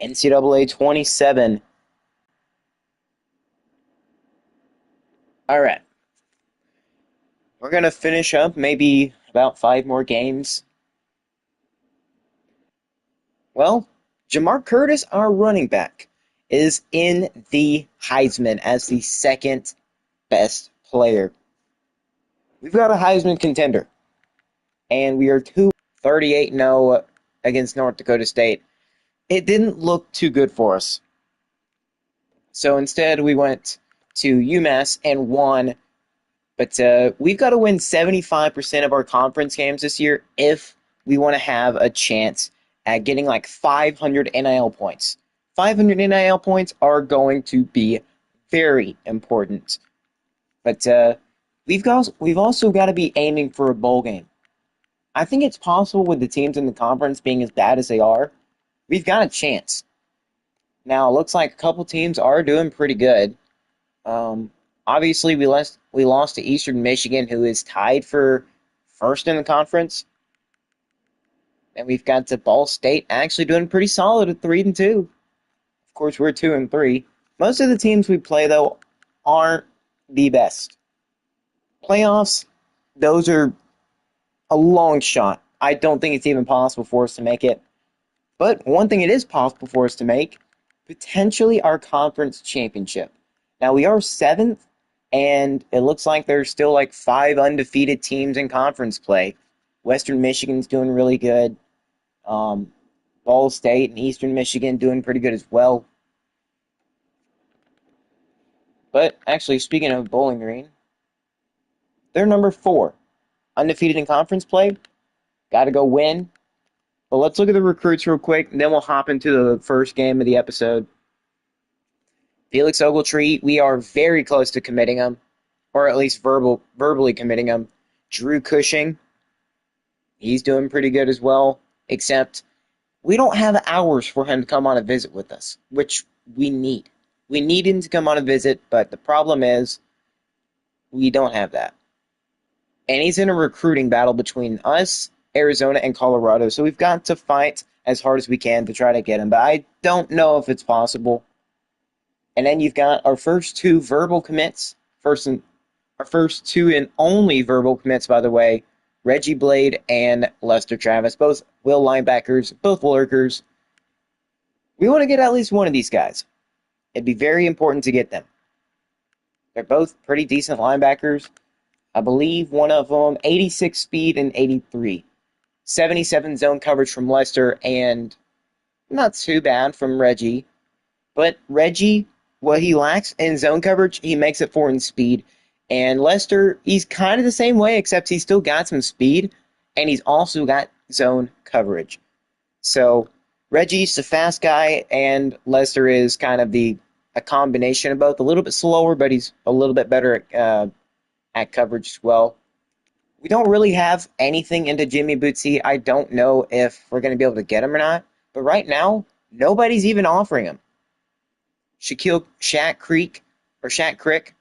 NCAA 27. All right. We're going to finish up maybe about 5 more games. Well, Jamar Curtis, our running back, is in the Heisman as the second best player. We've got a Heisman contender, and we are 38-0 against North Dakota State. It didn't look too good for us. So instead, we went to UMass and won. But we've got to win 75% of our conference games this year if we want to have a chance at getting like 500 NIL points. 500 NIL points are going to be very important. But we've also got to be aiming for a bowl game. I think it's possible with the teams in the conference being as bad as they are. We've got a chance. Now, it looks like a couple teams are doing pretty good. Obviously, we lost to Eastern Michigan, who is tied for first in the conference. And we've got to Ball State actually doing pretty solid at 3-2. Of course, we're 2-3. Most of the teams we play, though, aren't the best. Playoffs, those are a long shot. I don't think it's even possible for us to make it. But one thing it is possible for us to make, potentially our conference championship. Now, we are 7th, and it looks like there's still like 5 undefeated teams in conference play. Western Michigan's doing really good. Ball State and Eastern Michigan doing pretty good as well. But actually, speaking of Bowling Green, they're number 4. Undefeated in conference play. Got to go win. But let's look at the recruits real quick, and then we'll hop into the first game of the episode. Felix Ogletree, we are very close to committing him, or at least verbally committing him. Drew Cushing, he's doing pretty good as well, except we don't have hours for him to come on a visit with us, which we need. We need him to come on a visit, but the problem is we don't have that. And he's in a recruiting battle between us, Arizona, and Colorado, so we've got to fight as hard as we can to try to get him, but I don't know if it's possible. And then you've got our first 2 verbal commits, our first 2 and only verbal commits, by the way, Reggie Blade and Lester Travis, both will linebackers, both lurkers. We want to get at least one of these guys. It'd be very important to get them. They're both pretty decent linebackers. I believe one of them, 86 speed and 83. 77 zone coverage from Lester, and not too bad from Reggie. But Reggie, what he lacks in zone coverage, he makes it for in speed. And Lester, he's kind of the same way, except he's still got some speed, and he's also got zone coverage. So Reggie's the fast guy, and Lester is kind of a combination of both. A little bit slower, but he's a little bit better at coverage as well. We don't really have anything into Jimmy Bootsy. I don't know if we're going to be able to get him or not. But right now, nobody's even offering him. Shaq Crick,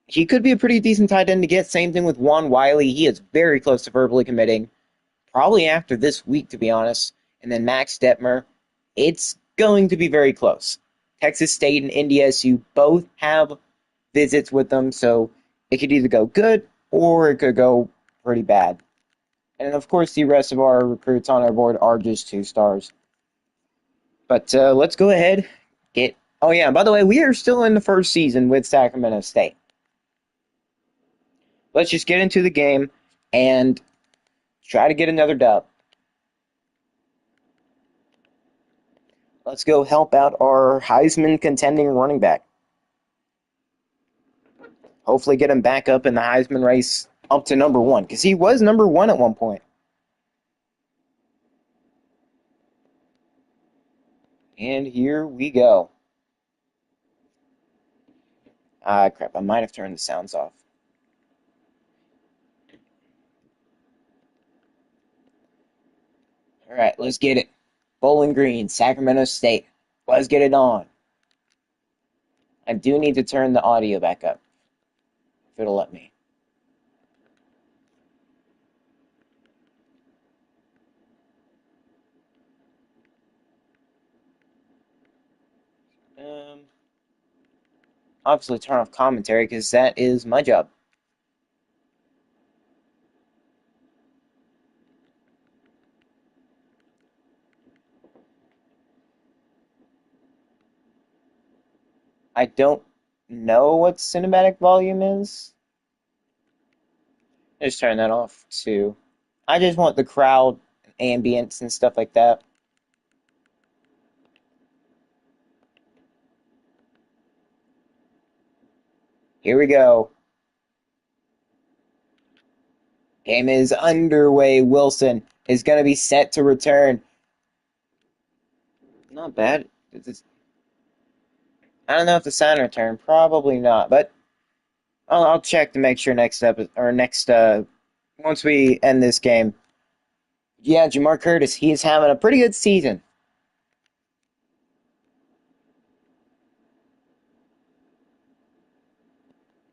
he could be a pretty decent tight end to get. Same thing with Juan Wiley. He is very close to verbally committing. Probably after this week, to be honest. And then Max Detmer. It's going to be very close. Texas State and NDSU both have visits with them, so it could either go good or it could go pretty bad. And of course, the rest of our recruits on our board are just 2 stars. But let's go ahead. Oh yeah, by the way, we are still in the first season with Sacramento State. Let's just get into the game and try to get another dub. Let's go help out our Heisman contending running back. Hopefully get him back up in the Heisman race up to number 1, because he was number 1 at one point. And here we go. Ah, crap, I might have turned the sounds off. All right, let's get it. Bowling Green, Sacramento State. Let's get it on. I do need to turn the audio back up, if it'll let me. Obviously turn off commentary because that is my job. I don't know what cinematic volume is. Just turn that off too. I just want the crowd ambience and stuff like that. Here we go. Game is underway. Wilson is going to be set to return. Not bad. I don't know if the sign return. Probably not, but I'll check to make sure next episode or next once we end this game. Yeah, Jamar Curtis, he is having a pretty good season.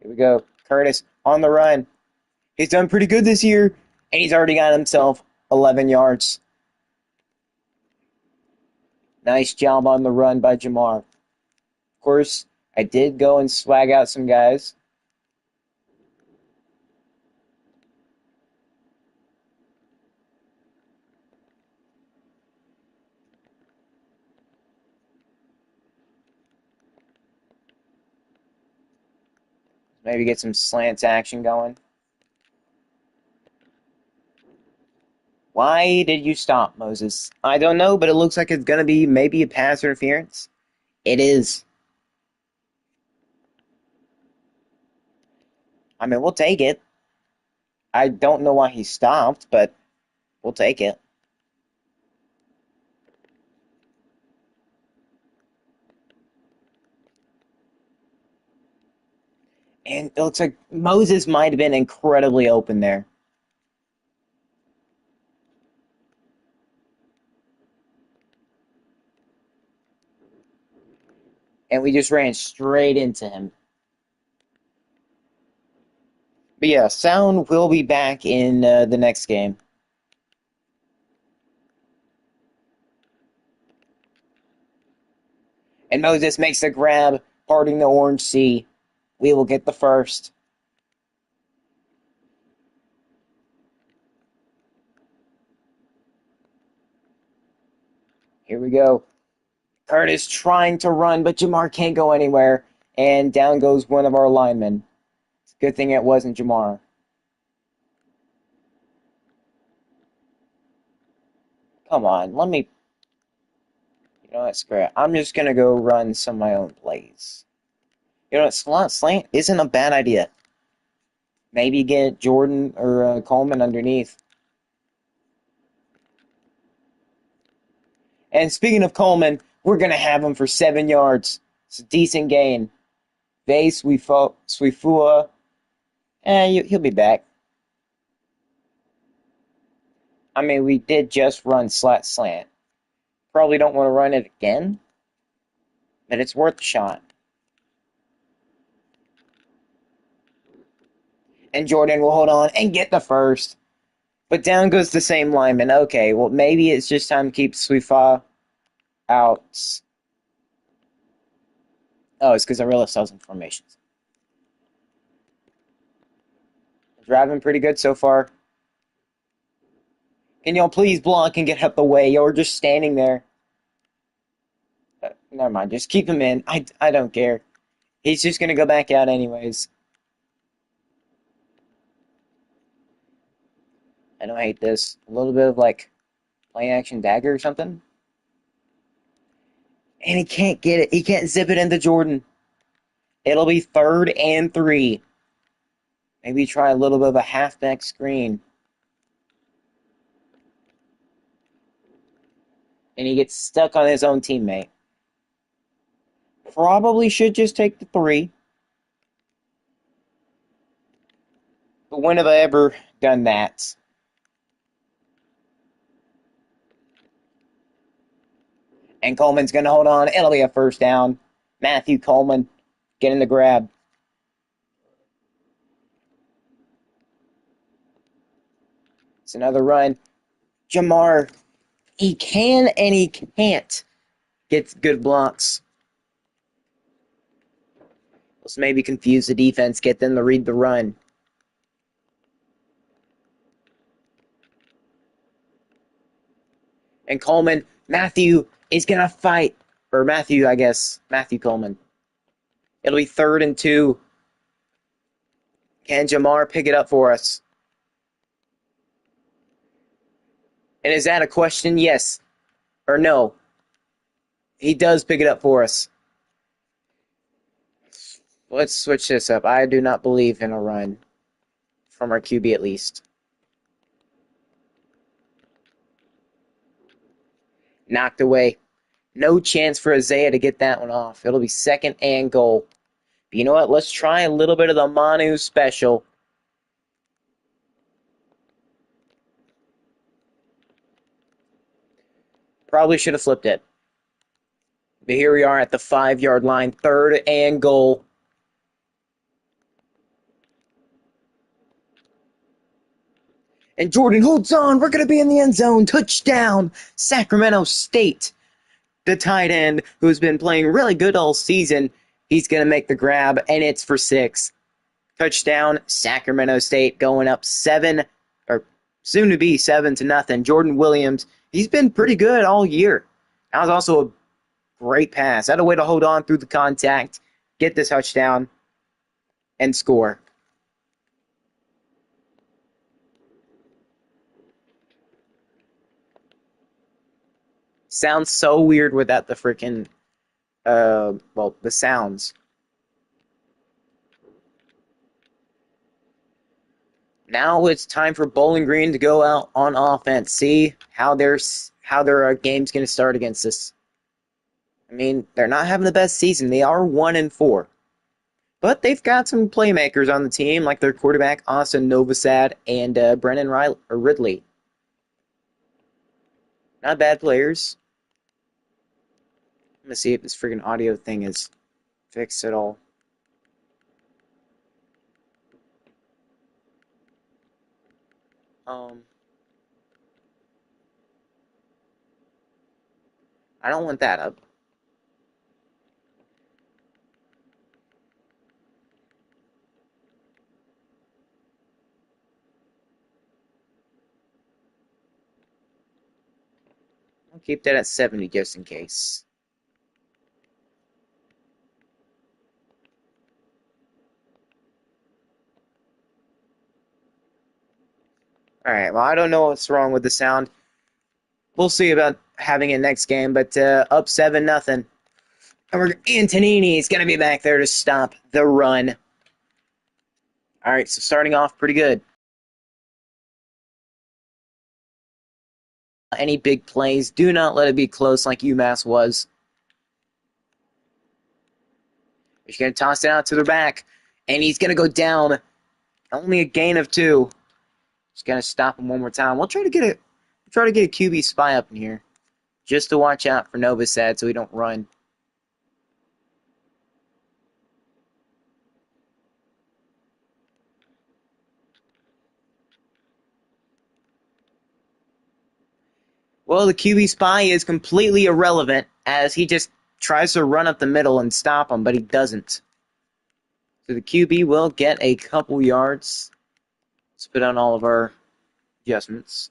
Here we go. Curtis on the run. He's done pretty good this year, and he's already got himself 11 yards. Nice job on the run by Jamar. Of course, I did go and swag out some guys. Maybe get some slants action going. Why did you stop, Moses? I don't know, but it looks like it's going to be maybe a pass interference. It is. I mean, we'll take it. I don't know why he stopped, but we'll take it. And it looks like Moses might have been incredibly open there. And we just ran straight into him. But yeah, sound will be back in the next game. And Moses makes the grab, parting the Orange Sea. We will get the first. Here we go. Curtis trying to run, but Jamar can't go anywhere. And down goes one of our linemen. It's a good thing it wasn't Jamar. Come on, let me... You know what, screw it. I'm just going to go run some of my own plays. You know what, slant isn't a bad idea. Maybe get Jordan or Coleman underneath. And speaking of Coleman, we're going to have him for 7 yards. It's a decent gain. Vase, Swifua, he'll be back. I mean, we did just run slant. Probably don't want to run it again, but it's worth a shot. And Jordan will hold on and get the first. But down goes the same lineman. Okay, well, maybe it's just time to keep Swifa out. Oh, it's because I realized I was in formations. Driving pretty good so far. Can y'all please block and get out the way? You're just standing there. Never mind, just keep him in. I don't care. He's just going to go back out anyways. I don't hate this. A little bit of like play action dagger or something. And he can't get it. He can't zip it into Jordan. It'll be 3rd and 3. Maybe try a little bit of a halfback screen. And he gets stuck on his own teammate. Probably should just take the 3. But when have I ever done that? And Coleman's going to hold on. It'll be a first down. Matthew Coleman getting the grab. It's another run. Jamar, he can and he can't get good blocks. Let's maybe confuse the defense, get them to read the run. And Coleman, Matthew is going to fight. Or Matthew, I guess. Matthew Coleman. It'll be 3rd and 2. Can Jamar pick it up for us? And is that a question? Yes. Or no? He does pick it up for us. Let's switch this up. I do not believe in a run. From our QB at least. Knocked away. No chance for Isaiah to get that one off. It'll be 2nd and goal. But you know what? Let's try a little bit of the Manu special. Probably should have flipped it. But here we are at the 5-yard line. 3rd and goal. And Jordan holds on. We're going to be in the end zone. Touchdown. Sacramento State. The tight end, who's been playing really good all season, he's going to make the grab, and it's for 6. Touchdown, Sacramento State going up 7, or soon to be 7-0. Jordan Williams, he's been pretty good all year. That was also a great pass. Had a way to hold on through the contact, get the touchdown, and score. Sounds so weird without the freaking, the sounds. Now it's time for Bowling Green to go out on offense. See how their game's going to start against us. I mean, they're not having the best season. They are 1-4. But they've got some playmakers on the team, like their quarterback, Austin Novosad, and Brennan Ridley. Not bad players. I'm going to see if this freaking audio thing is fixed at all. I don't want that up. I'll keep that at 70 just in case. Alright, well, I don't know what's wrong with the sound. We'll see about having it next game, but up 7-0. And Antonini's going to be back there to stop the run. Alright, so starting off pretty good. Any big plays, do not let it be close like UMass was. He's going to toss it out to the back, and he's going to go down. Only a gain of 2. Just going to stop him one more time. We'll try to get a QB spy up in here, just to watch out for Novosad so we don't run. Well, the QB spy is completely irrelevant as he just tries to run up the middle and stop him, but he doesn't. So the QB will get a couple yards. Let's put on all of our adjustments.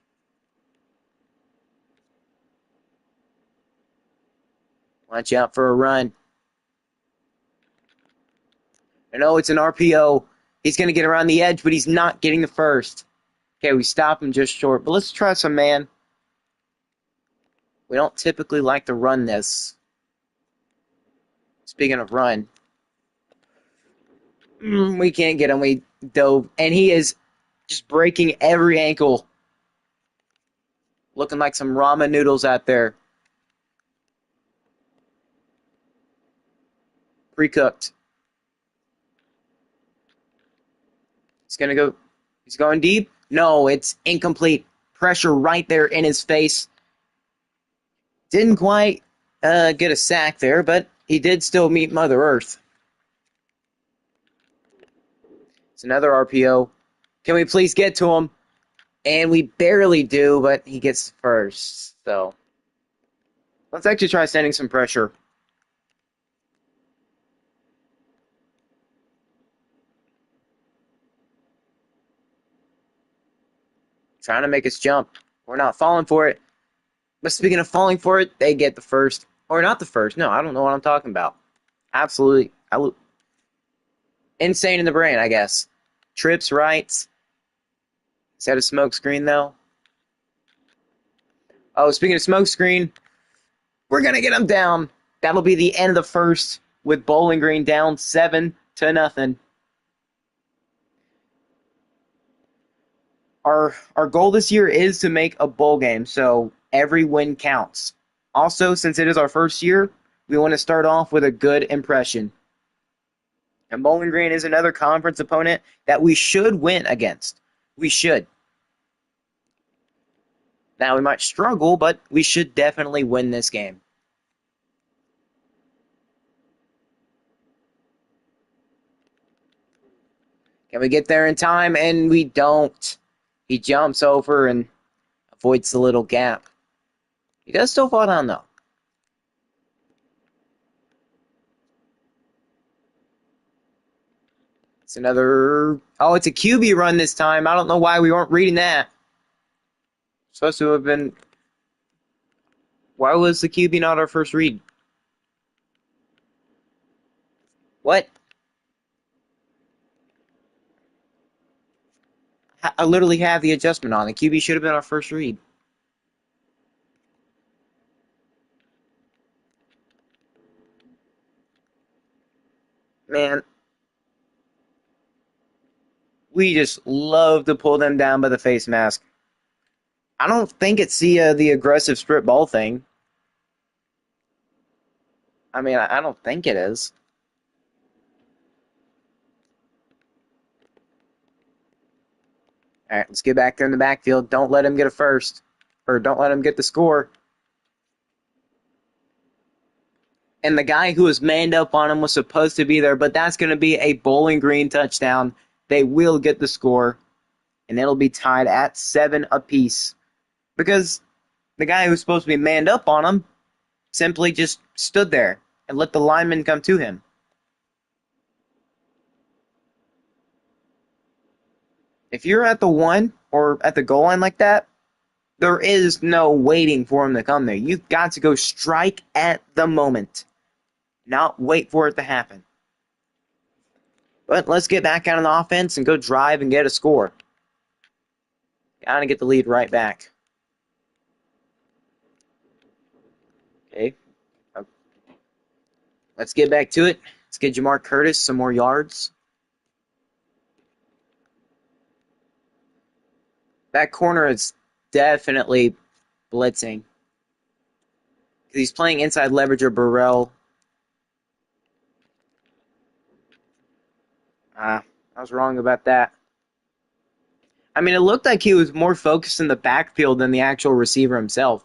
Watch out for a run. I know it's an RPO. He's going to get around the edge, but he's not getting the first. Okay, we stop him just short, but let's try some man. We don't typically like to run this. Speaking of run, we can't get him. We dove, and he is just breaking every ankle. Looking like some ramen noodles out there. Pre-cooked. He's going deep. No, it's incomplete. Pressure right there in his face. Didn't quite get a sack there, but he did still meet Mother Earth. It's another RPO. Can we please get to him? And we barely do, but he gets first. So let's actually try sending some pressure. Trying to make us jump. We're not falling for it. But speaking of falling for it, they get the first. Or not the first. No, I don't know what I'm talking about. Absolutely. Insane in the brain, I guess. Trips right. Is that a smoke screen, though? Oh, speaking of smoke screen, we're going to get them down. That'll be the end of the first with Bowling Green down 7-0. Our goal this year is to make a bowl game, so every win counts. Also, since it is our first year, we want to start off with a good impression. And Bowling Green is another conference opponent that we should win against. We should. Now, we might struggle, but we should definitely win this game. Can we get there in time? And we don't. He jumps over and avoids the little gap. He does still fall down, though. It's another... Oh, it's a QB run this time. I don't know why we weren't reading that. Supposed to have been... Why was the QB not our first read? What? I literally have the adjustment on. The QB should have been our first read. Man, we just love to pull them down by the face mask. I don't think it's the aggressive strip ball thing. I mean, I don't think it is. All right, let's get back there in the backfield. Don't let him get a first. Or don't let him get the score. And the guy who was manned up on him was supposed to be there, but that's going to be a Bowling Green touchdown. They will get the score, and it'll be tied at 7 apiece. Because the guy who was supposed to be manned up on him simply just stood there and let the lineman come to him. If you're at the 1 or at the goal line like that, there is no waiting for him to come there. You've got to go strike at the moment, not wait for it to happen. But let's get back out on the offense and go drive and get a score. Gotta get the lead right back. Okay. Let's get back to it. Let's get Jamar Curtis some more yards. That corner is definitely blitzing. He's playing inside leverage or Burrell. I was wrong about that. I mean, it looked like he was more focused in the backfield than the actual receiver himself.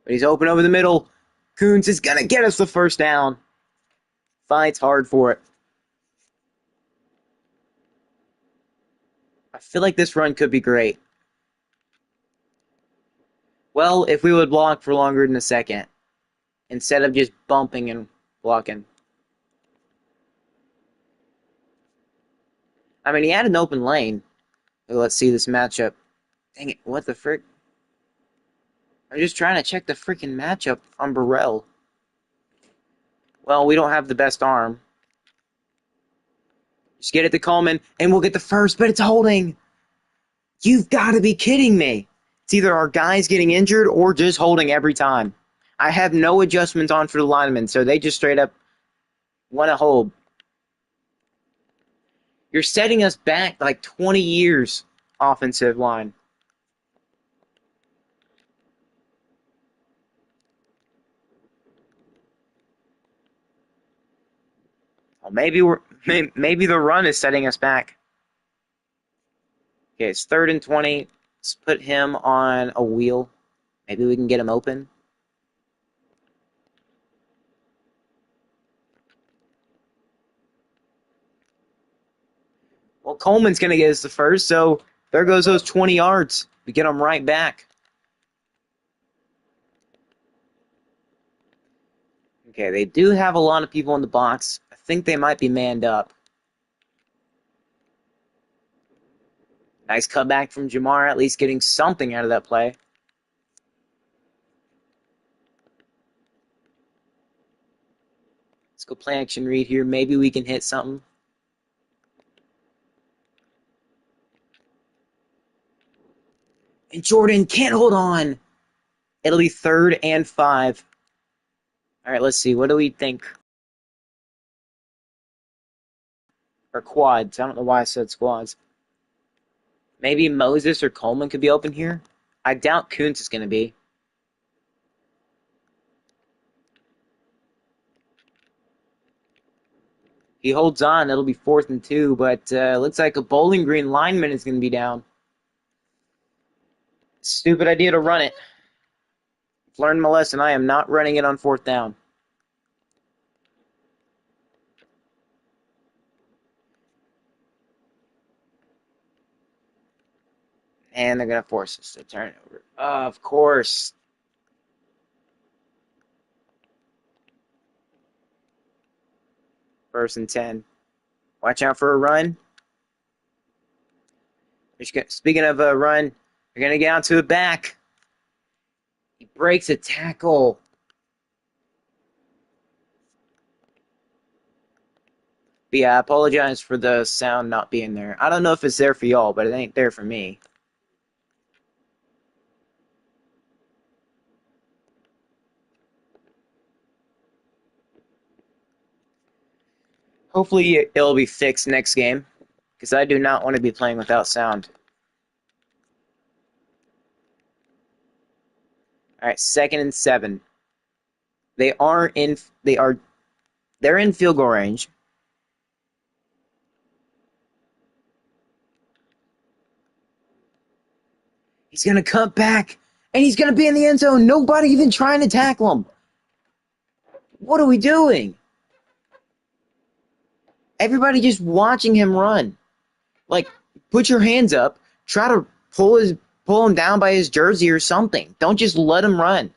But he's open over the middle. Coons is going to get us the first down. Fights hard for it. I feel like this run could be great. Well, if we would block for longer than a second, instead of just bumping and blocking. I mean, he had an open lane. Let's see this matchup. Dang it, what the frick? I'm just trying to check the freaking matchup on Burrell. Well, we don't have the best arm. Just get it to Coleman, and we'll get the first, but it's holding. You've got to be kidding me. It's either our guys getting injured or just holding every time. I have no adjustments on for the linemen, so they just straight up want to hold. You're setting us back like 20 years, offensive line. Well, maybe the run is setting us back. Okay, it's 3rd and 20. Let's put him on a wheel. Maybe we can get him open. Well, Coleman's going to get us the first, so there goes those 20 yards. We get them right back. Okay, they do have a lot of people in the box. I think they might be manned up. Nice cutback from Jamar, at least getting something out of that play. Let's go play action read here. Maybe we can hit something. And Jordan can't hold on. It'll be 3rd and 5. All right, let's see. What do we think? Or quads. I don't know why I said squads. Maybe Moses or Coleman could be open here. I doubt Kuntz is going to be. He holds on. It'll be 4th and 2, but looks like a Bowling Green lineman is going to be down. Stupid idea to run it. Learned my lesson. I am not running it on 4th down. And they're going to force us to turn it over. Of course. First and 10. Watch out for a run. Speaking of a run, they're going to get onto it back. He breaks a tackle. But yeah, I apologize for the sound not being there. I don't know if it's there for y'all, but it ain't there for me. Hopefully it'll be fixed next game, because I do not want to be playing without sound. All right, 2nd and 7. They're in field goal range. He's going to cut back, and he's going to be in the end zone. Nobody even trying to tackle him. What are we doing? Everybody just watching him run. Like, put your hands up. Try to pull him down by his jersey or something. Don't just let him run.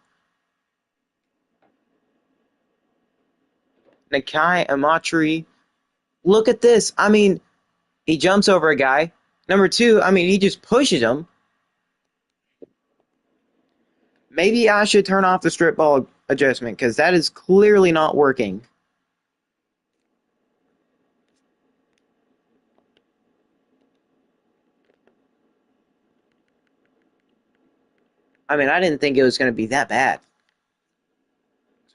Nakai Amatri, look at this. I mean, he jumps over a guy. Number 2, I mean, he just pushes him. Maybe I should turn off the strip ball adjustment, because that is clearly not working. I mean, I didn't think it was going to be that bad.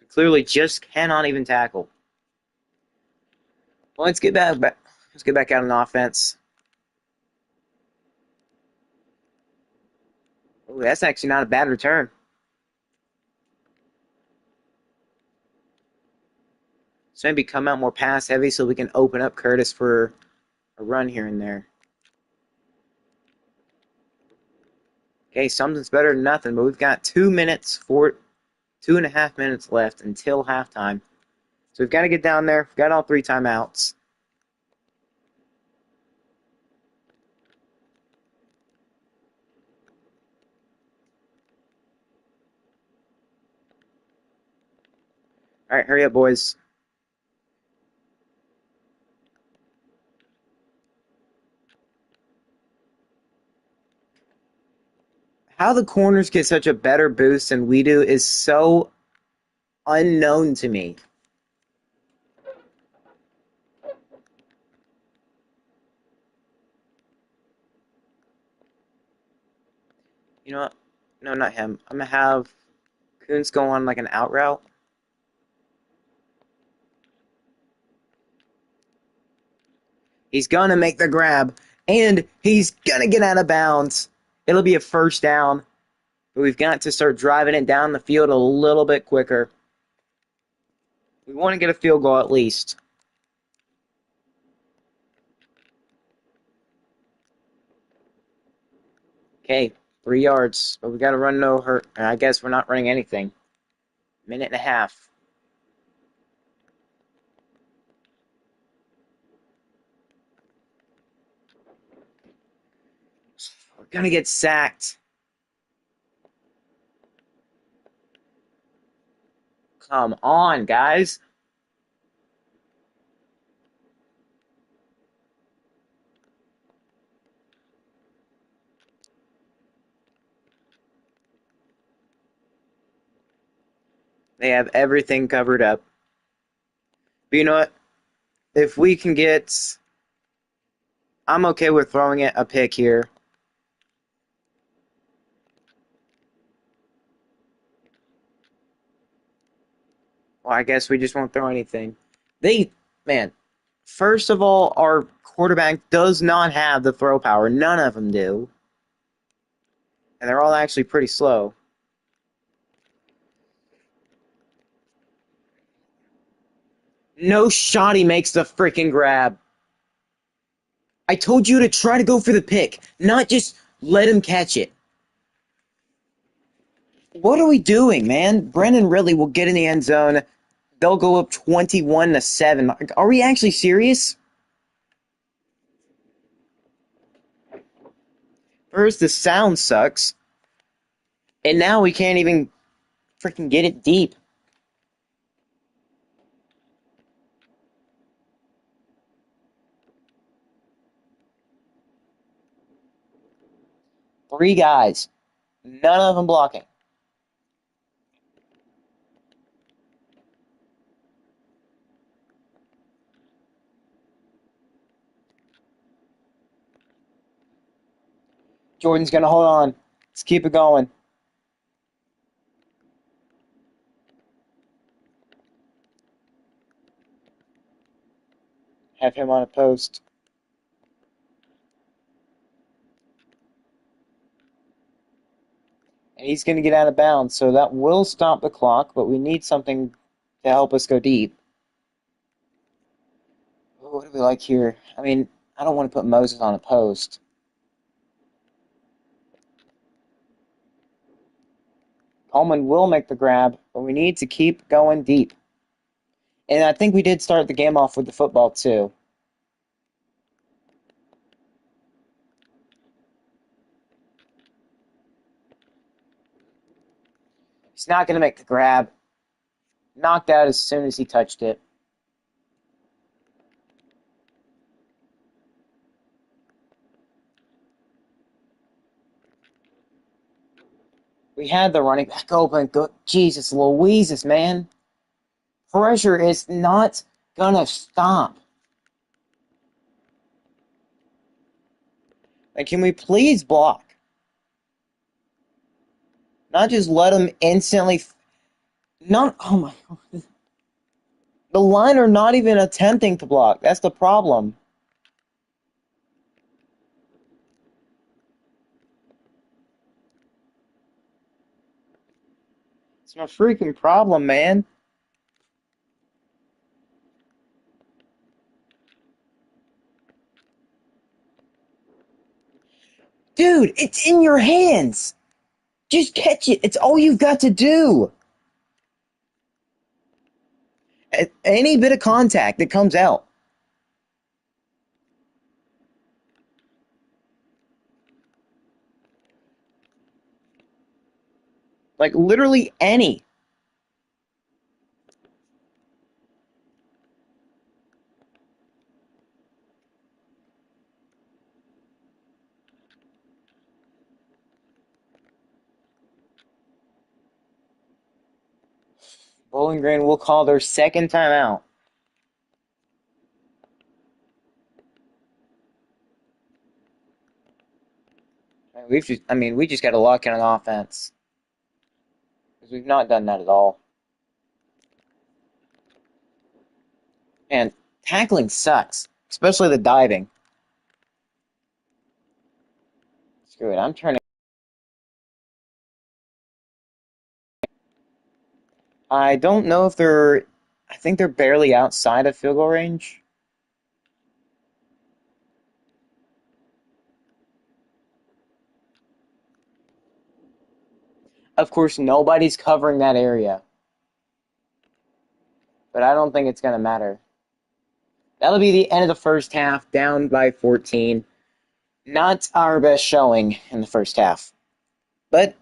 Clearly just cannot even tackle. Well, let's get back out on offense. Ooh, that's actually not a bad return. So maybe come out more pass heavy so we can open up Curtis for a run here and there. Okay, something's better than nothing, but we've got 2.5 minutes left until halftime. So we've got to get down there. We've got all 3 timeouts. All right, hurry up, boys. How the corners get such a better boost than we do is so unknown to me. You know what? No, not him. I'm going to have Kuntz go on like an out route. He's going to make the grab, and he's going to get out of bounds. It'll be a 1st down, but we've got to start driving it down the field a little bit quicker. We want to get a field goal at least. Okay, 3 yards, but we got to run no hurt. I guess we're not running anything. 1.5 minutes. We're going to get sacked. Come on, guys. They have everything covered up. But you know what? If we can get, I'm okay with throwing it a pick here. Well, I guess we just won't throw anything. Man, first of all, our quarterback does not have the throw power. None of them do. And they're all actually pretty slow. No shot he makes the freaking grab. I told you to try to go for the pick, not just let him catch it. What are we doing, man? Brennan really will get in the end zone. They'll go up 21-7. Are we actually serious? First, the sound sucks. And now we can't even freaking get it deep. Three guys. None of them blocking. Jordan's going to hold on. Let's keep it going. Have him on a post. And he's going to get out of bounds, so that will stop the clock, but we need something to help us go deep. What do we like here? I mean, I don't want to put Moses on a post. Coleman will make the grab, but we need to keep going deep. And I think we did start the game off with the football, too. He's not going to make the grab. Knocked out as soon as he touched it. We had the running back open. Jesus Louises, man. Pressure is not going to stop. Like, can we please block? Not just let them instantly. Not. Oh my God. The line are not even attempting to block. That's the problem. It's my freaking problem, man. Dude, it's in your hands. Just catch it. It's all you've got to do. Any bit of contact that comes out. Like, literally any. Bowling Green will call their second timeout. We just got to lock in on offense. Because we've not done that at all. And tackling sucks. Especially the diving. Screw it, I'm turning. I don't know if they're. I think they're barely outside of field goal range. Of course, nobody's covering that area. But I don't think it's going to matter. That'll be the end of the first half, down by 14. Not our best showing in the first half. But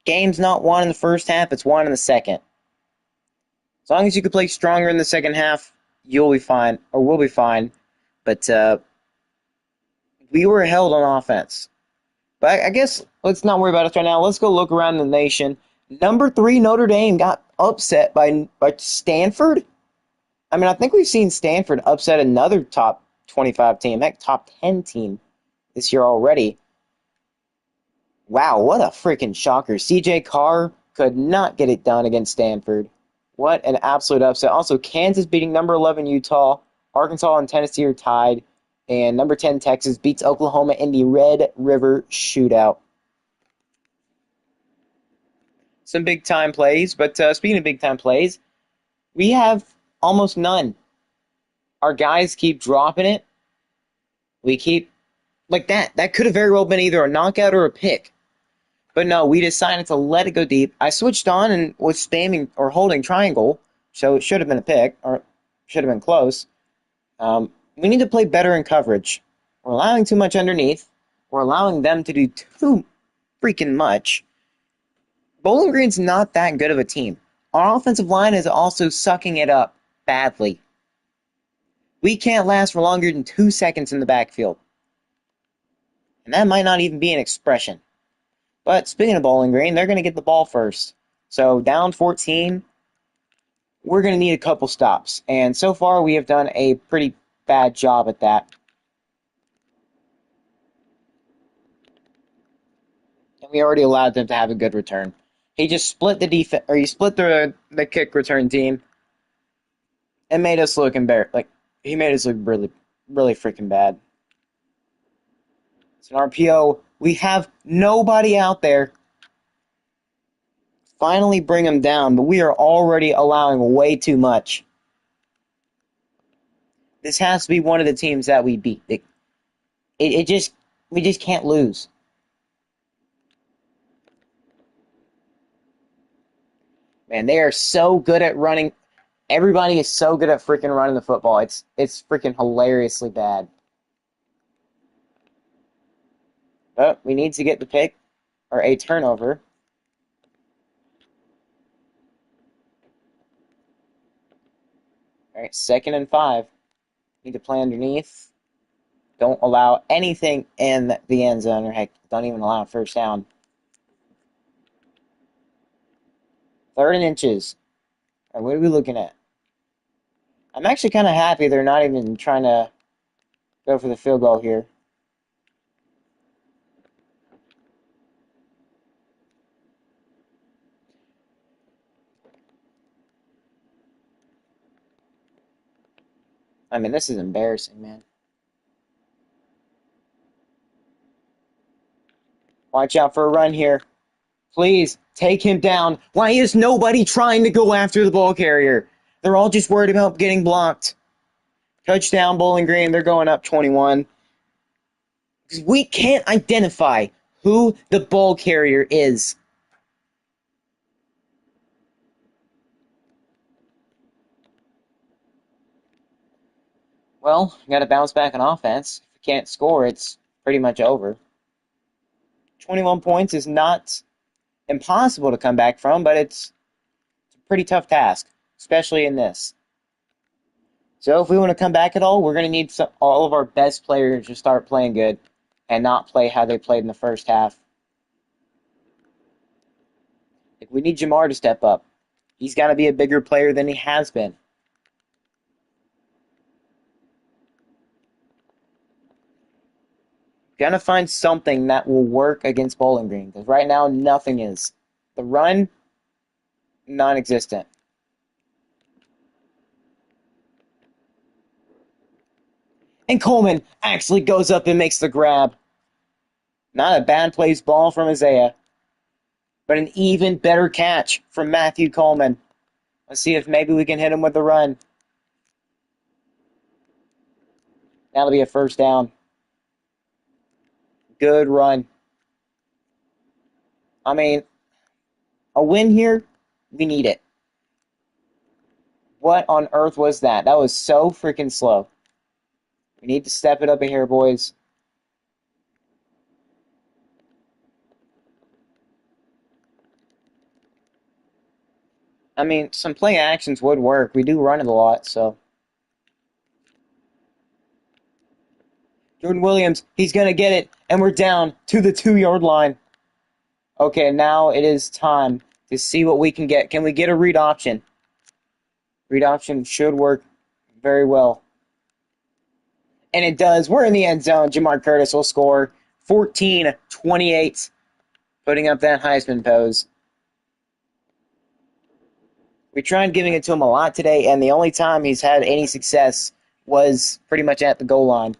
game's not won in the first half, it's won in the second. As long as you can play stronger in the second half, you'll be fine, or we'll be fine. But we were held on offense. But I guess let's not worry about it right now. Let's go look around the nation. Number 3 Notre Dame got upset by Stanford. I mean, I think we've seen Stanford upset another top 25 team, heck, top 10 team this year already. Wow, what a freaking shocker. CJ Carr could not get it done against Stanford. What an absolute upset. Also, Kansas beating number 11 Utah. Arkansas and Tennessee are tied. And number 10 Texas beats Oklahoma in the Red River Shootout. Some big-time plays, but speaking of big-time plays, we have almost none. Our guys keep dropping it. We keep, like that. That could have very well been either a knockout or a pick. But no, we decided to let it go deep. I switched on and was spamming or holding triangle, so it should have been a pick, or should have been close. We need to play better in coverage. We're allowing too much underneath. We're allowing them to do too freaking much. Bowling Green's not that good of a team. Our offensive line is also sucking it up badly. We can't last for longer than 2 seconds in the backfield. And that might not even be an expression. But speaking of Bowling Green, they're going to get the ball first. So down 14, we're going to need a couple stops. And so far, we have done a pretty bad job at that. And we already allowed them to have a good return. He just split the defense, or he split the kick return team, and made us look embarrassed. Like, he made us look really, really freaking bad. It's an RPO. We have nobody out there. Finally bring him down, but we are already allowing way too much. This has to be one of the teams that we beat. We just can't lose. Man, they are so good at running. Everybody is so good at freaking running the football. It's freaking hilariously bad. But we need to get the pick or a turnover. All right, 2nd and 5. Need to play underneath. Don't allow anything in the end zone, or heck, don't even allow a first down. 3rd and inches. All right, what are we looking at? I'm actually kind of happy they're not even trying to go for the field goal here. I mean, this is embarrassing, man. Watch out for a run here. Please, take him down. Why is nobody trying to go after the ball carrier? They're all just worried about getting blocked. Touchdown, Bowling Green. They're going up 21. Because we can't identify who the ball carrier is. Well, you got to bounce back on offense. If you can't score, it's pretty much over. 21 points is not impossible to come back from, but it's a pretty tough task, especially in this. So if we want to come back at all, we're going to need all of our best players to start playing good and not play how they played in the first half. Like, we need Jamar to step up. He's got to be a bigger player than he has been. Gonna find something that will work against Bowling Green, because right now nothing is. The run, non-existent. And Coleman actually goes up and makes the grab. Not a bad placed ball from Isaiah, but an even better catch from Matthew Coleman. Let's see if maybe we can hit him with the run. That'll be a first down. Good run. I mean, a win here, we need it. What on earth was that? That was so freaking slow. We need to step it up in here, boys. I mean, some play actions would work. We do run it a lot, so. Jordan Williams, he's going to get it, and we're down to the 2-yard line. Okay, now it is time to see what we can get. Can we get a read option? Read option should work very well. And it does. We're in the end zone. Jamar Curtis will score 14-28, putting up that Heisman pose. We tried giving it to him a lot today, and the only time he's had any success was pretty much at the goal line.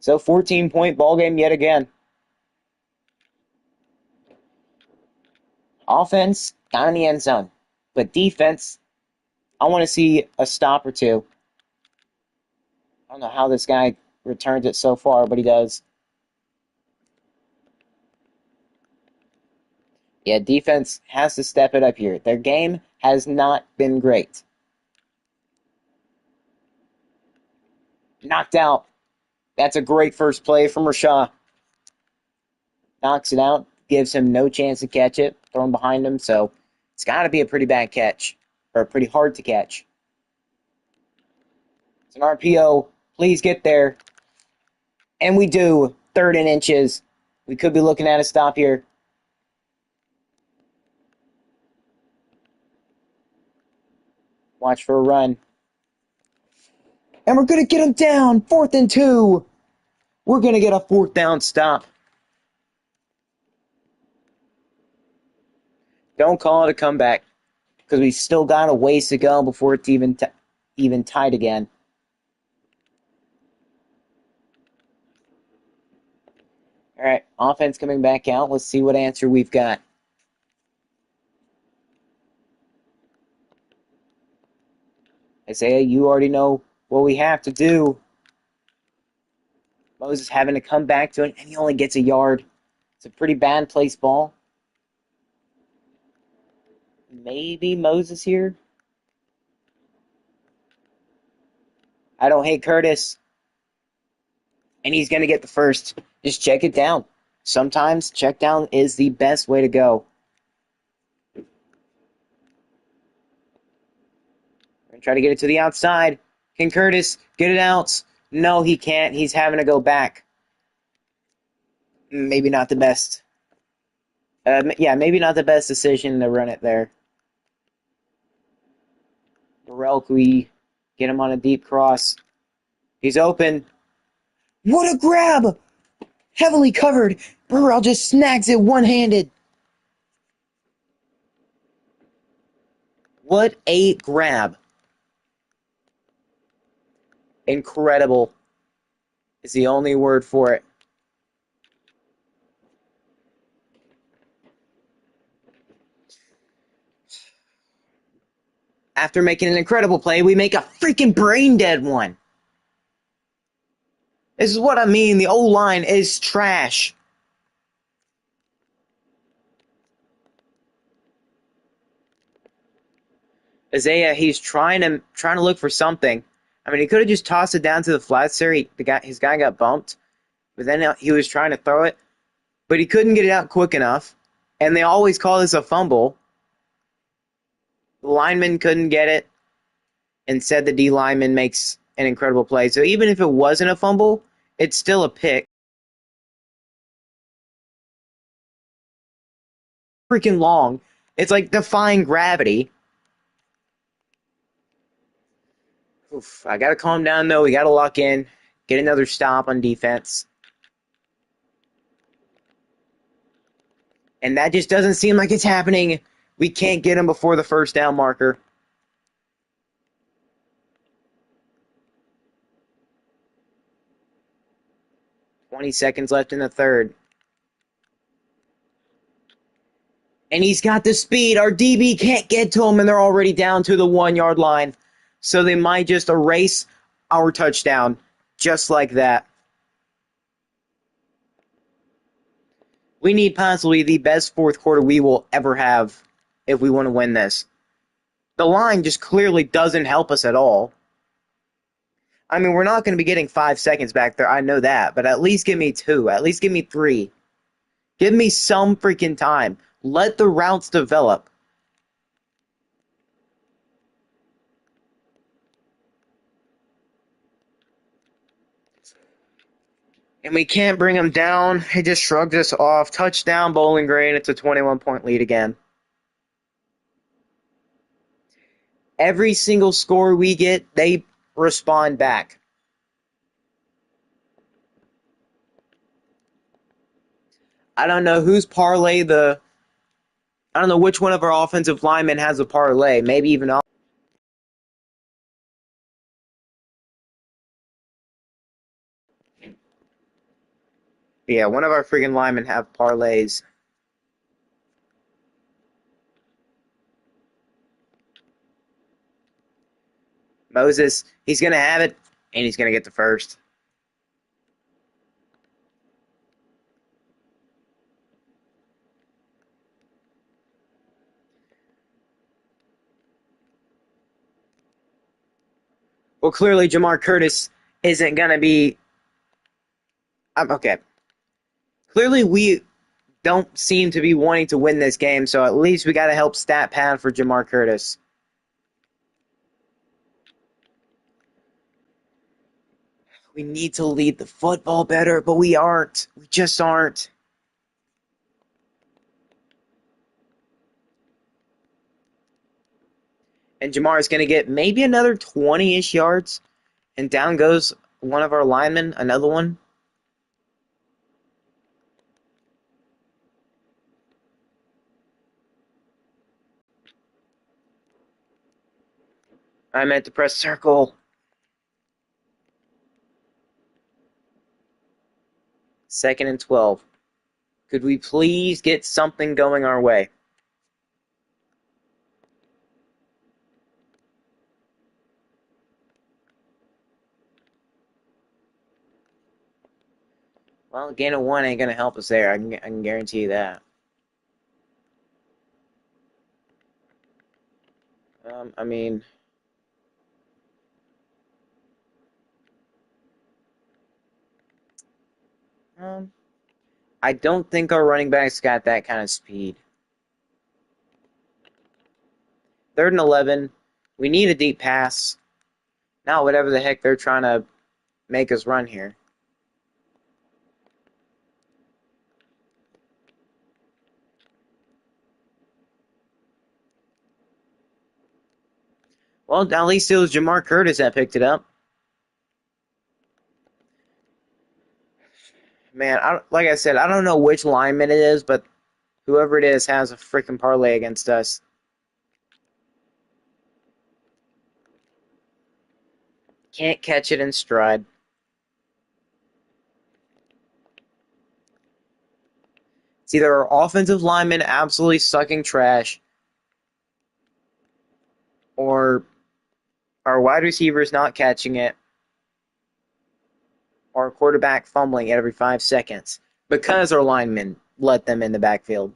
So 14-point ball game yet again. Offense, got in the end zone. But defense, I want to see a stop or two. I don't know how this guy returns it so far, but he does. Yeah, defense has to step it up here. Their game has not been great. Knocked out. That's a great first play from Rashaw. Knocks it out, gives him no chance to catch it, thrown behind him, so it's got to be a pretty bad catch, or pretty hard to catch. It's an RPO. Please get there. And we do. 3rd and inches. We could be looking at a stop here. Watch for a run. And we're going to get him down. 4th and 2. We're going to get a 4th down stop. Don't call it a comeback, because we still got a ways to go before it's even tied again. All right, offense coming back out. Let's see what answer we've got. Isaiah, you already know what we have to do. Moses having to come back to it, and he only gets a yard. It's a pretty bad place ball. Maybe Moses here. I don't hate Curtis. And he's going to get the first. Just check it down. Sometimes check down is the best way to go. We're going to try to get it to the outside. Can Curtis get it out? No, he can't. He's having to go back. Maybe not the best. Maybe not the best decision to run it there. Burrell, can we get him on a deep cross? He's open. What a grab! Heavily covered. Burrell just snags it one-handed. What a grab. Incredible is the only word for it. After making an incredible play, we make a freaking brain-dead one. This is what I mean. The O-line is trash. Isaiah, he's trying to look for something. I mean, he could have just tossed it down to the flats there. His guy got bumped, but then he was trying to throw it, but he couldn't get it out quick enough. And they always call this a fumble. The lineman couldn't get it. Instead, the D lineman makes an incredible play. So even if it wasn't a fumble, it's still a pick. Freaking long. It's like defying gravity. Oof, I got to calm down, though. We got to lock in. Get another stop on defense. And that just doesn't seem like it's happening. We can't get him before the first down marker. "20 seconds left in the third. And he's got the speed. Our DB can't get to him, and they're already down to the 1-yard line. So they might just erase our touchdown just like that. We need possibly the best fourth quarter we will ever have if we want to win this. The line just clearly doesn't help us at all. I mean, we're not going to be getting 5 seconds back there. I know that. But at least give me 2. At least give me 3. Give me some freaking time. Let the routes develop. And we can't bring him down. He just shrugged us off. Touchdown, Bowling Green. It's a 21-point lead again. Every single score we get, they respond back. I don't know whose parlay I don't know which one of our offensive linemen has a parlay. Maybe even all. Yeah, one of our freaking linemen have parlays. Moses, he's going to have it, and he's going to get the first. Well, clearly Jamar Curtis isn't going to be. Okay. Clearly we don't seem to be wanting to win this game, so at least we got to help stat pad for Jamar Curtis. We need to lead the football better, but we aren't. We just aren't. And Jamar is going to get maybe another 20-ish yards, and down goes one of our linemen, another one. I meant to press circle. Second and 12. Could we please get something going our way? Well, a gain of one ain't going to help us there. I can guarantee you that. I mean, I don't think our running back's got that kind of speed. 3rd and 11. We need a deep pass. Now, whatever the heck they're trying to make us run here. Well, at least it was Jamar Curtis that picked it up. Man, like I said, I don't know which lineman it is, but whoever it is has a freaking parlay against us. Can't catch it in stride. It's either our offensive lineman absolutely sucking trash, or our wide receivers not catching it, or our quarterback fumbling every 5 seconds because our linemen let them in the backfield.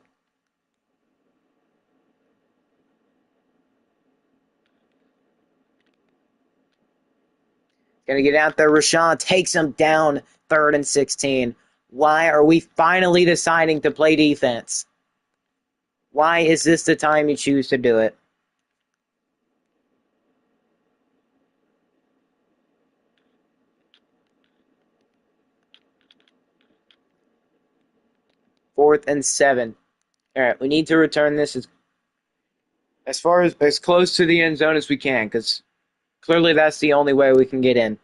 Gonna get out there. Rashawn takes him down 3rd and 16. Why are we finally deciding to play defense? Why is this the time you choose to do it? Fourth and 7. All right, we need to return this as far as close to the end zone as we can, because clearly that's the only way we can get in.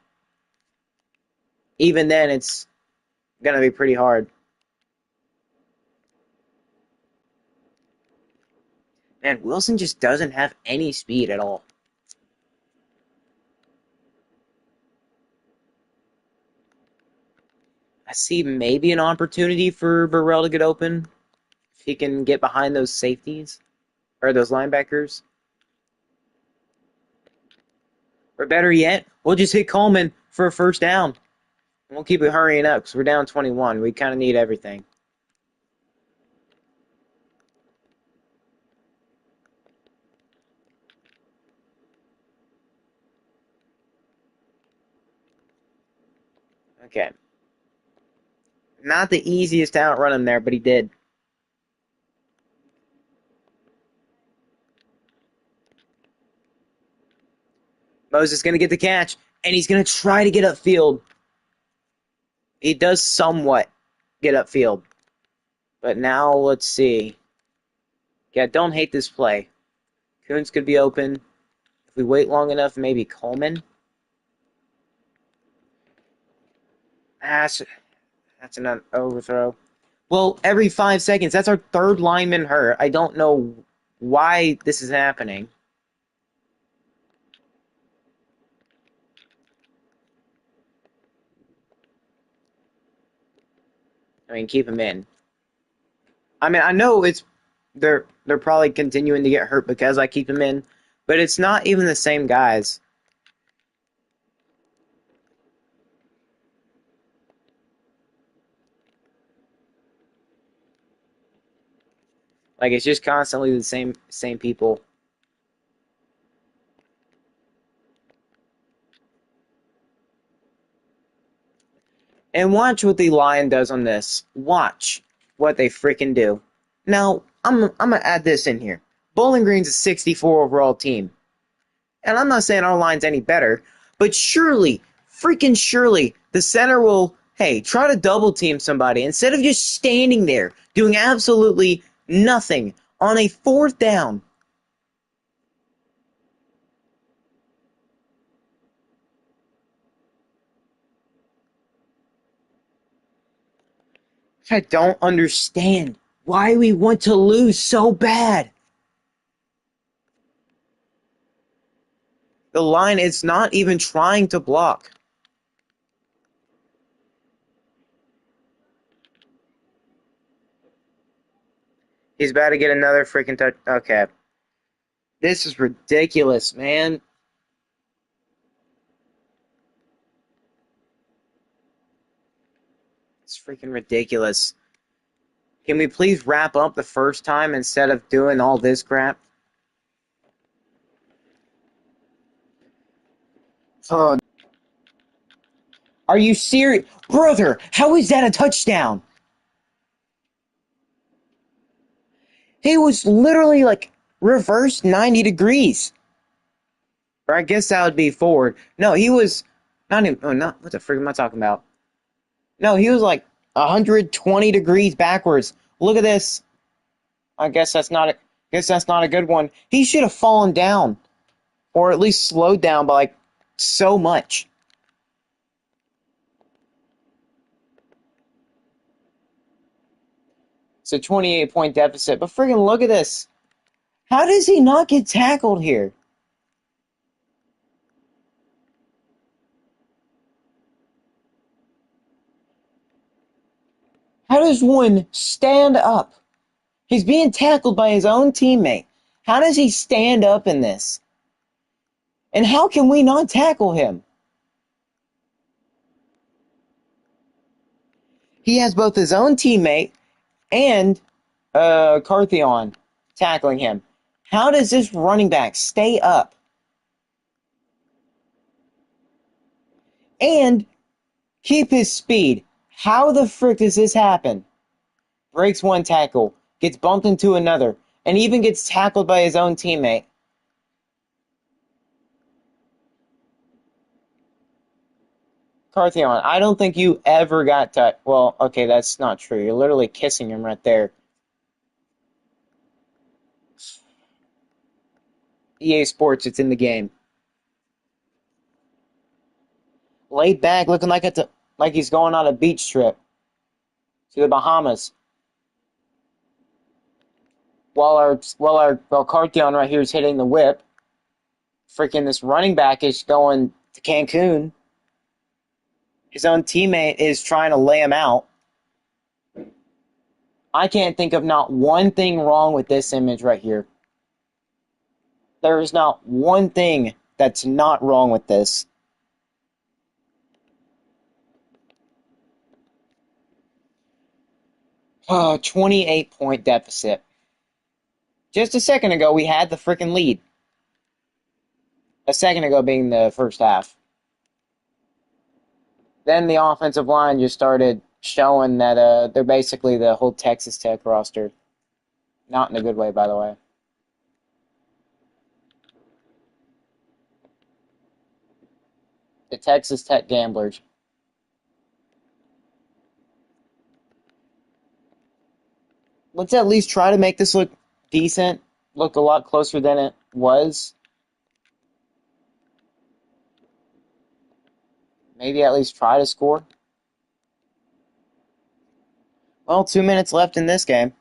Even then, it's gonna be pretty hard. Man, Wilson just doesn't have any speed at all. I see maybe an opportunity for Burrell to get open if he can get behind those safeties or those linebackers. Or better yet, we'll just hit Coleman for a first down. We'll keep it hurrying up because we're down 21. We kind of need everything. Okay. Not the easiest to outrun him there, but he did. Moses going to get the catch, and he's going to try to get upfield. He does somewhat get upfield. But now, let's see. Yeah, don't hate this play. Coons could be open. If we wait long enough, maybe Coleman. That's an overthrow. Well, every 5 seconds. That's our third lineman hurt. I don't know why this is happening. I mean, keep him in. I mean, I know they're probably continuing to get hurt because I keep him in, but it's not even the same guys. Like, it's just constantly the same people. And watch what the Lion does on this. Watch what they freaking do. Now, I'm gonna add this in here. Bowling Green's a 64 overall team. And I'm not saying our line's any better, but surely, freaking surely, the center will, hey, try to double team somebody instead of just standing there doing absolutely nothing on a fourth down. I don't understand why we want to lose so bad. The line is not even trying to block. He's about to get another freaking touch. Okay. This is ridiculous, man. It's freaking ridiculous. Can we please wrap up the first time instead of doing all this crap? Oh, are you serious? Brother, how is that a touchdown? He was literally like reversed 90 degrees. Or I guess that would be forward. No, he was not even, oh, not, what the frick am I talking about? No, he was like 120 degrees backwards. Look at this. I guess that's not a good one. He should have fallen down. Or at least slowed down by like so much. It's a 28-point deficit. But friggin' look at this. How does he not get tackled here? How does one stand up? He's being tackled by his own teammate. How does he stand up in this? And how can we not tackle him? He has both his own teammate and Cartheon tackling him. How does this running back stay up? And keep his speed. How the frick does this happen? Breaks one tackle, gets bumped into another, and even gets tackled by his own teammate. Cartheon, I don't think you ever got touched. Well, okay, that's not true. You're literally kissing him right there. EA Sports, it's in the game. Laid back, looking like he's going on a beach trip to the Bahamas. While Cartheon right here is hitting the whip, freaking this running back is going to Cancun. His own teammate is trying to lay him out. I can't think of not one thing wrong with this image right here. There is not one thing that's not wrong with this. 28-point deficit. Just a second ago, we had the freaking lead. A second ago being the first half. Then the offensive line just started showing that they're basically the whole Texas Tech roster. Not in a good way, by the way. The Texas Tech Gamblers. let's at least try to make this look decent, look a lot closer than it was. Maybe at least try to score. Well, 2 minutes left in this game.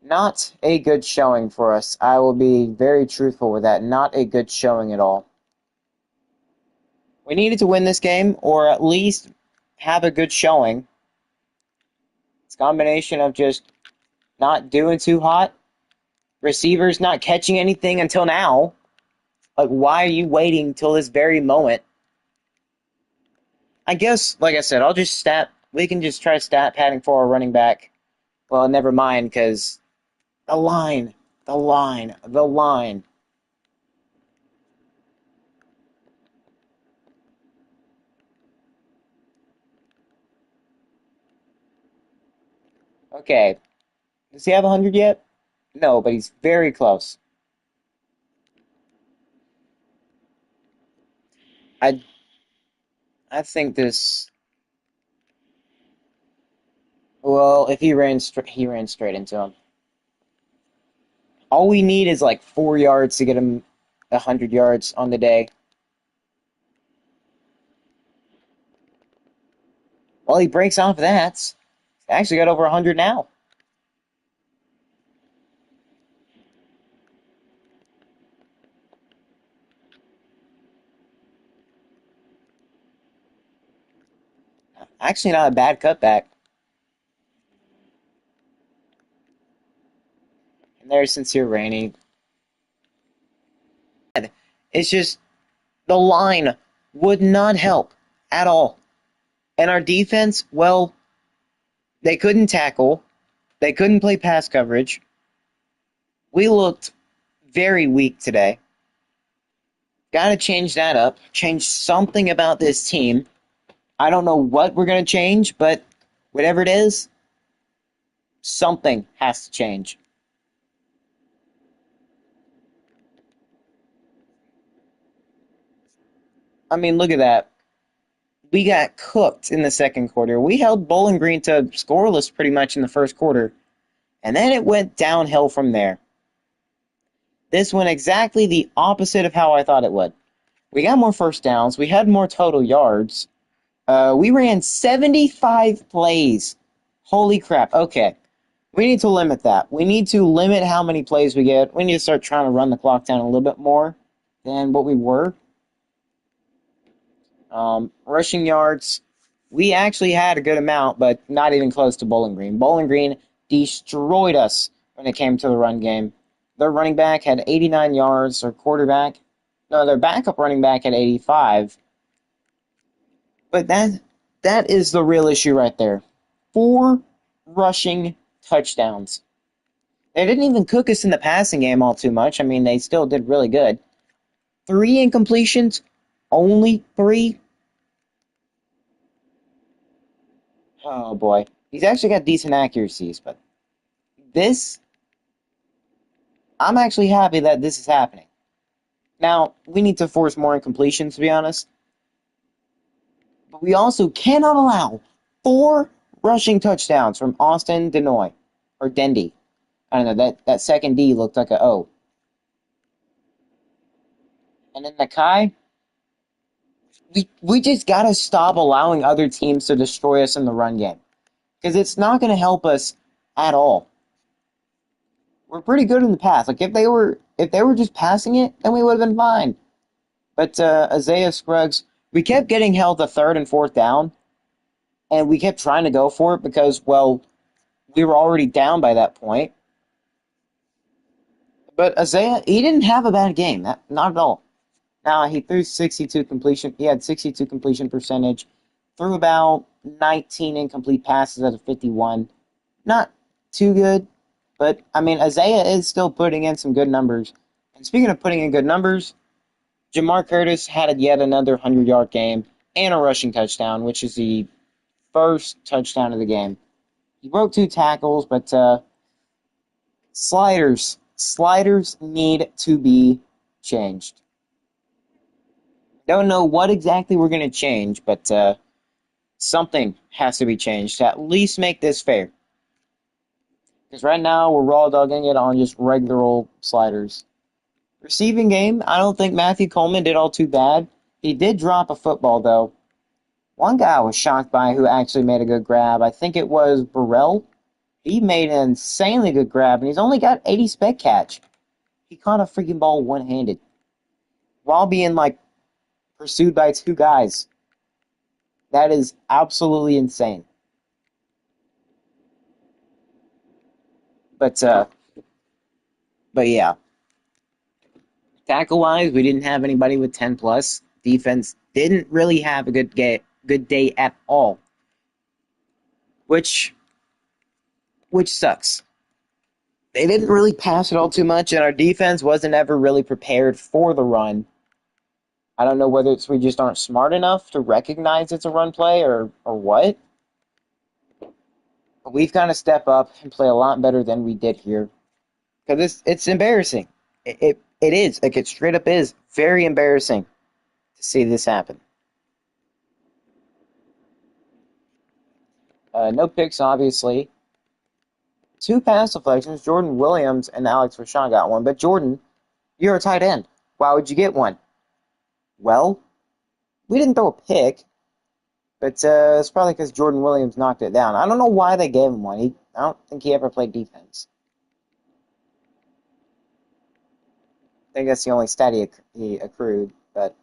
Not a good showing for us. I will be very truthful with that. Not a good showing at all. We needed to win this game, or at least have a good showing. It's a combination of just not doing too hot, receivers not catching anything until now. Like, why are you waiting till this very moment? I guess, like I said, I'll just stat. We can just try stat padding for our running back. Well, never mind, because the line, the line, the line. Okay, does he have 100 yet? No, but he's very close. I I think this. Well, if he ran straight into him. All we need is like 4 yards to get him 100 yards on the day. Well, he breaks off that. He's actually got over 100 now. Actually, not a bad cutback. And there's Sincere Rainey. It's just the line would not help at all. And our defense, well, they couldn't tackle. They couldn't play pass coverage. We looked very weak today. Got to change that up. Change something about this team. I don't know what we're going to change, but whatever it is, something has to change. I mean, look at that. We got cooked in the second quarter. We held Bowling Green to scoreless pretty much in the first quarter, and then it went downhill from there. This went exactly the opposite of how I thought it would. We got more first downs. We had more total yards. We ran 75 plays. Holy crap. Okay. We need to limit that. We need to limit how many plays we get. We need to start trying to run the clock down a little bit more than what we were. Rushing yards, we actually had a good amount, but not even close to Bowling Green. Bowling Green destroyed us when it came to the run game. Their running back had 89 yards. Their backup running back had 85. But that is the real issue right there. 4 rushing touchdowns. They didn't even cook us in the passing game all too much. I mean, they still did really good. 3 incompletions, only 3. Oh boy. He's actually got decent accuracies, but this, I'm actually happy that this is happening. Now, we need to force more incompletions, to be honest. But we also cannot allow 4 rushing touchdowns from Austin Denoy, or Dendy. I don't know, that second D looked like a O. And then Nakai, we just got to stop allowing other teams to destroy us in the run game. Because it's not going to help us at all. We're pretty good in the pass. Like if they were just passing it, then we would have been fine. But Isaiah Scruggs, we kept getting held to third and fourth down, and we kept trying to go for it because, well, we were already down by that point. But Isaiah, he didn't have a bad game, not at all. Now he threw 62 completion. He had 62 completion percentage, threw about 19 incomplete passes out of 51. Not too good, but I mean Isaiah is still putting in some good numbers. And speaking of putting in good numbers, Jamar Curtis had yet another 100-yard game and a rushing touchdown, which is the first touchdown of the game. He broke 2 tackles, but sliders need to be changed. Don't know what exactly we're going to change, but something has to be changed to at least make this fair. Because right now we're raw dogging it on just regular old sliders. Receiving game, I don't think Matthew Coleman did all too bad. He did drop a football though. One guy I was shocked by who actually made a good grab. I think it was Burrell. He made an insanely good grab, and he's only got 80 spec catch. He caught a freaking ball one-handed while being like pursued by two guys. That is absolutely insane. But uh, but yeah, tackle wise, we didn't have anybody with 10 plus. Defense didn't really have a good day at all, which sucks. They didn't really pass it all too much, and our defense wasn't ever really prepared for the run. I don't know whether it's we just aren't smart enough to recognize it's a run play or what. But we've got to step up and play a lot better than we did here. Because it's embarrassing. It is. Like, it straight up is very embarrassing to see this happen. No picks, obviously. Two pass deflections. Jordan Williams and Alex Rashawn got one. But Jordan, you're a tight end. Why would you get one? Well, we didn't throw a pick, but it's probably because Jordan Williams knocked it down. I don't know why they gave him one. I don't think he ever played defense. I think that's the only stat he accrued. But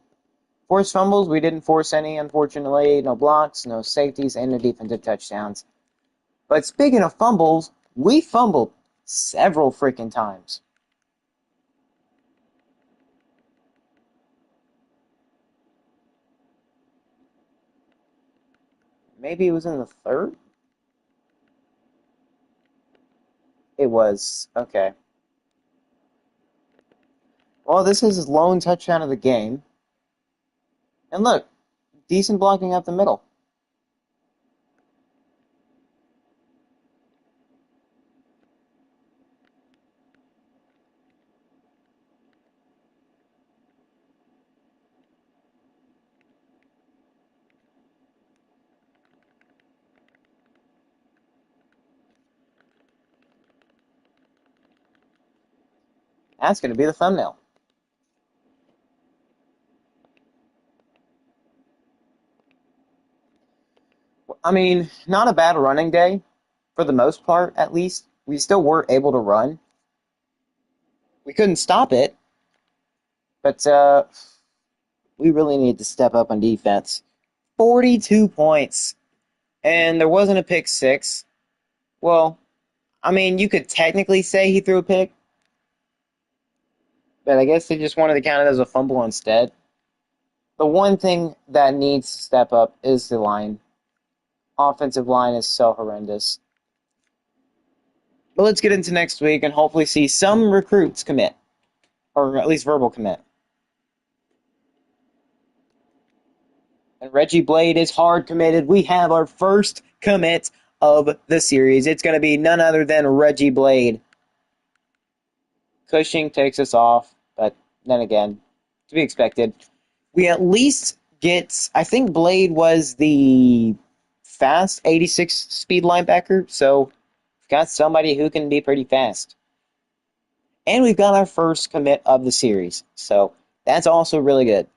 forced fumbles, we didn't force any, unfortunately. No blocks, no safeties, and no defensive touchdowns. But speaking of fumbles, we fumbled several freaking times. Maybe it was in the third? It was. Okay. Well, this is his lone touchdown of the game. And look, decent blocking up the middle. That's going to be the thumbnail. I mean, not a bad running day, for the most part, at least. We still were able to run. We couldn't stop it, but we really need to step up on defense. 42 points, and there wasn't a pick six. Well, I mean, you could technically say he threw a pick, but I guess they just wanted to count it as a fumble instead. The one thing that needs to step up is the line. Offensive line is so horrendous. But let's get into next week and hopefully see some recruits commit, or at least verbal commit. And Reggie Blade is hard committed. We have our first commit of the series. It's going to be none other than Reggie Blade. Cushing takes us off, but then again, to be expected. We at least get, I think Blade was the fast 86 speed linebacker, so we've got somebody who can be pretty fast. And we've got our first commit of the series, so that's also really good.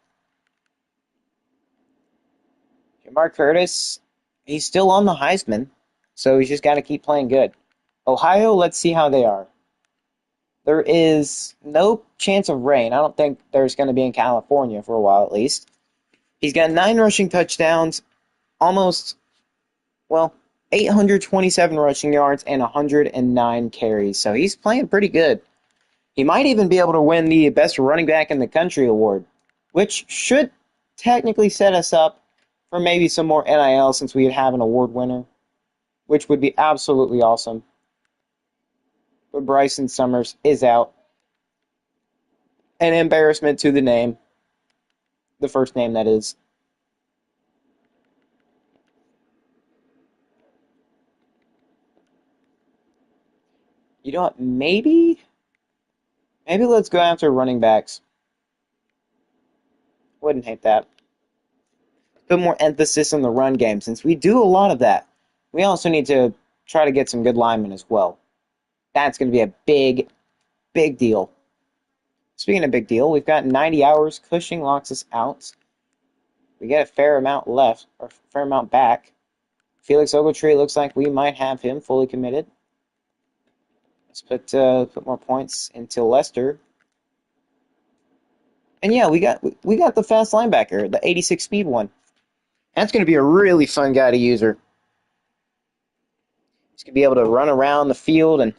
Mark Curtis, he's still on the Heisman, so he's just got to keep playing good. Ohio, let's see how they are. There is no chance of rain. I don't think there's going to be in California for a while at least. He's got 9 rushing touchdowns, almost, 827 rushing yards and 109 carries. So he's playing pretty good. He might even be able to win the Best Running Back in the Country award, which should technically set us up for maybe some more NIL since we'd have an award winner, which would be absolutely awesome. But Bryson Summers is out. An embarrassment to the name. The first name, that is. You know what? Maybe let's go after running backs. Wouldn't hate that. Put more emphasis on the run game since we do a lot of that. We also need to try to get some good linemen as well. That's going to be a big, big deal. Speaking of big deal, we've got 90 hours. Cushing locks us out. We get a fair amount left, or a fair amount back. Felix Ogletree looks like we might have him fully committed. Let's put more points into Lester. And yeah, we got the fast linebacker, the 86 speed one. That's going to be a really fun guy to use her. He's going to be able to run around the field and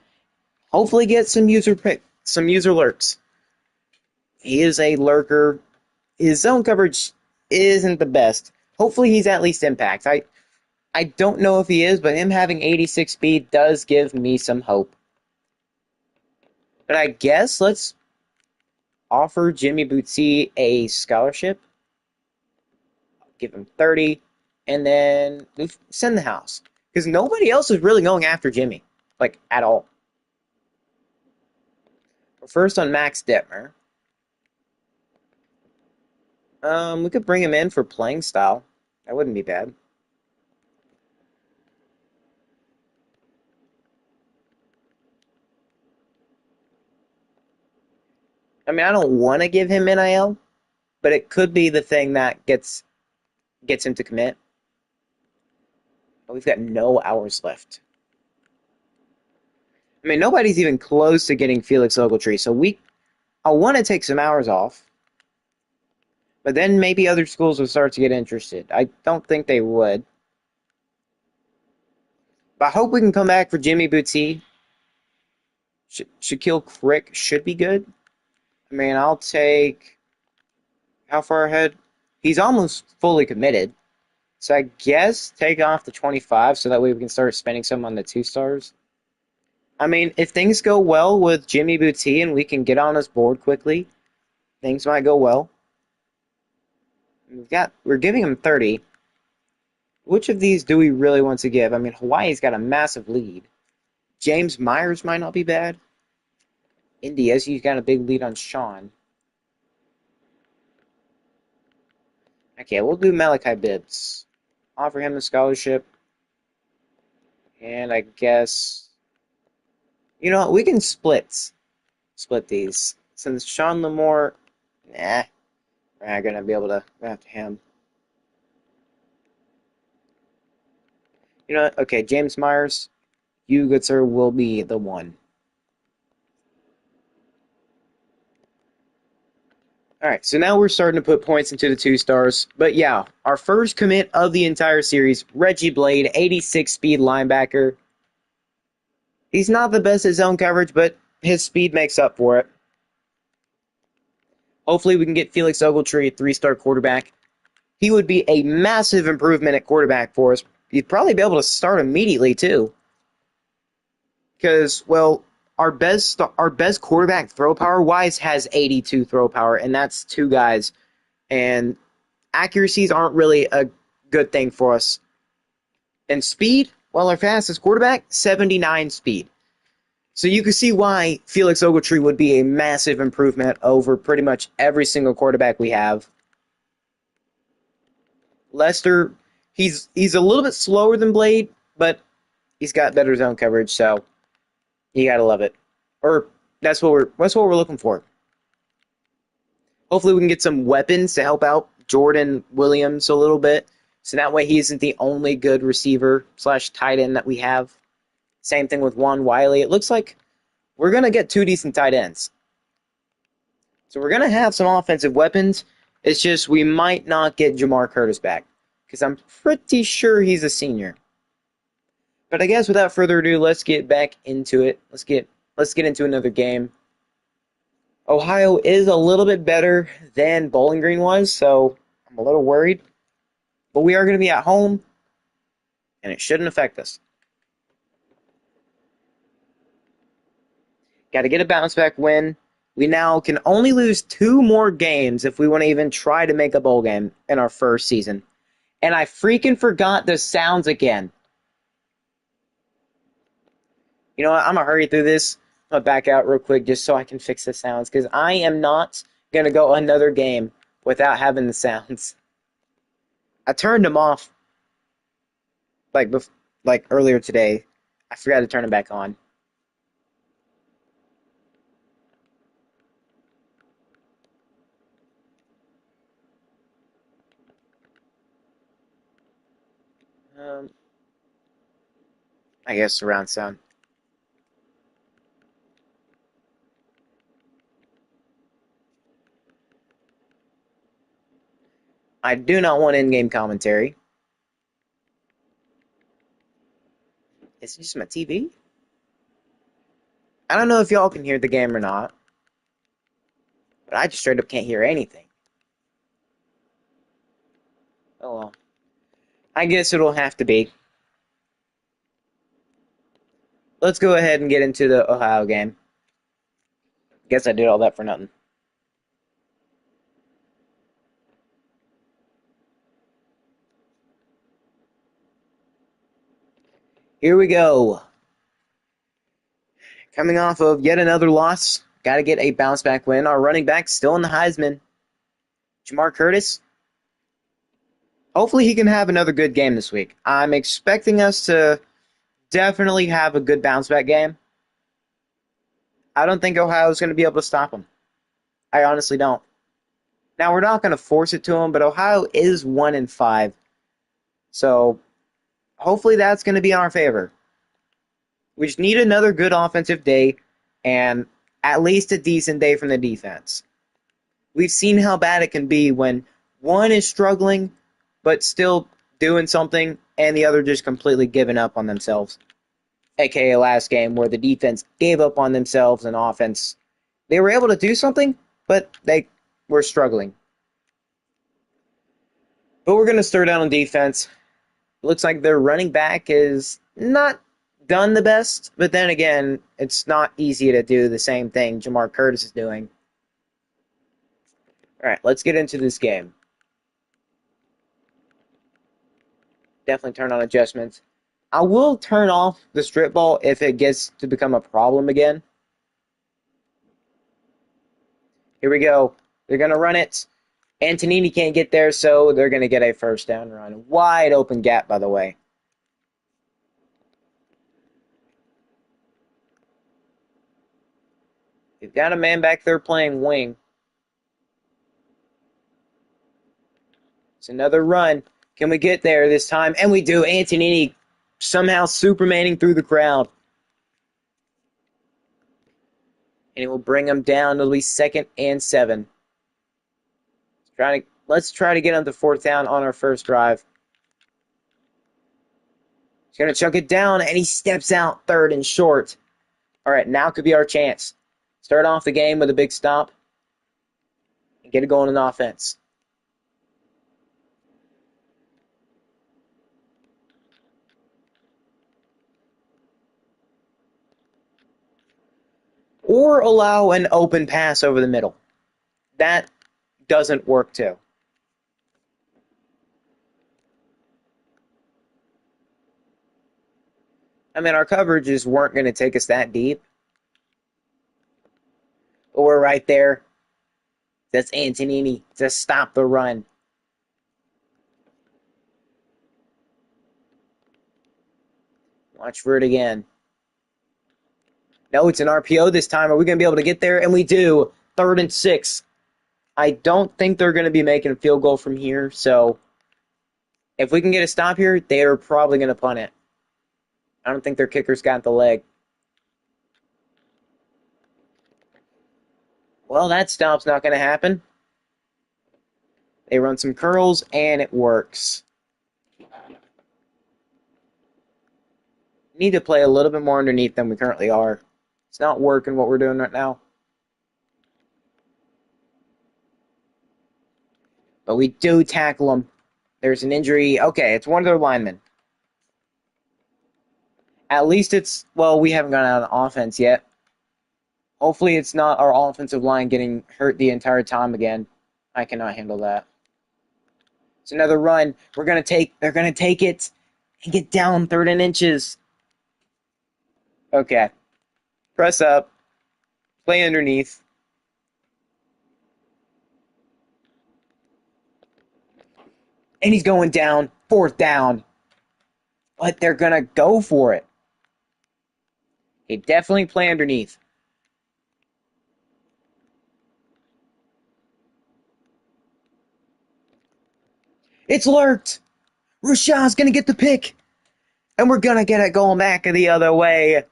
hopefully get some user lurks. He is a lurker. His zone coverage isn't the best. Hopefully he's at least impact. I don't know if he is, but him having 86 speed does give me some hope. But I guess let's offer Jimmy Bootsy a scholarship. Give him 30, and then send the house. Because nobody else is really going after Jimmy, like, at all. We're first on Max Detmer. We could bring him in for playing style. That wouldn't be bad. I mean, I don't want to give him NIL, but it could be the thing that gets him to commit. But we've got no hours left. I mean, nobody's even close to getting Felix Ogletree, so I want to take some hours off, but then maybe other schools will start to get interested. I don't think they would. But I hope we can come back for Jimmy Bootsy. Shaquille Crick should be good. I mean, I'll take... How far ahead? He's almost fully committed. So I guess take off the 25 so that way we can start spending some on the 2 stars. I mean, if things go well with Jimmy Bootsy and we can get on his board quickly, things might go well. We're giving him 30. Which of these do we really want to give? I mean, Hawaii's got a massive lead. James Myers might not be bad. India's got a big lead on Sean. Okay, we'll do Malachi Bibbs. Offer him the scholarship. And I guess... You know what? We can split these. Since Sean Lamore... Nah. We're not going to be able to go after him. You know what? Okay, James Myers. You, good sir, will be the one. Alright, so now we're starting to put points into the 2 stars. But yeah, our first commit of the entire series, Reggie Blade, 86 speed linebacker. He's not the best at zone coverage, but his speed makes up for it. Hopefully we can get Felix Ogletree, a 3-star quarterback. He would be a massive improvement at quarterback for us. He'd probably be able to start immediately, too. Because, well, our best quarterback throw power-wise has 82 throw power, and that's 2 guys. And accuracies aren't really a good thing for us. And speed, well, our fastest quarterback, 79 speed. So you can see why Felix Ogletree would be a massive improvement over pretty much every single quarterback we have. Lester, he's a little bit slower than Blade, but he's got better zone coverage, so you gotta love it. Or that's what we're looking for. Hopefully we can get some weapons to help out Jordan Williams a little bit, so that way he isn't the only good receiver / tight end that we have. Same thing with Juan Wiley. It looks like we're gonna get 2 decent tight ends. So we're going to have some offensive weapons. It's just we might not get Jamar Curtis back because I'm pretty sure he's a senior. But I guess without further ado, let's get back into it. Let's get into another game. Ohio is a little bit better than Bowling Green was, so I'm a little worried. But we are going to be at home, and it shouldn't affect us. Got to get a bounce back win. We now can only lose 2 more games if we want to even try to make a bowl game in our first season. And I freaking forgot the sounds again. You know what? I'm going to hurry through this. I'm going to back out real quick just so I can fix the sounds because I am not going to go another game without having the sounds. I turned them off like earlier today. I forgot to turn them back on. Um, I guess surround sound. I do not want in-game commentary. Is it just my TV? I don't know if y'all can hear the game or not, but I just straight up can't hear anything. Oh well. I guess it'll have to be. Let's go ahead and get into the Ohio game. Guess I did all that for nothing. Here we go. Coming off of yet another loss. Got to get a bounce back win. Our running back still in the Heisman. Jamar Curtis. Hopefully he can have another good game this week. I'm expecting us to definitely have a good bounce back game. I don't think Ohio's going to be able to stop him. I honestly don't. Now, we're not going to force it to him, but Ohio is 1-5. So hopefully that's going to be in our favor. We just need another good offensive day and at least a decent day from the defense. We've seen how bad it can be when one is struggling but still doing something and the other just completely giving up on themselves. AKA last game where the defense gave up on themselves and offense. They were able to do something, but they were struggling. But we're going to start out on defense. It looks like their running back is not done the best, but then again, it's not easy to do the same thing Jamar Curtis is doing. All right, let's get into this game. Definitely turn on adjustments. I will turn off the strip ball if it gets to become a problem again. Here we go. They're going to run it. Antonini can't get there, so they're going to get a first down run. Wide open gap, by the way. You've got a man back there playing wing. It's another run. Can we get there this time? And we do. Antonini somehow Supermaning through the crowd. And it will bring him down. It'll be 2nd and 7. Let's try to get him to 4th down on our first drive. He's going to chuck it down, and he steps out 3rd and short. All right, now could be our chance. Start off the game with a big stop and get it going in offense. Or allow an open pass over the middle. That doesn't work too. I mean, our coverages weren't going to take us that deep. But we're right there. That's Antonini to stop the run. Watch for it again. No, it's an RPO this time. Are we going to be able to get there? And we do. 3rd and 6. I don't think they're going to be making a field goal from here. So if we can get a stop here, they are probably going to punt it. I don't think their kicker's got the leg. Well, that stop's not going to happen. They run some curls, and it works. Need to play a little bit more underneath than we currently are. It's not working what we're doing right now. But we do tackle them. There's an injury. Okay, it's one of their linemen. At least it's, well, we haven't gone out on offense yet. Hopefully it's not our offensive line getting hurt the entire time again. I cannot handle that. It's another run. They're going to take it and get down 3rd and inches. Okay. Press up. Play underneath. And he's going down. 4th down. But they're going to go for it. They definitely play underneath. It's lurked. Rashad's going to get the pick. And we're going to get it going back the other way.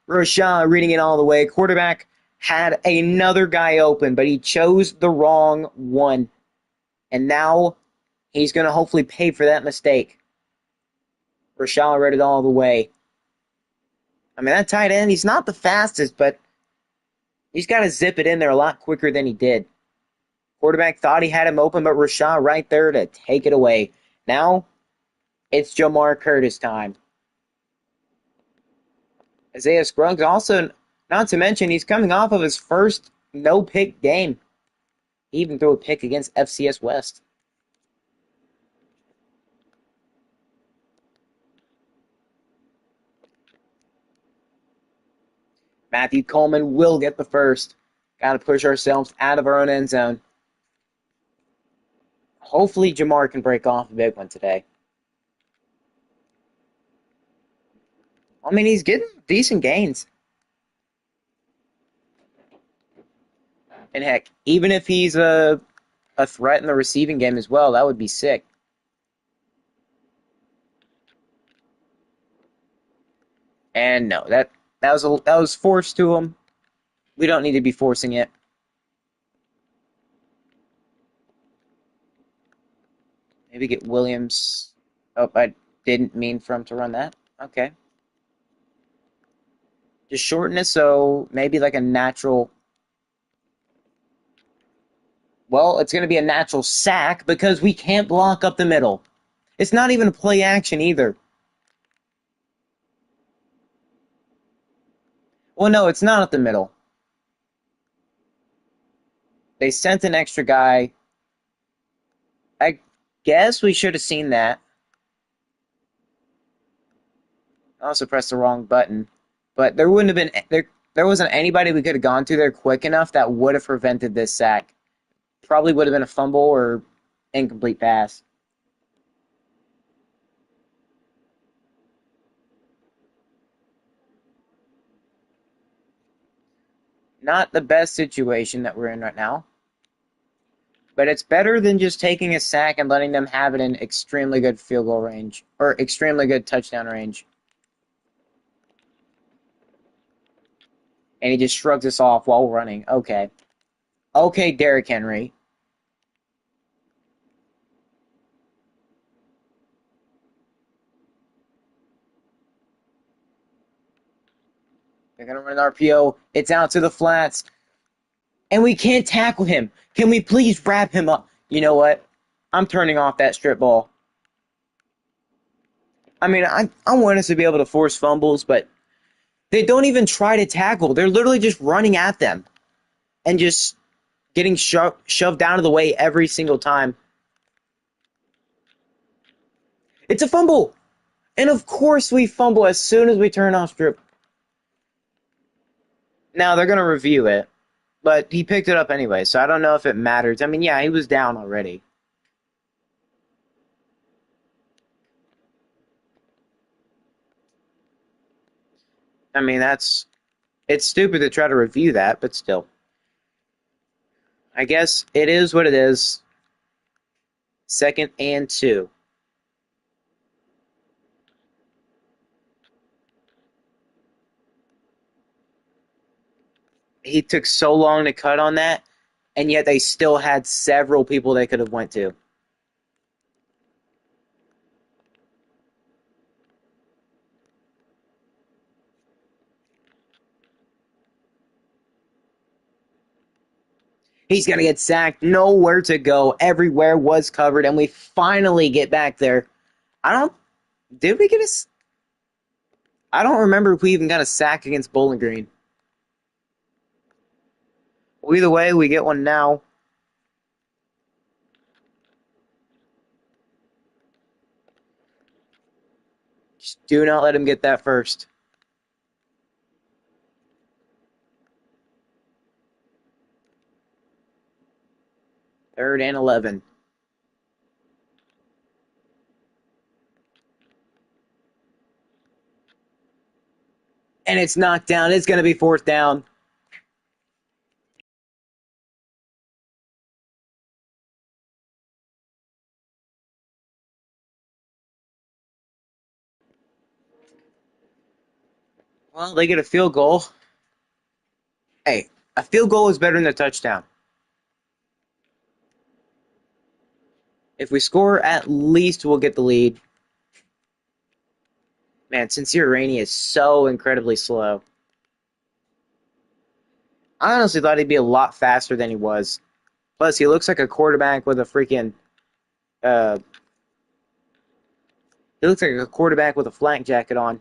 Rashad reading it all the way. Quarterback had another guy open, but he chose the wrong one. And now he's going to hopefully pay for that mistake. Rashad read it all the way. I mean, that tight end, he's not the fastest, but he's got to zip it in there a lot quicker than he did. Quarterback thought he had him open, but Rashad right there to take it away. Now, it's Jamar Curtis time. Isaiah Scruggs also, not to mention, he's coming off of his first no-pick game. He even threw a pick against FCS West. Matthew Coleman will get the first. Got to push ourselves out of our own end zone. Hopefully Jamar can break off a big one today. I mean, he's getting decent gains. And heck, even if he's a threat in the receiving game as well, that would be sick. And no, that was forced to him. We don't need to be forcing it. Maybe get Williams. Oh, I didn't mean for him to run that. Okay. Just shorten it so maybe like a natural. Well, it's going to be a natural sack because we can't block up the middle. It's not even a play action either. Well, no, it's not up the middle. They sent an extra guy. I guess we should have seen that. I also pressed the wrong button. But there wouldn't have been there wasn't anybody we could have gone to there quick enough that would have prevented this sack. Probably would have been a fumble or incomplete pass. Not the best situation that we're in right now. But it's better than just taking a sack and letting them have it in extremely good field goal range. Or extremely good touchdown range. And he just shrugs us off while running. Okay. Okay, Derrick Henry. They're going to run an RPO. It's out to the flats. And we can't tackle him. Can we please wrap him up? You know what? I'm turning off that strip ball. I mean, I want us to be able to force fumbles, but they don't even try to tackle. They're literally just running at them and just getting shoved out of the way every single time. It's a fumble. And of course we fumble as soon as we turn off strip. Now they're going to review it, but he picked it up anyway, so I don't know if it matters. I mean, yeah, he was down already. I mean, it's stupid to try to review that, but still. I guess it is what it is. 2nd and 2. He took so long to cut on that, and yet they still had several people they could have went to. He's going to get sacked. Nowhere to go. Everywhere was covered, and we finally get back there. Did we get I don't remember if we even got a sack against Bowling Green. Well, either way, we get one now. Just do not let him get that first. 3rd and 11. And it's knocked down. It's going to be 4th down. Well, they get a field goal. Hey, a field goal is better than a touchdown. If we score, at least we'll get the lead. Man, Sincere Rainey is so incredibly slow. I honestly thought he'd be a lot faster than he was. Plus, he looks like a quarterback with a freaking. Uh, he looks like a quarterback with a flak jacket on.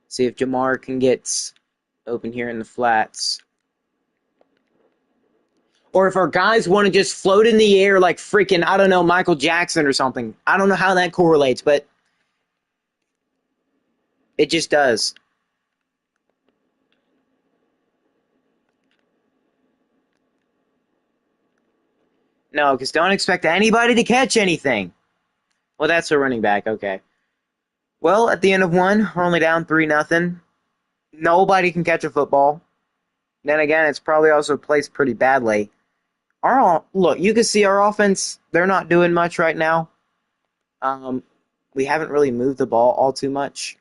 See if Jamar can get open here in the flats. Or if our guys want to just float in the air like freaking, I don't know, Michael Jackson or something. I don't know how that correlates, but it just does. No, because don't expect anybody to catch anything. Well, that's a running back. Okay. Well, at the end of one, we're only down 3-0. Nobody can catch a football. Then again, it's probably also placed pretty badly. Look, you can see our offense, they're not doing much right now. We haven't really moved the ball all too much.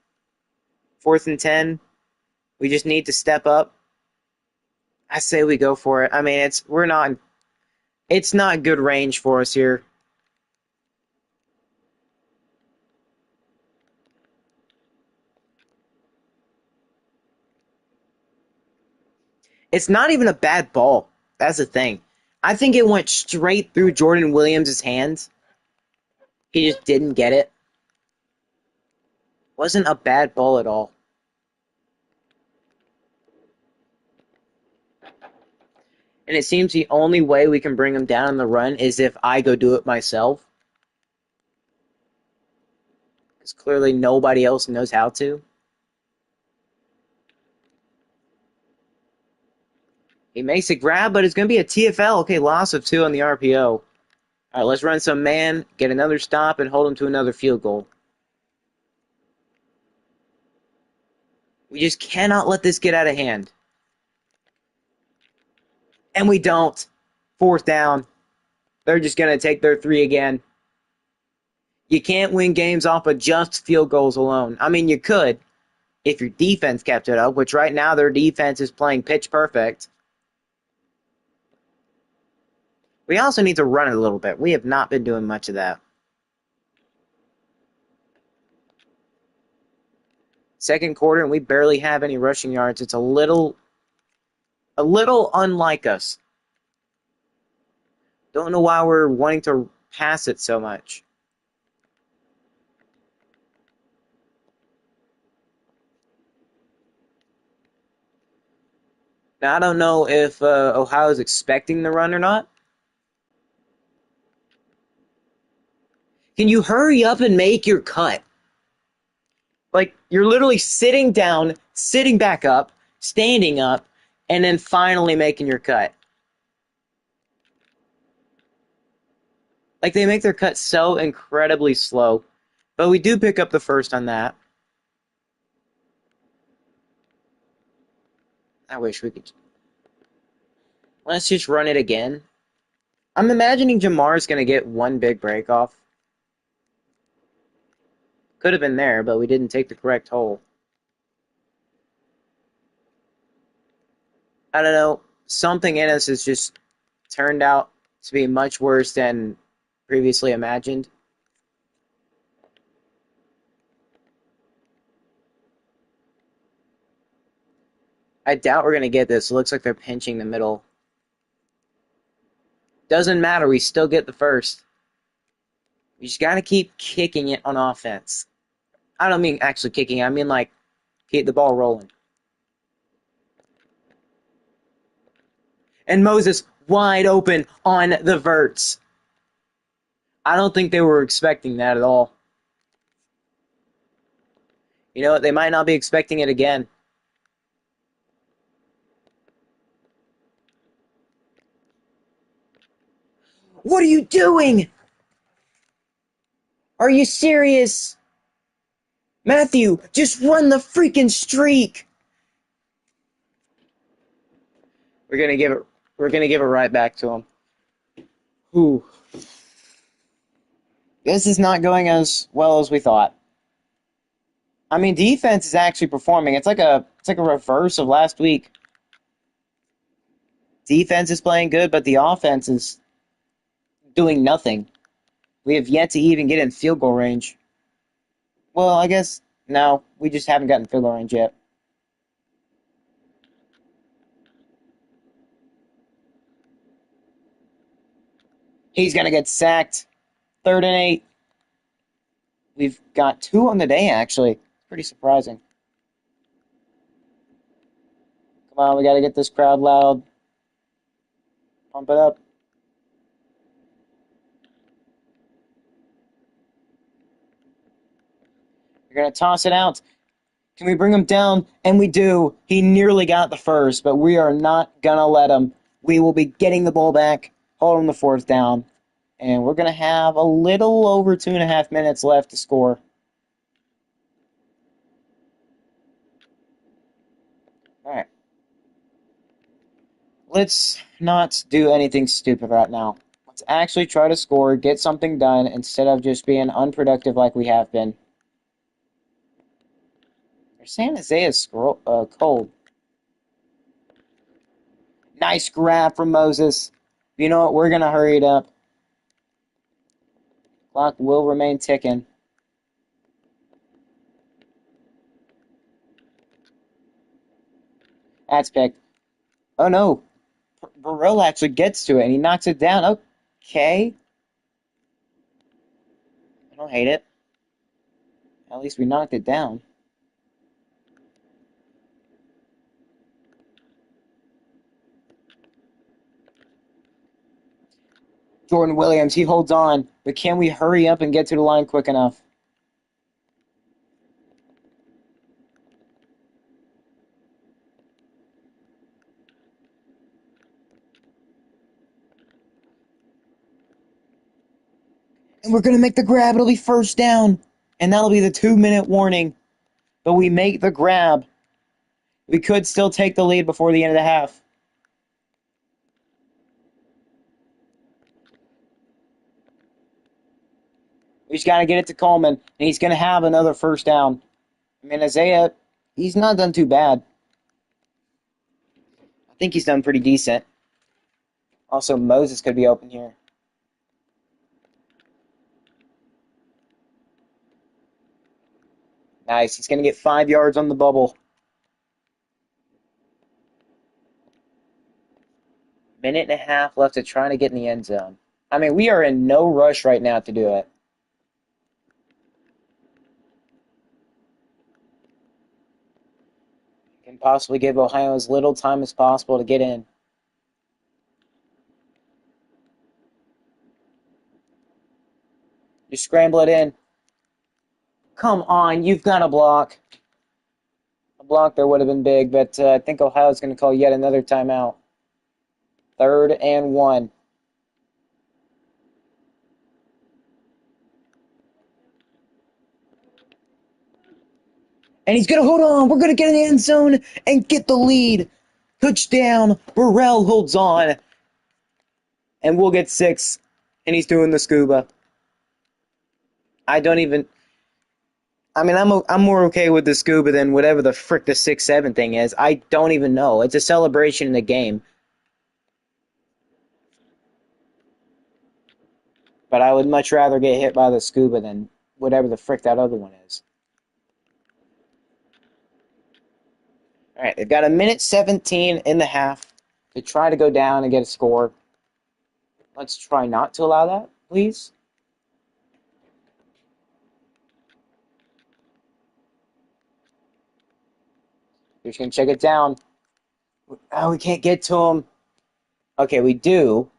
4th and 10, we just need to step up. I say we go for it. I mean, it's not good range for us here. It's not even a bad ball. That's the thing. I think it went straight through Jordan Williams' hands. He just didn't get it. Wasn't a bad ball at all. And it seems the only way we can bring him down in the run is if I go do it myself. Because clearly nobody else knows how to. He makes a grab, but it's going to be a TFL. Okay, loss of 2 on the RPO. All right, let's run some man, get another stop, and hold him to another field goal. We just cannot let this get out of hand. And we don't. 4th down. They're just going to take their 3 again. You can't win games off of just field goals alone. I mean, you could if your defense kept it up, which right now their defense is playing pitch perfect. We also need to run it a little bit. We have not been doing much of that. 2nd quarter, and we barely have any rushing yards. It's a little unlike us. Don't know why we're wanting to pass it so much. Now, I don't know if Ohio's expecting the run or not. Can you hurry up and make your cut? Like, you're literally sitting down, sitting back up, standing up, and then finally making your cut. Like, they make their cut so incredibly slow. But we do pick up the first on that. I wish we could. Let's just run it again. I'm imagining Jamar's going to get one big break off. Could have been there, but we didn't take the correct hole. I don't know. Something in us has just turned out to be much worse than previously imagined. I doubt we're going to get this. It looks like they're pinching the middle. Doesn't matter. We still get the first. We just got to keep kicking it on offense. I don't mean actually kicking. I mean like keep the ball rolling. And Moses wide open on the verts. I don't think they were expecting that at all. You know what? They might not be expecting it again. What are you doing? Are you serious? Matthew, just run the freaking streak. We're going to give it. We're going to give it right back to them. Ooh. This is not going as well as we thought. I mean, defense is actually performing. It's like a reverse of last week. Defense is playing good, but the offense is doing nothing. We have yet to even get in field goal range. Well, I guess no, we just haven't gotten field goal range yet. He's going to get sacked. 3rd and 8. We've got 2 on the day, actually. Pretty surprising. Come on, we got to get this crowd loud. Pump it up. You're going to toss it out. Can we bring him down? And we do. He nearly got the first, but we are not going to let him. We will be getting the ball back, holding the 4th down, and we're going to have a little over 2.5 minutes left to score. All right. Let's not do anything stupid right now. Let's actually try to score, get something done, instead of just being unproductive like we have been. San Jose is cold. Nice grab from Moses. You know what? We're going to hurry it up. Clock will remain ticking. That's picked. Oh, no. Burrell actually gets to it, and he knocks it down. Okay. I don't hate it. At least we knocked it down. Jordan Williams, he holds on, but can we hurry up and get to the line quick enough? And we're going to make the grab. It'll be 1st down. And that'll be the 2-minute warning. But we make the grab. We could still take the lead before the end of the half. We just got to get it to Coleman. And he's going to have another 1st down. I mean, Isaiah, he's not done too bad. I think he's done pretty decent. Also, Moses could be open here. Nice. He's going to get 5 yards on the bubble. Minute and a half left to try to get in the end zone. I mean, we are in no rush right now to do it. Can possibly give Ohio as little time as possible to get in. You scramble it in. Come on, you've got a block. A block there would have been big, but I think Ohio's going to call yet another timeout. 3rd and 1. And he's going to hold on. We're going to get in the end zone and get the lead. Touchdown. Burrell holds on. And we'll get 6. And he's doing the scuba. I don't even... I mean, I'm more okay with the scuba than whatever the frick the 6-7 thing is. I don't even know. It's a celebration in the game. But I would much rather get hit by the scuba than whatever the frick that other one is. All right, they've got 1:17 in the half to try to go down and get a score. Let's try not to allow that, please. We're just going to check it down. Oh, we can't get to him. Okay, we do.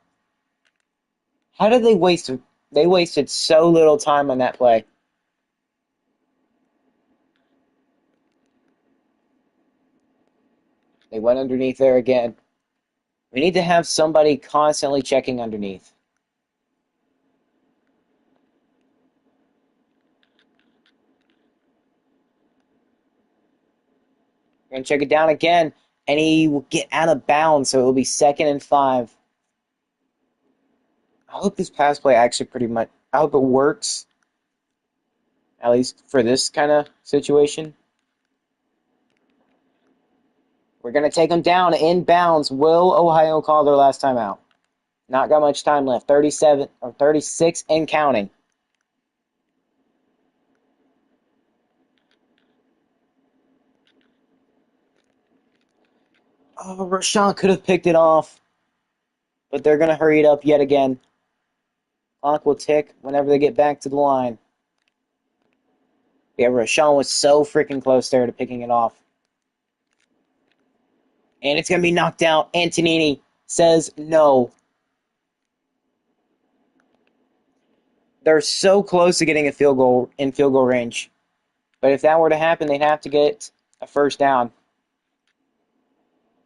How did they waste? They wasted so little time on that play. They went underneath there again. We need to have somebody constantly checking underneath. We're going to check it down again. And he will get out of bounds, so it will be 2nd and 5. I hope this pass play actually pretty much, I hope it works, at least for this kind of situation. We're going to take them down in bounds. Will Ohio call their last timeout? Not got much time left. 37 or 36 and counting. Oh, Rashawn could have picked it off, but they're going to hurry it up yet again. Clock will tick whenever they get back to the line. Yeah, Rashawn was so freaking close there to picking it off. And it's going to be knocked out. Antonini says no. They're so close to getting a field goal in field goal range. But if that were to happen, they'd have to get a first down.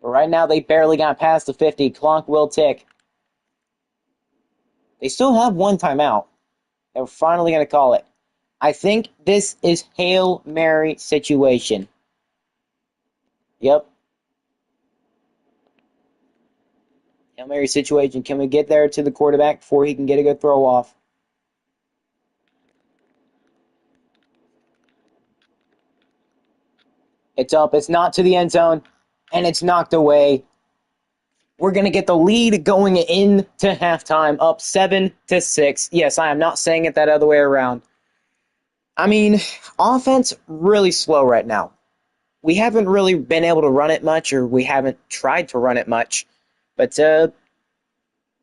But right now, they barely got past the 50. Clock will tick. They still have one timeout. They're finally going to call it. I think this is Hail Mary situation. Yep. Hail Mary situation. Can we get there to the quarterback before he can get a good throw off? It's up. It's not to the end zone. And it's knocked away. We're going to get the lead going into halftime, up 7-6. Yes, I am not saying it that other way around. I mean, offense really slow right now. We haven't really been able to run it much, or we haven't tried to run it much. But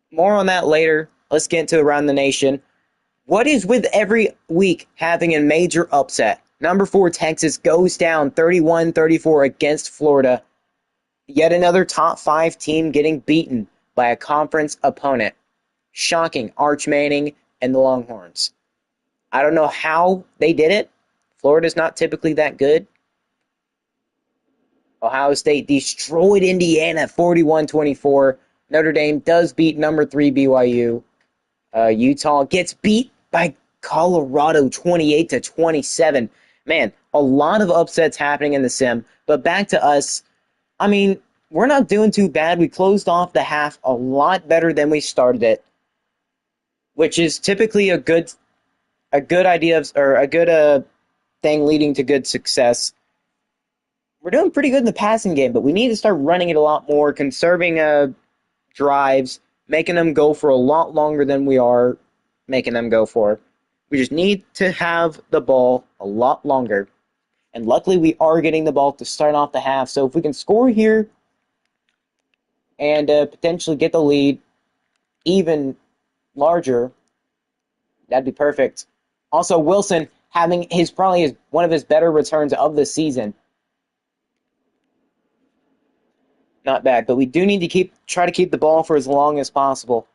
more on that later. Let's get into Around the Nation. What is with every week having a major upset? Number 4, Texas goes down 31-34 against Florida. Yet another top 5 team getting beaten by a conference opponent. Shocking. Arch Manning and the Longhorns. I don't know how they did it. Florida's not typically that good. Ohio State destroyed Indiana 41-24. Notre Dame does beat number 3 BYU. Utah gets beat by Colorado 28-27. Man, a lot of upsets happening in the sim. But back to us. I mean, we're not doing too bad. We closed off the half a lot better than we started it, which is typically a good idea or a good thing leading to good success. We're doing pretty good in the passing game, but we need to start running it a lot more, conserving drives, making them go for a lot longer than we are making them go for. We just need to have the ball a lot longer. And luckily, we are getting the ball to start off the half. So if we can score here and potentially get the lead even larger, that'd be perfect. Also, Wilson having probably one of his better returns of the season. Not bad, but we do need to try to keep the ball for as long as possible.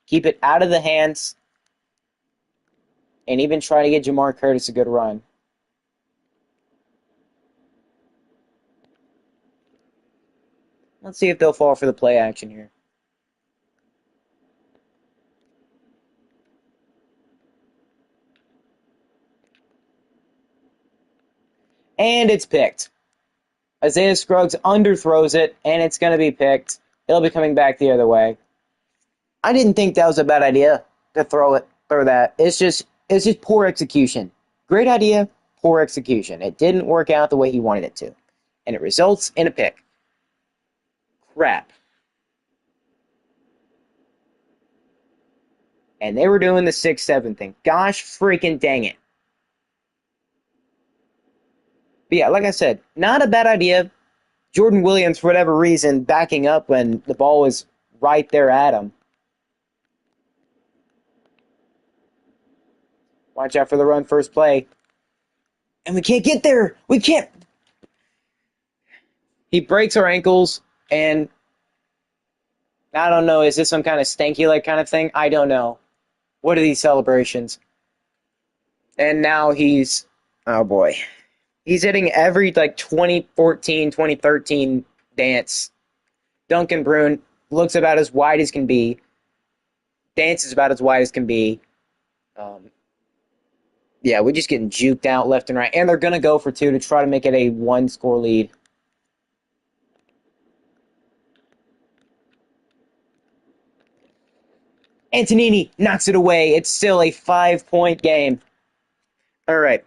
Keep it out of the hands, and even try to get Jamar Curtis a good run. Let's see if they'll fall for the play action here. And it's picked. Isaiah Scruggs underthrows it, and it's going to be picked. It'll be coming back the other way. I didn't think that was a bad idea to throw that. It's just poor execution. Great idea, poor execution. It didn't work out the way he wanted it to. And it results in a pick. Crap. And they were doing the 6-7 thing. Gosh freaking dang it. But yeah, like I said, not a bad idea. Jordan Williams, for whatever reason, backing up when the ball was right there at him. Watch out for the run first play. And we can't get there. We can't. He breaks our ankles, and I don't know, is this some kind of stanky leg kind of thing? I don't know. What are these celebrations? And now oh boy. He's hitting every 2014, 2013 dance. Duncan Brune looks about as wide as can be. Dances about as wide as can be. Yeah, we're just getting juked out left and right. And they're going to go for 2 to try to make it a 1-score lead. Antonini knocks it away. It's still a 5-point game. All right.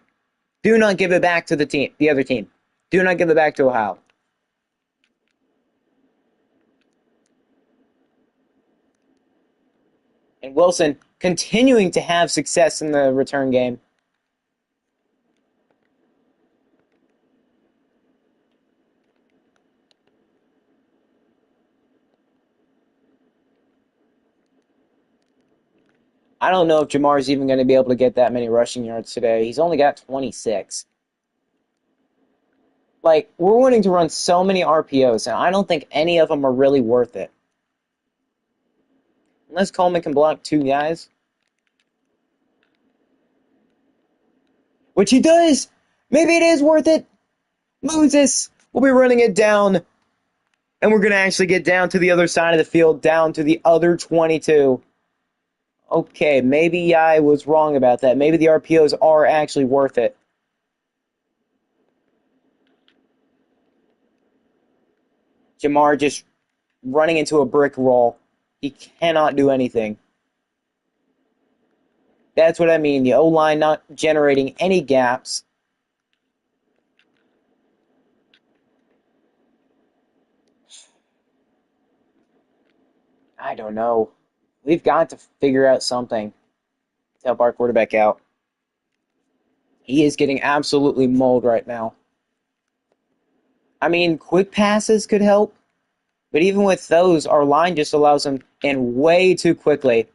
Do not give it back to the other team. Do not give it back to Ohio. And Wilson continuing to have success in the return game. I don't know if Jamar's even going to be able to get that many rushing yards today. He's only got 26. Like, we're wanting to run so many RPOs, and I don't think any of them are really worth it. Unless Coleman can block 2 guys. Which he does! Maybe it is worth it! Moses will be running it down. And we're going to actually get down to the other side of the field, down to the other 22. Okay, maybe I was wrong about that. Maybe the RPOs are actually worth it. Jamar just running into a brick wall. He cannot do anything. That's what I mean. The O-line not generating any gaps. I don't know. We've got to figure out something to help our quarterback out. He is getting absolutely mauled right now. I mean, quick passes could help. But even with those, our line just allows him in way too quickly.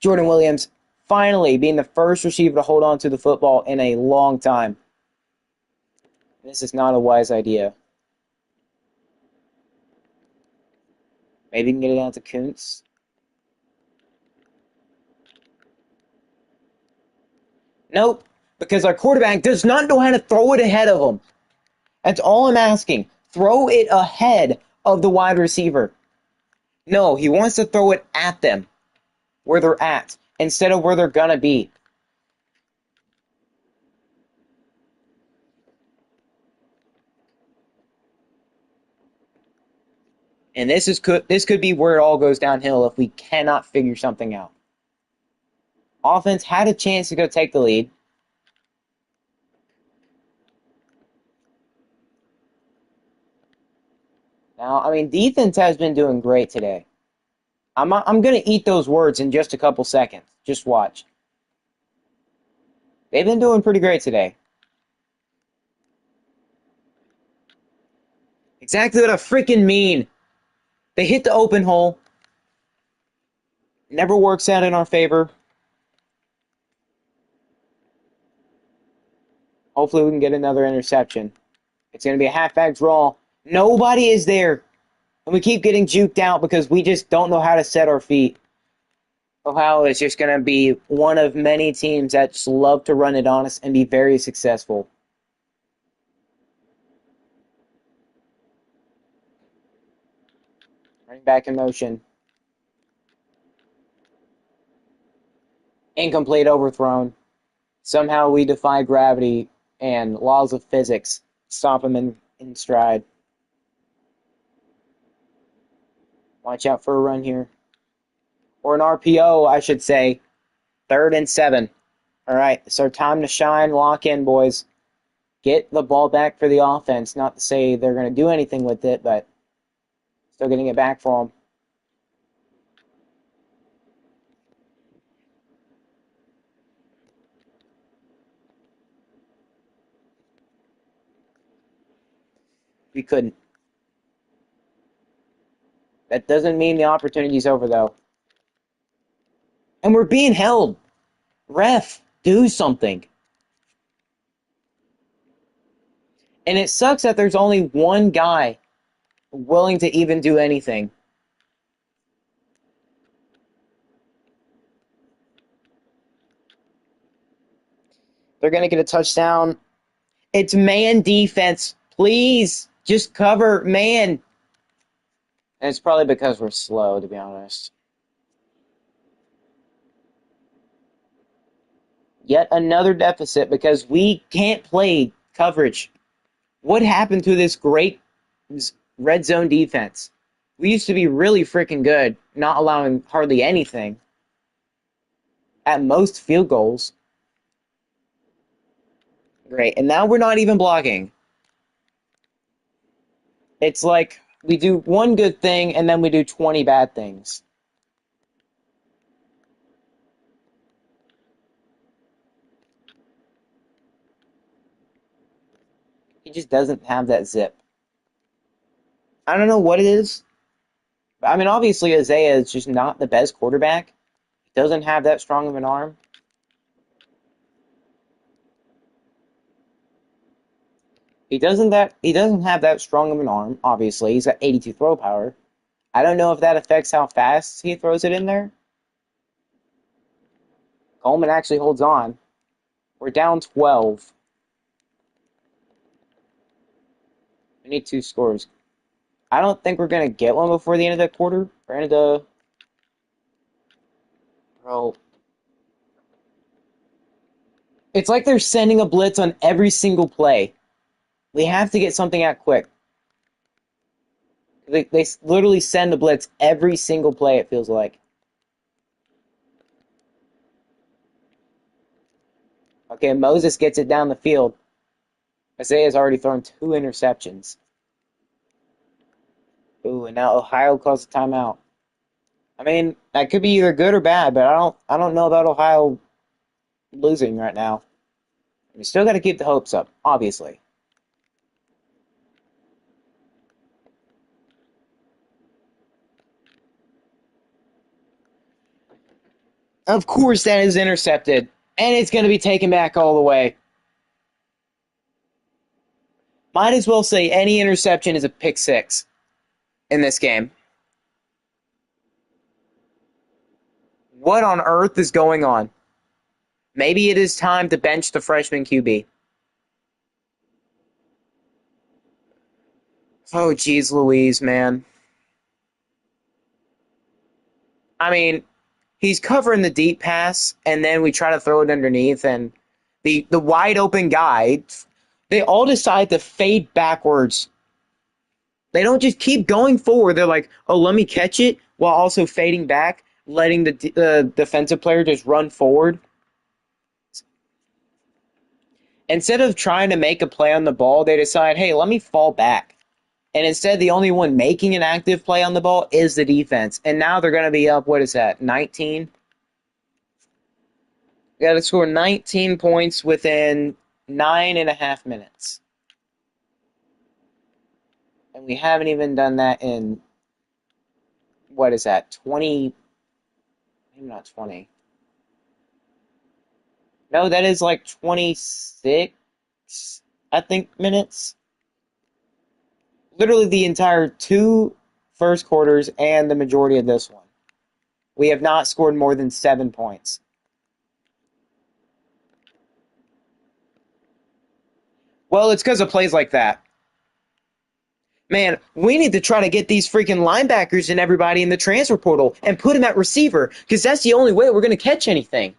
Jordan Williams finally being the first receiver to hold on to the football in a long time. This is not a wise idea. Maybe we can get it down to Kuntz. Nope, because our quarterback does not know how to throw it ahead of him. That's all I'm asking. Throw it ahead of the wide receiver. No, he wants to throw it at them, where they're at, instead of where they're going to be. And this could be where it all goes downhill if we cannot figure something out. Offense had a chance to go take the lead. Now, I mean, defense has been doing great today. I'm going to eat those words in just a couple seconds. Just watch. They've been doing pretty great today. Exactly what I freaking mean. They hit the open hole. Never works out in our favor. Hopefully we can get another interception. It's going to be a halfback draw. Nobody is there. And we keep getting juked out because we just don't know how to set our feet. Ohio is just going to be one of many teams that just love to run it on us and be very successful. Running back in motion. Incomplete overthrown. Somehow we defy gravity and laws of physics. Stop him in stride. Watch out for a run here. Or an RPO, I should say. 3rd and 7. All right, it's our time to shine. Lock in, boys. Get the ball back for the offense. Not to say they're going to do anything with it, but still getting it back for them. We couldn't. That doesn't mean the opportunity's over, though. And we're being held. Ref, do something. And it sucks that there's only one guy willing to even do anything. They're going to get a touchdown. It's man defense. Please, just cover man. And it's probably because we're slow, to be honest. Yet another deficit because we can't play coverage. What happened to this great red zone defense? We used to be really freaking good, not allowing hardly anything. At most, field goals. Great. And now we're not even blocking. It's like we do one good thing and then we do 20 bad things. He just doesn't have that zip. I don't know what it is. I mean, obviously, Isaiah is just not the best quarterback. He doesn't have that strong of an arm. He doesn't have that strong of an arm, obviously. He's got 82 throw power. I don't know if that affects how fast he throws it in there. Coleman actually holds on. We're down 12. We need 2 scores. I don't think we're going to get one before the end of the quarter. Or end of the... Bro. It's like they're sending a blitz on every single play. We have to get something out quick. They literally send a blitz every single play, it feels like. Okay, Moses gets it down the field. Isaiah's already thrown 2 interceptions. Ooh, and now Ohio calls a timeout. I mean, that could be either good or bad, but I don't know about Ohio losing right now. We still got to keep the hopes up, obviously. Of course, that is intercepted, and it's going to be taken back all the way. Might as well say any interception is a pick six in this game. What on earth is going on? Maybe it is time to bench the freshman QB. Oh, geez Louise, man. I mean, he's covering the deep pass, and then we try to throw it underneath, and the wide open guy, they all decide to fade backwards. They don't just keep going forward. They're like, oh, let me catch it while also fading back, letting the defensive player just run forward. Instead of trying to make a play on the ball, they decide, hey, let me fall back. And instead, the only one making an active play on the ball is the defense. And now they're going to be up, what is that, 19? Got to score 19 points within 9.5 minutes. And we haven't even done that in, what is that, 20, maybe not 20. No, that is like 26, I think, minutes. Literally the entire 2 first quarters and the majority of this one. We have not scored more than 7 points. Well, it's because of plays like that. Man, we need to try to get these freaking linebackers and everybody in the transfer portal and put them at receiver, because that's the only way we're going to catch anything.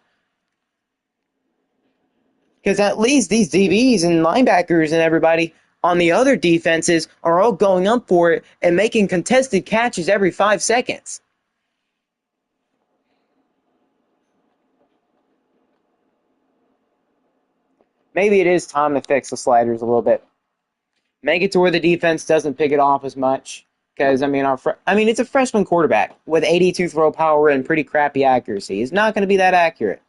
Because at least these DBs and linebackers and everybody on the other defenses are all going up for it and making contested catches every 5 seconds. Maybe it is time to fix the sliders a little bit. Make it to where the defense doesn't pick it off as much. Because, I mean, it's a freshman quarterback with 82 throw power and pretty crappy accuracy. He's not going to be that accurate.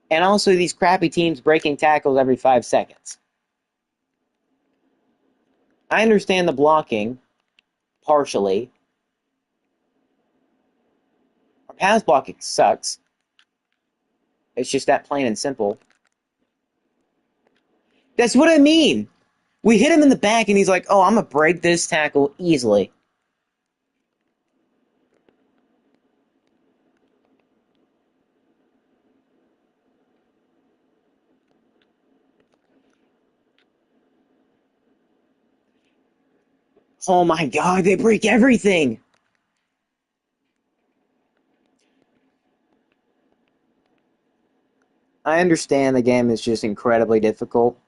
And also these crappy teams breaking tackles every 5 seconds. I understand the blocking, partially. Our pass blocking sucks. It's just that plain and simple. That's what I mean. We hit him in the back and he's like, oh, I'm going to break this tackle easily. Oh my God, they break everything. I understand the game is just incredibly difficult,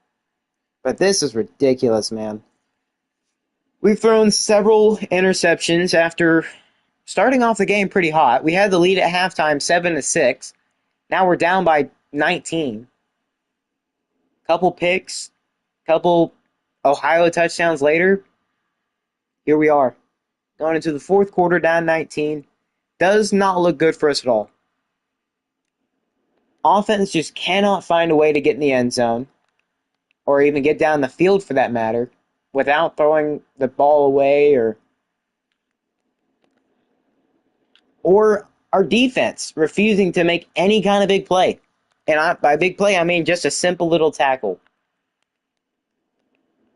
but this is ridiculous, man. We've thrown several interceptions after starting off the game pretty hot. We had the lead at halftime, 7-6. Now we're down by 19. Couple picks, couple Ohio touchdowns later. Here we are. Going into the fourth quarter, down 19. Does not look good for us at all. Offense just cannot find a way to get in the end zone, or even get down the field for that matter, without throwing the ball away or our defense refusing to make any kind of big play. And by big play, I mean just a simple little tackle.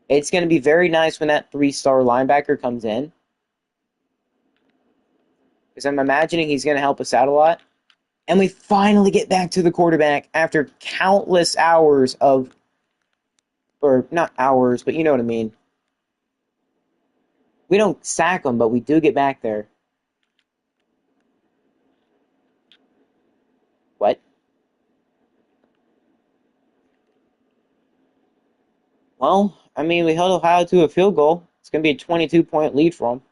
It's going to be very nice when that 3-star linebacker comes in, because I'm imagining he's going to help us out a lot. And we finally get back to the quarterback after countless hours of, or not hours, but you know what I mean. We don't sack him, but we do get back there. What? Well, I mean, we held Ohio to a field goal. It's going to be a 22-point lead for them.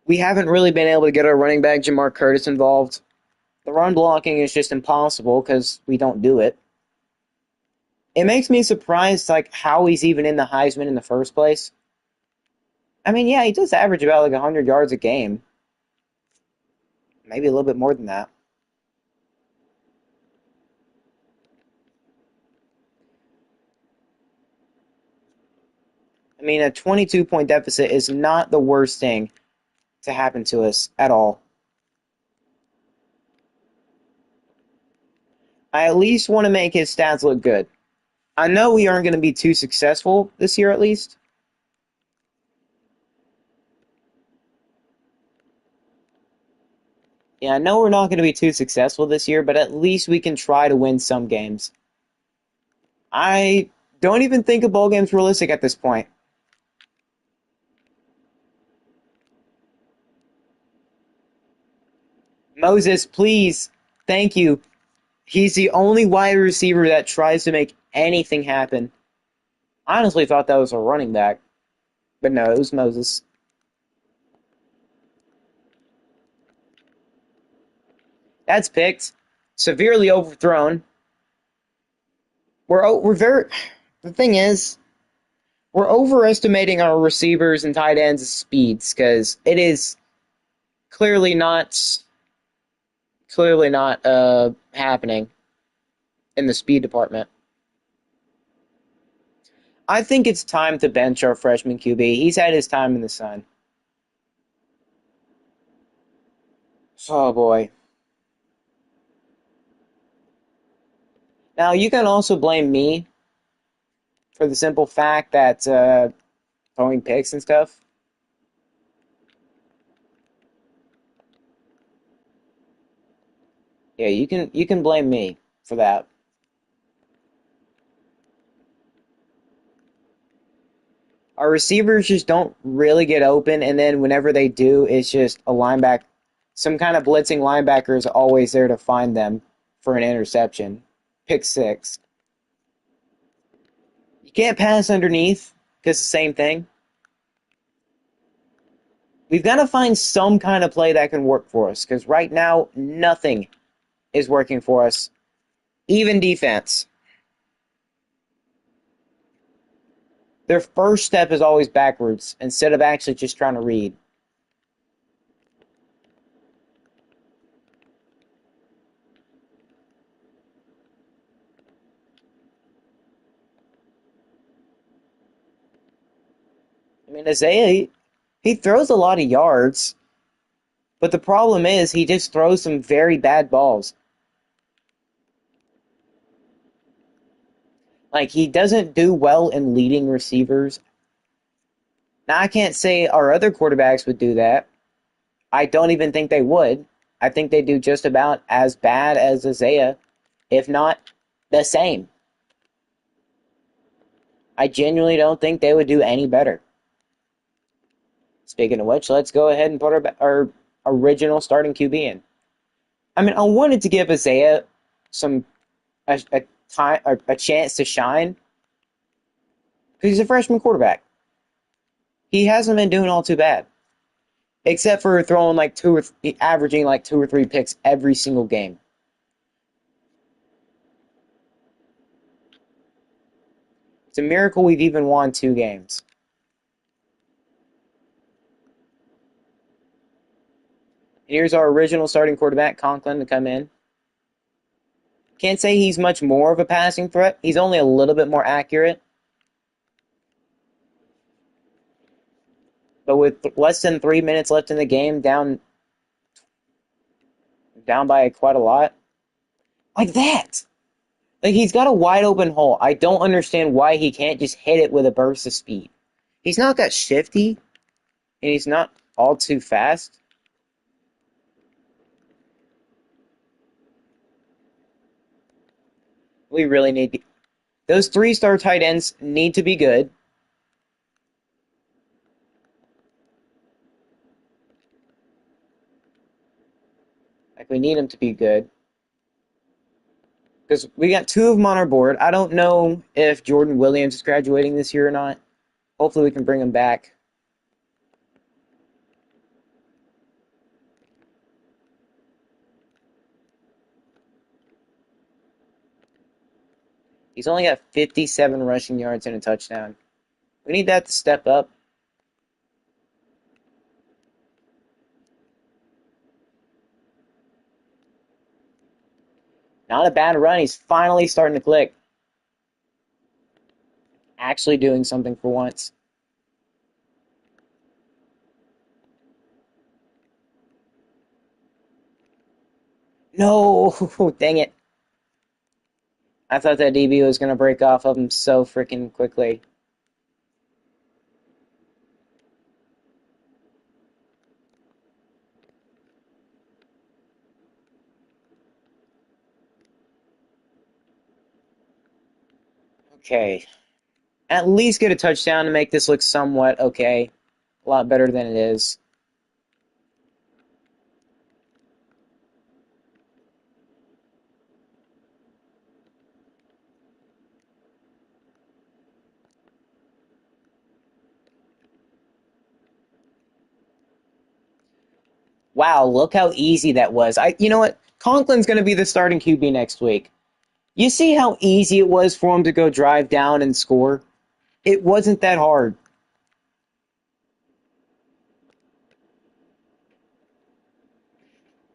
We haven't really been able to get our running back, Jamar Curtis, involved. The run blocking is just impossible because we don't do it. It makes me surprised, like, how he's even in the Heisman in the first place. I mean, yeah, he does average about, like, 100 yards a game. Maybe a little bit more than that. I mean, a 22-point deficit is not the worst thing to happen to us at all. I at least want to make his stats look good. I know we aren't going to be too successful this year, at least. Yeah, I know we're not going to be too successful this year, but at least we can try to win some games. I don't even think a bowl game's realistic at this point. Moses, please. Thank you. He's the only wide receiver that tries to make anything happen. I honestly thought that was a running back, but no, it was Moses. That's picked. Severely overthrown. We're very. The thing is, we're overestimating our receivers and tight ends' speeds because it is clearly not happening in the speed department. I think it's time to bench our freshman QB. He's had his time in the sun. Oh boy. Now you can also blame me for the simple fact that throwing picks and stuff. Yeah, you can blame me for that. Our receivers just don't really get open, and then whenever they do, it's just a linebacker. Some kind of blitzing linebacker is always there to find them for an interception. Pick six. You can't pass underneath because the same thing. We've got to find some kind of play that can work for us because right now, nothing is working for us. Even defense. Their first step is always backwards instead of actually just trying to read. I mean, Isaiah, he throws a lot of yards, but the problem is he just throws some very bad balls. Like, he doesn't do well in leading receivers. Now, I can't say our other quarterbacks would do that. I don't even think they would. I think they do just about as bad as Isaiah, if not the same. I genuinely don't think they would do any better. Speaking of which, let's go ahead and put our original starting QB in. I mean, I wanted to give Isaiah a chance to shine because he's a freshman quarterback. he hasn't been doing all too bad, except for throwing like averaging like 2 or 3 picks every single game. It's a miracle we've even won 2 games. And here's our original starting quarterback, Conklin, to come in. Can't say he's much more of a passing threat. He's only a little bit more accurate. But with less than 3 minutes left in the game, down by quite a lot. Like that. Like, he's got a wide open hole. I don't understand why he can't just hit it with a burst of speed. He's not that shifty, and he's not all too fast. We really need those 3-star tight ends need to be good. Like, we need them to be good. Because we got 2 of them on our board. I don't know if Jordan Williams is graduating this year or not. Hopefully we can bring him back. He's only got 57 rushing yards and a touchdown. We need that to step up. Not a bad run. He's finally starting to click. Actually doing something for once. No! Dang it. I thought that DB was going to break off of him so freaking quickly. Okay. At least get a touchdown to make this look somewhat okay. A lot better than it is. Wow, look how easy that was. You know what? Conklin's going to be the starting QB next week. You see how easy it was for him to go drive down and score? It wasn't that hard.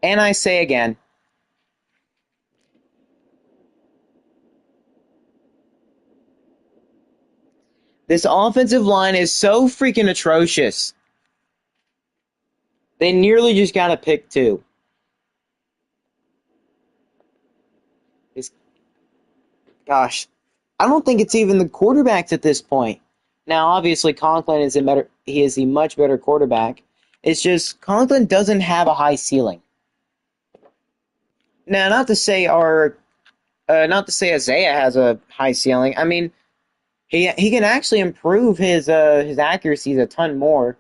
And I say again, this offensive line is so freaking atrocious. They nearly just got a pick 2. This, gosh, I don't think it's even the quarterbacks at this point. Now, obviously, Conklin is he is a much better quarterback. It's just Conklin doesn't have a high ceiling. Now, not to say Isaiah has a high ceiling. I mean, he can actually improve his accuracies a ton more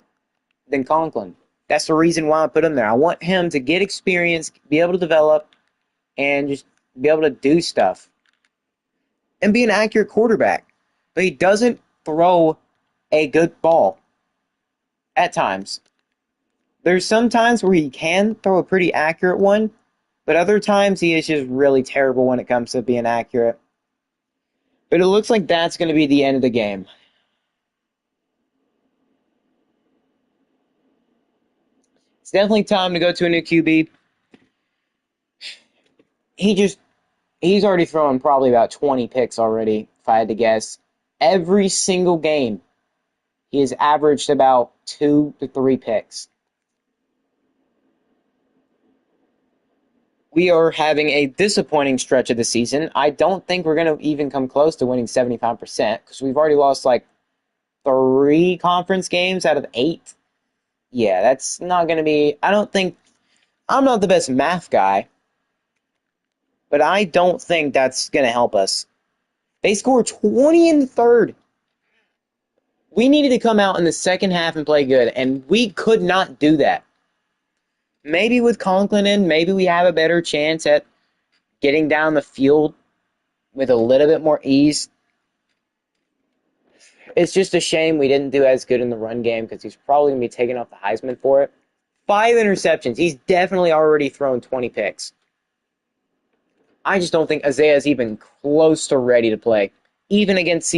than Conklin. That's the reason why I put him there. I want him to get experience, be able to develop, and just be able to do stuff and be an accurate quarterback. But he doesn't throw a good ball at times. There's some times where he can throw a pretty accurate one, but other times he is just really terrible when it comes to being accurate. But it looks like that's going to be the end of the game. It's definitely time to go to a new QB. He's already thrown probably about 20 picks already, if I had to guess. Every single game, he has averaged about 2 to 3 picks. We are having a disappointing stretch of the season. I don't think we're going to even come close to winning 75% because we've already lost like 3 conference games out of 8. Yeah, that's not going to be. I'm not the best math guy, but I don't think that's going to help us. They scored 20 in the third. We needed to come out in the second half and play good, and we could not do that. Maybe with Conklin in, maybe we have a better chance at getting down the field with a little bit more ease. It's just a shame we didn't do as good in the run game because he's probably going to be taking off the Heisman for it. 5 interceptions. He's definitely already thrown 20 picks. I just don't think Isaiah's even close to ready to play. Even against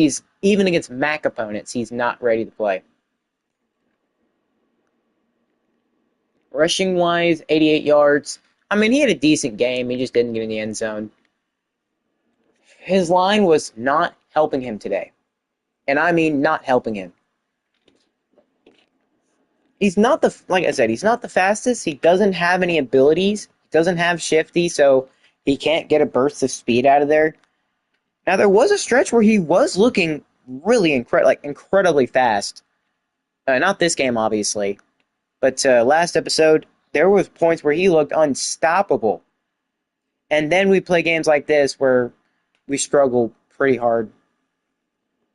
MAC opponents, he's not ready to play. Rushing wise, 88 yards. I mean, he had a decent game. He just didn't get in the end zone. His line was not helping him today. And I mean not helping him. He's not like I said, he's not the fastest. He doesn't have any abilities. He doesn't have shifty, so he can't get a burst of speed out of there. Now, there was a stretch where he was looking really incredibly fast. Not this game, obviously. But last episode, there was points where he looked unstoppable. And then we play games like this where we struggle pretty hard.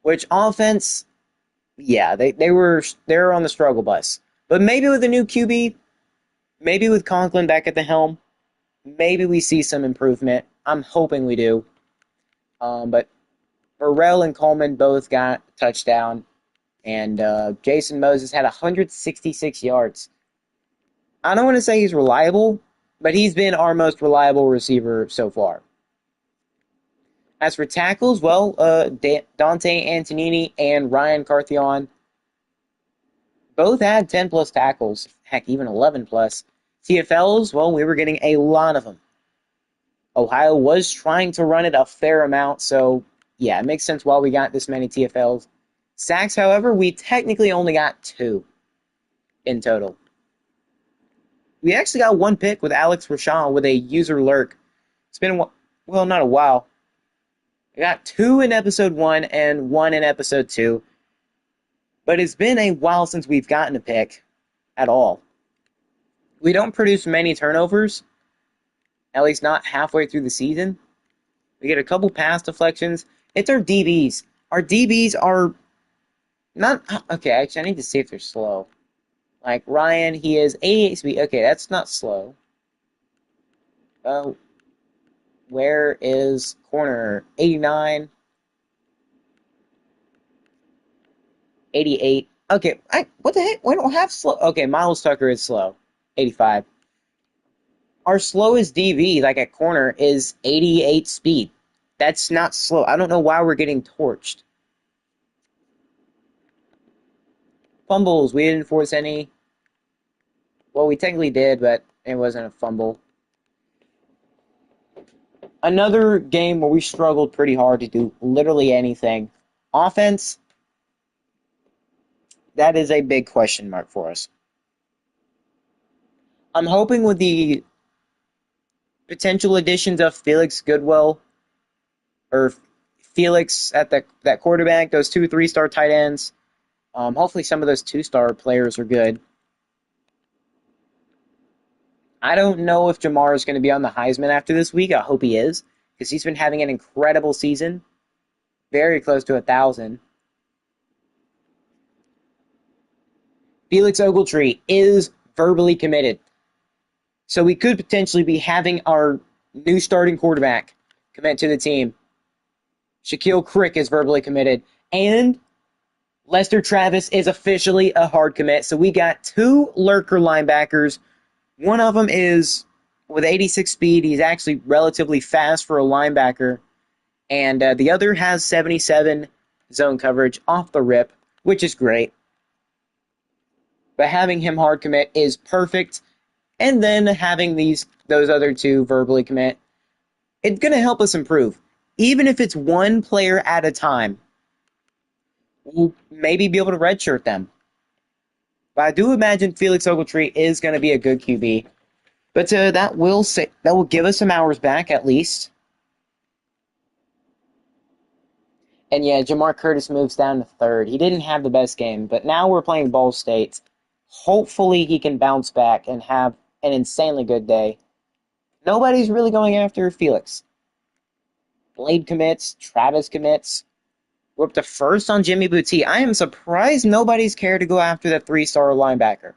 Which offense, yeah, they're on the struggle bus. But maybe with a new QB, maybe with Conklin back at the helm, maybe we see some improvement. I'm hoping we do. But Burrell and Coleman both got a touchdown. And Jason Moses had 166 yards. I don't want to say he's reliable, but he's been our most reliable receiver so far. As for tackles, well, Dante Antonini and Ryan Carthion both had 10-plus tackles. Heck, even 11-plus. TFLs, well, we were getting a lot of them. Ohio was trying to run it a fair amount, so yeah, it makes sense why we got this many TFLs. Sacks, however, we technically only got 2 in total. We actually got 1 pick with Alex Rashawn with a user lurk. It's been, well, not a while. We got 2 in episode 1 and 1 in episode 2. But it's been a while since we've gotten a pick at all. We don't produce many turnovers, at least not halfway through the season. We get a couple pass deflections. It's our DBs. Our DBs are not... Okay, actually, I need to see if they're slow. Like Ryan, he is 88 speed. Okay, that's not slow. Where is corner? 89. 88. Okay, what the heck? We don't have slow. Okay, Miles Tucker is slow. 85. Our slowest DB, like at corner, is 88 speed. That's not slow. I don't know why we're getting torched. Fumbles, we didn't force any. Well, we technically did, but it wasn't a fumble. Another game where we struggled pretty hard to do literally anything. Offense, that is a big question mark for us. I'm hoping with the potential additions of Felix Goodwill, or Felix at that quarterback, those 2 3-star tight ends. Hopefully some of those 2-star players are good. I don't know if Jamar is going to be on the Heisman after this week. I hope he is, because he's been having an incredible season. Very close to 1,000. Felix Ogletree is verbally committed. So we could potentially be having our new starting quarterback commit to the team. Shaquille Crick is verbally committed. And Lester Travis is officially a hard commit. So we got 2 lurker linebackers. One of them is with 86 speed. He's actually relatively fast for a linebacker. And the other has 77 zone coverage off the rip, which is great. But having him hard commit is perfect. And then having those other 2 verbally commit, it's going to help us improve. Even if it's 1 player at a time, we'll maybe be able to redshirt them. But I do imagine Felix Ogletree is going to be a good QB. But that will give us some hours back at least. And yeah, Jamar Curtis moves down to 3rd. He didn't have the best game, but now we're playing Ball State. Hopefully he can bounce back and have an insanely good day. Nobody's really going after Felix. Blade commits, Travis commits. We're up to 1st on Jimmy Boutte. I am surprised nobody's cared to go after that 3-star linebacker.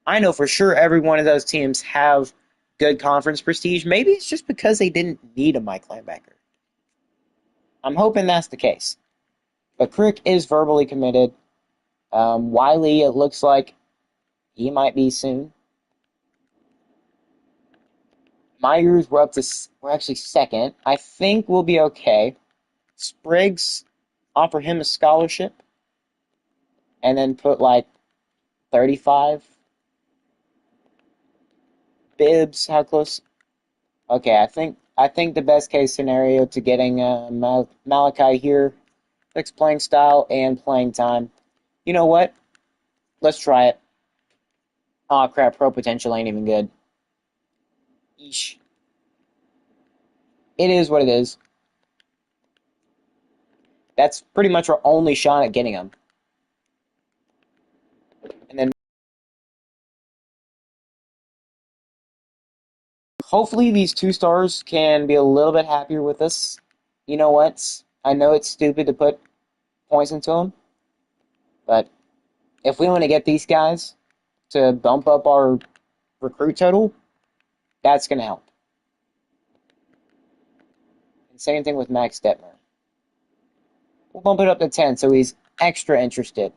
I know for sure every one of those teams have good conference prestige. Maybe it's just because they didn't need a Mike linebacker. I'm hoping that's the case. But Crick is verbally committed. Wiley, it looks like he might be soon. Myers, we're actually second. I think we'll be okay. Spriggs, offer him a scholarship, and then put like 35. Bibbs, how close? Okay, I think the best case scenario to getting Malachi here, fixed playing style and playing time. You know what? Let's try it. Aw, crap, pro potential ain't even good. Eesh. It is what it is. That's pretty much our only shot at getting him. And then hopefully these 2 stars can be a little bit happier with us. You know what? I know it's stupid to put points into them, but if we want to get these guys to bump up our recruit total, that's going to help. And same thing with Max Detmer. We'll bump it up to 10 so he's extra interested.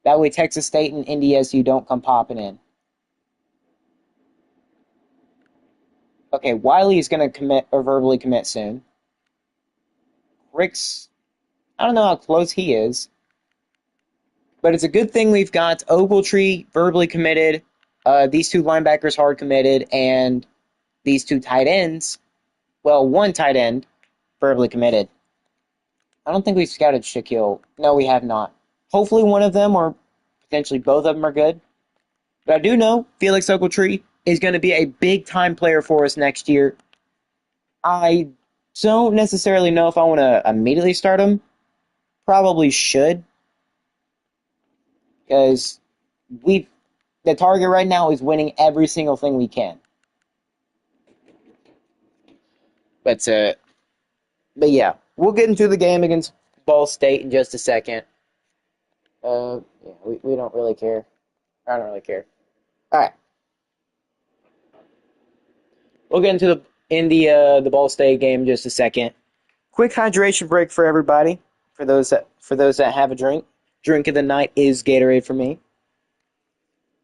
That way Texas State and NDSU don't come popping in. Okay, Wiley is going to commit or verbally commit soon. Rick's, I don't know how close he is, but it's a good thing we've got Ogletree verbally committed, these 2 linebackers hard committed, and these 2 tight ends, well, 1 tight end verbally committed. I don't think we've scouted Shaquille. No, we have not. Hopefully one of them or potentially both of them are good. But I do know Felix Ogletree is going to be a big-time player for us next year. I don't necessarily know if I want to immediately start him. Probably should. Because the target right now is winning every single thing we can. But yeah, we'll get into the game against Ball State in just a second. Yeah, we don't really care. I don't really care. All right, we'll get into the Ball State game in just a second. Quick hydration break for everybody. For those that have a drink. Drink of the night is Gatorade for me.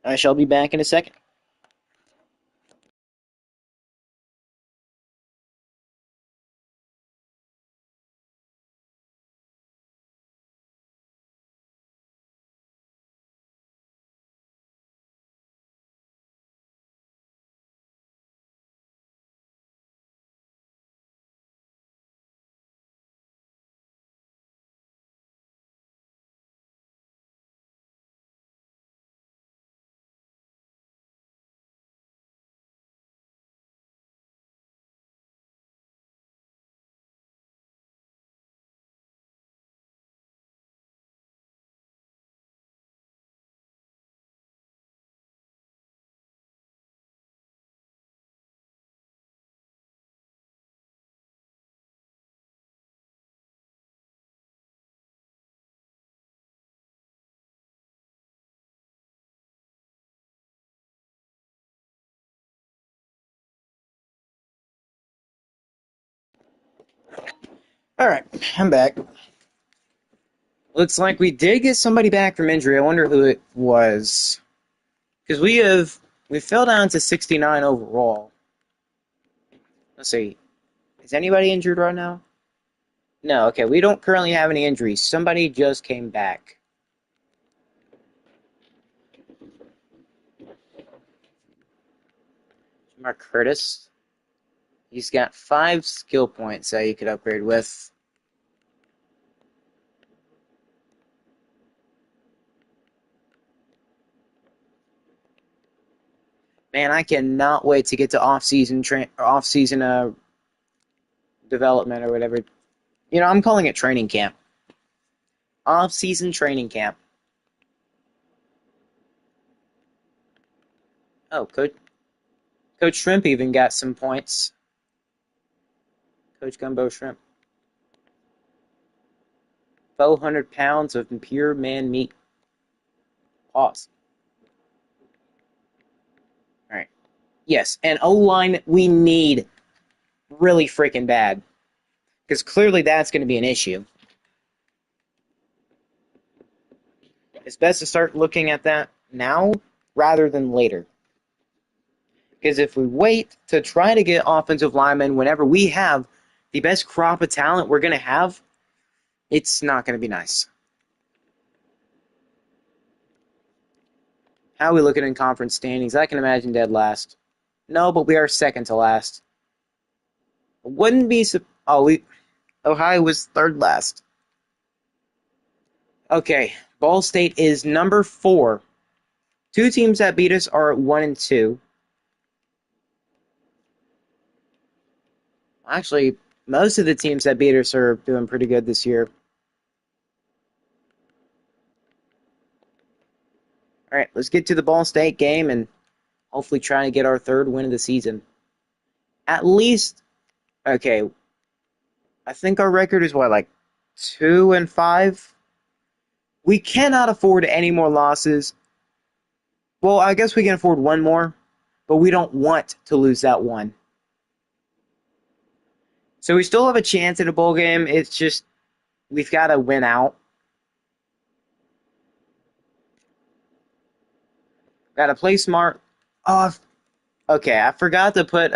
I shall be back in a second. All right, I'm back. Looks like we did get somebody back from injury. I wonder who it was. Because we fell down to 69 overall. Let's see. Is anybody injured right now? No, okay. We don't currently have any injuries. Somebody just came back. Mark Curtis. He's got 5 skill points that you could upgrade with. Man, I cannot wait to get to off-season development or whatever. You know, I'm calling it training camp. Off-season training camp. Oh, Coach Shrimp even got some points. Coach Gumbo Shrimp. 400 pounds of pure man meat. Pause. All right. Yes, and O-line we need really freaking bad. Because clearly that's going to be an issue. It's best to start looking at that now rather than later. Because if we wait to try to get offensive linemen whenever we have the best crop of talent we're going to have, it's not going to be nice. How are we looking in conference standings? I can imagine dead last. No, but we are second to last. Wouldn't be... Ohio was third last. Okay, Ball State is number 4. Two teams that beat us are 1 and 2. Actually, most of the teams that beat us are doing pretty good this year. All right, let's get to the Ball State game and hopefully try to get our third win of the season. At least, okay, I think our record is what, like 2 and 5? We cannot afford any more losses. Well, I guess we can afford one more, but we don't want to lose that one. So we still have a chance at a bowl game. It's just we've got to win out. Got to play smart. Oh, okay. I forgot to put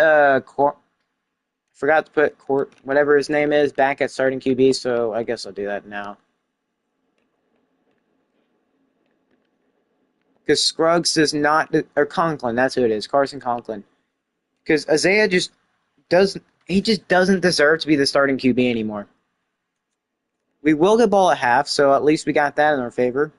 Court, whatever his name is, back at starting QB. So I guess I'll do that now. Because Scruggs does not, or Conklin, that's who it is, Carson Conklin. Because Isaiah just doesn't deserve to be the starting QB anymore. We will get ball at half, so at least we got that in our favor.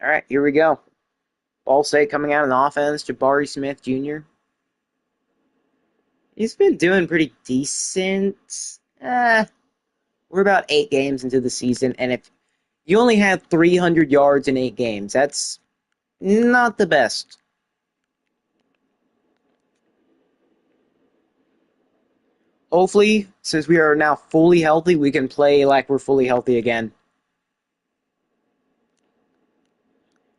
All right, here we go. Ball State coming out on offense, Jabari Smith Jr. He's been doing pretty decent. We're about 8 games into the season, and if you only have 300 yards in 8 games, that's not the best. Hopefully, since we are now fully healthy, we can play like we're fully healthy again.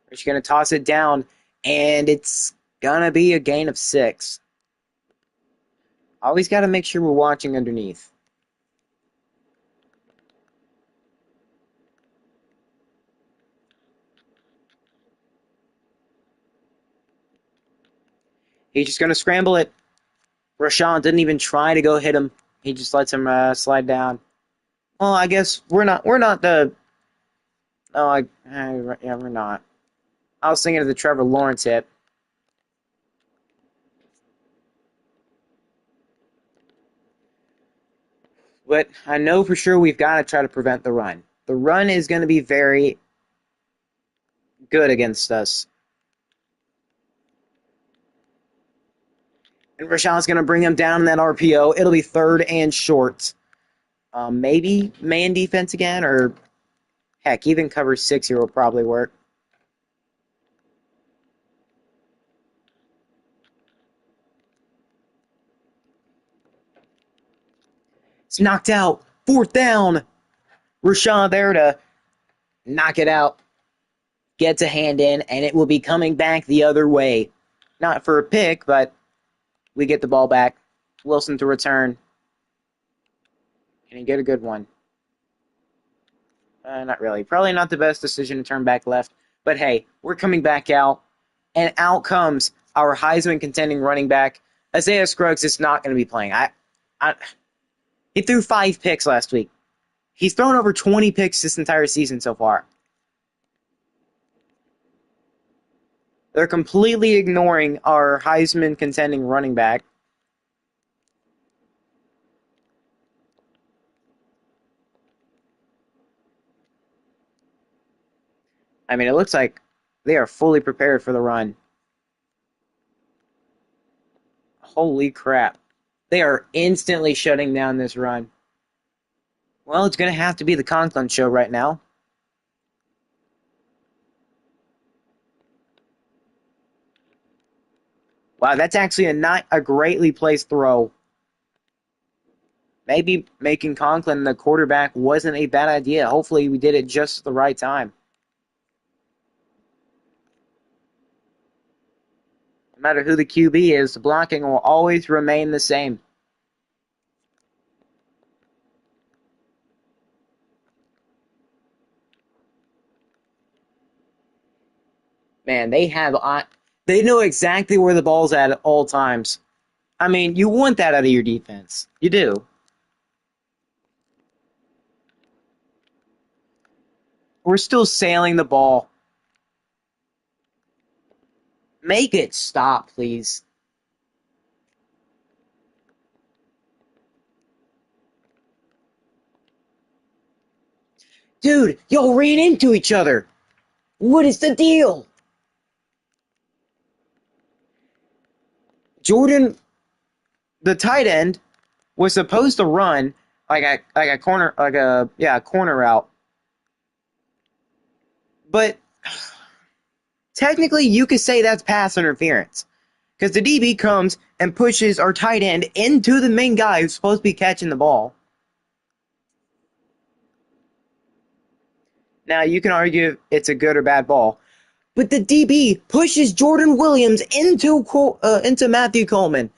We're just going to toss it down, and it's going to be a gain of 6. Always got to make sure we're watching underneath. He's just going to scramble it. Rashawn didn't even try to go hit him. He just lets him slide down. Well, I guess we're not the... Oh, yeah, we're not. I was thinking of the Trevor Lawrence hit. But I know for sure we've got to try to prevent the run. The run is going to be very good against us. And Rashawn's going to bring him down in that RPO. It'll be 3rd and short. Maybe man defense again, or heck, even cover 6 here will probably work. It's knocked out. 4th down. Rashawn there to knock it out. Gets a hand in, and it will be coming back the other way. Not for a pick, but we get the ball back. Wilson to return. Can he get a good one? Not really. Probably not the best decision to turn back left. But hey, we're coming back out. And out comes our Heisman contending running back. Isaiah Scruggs is not going to be playing. He threw 5 picks last week. He's thrown over 20 picks this entire season so far. They're completely ignoring our Heisman contending running back. I mean, it looks like they are fully prepared for the run. Holy crap. They are instantly shutting down this run. Well, it's going to have to be the Conklin show right now. Wow, that's actually not a greatly placed throw. Maybe making Conklin the quarterback wasn't a bad idea. Hopefully we did it just at the right time. No matter who the QB is, the blocking will always remain the same. Man, they know exactly where the ball's at all times. I mean, you want that out of your defense. You do. We're still sailing the ball. Make it stop, please. Dude, y'all ran into each other. What is the deal? Jordan, the tight end, was supposed to run like a corner a corner route. But technically you could say that's pass interference. Because the DB comes and pushes our tight end into the main guy who's supposed to be catching the ball. Now, you can argue it's a good or bad ball, but the DB pushes Jordan Williams into Matthew Coleman.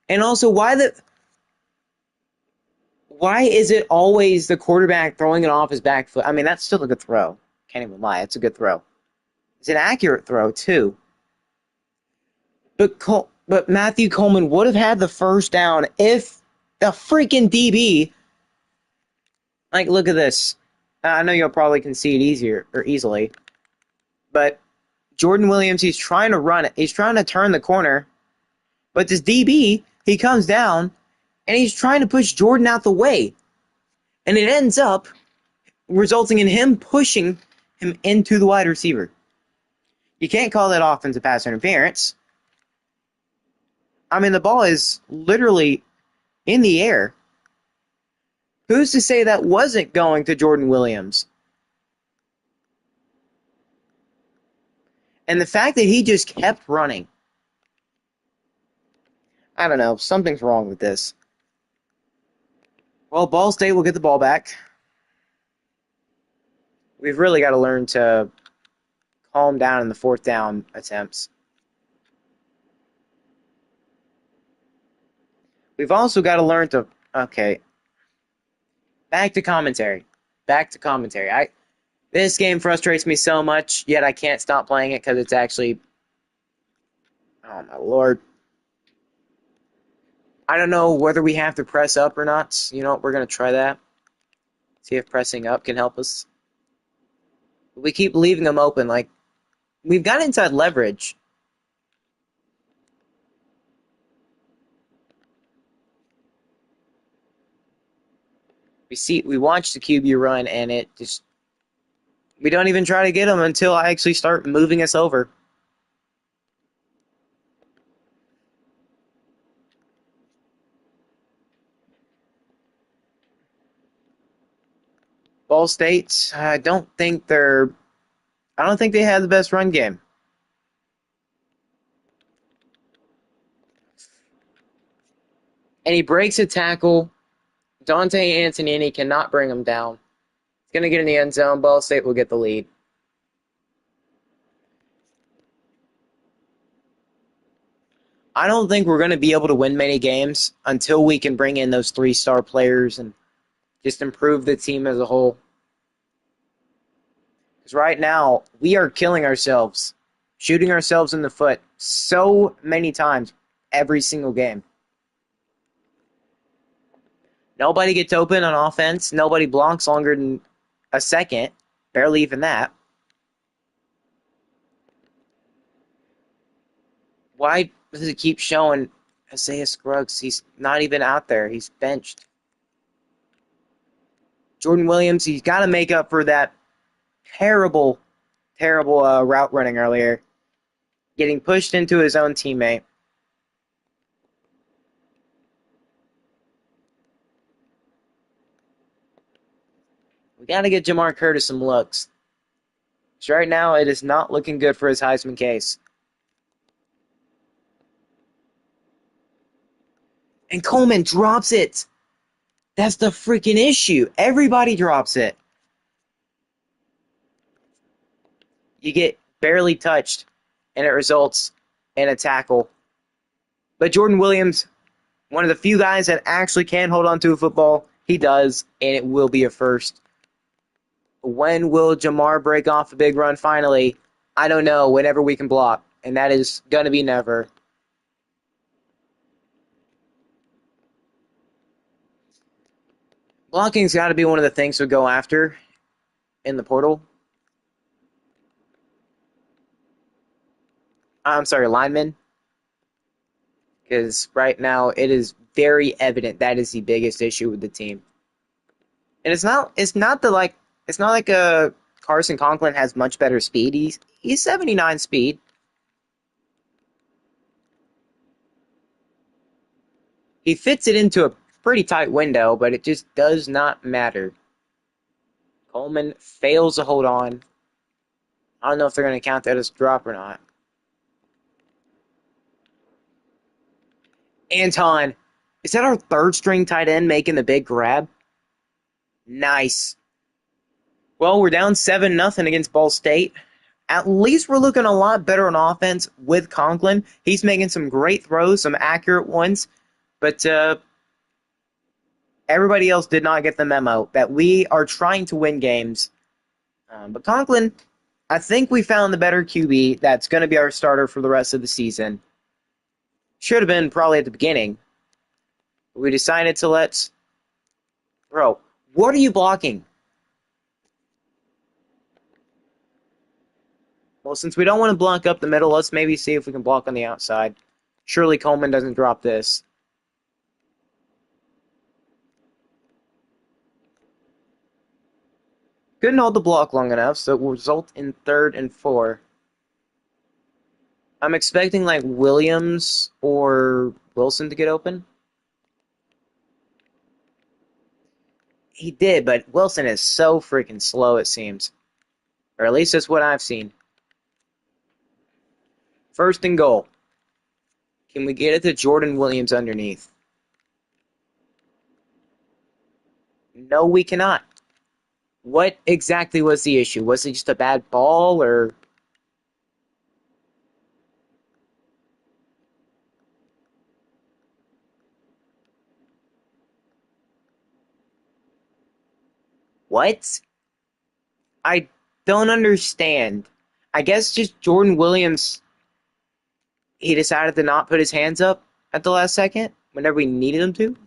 And also, why is it always the quarterback throwing it off his back foot? I mean, that's still a good throw. Can't even lie. It's a good throw. It's an accurate throw, too. But Matthew Coleman would have had the first down if the freaking DB, like, look at this. I know you'll probably concede easily, but Jordan Williams, he's trying to run it. He's trying to turn the corner, but this DB, he comes down and he's trying to push Jordan out the way, and it ends up resulting in him pushing him into the wide receiver. You can't call that offensive pass interference. I mean, the ball is literally in the air. Who's to say that wasn't going to Jordan Williams? And the fact that he just kept running. I don't know. Something's wrong with this. Well, Ball State will get the ball back. We've really got to learn to calm down in the fourth down attempts. We've also got to learn to... Okay. Back to commentary. This game frustrates me so much, yet I can't stop playing it because it's actually... Oh, my Lord. I don't know whether we have to press up or not. You know what? We're going to try that. See if pressing up can help us. We keep leaving them open. Like, we've got inside leverage. We watch the QB run, and we don't even try to get them until I actually start moving us over. Ball State, I don't think they have the best run game. And he breaks a tackle. Dante Antonini cannot bring him down. He's going to get in the end zone. Ball State will get the lead. I don't think we're going to be able to win many games until we can bring in those 3-star players and just improve the team as a whole. Because right now, we are killing ourselves, shooting ourselves in the foot so many times every single game. Nobody gets open on offense. Nobody blocks longer than a second. Barely even that. Why does it keep showing Isaiah Scruggs? He's not even out there. He's benched. Jordan Williams, he's got to make up for that terrible route running earlier. Getting pushed into his own teammate. We got to get Jamar Curtis some looks. So right now, it is not looking good for his Heisman case. And Coleman drops it. That's the freaking issue. Everybody drops it. You get barely touched, and it results and a tackle. But Jordan Williams, one of the few guys that actually can hold on to a football, he does, and it will be a first. When will Jamar break off a big run finally? I don't know, whenever we can block, and that is going to be never. Blocking's got to be one of the things we go after in the portal. I'm sorry, linemen. Because right now it is very evident that is the biggest issue with the team. And it's not like Carson Conklin has much better speed. He's 79 speed. He fits it into a pretty tight window, but it just does not matter. Coleman fails to hold on. I don't know if they're going to count that as a drop or not. Anton, is that our third string tight end making the big grab? Nice. Well, we're down 7-0 against Ball State. At least we're looking a lot better on offense with Conklin. He's making some great throws, some accurate ones. But everybody else did not get the memo that we are trying to win games. But Conklin, I think we found the better QB that's going to be our starter for the rest of the season. Should have been probably at the beginning. We decided to let... Bro, what are you blocking? Well, since we don't want to block up the middle, let's maybe see if we can block on the outside. Surely Coleman doesn't drop this. Couldn't hold the block long enough, so it will result in 3rd and 4. I'm expecting like Williams or Wilson to get open. He did, but Wilson is so freaking slow, it seems. Or at least that's what I've seen. 1st and goal. Can we get it to Jordan Williams underneath? No, we cannot. What exactly was the issue? Was it just a bad ball, or... What? I don't understand. I guess just Jordan Williams, he decided to not put his hands up at the last second whenever we needed him to.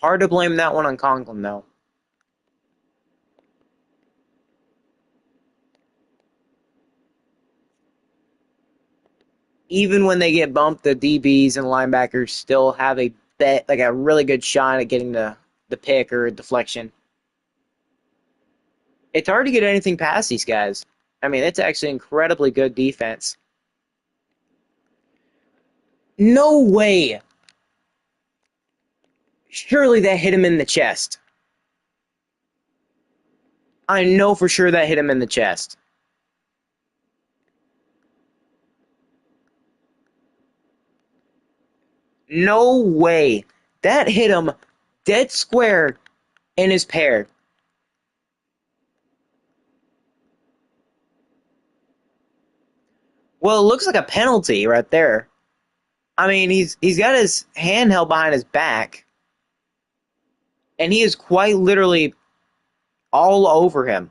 Hard to blame that one on Conklin, though. Even when they get bumped, the DBs and linebackers still have a really good shot at getting the pick or deflection. It's hard to get anything past these guys. I mean, it's actually incredibly good defense. No way! Surely that hit him in the chest. I know for sure that hit him in the chest. No way. That hit him dead square in his pair. Well, it looks like a penalty right there. I mean, he's got his hand held behind his back, and he is quite literally all over him.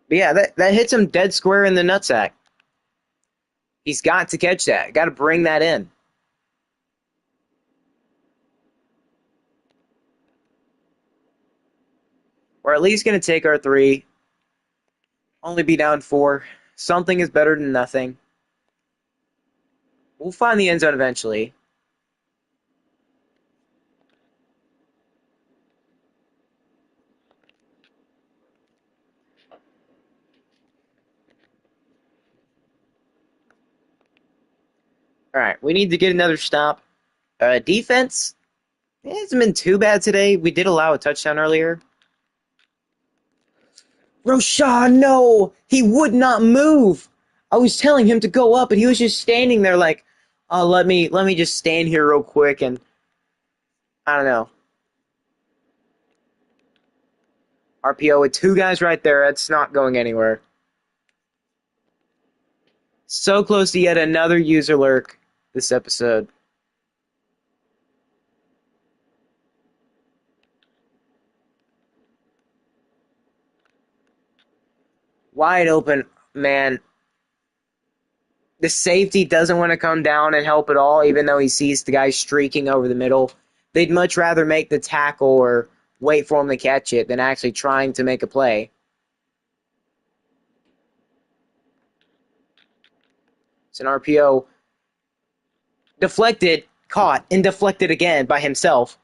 But yeah, that hits him dead square in the nutsack. He's got to catch that. Got to bring that in. We're at least going to take our 3. Only be down 4. Something is better than nothing. We'll find the end zone eventually. All right, we need to get another stop. Defense, it hasn't been too bad today. We did allow a touchdown earlier. Roshan, no! He would not move! I was telling him to go up, and he was just standing there like, oh, let me just stand here real quick, and I don't know. RPO with two guys right there. That's not going anywhere. So close to yet another user lurk this episode. Wide open, man. The safety doesn't want to come down and help at all, even though he sees the guy streaking over the middle. They'd much rather make the tackle or wait for him to catch it than actually trying to make a play. It's an RPO. Deflected, caught, and deflected again by himself.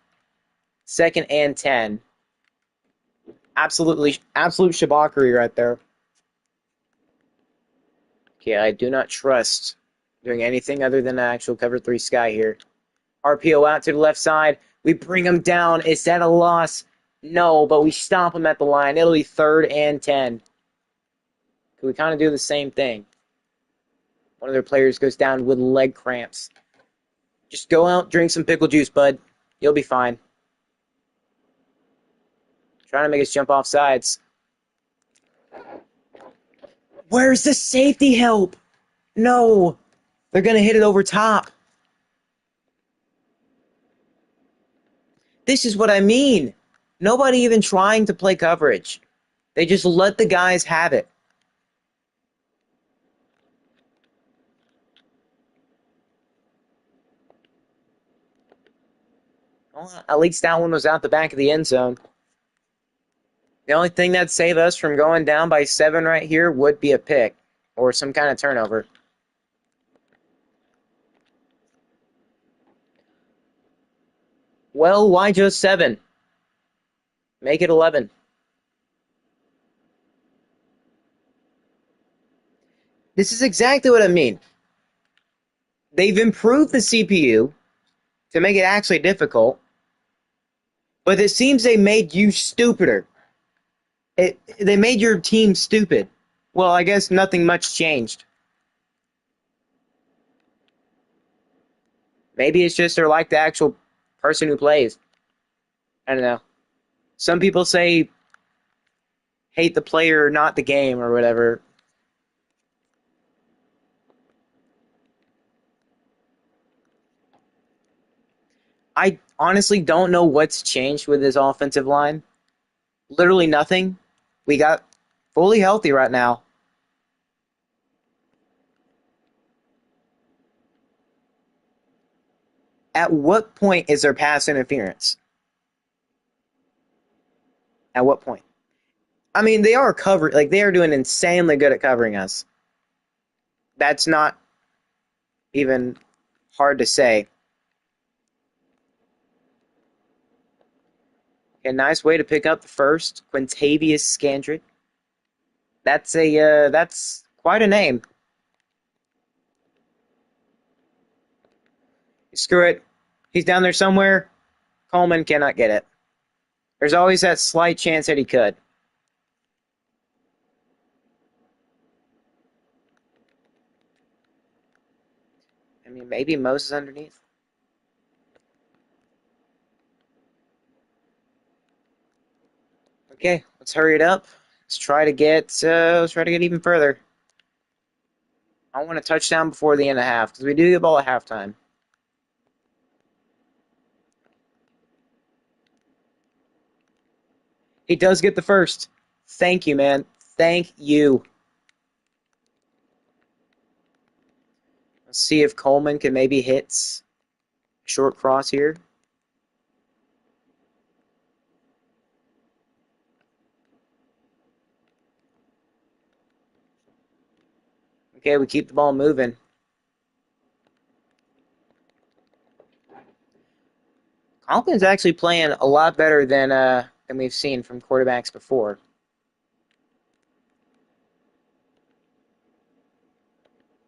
2nd and 10. Absolute shabakari right there. Okay, I do not trust doing anything other than an actual cover 3 sky here. RPO out to the left side. We bring him down. Is that a loss? No, but we stop him at the line. It'll be 3rd and 10. Can we kind of do the same thing? One of their players goes down with leg cramps. Just go out, drink some pickle juice, bud. You'll be fine. Trying to make us jump off sides. Where's the safety help? No. They're going to hit it over top. This is what I mean. Nobody even trying to play coverage. They just let the guys have it. Well, at least that one was out the back of the end zone. The only thing that'd save us from going down by 7 right here would be a pick or some kind of turnover. Well, why just 7? Make it 11. This is exactly what I mean. They've improved the CPU to make it actually difficult, but it seems they made you stupider. They made your team stupid. Well, I guess nothing much changed. Maybe it's just they're like the actual person who plays. I don't know. Some people say hate the player, not the game, or whatever. I honestly don't know what's changed with this offensive line. Literally nothing. We got fully healthy right now. At what point is there pass interference? At what point? I mean, they are covered. Like, they are doing insanely good at covering us. That's not even hard to say. A nice way to pick up the first. Quintavious Scandrick. That's quite a name. Screw it. He's down there somewhere. Coleman cannot get it. There's always that slight chance that he could. I mean, maybe Moses underneath. Okay, let's hurry it up. Let's try to get even further. I want a touchdown before the end of half because we do get the ball at halftime. He does get the first. Thank you, man. Thank you. Let's see if Coleman can maybe hit short cross here. Okay, we keep the ball moving. Coleman's actually playing a lot better than we've seen from quarterbacks before.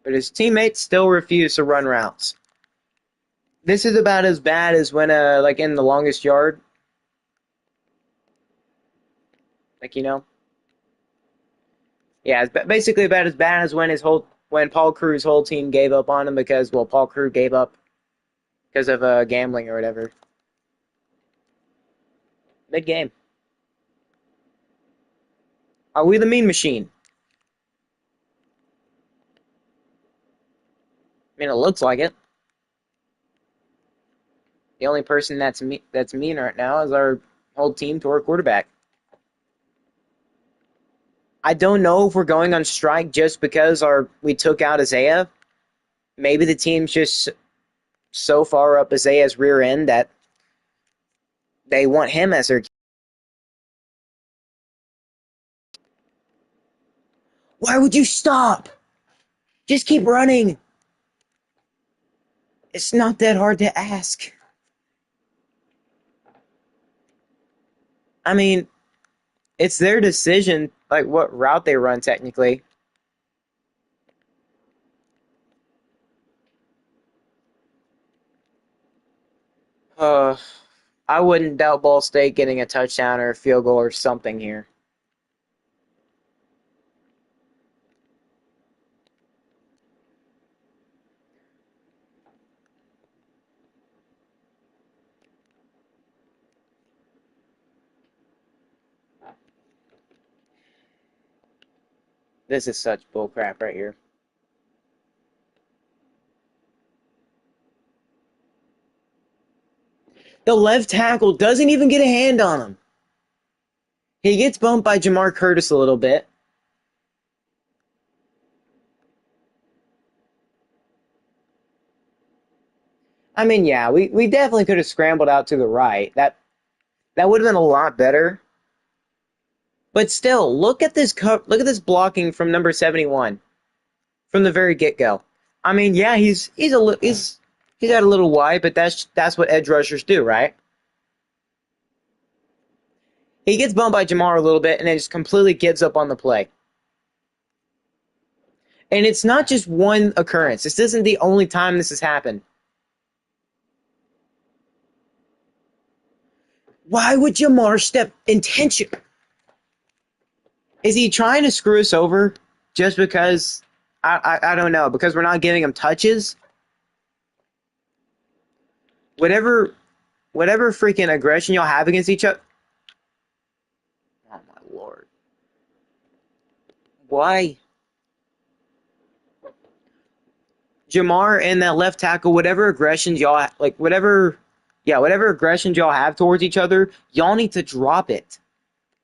But his teammates still refuse to run routes. This is about as bad as when, like in the longest yard. Like, you know? Yeah, it's basically about as bad as when Paul Crew's whole team gave up on him because, well, Paul Crew gave up because of gambling or whatever. Mid game. Are we the mean machine? I mean, it looks like it. The only person that's mean right now is our whole team to our quarterback. I don't know if we're going on strike just because we took out Isaiah. Maybe the team's just so far up Isaiah's rear end that they want him as their. Why would you stop? Just keep running. It's not that hard to ask. I mean, it's their decision, like what route they run technically. Uh, I wouldn't doubt Ball State getting a touchdown or a field goal or something here. This is such bullcrap right here. The left tackle doesn't even get a hand on him. He gets bumped by Jamar Curtis a little bit. I mean, yeah, we definitely could have scrambled out to the right. That would have been a lot better. But still, look at this blocking from number 71 from the very get-go. I mean, yeah, he's out a little wide, but that's what edge rushers do, right? He gets bumped by Jamar a little bit and then just completely gives up on the play. And it's not just one occurrence. This isn't the only time this has happened. Why would Jamar step intention? Is he trying to screw us over just because? I don't know. Because we're not giving him touches? Whatever freaking aggression y'all have against each other. Oh my lord. Why? Jamar and that left tackle, whatever aggressions y'all like, whatever aggressions y'all have towards each other, y'all need to drop it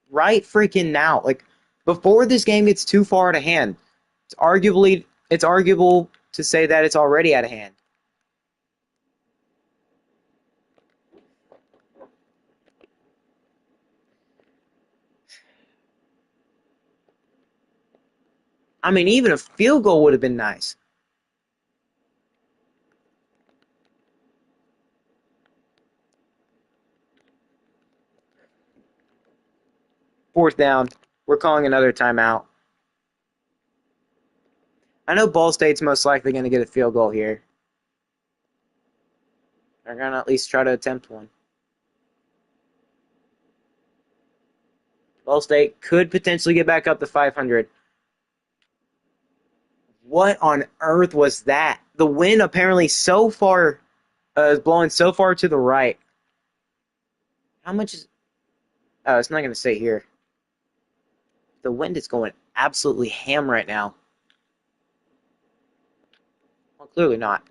right freaking now. Like before this game gets too far out of hand. It's arguable to say that it's already out of hand. I mean, even a field goal would have been nice. Fourth down. We're calling another timeout. I know Ball State's most likely going to get a field goal here. They're going to at least try to attempt one. Ball State could potentially get back up to 500. What on earth was that? The wind apparently so far is blowing so far to the right. How much is... Oh, it's not going to say here. The wind is going absolutely ham right now. Well, clearly not.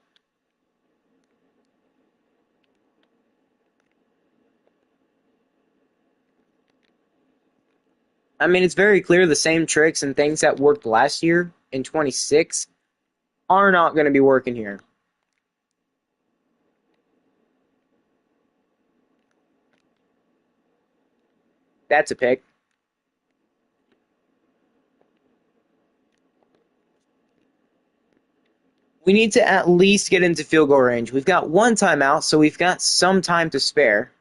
I mean, it's very clear the same tricks and things that worked last year in 26 are not going to be working here. That's a pick. We need to at least get into field goal range. We've got one timeout, so we've got some time to spare.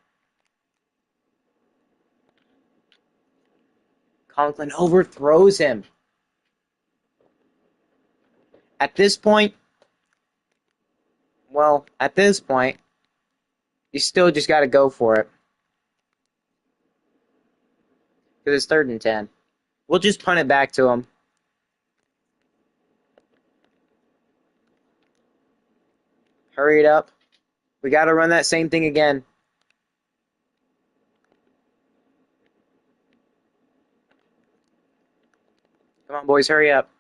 Conklin overthrows him. At this point, you still just got to go for it. Because it's 3rd and 10. We'll just punt it back to him. Hurry it up. We got to run that same thing again. Come on, boys, hurry up.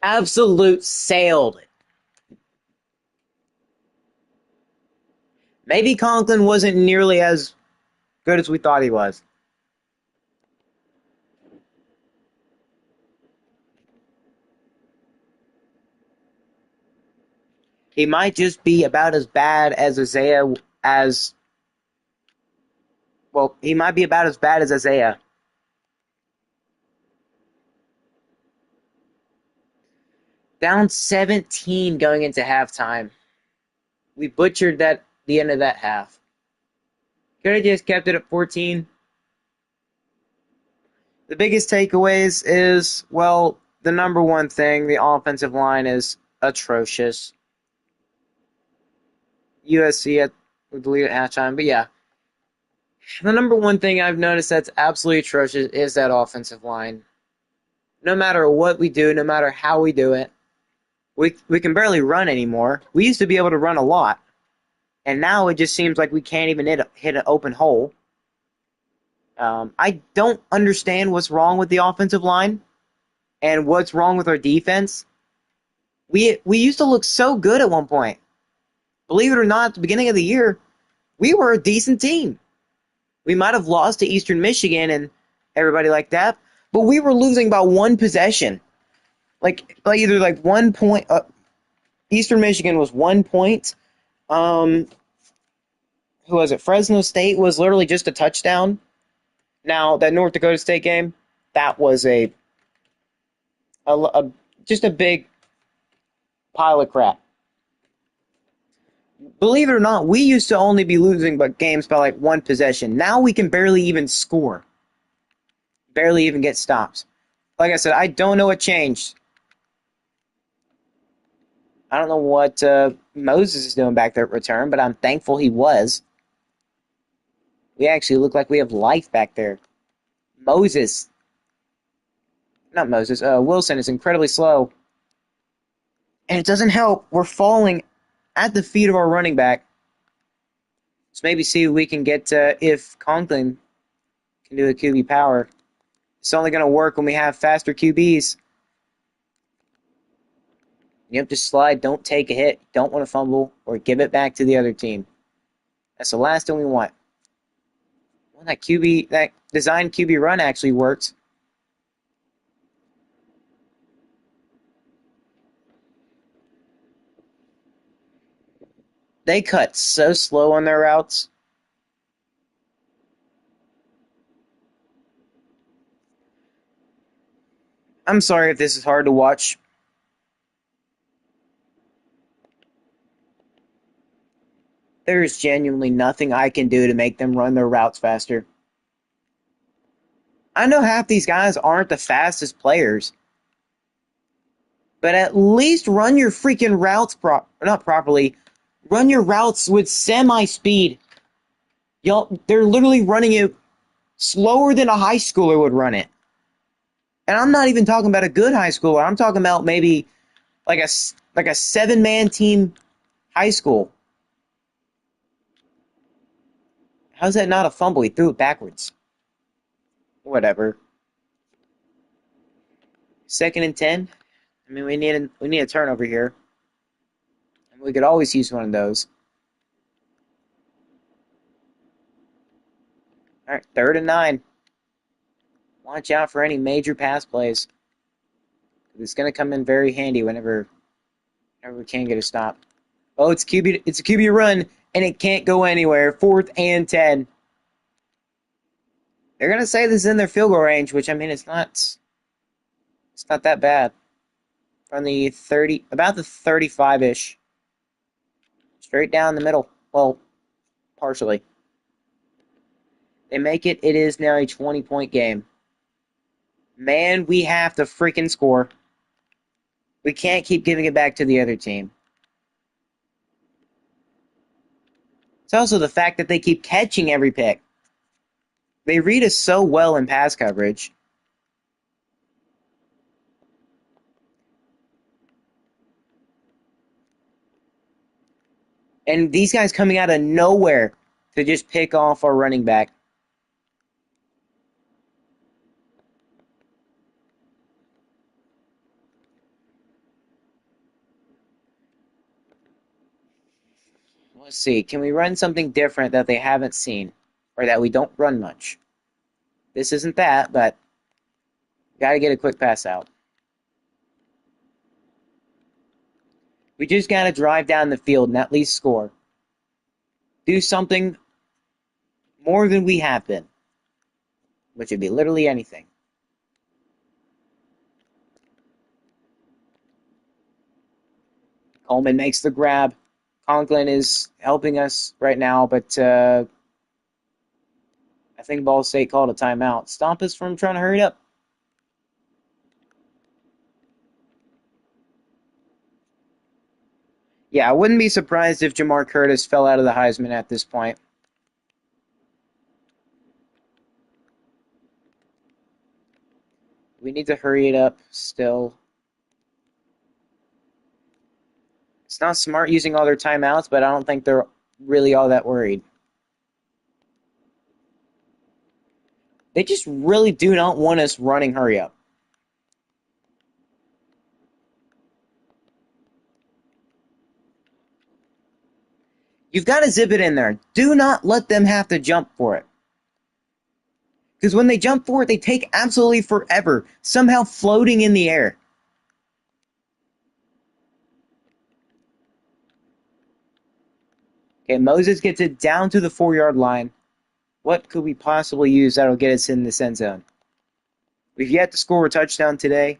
Absolute sailed. Maybe Conklin wasn't nearly as good as we thought he was. He might just be about as bad as Isaiah as well, he might be about as bad as Isaiah. Down 17 going into halftime. We butchered that the end of that half. Could have just kept it at 14. The biggest takeaways is, well, the number one thing, the offensive line is atrocious. USC would lead at halftime, but yeah. The number one thing I've noticed that's absolutely atrocious is that offensive line. No matter what we do, no matter how we do it, we can barely run anymore. We used to be able to run a lot, and now it just seems like we can't even hit an open hole. I don't understand what's wrong with the offensive line and what's wrong with our defense. We used to look so good at one point. Believe it or not, at the beginning of the year, we were a decent team. We might have lost to Eastern Michigan and everybody like that, but we were losing by one possession. Like either like 1 point. Eastern Michigan was 1 point. Who was it? Fresno State was literally just a touchdown. Now that North Dakota State game, that was just a big pile of crap. Believe it or not, we used to only be losing games by like one possession. Now we can barely even score. Barely even get stops. Like I said, I don't know what changed. I don't know what Moses is doing back there at return, but I'm thankful he was. We actually look like we have life back there. Wilson is incredibly slow. And it doesn't help. We're falling at the feet of our running back. Let's maybe see if we can get if Conklin can do a QB power. It's only going to work when we have faster QBs. You have to slide, don't take a hit, don't want to fumble, or give it back to the other team. That's the last thing we want. Well, that designed QB run actually worked. They cut so slow on their routes. I'm sorry if this is hard to watch. There is genuinely nothing I can do to make them run their routes faster. I know half these guys aren't the fastest players, but at least run your freaking routes not properly. Run your routes with semi-speed. They're literally running it slower than a high schooler would run it. And I'm not even talking about a good high schooler. I'm talking about maybe like a 7-man team high school. How's that not a fumble? He threw it backwards. Whatever. 2nd and 10. I mean, we need a turnover here. And we could always use one of those. All right, 3rd and 9. Watch out for any major pass plays. It's going to come in very handy whenever we can get a stop. Oh, it's a QB run, and it can't go anywhere. 4th and 10. They're going to say this is in their field goal range, which, I mean, it's not that bad. From the 30, about the 35-ish. Straight down the middle. Well, partially. They make it. It is now a 20-point game. Man, we have to freaking score. We can't keep giving it back to the other team. It's also the fact that they keep catching every pick. They read us so well in pass coverage. And these guys coming out of nowhere to just pick off our running back. Let's see. Can we run something different that they haven't seen or that we don't run much? This isn't that, but got to get a quick pass out. We just got to drive down the field and at least score. Do something more than we have been, which would be literally anything. Coleman makes the grab. Conklin is helping us right now, but I think Ball State called a timeout. Stop us from trying to hurry up. Yeah, I wouldn't be surprised if Jamar Curtis fell out of the Heisman at this point. We need to hurry it up still. It's not smart using all their timeouts, but I don't think they're really all that worried. They just really do not want us running hurry up. You've got to zip it in there. Do not let them have to jump for it. Because when they jump for it, they take absolutely forever, somehow floating in the air. Okay, Moses gets it down to the 4-yard line. What could we possibly use that'll get us in this end zone? We've yet to score a touchdown today.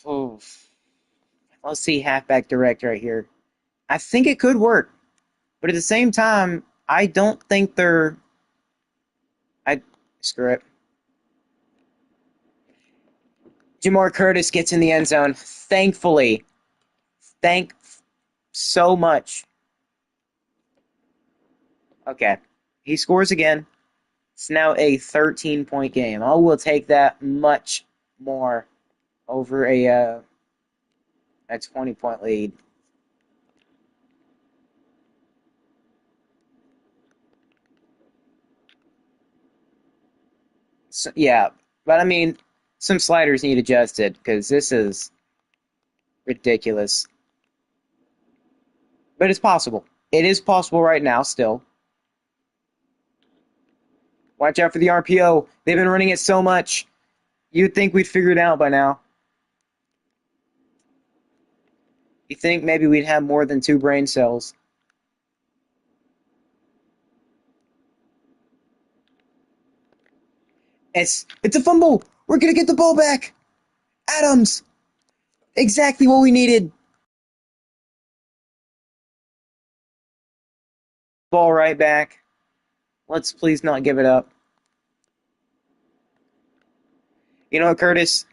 Oh, let's see halfback direct right here. I think it could work. But at the same time, I don't think they're... Screw it. Jamar Curtis gets in the end zone. Thankfully. Thank so much. Okay. He scores again. It's now a 13-point game. I will take that much more over a 20-point lead. So, yeah, but I mean, some sliders need adjusted because this is ridiculous. But it's possible. It is possible right now still. Watch out for the RPO. They've been running it so much. You'd think we'd figure it out by now. You think maybe we'd have more than 2 brain cells. It's a fumble. We're going to get the ball back. Adams. Exactly what we needed. Ball right back. Let's please not give it up. You know what, Curtis?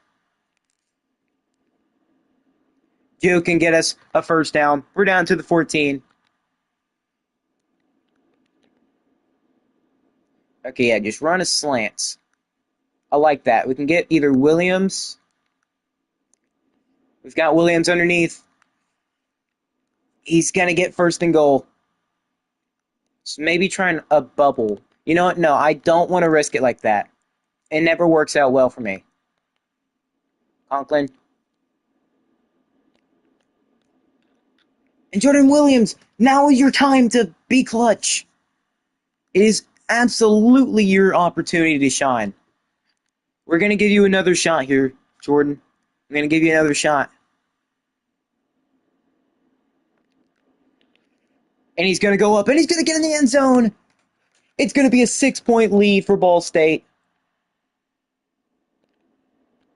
You can get us a first down. We're down to the 14. Okay, yeah, just run a slants. I like that. We can get either Williams. We've got Williams underneath. He's going to get first and goal. So maybe trying a bubble. You know what? No, I don't want to risk it like that. It never works out well for me. Conklin. And Jordan Williams, now is your time to be clutch. It is absolutely your opportunity to shine. We're going to give you another shot here, Jordan. I'm going to give you another shot. And he's going to go up, and he's going to get in the end zone. It's going to be a 6-point lead for Ball State.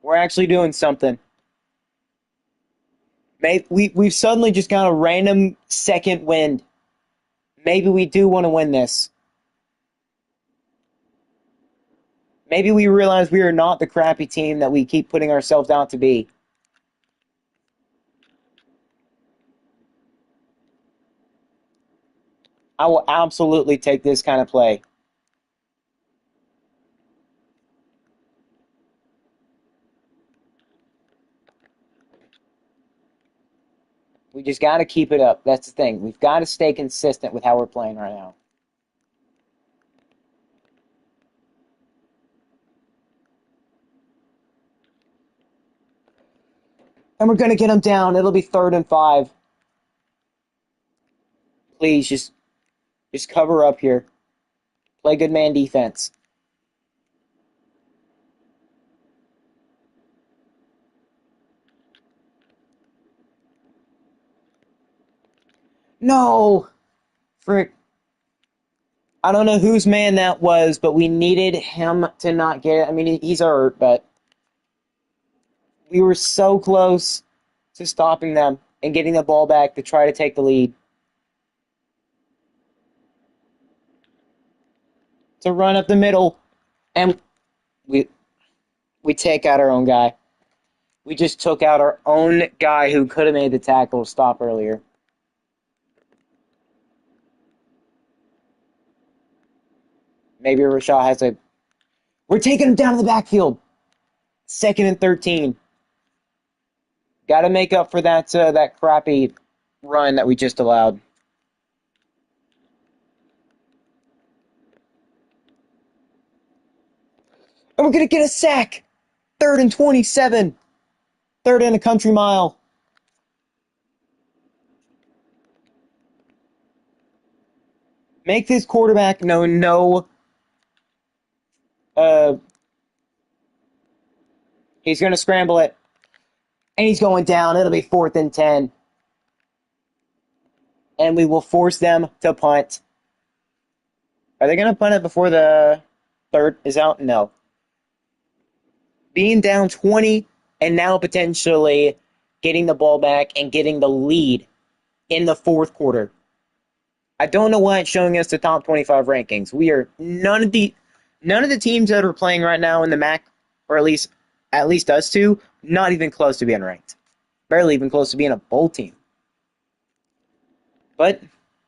We're actually doing something. We've suddenly just got a random second wind. Maybe we do want to win this. Maybe we realize we are not the crappy team that we keep putting ourselves out to be. I will absolutely take this kind of play. We just got to keep it up. That's the thing. We've got to stay consistent with how we're playing right now. And we're going to get them down. It'll be 3rd and 5. Please, just cover up here. Play good man defense. No! Frick. I don't know whose man that was, but we needed him to not get it. I mean, he's hurt, but we were so close to stopping them and getting the ball back to try to take the lead. To run up the middle, and we take out our own guy. We just took out our own guy who could have made the tackle to stop earlier. Maybe Rashad has a... We're taking him down to the backfield. 2nd and 13. Got to make up for that crappy run that we just allowed. And we're going to get a sack. 3rd and 27. 3rd and a country mile. Make this quarterback no. He's going to scramble it. And he's going down. It'll be 4th and 10. And we will force them to punt. Are they going to punt it before the 3rd is out? No. Being down 20 and now potentially getting the ball back and getting the lead in the 4th quarter. I don't know why it's showing us the top 25 rankings. We are none of the teams that are playing right now in the MAC, or at least us two, not even close to being ranked. Barely even close to being a bowl team. But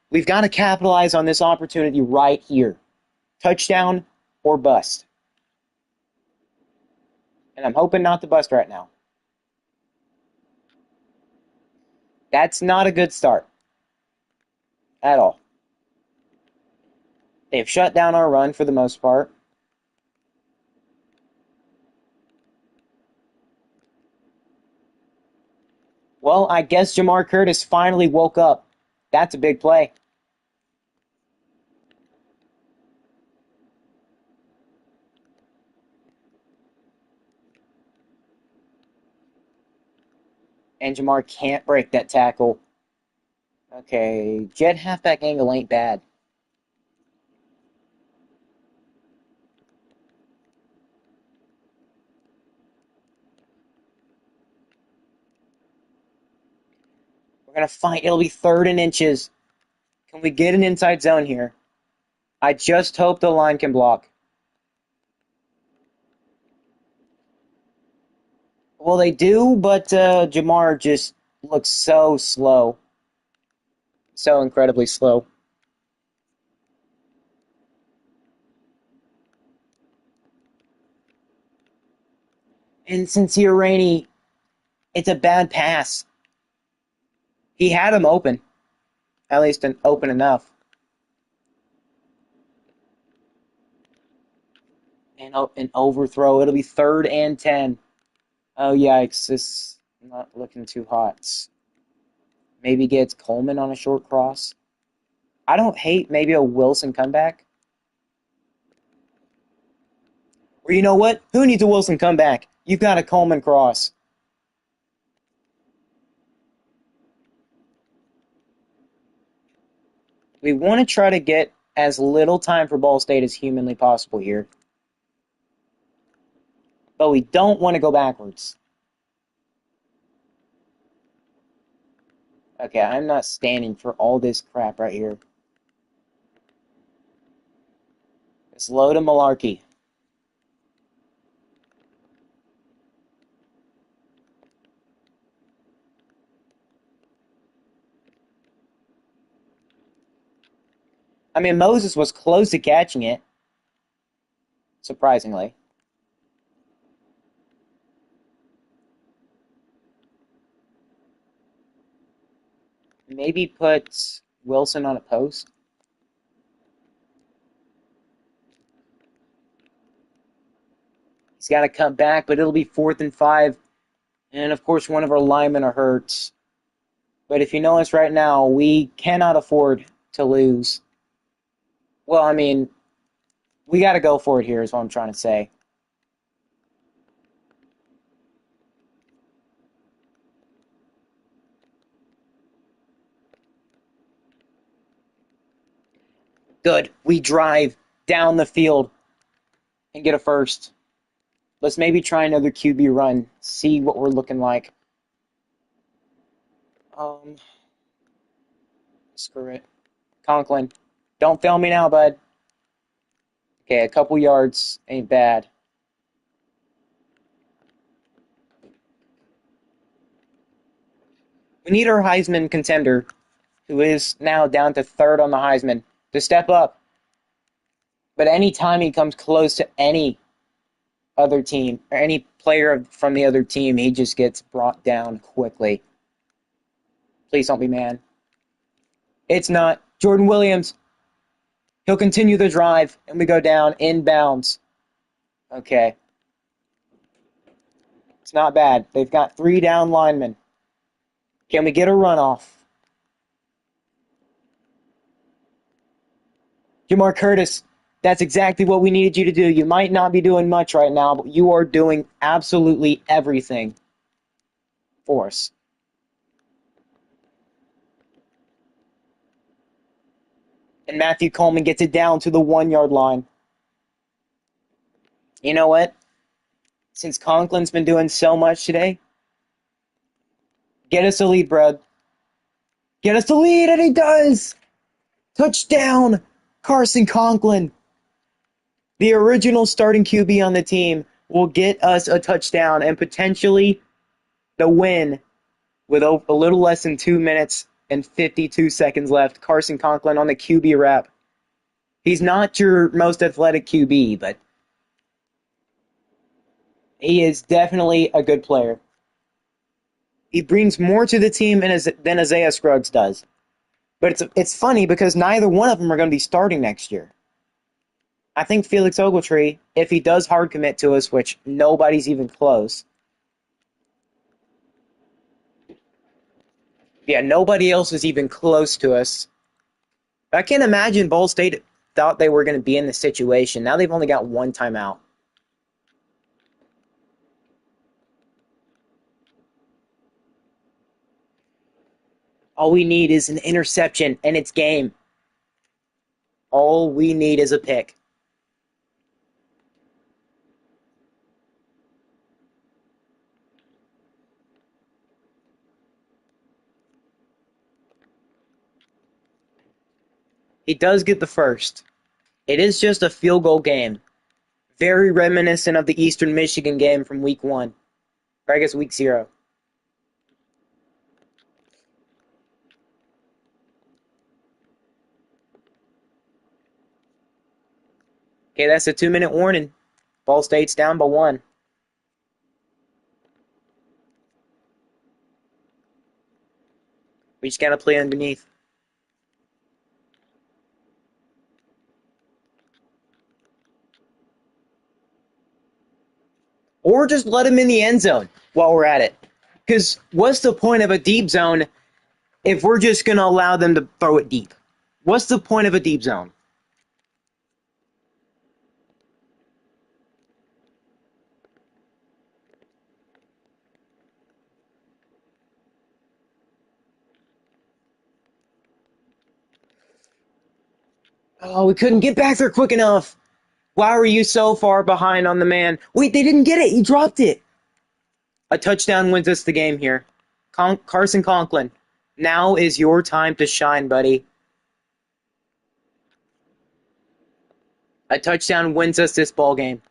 we've got to capitalize on this opportunity right here. Touchdown or bust. And I'm hoping not to bust right now. That's not a good start. At all. They've shut down our run for the most part. Well, I guess Jamar Curtis finally woke up. That's a big play. And Jamar can't break that tackle. Okay, jet halfback angle ain't bad. We're going to find, it'll be 3rd and inches. Can we get an inside zone here? I just hope the line can block. Well, they do, but Jamar just looks so slow. So incredibly slow. And Sincere Rainey, it's a bad pass. He had him open. At least open enough. And an overthrow. It'll be 3rd and 10. Oh, yikes. This is not looking too hot. Maybe gets Coleman on a short cross. I don't hate maybe a Wilson comeback. Or you know what? Who needs a Wilson comeback? You've got a Coleman cross. We want to try to get as little time for Ball State as humanly possible here. But we don't want to go backwards. Okay, I'm not standing for all this crap right here. It's low to malarkey. I mean, Moses was close to catching it. Surprisingly. maybe put Wilson on a post. He's got to cut back, but it'll be 4th and 5. And of course, one of our linemen are hurt. But if you know us right now, we cannot afford to lose. Well, I mean, we got to go for it here, is what I'm trying to say. Good. We drive down the field and get a first. Let's maybe try another QB run, see what we're looking like. Screw it. Conklin. Don't fail me now, bud. Okay, a couple yards ain't bad. We need our Heisman contender, who is now down to 3rd on the Heisman, to step up. But anytime he comes close to any other team, or any player from the other team, he just gets brought down quickly. Please don't be man. It's not. Jordan Williams. He'll continue the drive, and we go down inbounds. Okay. It's not bad. They've got 3 down linemen. Can we get a runoff? Jamar Curtis, that's exactly what we needed you to do. You might not be doing much right now, but you are doing absolutely everything for us. And Matthew Coleman gets it down to the 1-yard line. You know what? Since Conklin's been doing so much today, get us a lead, bro. Get us the lead, and he does! Touchdown! Carson Conklin, the original starting QB on the team, will get us a touchdown and potentially the win with a little less than 2 minutes and 52 seconds left. Carson Conklin on the QB wrap. He's not your most athletic QB, but he is definitely a good player. He brings more to the team than Isaiah Scruggs does. But it's funny because neither one of them are going to be starting next year. I think Felix Ogletree, if he does hard commit to us, which nobody's even close. Yeah, nobody else is even close to us. I can't imagine Ball State thought they were going to be in this situation. Now they've only got 1 timeout. All we need is an interception, and it's game. All we need is a pick. He does get the first. It is just a field goal game. Very reminiscent of the Eastern Michigan game from week 1. Or I guess week 0. Okay, that's a 2-minute warning. Ball State's down by 1. We just got to play underneath. Or just let him in the end zone while we're at it. Because what's the point of a deep zone if we're just going to allow them to throw it deep? What's the point of a deep zone? Oh, we couldn't get back there quick enough. Why were you so far behind on the man? Wait, they didn't get it. He dropped it. A touchdown wins us the game here. Carson Conklin, now is your time to shine, buddy. A touchdown wins us this ball game.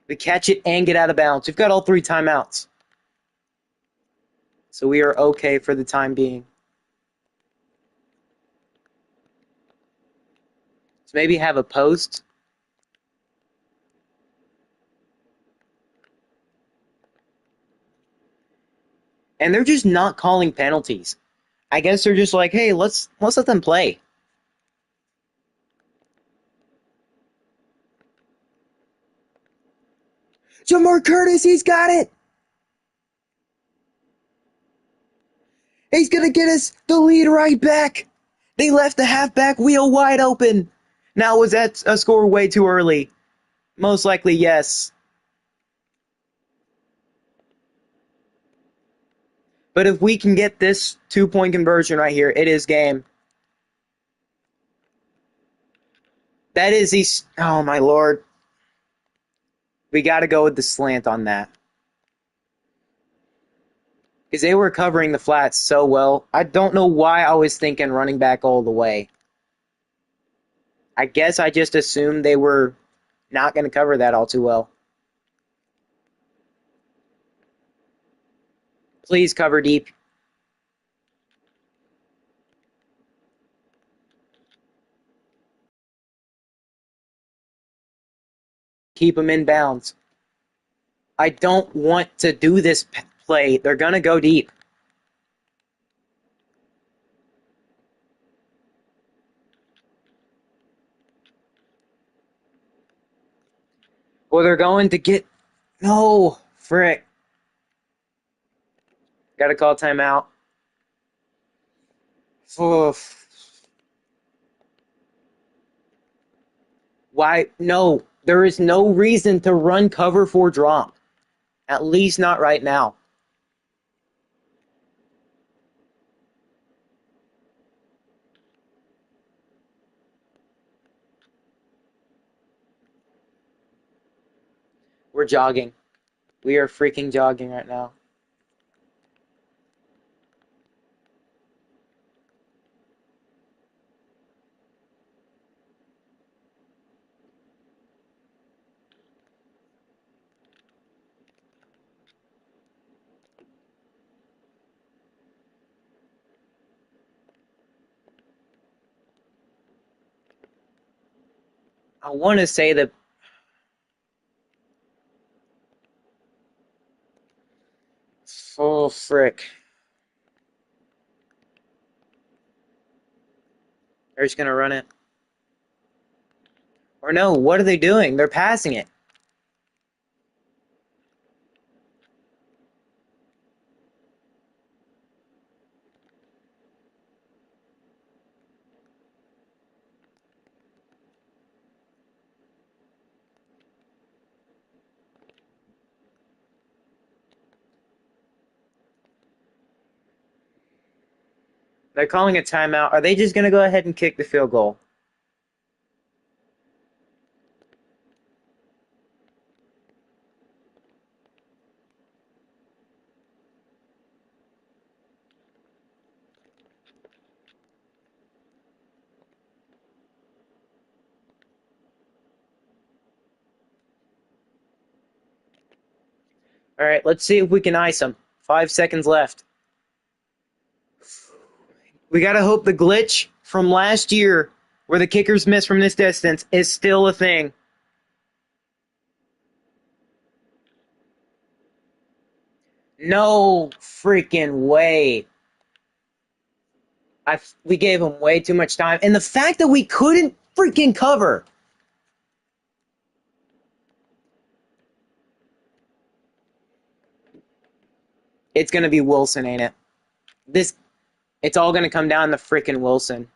We catch it and get out of bounds. We've got all 3 timeouts. So we are okay for the time being. maybe have a post. And they're just not calling penalties. I guess they're just like, hey, let's let them play. Jamar Curtis, he's got it. He's gonna get us the lead right back. They left the halfback wheel wide open. Now, was that a score way too early? Most likely, yes. But if we can get this 2-point conversion right here, it is game. That is these. Oh my lord. We got to go with the slant on that. Because they were covering the flats so well. I don't know why I was thinking running back all the way. I guess I just assumed they were not going to cover that all too well. Please cover deep. Keep them in bounds. I don't want to do this play. They're going to go deep. Well, they're going to get... No, frick. Got to call timeout. Oof. Why? No, there is no reason to run cover for drop. At least not right now. We're jogging. We are freaking jogging right now. I want to say that... Oh, frick. They're just going to run it. Or no, what are they doing? They're passing it. They're calling a timeout. Are they just going to go ahead and kick the field goal? All right, let's see if we can ice them. 5 seconds left. We got to hope the glitch from last year where the kickers miss from this distance is still a thing. No freaking way. We gave them way too much time. And the fact that we couldn't freaking cover. It's going to be Wilson, ain't it? It's all going to come down to freaking Wilson.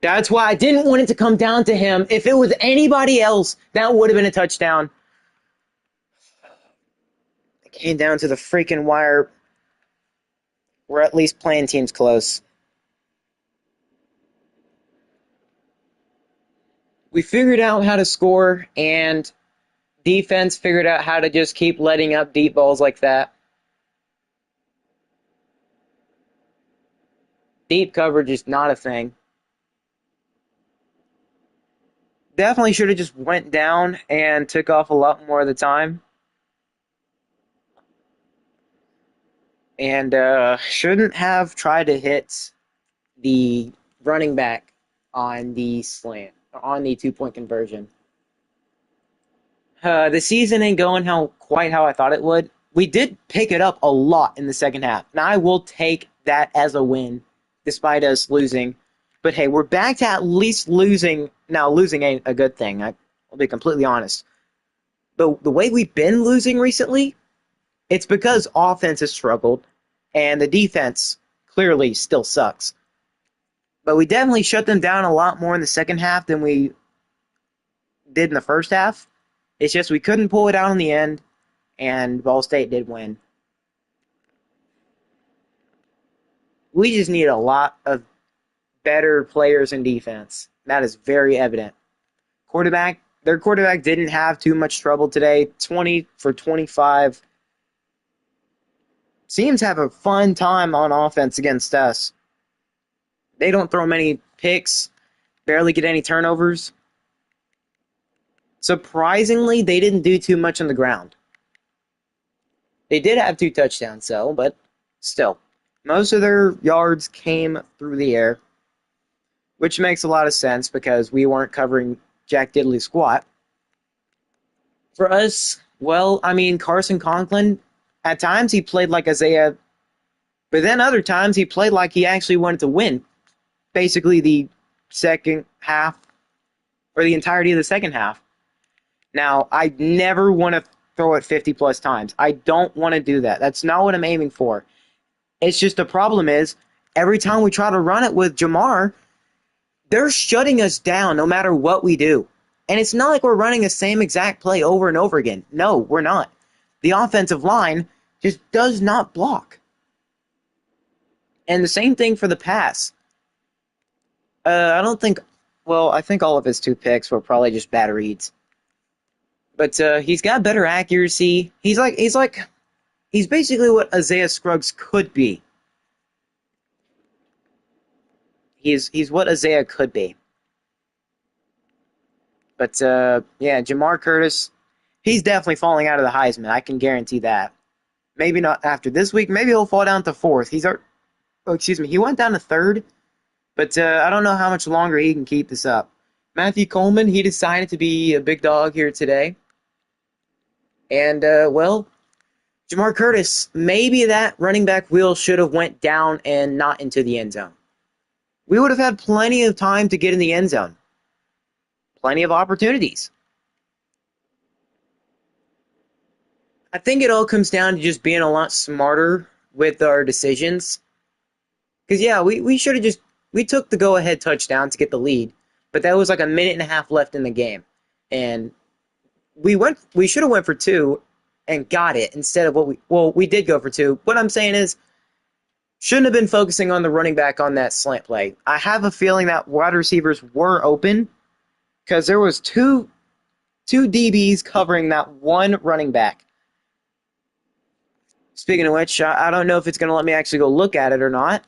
That's why I didn't want it to come down to him. If it was anybody else, that would have been a touchdown. It came down to the freaking wire. We're at least playing teams close. We figured out how to score, and defense figured out how to just keep letting up deep balls like that. Deep coverage is not a thing. Definitely should have just went down and took off a lot more of the time. and shouldn't have tried to hit the running back on the slant, on the 2 point conversion. The season ain't going quite how I thought it would. We did pick it up a lot in the second half. Now I will take that as a win, despite us losing. But hey, we're back to at least losing. Now losing ain't a good thing. I'll be completely honest. The way we've been losing recently, it's because offense has struggled, and the defense clearly still sucks. But we definitely shut them down a lot more in the second half than we did in the first half. It's just we couldn't pull it out in the end, and Ball State did win. We just need a lot of better players in defense. That is very evident. Their quarterback didn't have too much trouble today. 20 for 25. Seems to have a fun time on offense against us. They don't throw many picks, barely get any turnovers. Surprisingly, they didn't do too much on the ground. They did have 2 touchdowns, though, but still. Most of their yards came through the air, which makes a lot of sense because we weren't covering Jack Diddley squat. For us, well, I mean, Carson Conklin, at times he played like Isaiah, but then other times he played like he actually wanted to win. Basically, the second half, or the entirety of the second half. Now, I never want to throw it 50 plus times. I don't want to do that. That's not what I'm aiming for. It's just the problem is, every time we try to run it with Jamar, they're shutting us down no matter what we do. And it's not like we're running the same exact play over and over again. No, we're not. The offensive line just does not block. And the same thing for the pass. I don't think, well, I think all of his 2 picks were probably just bad reads. But he's got better accuracy. He's basically what Isaiah Scruggs could be. He's what Isaiah could be. But yeah, Jamar Curtis, he's definitely falling out of the Heisman. I can guarantee that. Maybe not after this week. Maybe he'll fall down to fourth. He went down to third. But I don't know how much longer he can keep this up. Matthew Coleman, he decided to be a big dog here today. And, well, Jamar Curtis, maybe that running back wheel should have went down and not into the end zone. We would have had plenty of time to get in the end zone. Plenty of opportunities. I think it all comes down to just being a lot smarter with our decisions. Because, yeah, we should have we took the go-ahead touchdown to get the lead, but that was like a minute and a half left in the game. And we should have went for 2 and got it instead of we did go for 2. What I'm saying is, shouldn't have been focusing on the running back on that slant play. I have a feeling that wide receivers were open because there was two DBs covering that one running back. Speaking of which, I don't know if it's going to let me actually go look at it or not.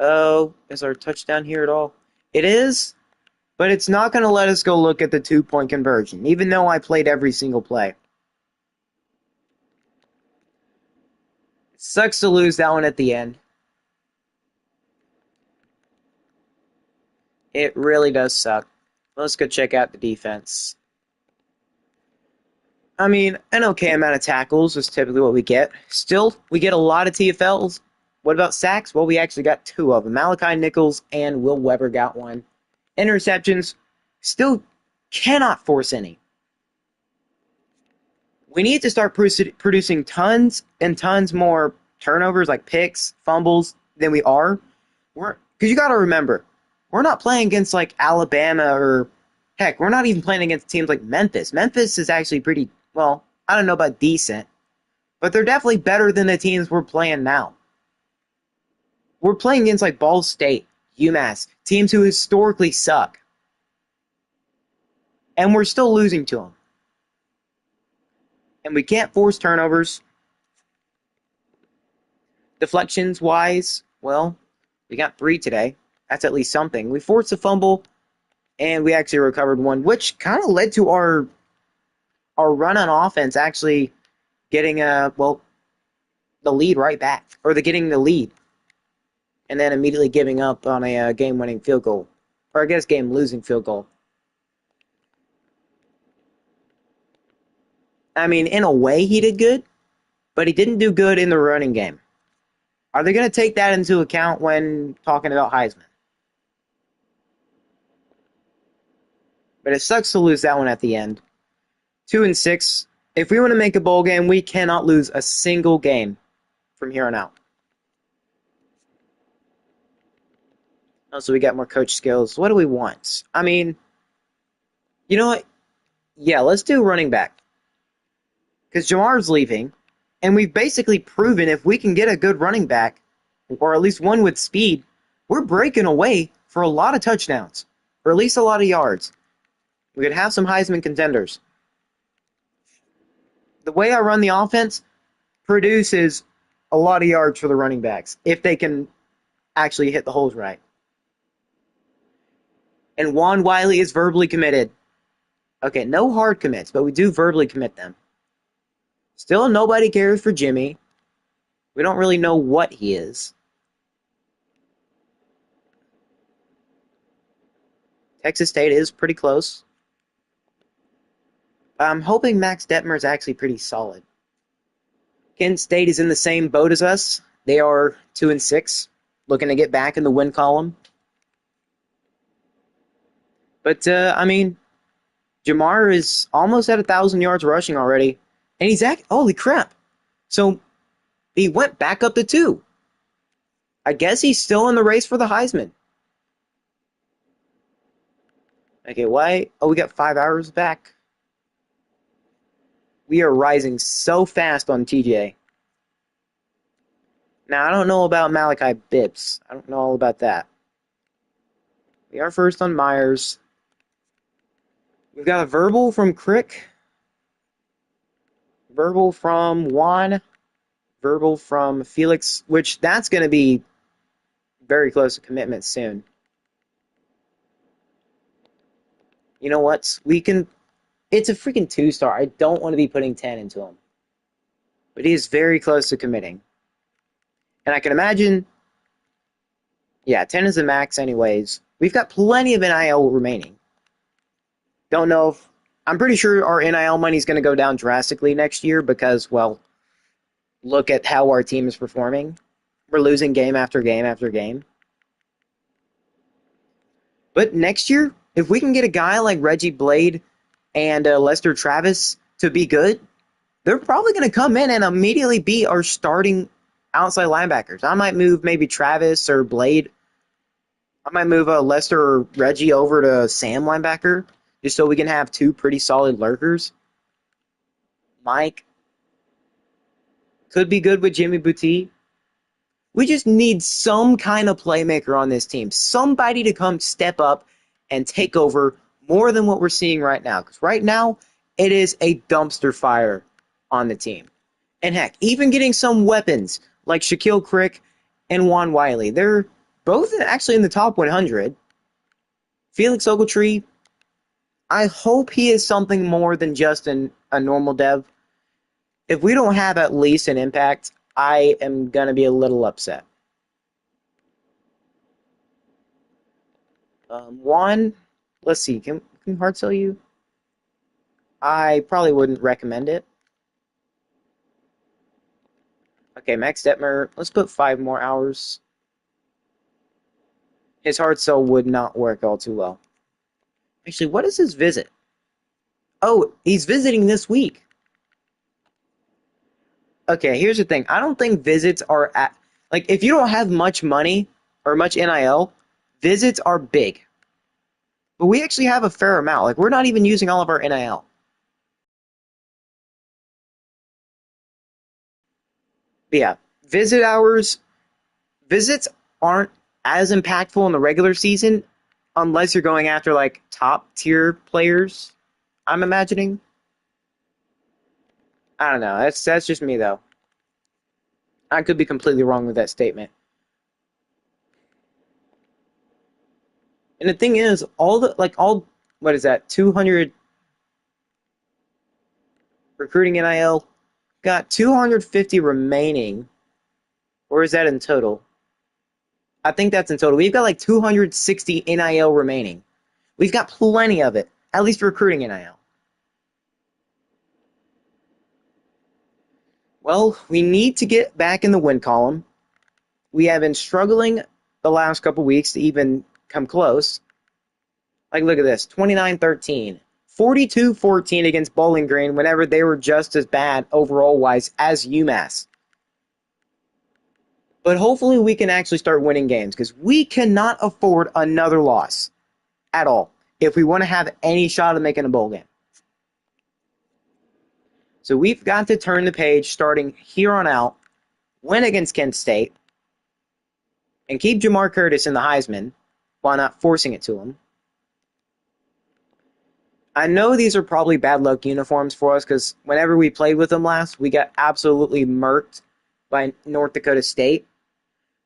Oh, is our touchdown here at all? It is, but it's not going to let us go look at the 2-point conversion, even though I played every single play. It sucks to lose that one at the end. It really does suck. Let's go check out the defense. I mean, an okay amount of tackles is typically what we get. Still, we get a lot of TFLs. What about sacks? Well, we actually got 2 of them. Malachi Nichols and Will Weber got 1. Interceptions, still cannot force any. We need to start producing tons and tons more turnovers, like picks, fumbles, than we are. Because you got to remember, we're not playing against like Alabama or, heck, we're not even playing against teams like Memphis. Memphis is actually pretty, well, I don't know about decent, but they're definitely better than the teams we're playing now. We're playing against like Ball State, UMass, teams who historically suck. And we're still losing to them. And we can't force turnovers. Deflections-wise, well, we got 3 today. That's at least something. We forced a fumble, and we actually recovered 1, which kind of led to our run on offense actually getting the lead right back, or the getting the lead, and then immediately giving up on a game-winning field goal, or I guess game-losing field goal. I mean, in a way, he did good, but he didn't do good in the running game. Are they going to take that into account when talking about Heisman? But it sucks to lose that one at the end. 2-6. If we want to make a bowl game, we cannot lose a single game from here on out. Also, we got more coach skills. What do we want? I mean, you know what? Yeah, let's do running back. Because Jamar's leaving, and we've basically proven if we can get a good running back, or at least one with speed, we're breaking away for a lot of touchdowns, or at least a lot of yards. We could have some Heisman contenders. The way I run the offense produces a lot of yards for the running backs, if they can actually hit the holes right. And Juan Wiley is verbally committed. Okay, no hard commits, but we do verbally commit them. Still, nobody cares for Jimmy. We don't really know what he is. Texas State is pretty close. I'm hoping Max Detmer is actually pretty solid. Kent State is in the same boat as us. They are 2-6, looking to get back in the win column. But, I mean, Jamar is almost at 1,000 yards rushing already. And he's holy crap. So, he went back up to 2. I guess he's still in the race for the Heisman. Okay, why? Oh, we got 5 hours back. We are rising so fast on TJ. Now, I don't know about Malachi Bibbs. I don't know all about that. We are first on Myers. We've got a verbal from Crick. Verbal from Juan. Verbal from Felix, which that's going to be very close to commitment soon. You know what? We can... It's a freaking 2-star. I don't want to be putting 10 into him. But he is very close to committing. And I can imagine... Yeah, 10 is the max anyways. We've got plenty of NIL remaining. Don't know if... I'm pretty sure our NIL money is going to go down drastically next year because, well, look at how our team is performing. We're losing game after game after game. But next year, if we can get a guy like Reggie Blade and Lester Travis to be good, they're probably going to come in and immediately be our starting outside linebackers. I might move maybe Travis or Blade. I might move Lester or Reggie over to Sam linebacker just so we can have 2 pretty solid lurkers. Mike could be good with Jimmy Boutte. We just need some kind of playmaker on this team. Somebody to come step up and take over more than what we're seeing right now. Because right now, it is a dumpster fire on the team. And heck, even getting some weapons like Shaquille Crick and Juan Wiley. They're both actually in the top 100. Felix Ogletree, I hope he is something more than just a normal dev. If we don't have at least an impact, I am going to be a little upset. One, let's see, can hard sell you? I probably wouldn't recommend it. Okay, Max Detmer, let's put 5 more hours. His hard sell would not work all too well. Actually, what is his visit? Oh, he's visiting this week. Okay, here's the thing. I don't think visits are at... Like, if you don't have much money or much NIL, visits are big. But we actually have a fair amount. Like, we're not even using all of our NIL. But yeah, visits aren't as impactful in the regular season unless you're going after, like, top-tier players, I'm imagining. I don't know. That's just me, though. I could be completely wrong with that statement. And the thing is, what is that, 200 recruiting NIL, got 250 remaining. Or is that in total? I think that's in total. We've got like 260 NIL remaining. We've got plenty of it, at least recruiting NIL. Well, we need to get back in the win column. We have been struggling the last couple weeks to even come close. Like, look at this, 29-13, 42-14 against Bowling Green whenever they were just as bad overall-wise as UMass. But hopefully we can actually start winning games because we cannot afford another loss at all if we want to have any shot of making a bowl game. So we've got to turn the page starting here on out, win against Kent State, and keep Jamar Curtis in the Heisman while not forcing it to him. I know these are probably bad luck uniforms for us because whenever we played with them last, we got absolutely murked by North Dakota State.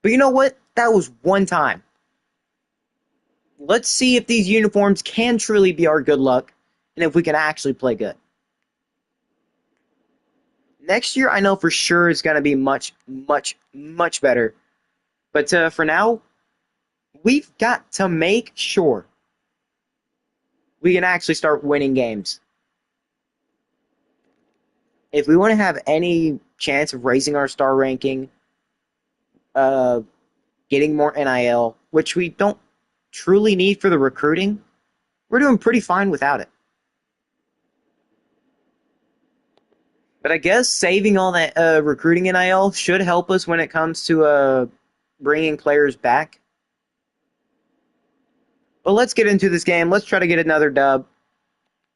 But you know what? That was one time. Let's see if these uniforms can truly be our good luck and if we can actually play good. Next year, I know for sure it's going to be much, much, much better. But for now, we've got to make sure we can actually start winning games. If we want to have any chance of raising our star ranking, getting more NIL, which we don't truly need for the recruiting, we're doing pretty fine without it. But I guess saving all that recruiting NIL should help us when it comes to bringing players back. But let's get into this game. Let's try to get another dub.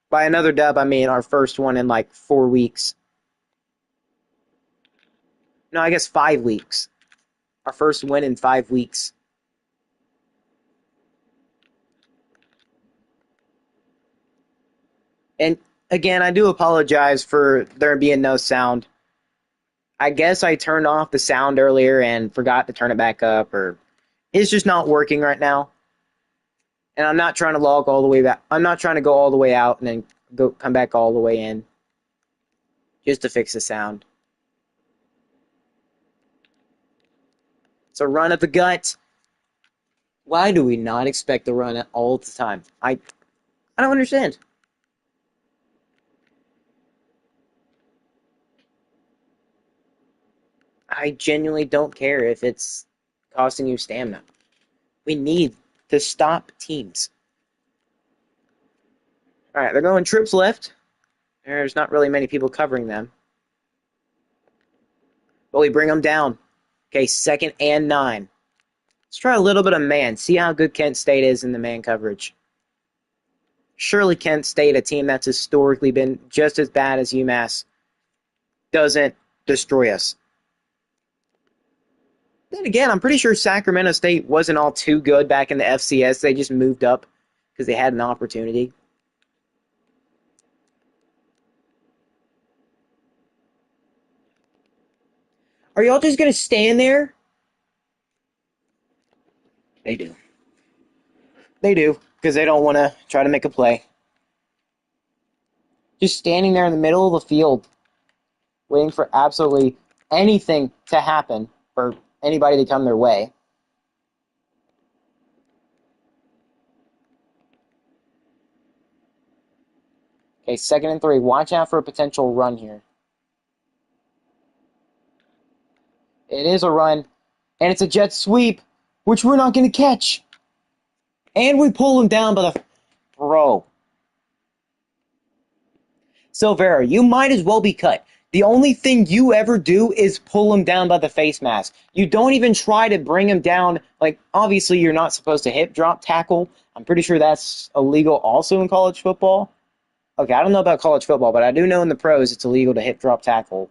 By another dub, I mean our first one in like 4 weeks. No, I guess 5 weeks. Our first win in 5 weeks. And again, I do apologize for there being no sound. I guess I turned off the sound earlier and forgot to turn it back up, or it's just not working right now. And I'm not trying to log all the way back. I'm not trying to go all the way out and then come back all the way in just to fix the sound. It's a run up the gut. Why do we not expect the run all the time? I don't understand. I genuinely don't care if it's costing you stamina. We need to stop teams. All right, they're going trips left. There's not really many people covering them. But we bring them down. Okay, 2nd and 9. Let's try a little bit of man. See how good Kent State is in the man coverage. Surely Kent State, a team that's historically been just as bad as UMass, doesn't destroy us. Then again, I'm pretty sure Sacramento State wasn't all too good back in the FCS. They just moved up because they had an opportunity. Are y'all just going to stand there? They do. They do, because they don't want to try to make a play. Just standing there in the middle of the field, waiting for absolutely anything to happen for anybody to come their way. Okay, 2nd and 3. Watch out for a potential run here. It is a run, and it's a jet sweep, which we're not going to catch. And we pull him down by the... Bro. Silvera, you might as well be cut. The only thing you ever do is pull him down by the face mask. You don't even try to bring him down. Like, obviously, you're not supposed to hip drop tackle. I'm pretty sure that's illegal also in college football. Okay, I don't know about college football, but I do know in the pros it's illegal to hip drop tackle.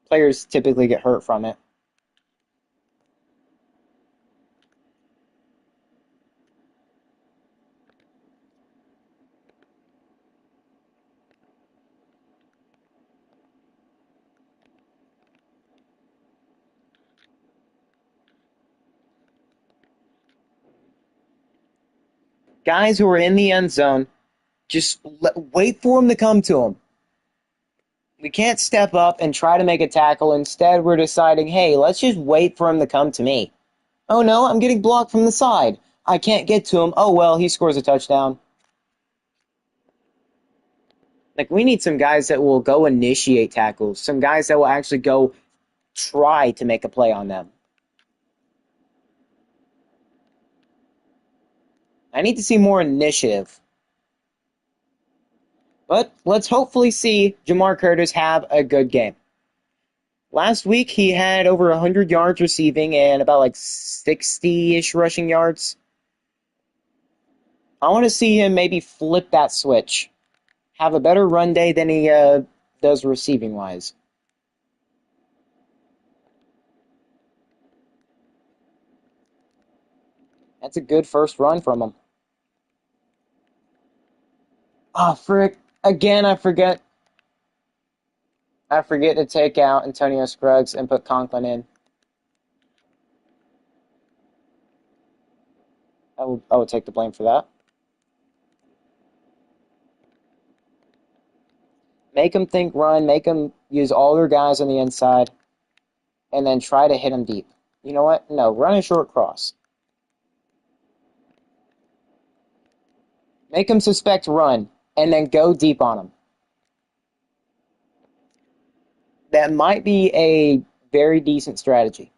Players typically get hurt from it. Guys who are in the end zone, just wait for him to come to him. We can't step up and try to make a tackle. Instead, we're deciding, hey, let's just wait for him to come to me. Oh no, I'm getting blocked from the side. I can't get to him. Oh well, he scores a touchdown. Like, we need some guys that will go initiate tackles, some guys that will actually go try to make a play on them. I need to see more initiative. But let's hopefully see Jamar Curtis have a good game. Last week, he had over 100 yards receiving and about like 60-ish rushing yards. I want to see him maybe flip that switch. Have a better run day than he does receiving-wise. That's a good first run from him. Oh, frick. Again, I forget to take out Antonio Scruggs and put Conklin in. I will take the blame for that. Make them think run. Make them use all their guys on the inside. And then try to hit them deep. You know what? No, run a short cross. Make them suspect run. And then go deep on them. That might be a very decent strategy.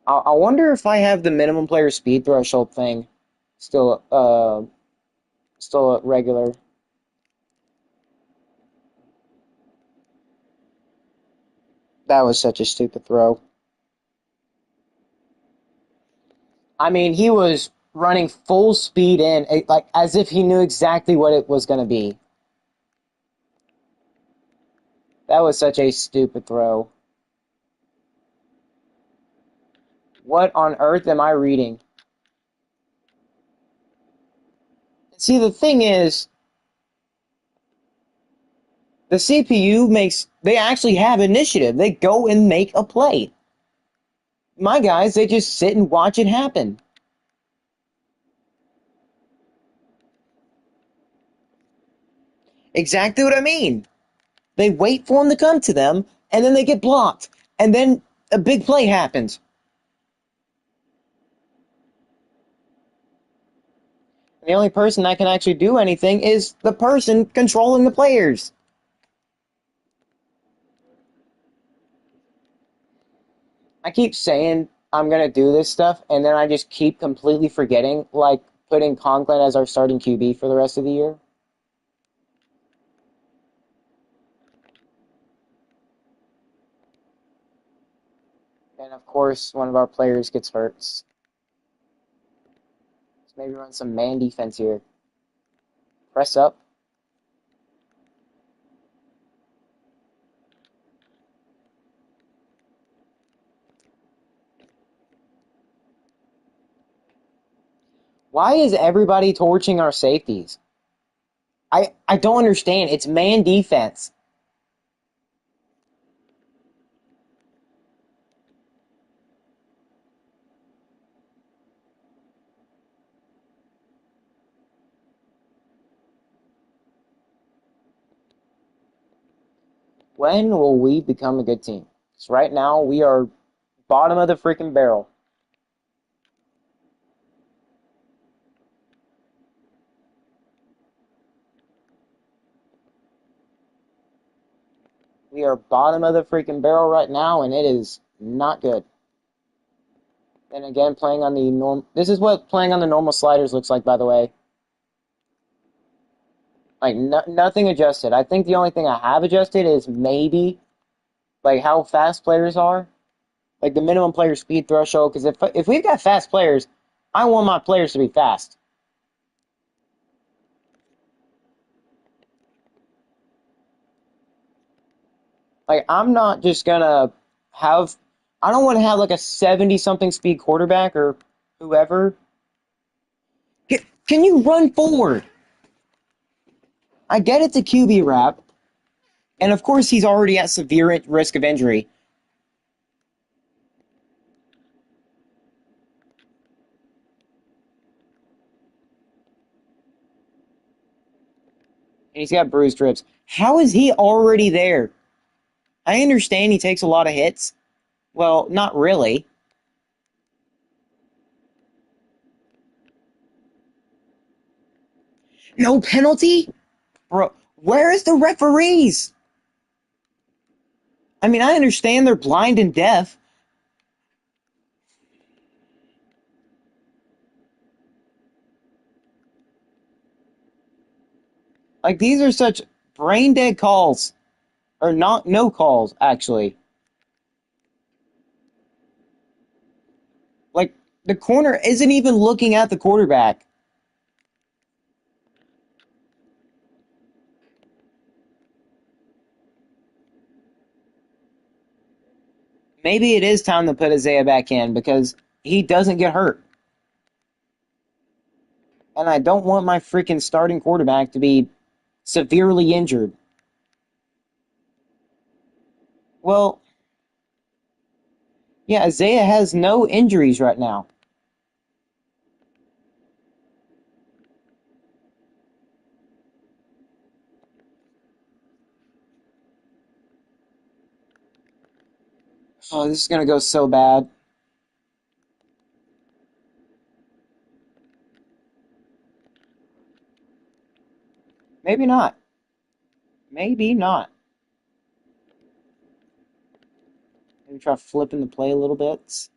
I wonder if I have the minimum player speed threshold thing still regular. That was such a stupid throw. I mean, he was running full speed in, like as if he knew exactly what it was going to be. That was such a stupid throw. What on earth am I reading? See, the thing is, the CPU they actually have initiative. They go and make a play. My guys, they just sit and watch it happen. Exactly what I mean. They wait for him to come to them, and then they get blocked. And then a big play happens. And the only person that can actually do anything is the person controlling the players. I keep saying I'm going to do this stuff, and then I just keep completely forgetting, like putting Conklin as our starting QB for the rest of the year. And of course, one of our players gets hurt. Let's maybe run some man defense here. Press up. Why is everybody torching our safeties? I don't understand. It's man defense. When will we become a good team? Because right now, we are bottom of the freaking barrel. We are bottom of the freaking barrel right now, and it is not good. And again, playing on the norm. This is what playing on the normal sliders looks like, by the way. Like, nothing adjusted. I think the only thing I have adjusted is maybe, like, how fast players are. Like, the minimum player speed threshold. Because if we've got fast players, I want my players to be fast. Like, I'm not just gonna have. I don't want to have like a 70-something speed quarterback or whoever. Can you run forward? I get it's a QB wrap, and of course he's already at severe risk of injury. And he's got bruised ribs. How is he already there? I understand he takes a lot of hits. Well, not really. No penalty? Bro, where is the referees? I mean, I understand they're blind and deaf. Like, these are such brain dead calls. Or not, no calls, actually. Like, the corner isn't even looking at the quarterback. Maybe it is time to put Isaiah back in because he doesn't get hurt. And I don't want my freaking starting quarterback to be severely injured. Well, yeah, Isaiah has no injuries right now. Oh, this is going to go so bad. Maybe not. Maybe not. Maybe try flipping the play a little bit.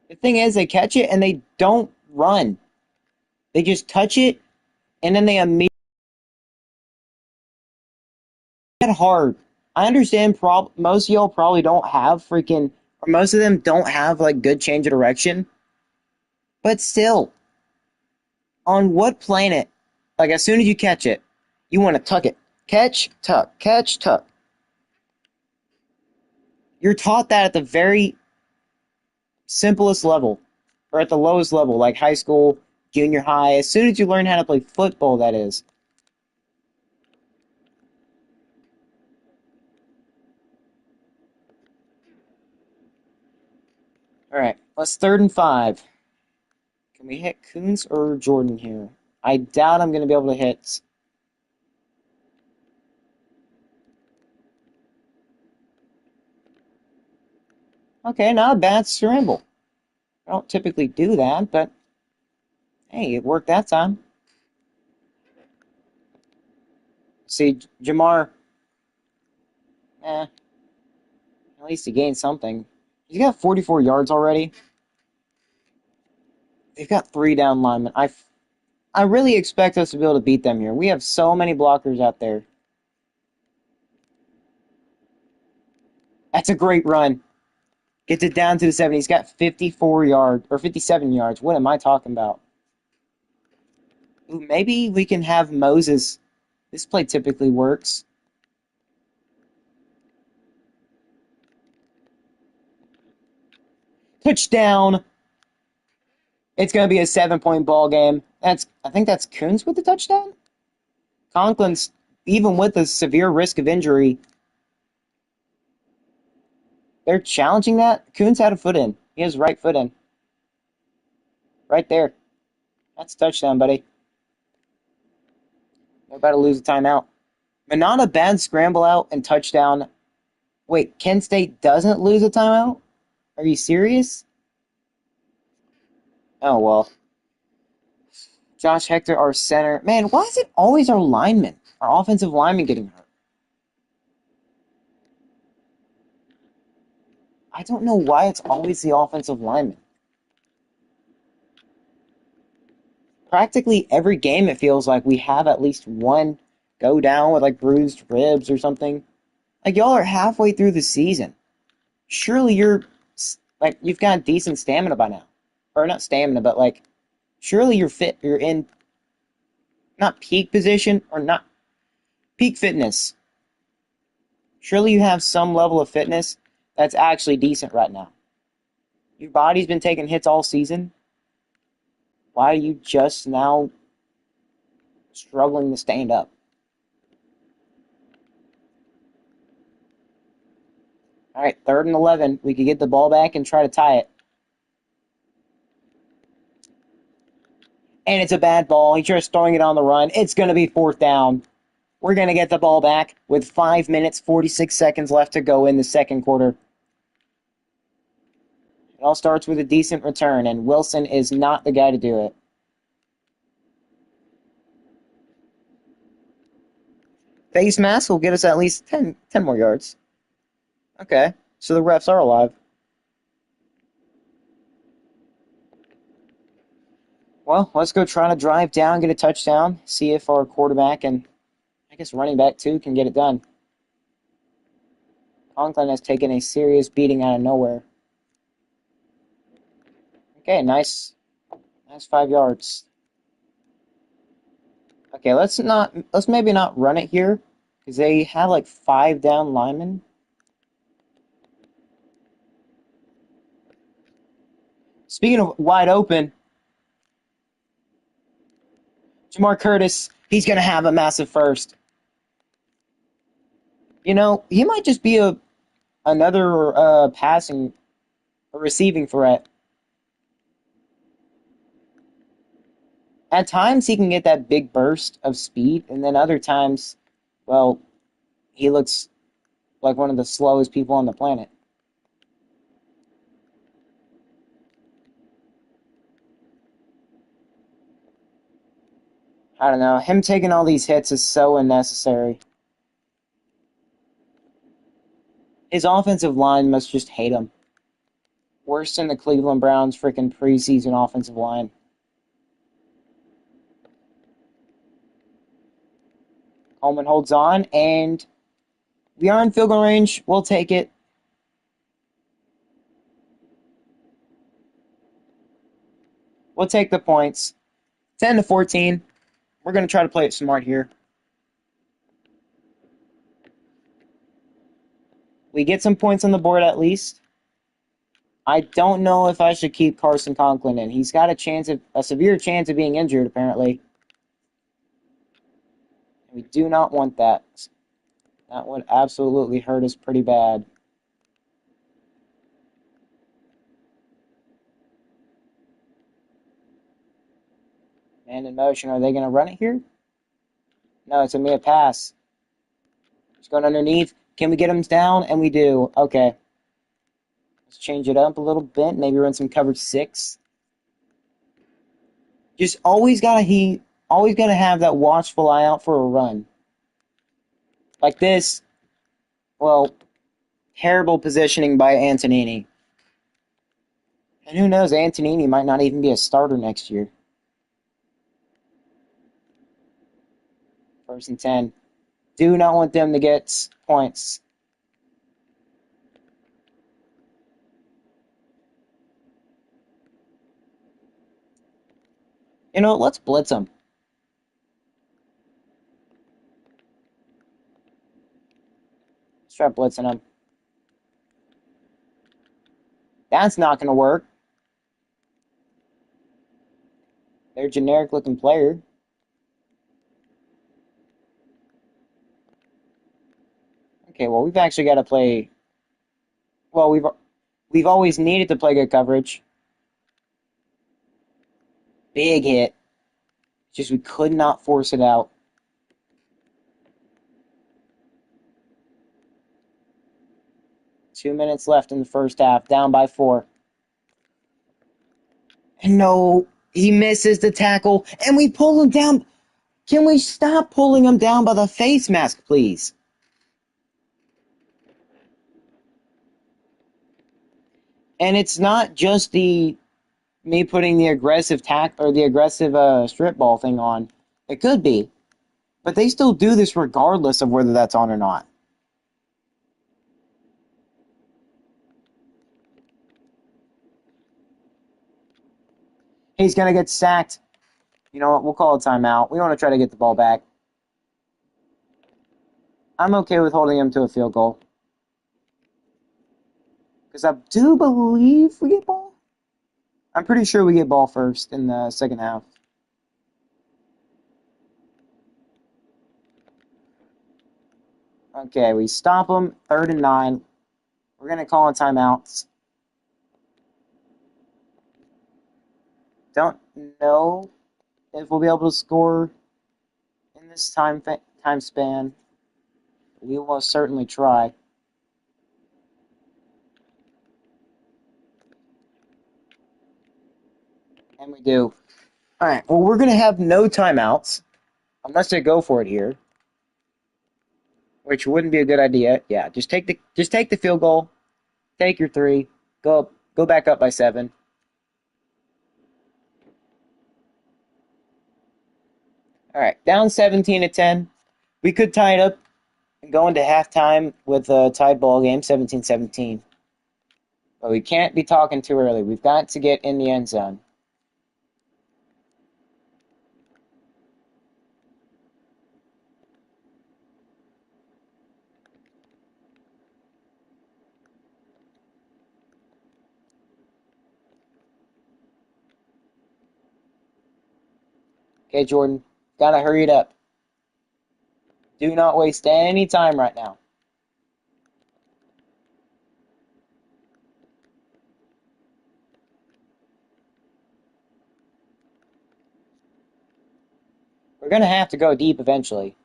The thing is, they catch it and they don't run. They just touch it and then they immediately get hard. I understand most of y'all probably don't have freaking, or most of them don't have like good change of direction. But still, on what planet, like as soon as you catch it, you want to tuck it. Catch, tuck, catch, tuck. You're taught that at the very simplest level, or at the lowest level, like high school, junior high. As soon as you learn how to play football, that is. All right, let's 3rd and 5. Can we hit Coons or Jordan here? I doubt I'm going to be able to hit. Okay, not a bad scramble. I don't typically do that, but hey, it worked that time. See, Jamar, at least he gained something. He's got 44 yards already. They've got 3 down linemen. I really expect us to be able to beat them here. We have so many blockers out there. That's a great run. Gets it down to the 70. He's got 54 yards, or 57 yards. What am I talking about? Ooh, maybe we can have Moses. This play typically works. Touchdown. It's going to be a 7-point ball game. I think that's Coons with the touchdown. Conklin's, even with a severe risk of injury, they're challenging that. Coons had a foot in. He has right foot in. Right there. That's a touchdown, buddy. We're about to lose a timeout. But not a bad scramble out and touchdown. Wait, Kent State doesn't lose a timeout? Are you serious? Oh, well. Josh Hector, our center. Man, why is it always our linemen? Our offensive linemen getting hurt? I don't know why it's always the offensive linemen. Practically every game, it feels like we have at least one go down with like bruised ribs or something. Like, y'all are halfway through the season. Surely you're, like, you've got decent stamina by now. Or not stamina, but like, surely you're fit. You're in, not peak position, or not peak fitness. Surely you have some level of fitness that's actually decent right now. Your body's been taking hits all season. Why are you just now struggling to stand up? All right, 3rd and 11. We could get the ball back and try to tie it. And it's a bad ball. He tries throwing it on the run. It's going to be 4th down. We're going to get the ball back with 5 minutes, 46 seconds left to go in the second quarter. It all starts with a decent return, and Wilson is not the guy to do it. Face mask will get us at least 10 more yards. Okay, so the refs are alive. Well, let's go try to drive down, get a touchdown, see if our quarterback and I guess running back too can get it done. Conklin has taken a serious beating out of nowhere. Okay, nice 5 yards. Okay, let's maybe not run it here because they have like 5 down linemen. Speaking of wide open, Jamar Curtis, he's gonna have a massive first. You know, he might just be another passing, a receiving threat. At times he can get that big burst of speed, and then other times, well, he looks like one of the slowest people on the planet. I don't know. Him taking all these hits is so unnecessary. His offensive line must just hate him. Worse than the Cleveland Browns' freaking preseason offensive line. Coleman holds on, and we are in field goal range. We'll take it. We'll take the points. 10-14. We're going to try to play it smart here. We get some points on the board at least. I don't know if I should keep Carson Conklin in. He's got a severe chance of being injured, apparently. We do not want that. That would absolutely hurt us pretty bad. Man in motion. Are they going to run it here? No, it's a pass. It's going underneath. Can we get him down? And we do. Okay. Let's change it up a little bit. Maybe run some coverage 6. Just always gotta have that watchful eye out for a run. Like this. Well, terrible positioning by Antonini. And who knows, Antonini might not even be a starter next year. 1st and 10. Do not want them to get points. You know, let's blitz them. Let's try blitzing them. That's not going to work. They're a generic-looking player. Okay, well, we've actually got to play... Well, we've always needed to play good coverage. Big hit. Just we could not force it out. Two minutes left in the first half, down by 4. And no, he misses the tackle, and we pull him down. Can we stop pulling him down by the face mask, please? And it's not just me putting the aggressive strip ball thing on. It could be, but they still do this regardless of whether that's on or not. He's gonna get sacked. You know what? We'll call a timeout. We want to try to get the ball back. I'm okay with holding him to a field goal. Because I do believe we get ball. I'm pretty sure we get ball first in the second half. Okay, we stop them. 3rd and 9. We're going to call on timeouts. Don't know if we'll be able to score in this time span. We will certainly try. And we do. All right. Well, we're going to have no timeouts unless they go for it here, which wouldn't be a good idea. Yeah, just take the field goal, take your 3, go back up by 7. All right, down 17-10. We could tie it up and go into halftime with a tied ball game, 17-17. But we can't be talking too early. We've got to get in the end zone. Okay, Jordan, gotta hurry it up. Do not waste any time right now. We're gonna have to go deep eventually.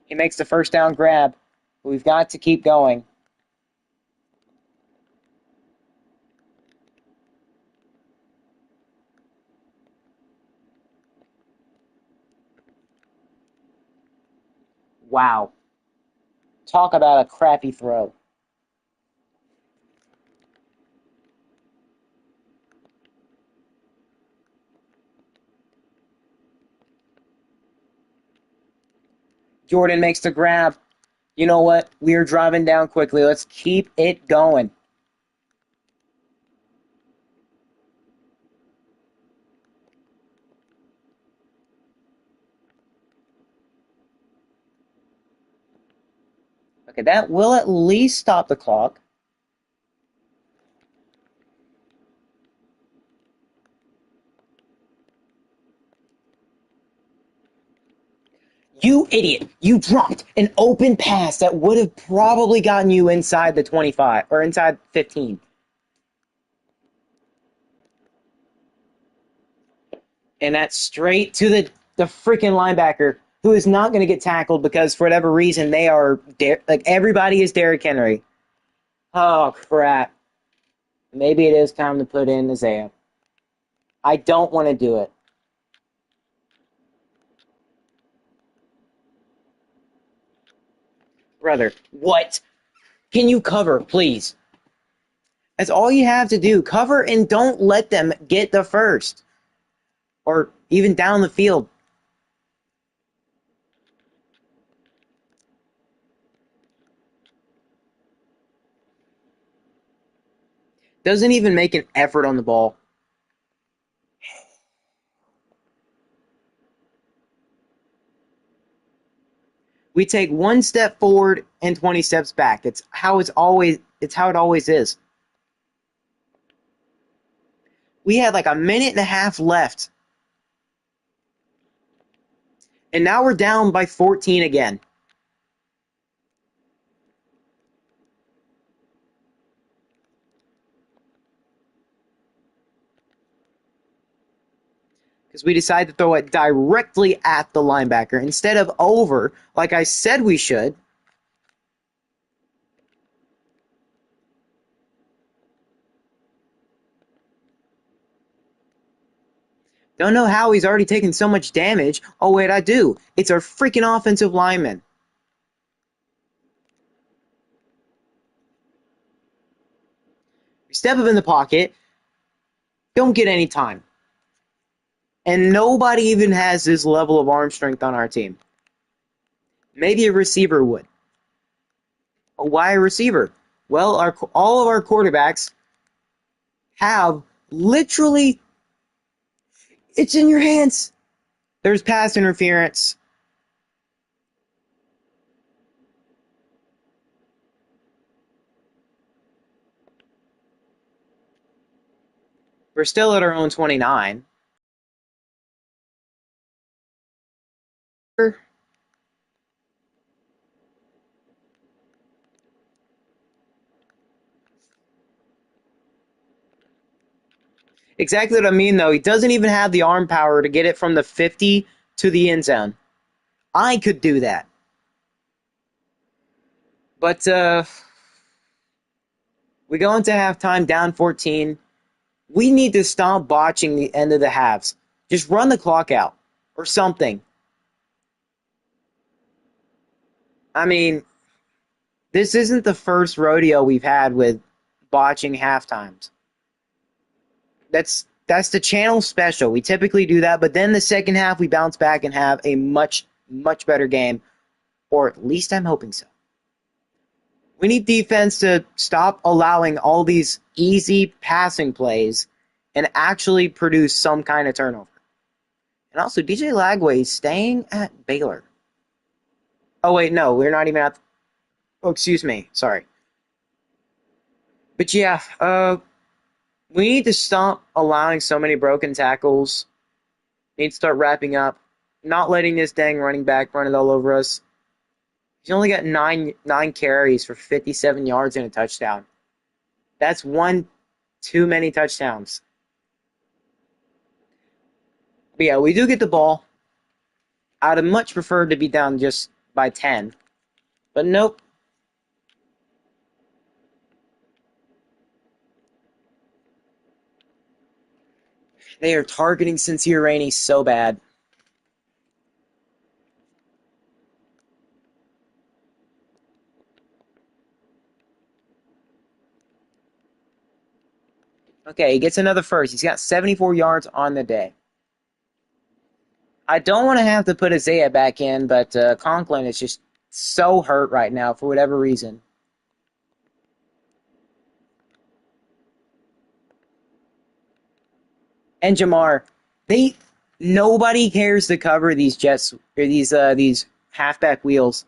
He makes the first down grab. We've got to keep going. Wow. Talk about a crappy throw. Jordan makes the grab. You know what? We are driving down quickly. Let's keep it going. Okay, that will at least stop the clock. You idiot. You dropped an open pass that would have probably gotten you inside the 25 or inside 15. And that's straight to the freaking linebacker who is not going to get tackled because for whatever reason they are like everybody is Derrick Henry. Oh crap. Maybe it is time to put in Isaiah. I don't want to do it. Brother, what? Can you cover, please? That's all you have to do. Cover and don't let them get the first. Or even down the field. Doesn't even make an effort on the ball. We take one step forward and 20 steps back. It's how it always is. We had like a minute and a half left. And now we're down by 14 again. Because we decided to throw it directly at the linebacker instead of over, like I said we should. Don't know how he's already taken so much damage. Oh, wait, I do. It's our freaking offensive lineman. We step up in the pocket. Don't get any time. And nobody even has this level of arm strength on our team. Maybe a receiver would. Why a receiver? Well, all of our quarterbacks have literally, it's in your hands. There's pass interference. We're still at our own 29. Exactly what I mean, though. He doesn't even have the arm power to get it from the 50 to the end zone. I could do that. But we go into halftime down 14. We need to stop botching the end of the halves. Just run the clock out or something. I mean, this isn't the first rodeo we've had with botching halftimes. That's the channel special. We typically do that, but then the second half we bounce back and have a much better game, or at least I'm hoping so. We need defense to stop allowing all these easy passing plays and actually produce some kind of turnover. And also, DJ Lagway is staying at Baylor. Oh, wait, no, we're not even at... Oh, excuse me. Sorry. But yeah, we need to stop allowing so many broken tackles. We need to start wrapping up. Not letting this dang running back run it all over us. He's only got nine carries for 57 yards and a touchdown. That's one too many touchdowns. But yeah, we do get the ball. I'd have much preferred to be down just by 10. But nope. They are targeting Sincere Rainey so bad. Okay, he gets another first. He's got 74 yards on the day. I don't want to have to put Isaiah back in, but Conklin is just so hurt right now for whatever reason. And Jamar, nobody cares to cover these jets or these halfback wheels.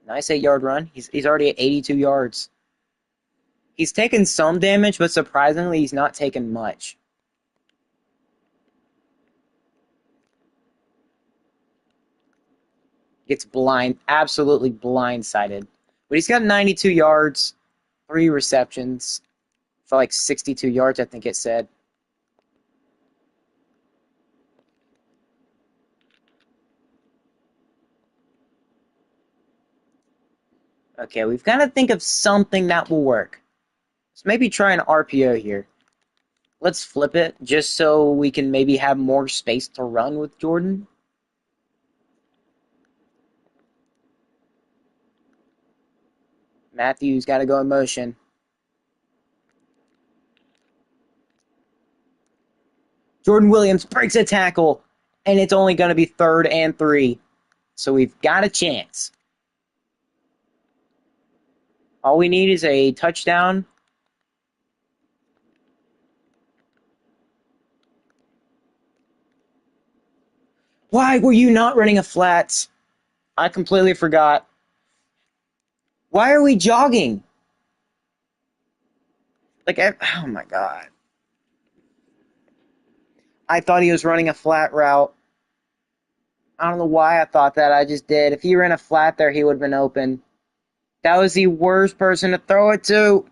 Nice 8-yard run. He's already at 82 yards. He's taken some damage, but surprisingly, he's not taken much. Gets absolutely blindsided. But he's got 92 yards, 3 receptions for like 62 yards, I think it said. Okay, we've got to think of something that will work. So maybe try an RPO here. Let's flip it just so we can maybe have more space to run with Jordan. Matthew's got to go in motion. Jordan Williams breaks a tackle, and it's only going to be 3rd and 3. So we've got a chance. All we need is a touchdown. Why were you not running a flat? I completely forgot. Why are we jogging? Like, oh my God. I thought he was running a flat route. I don't know why I thought that. I just did. If he ran a flat there, he would have been open. That was the worst person to throw it to.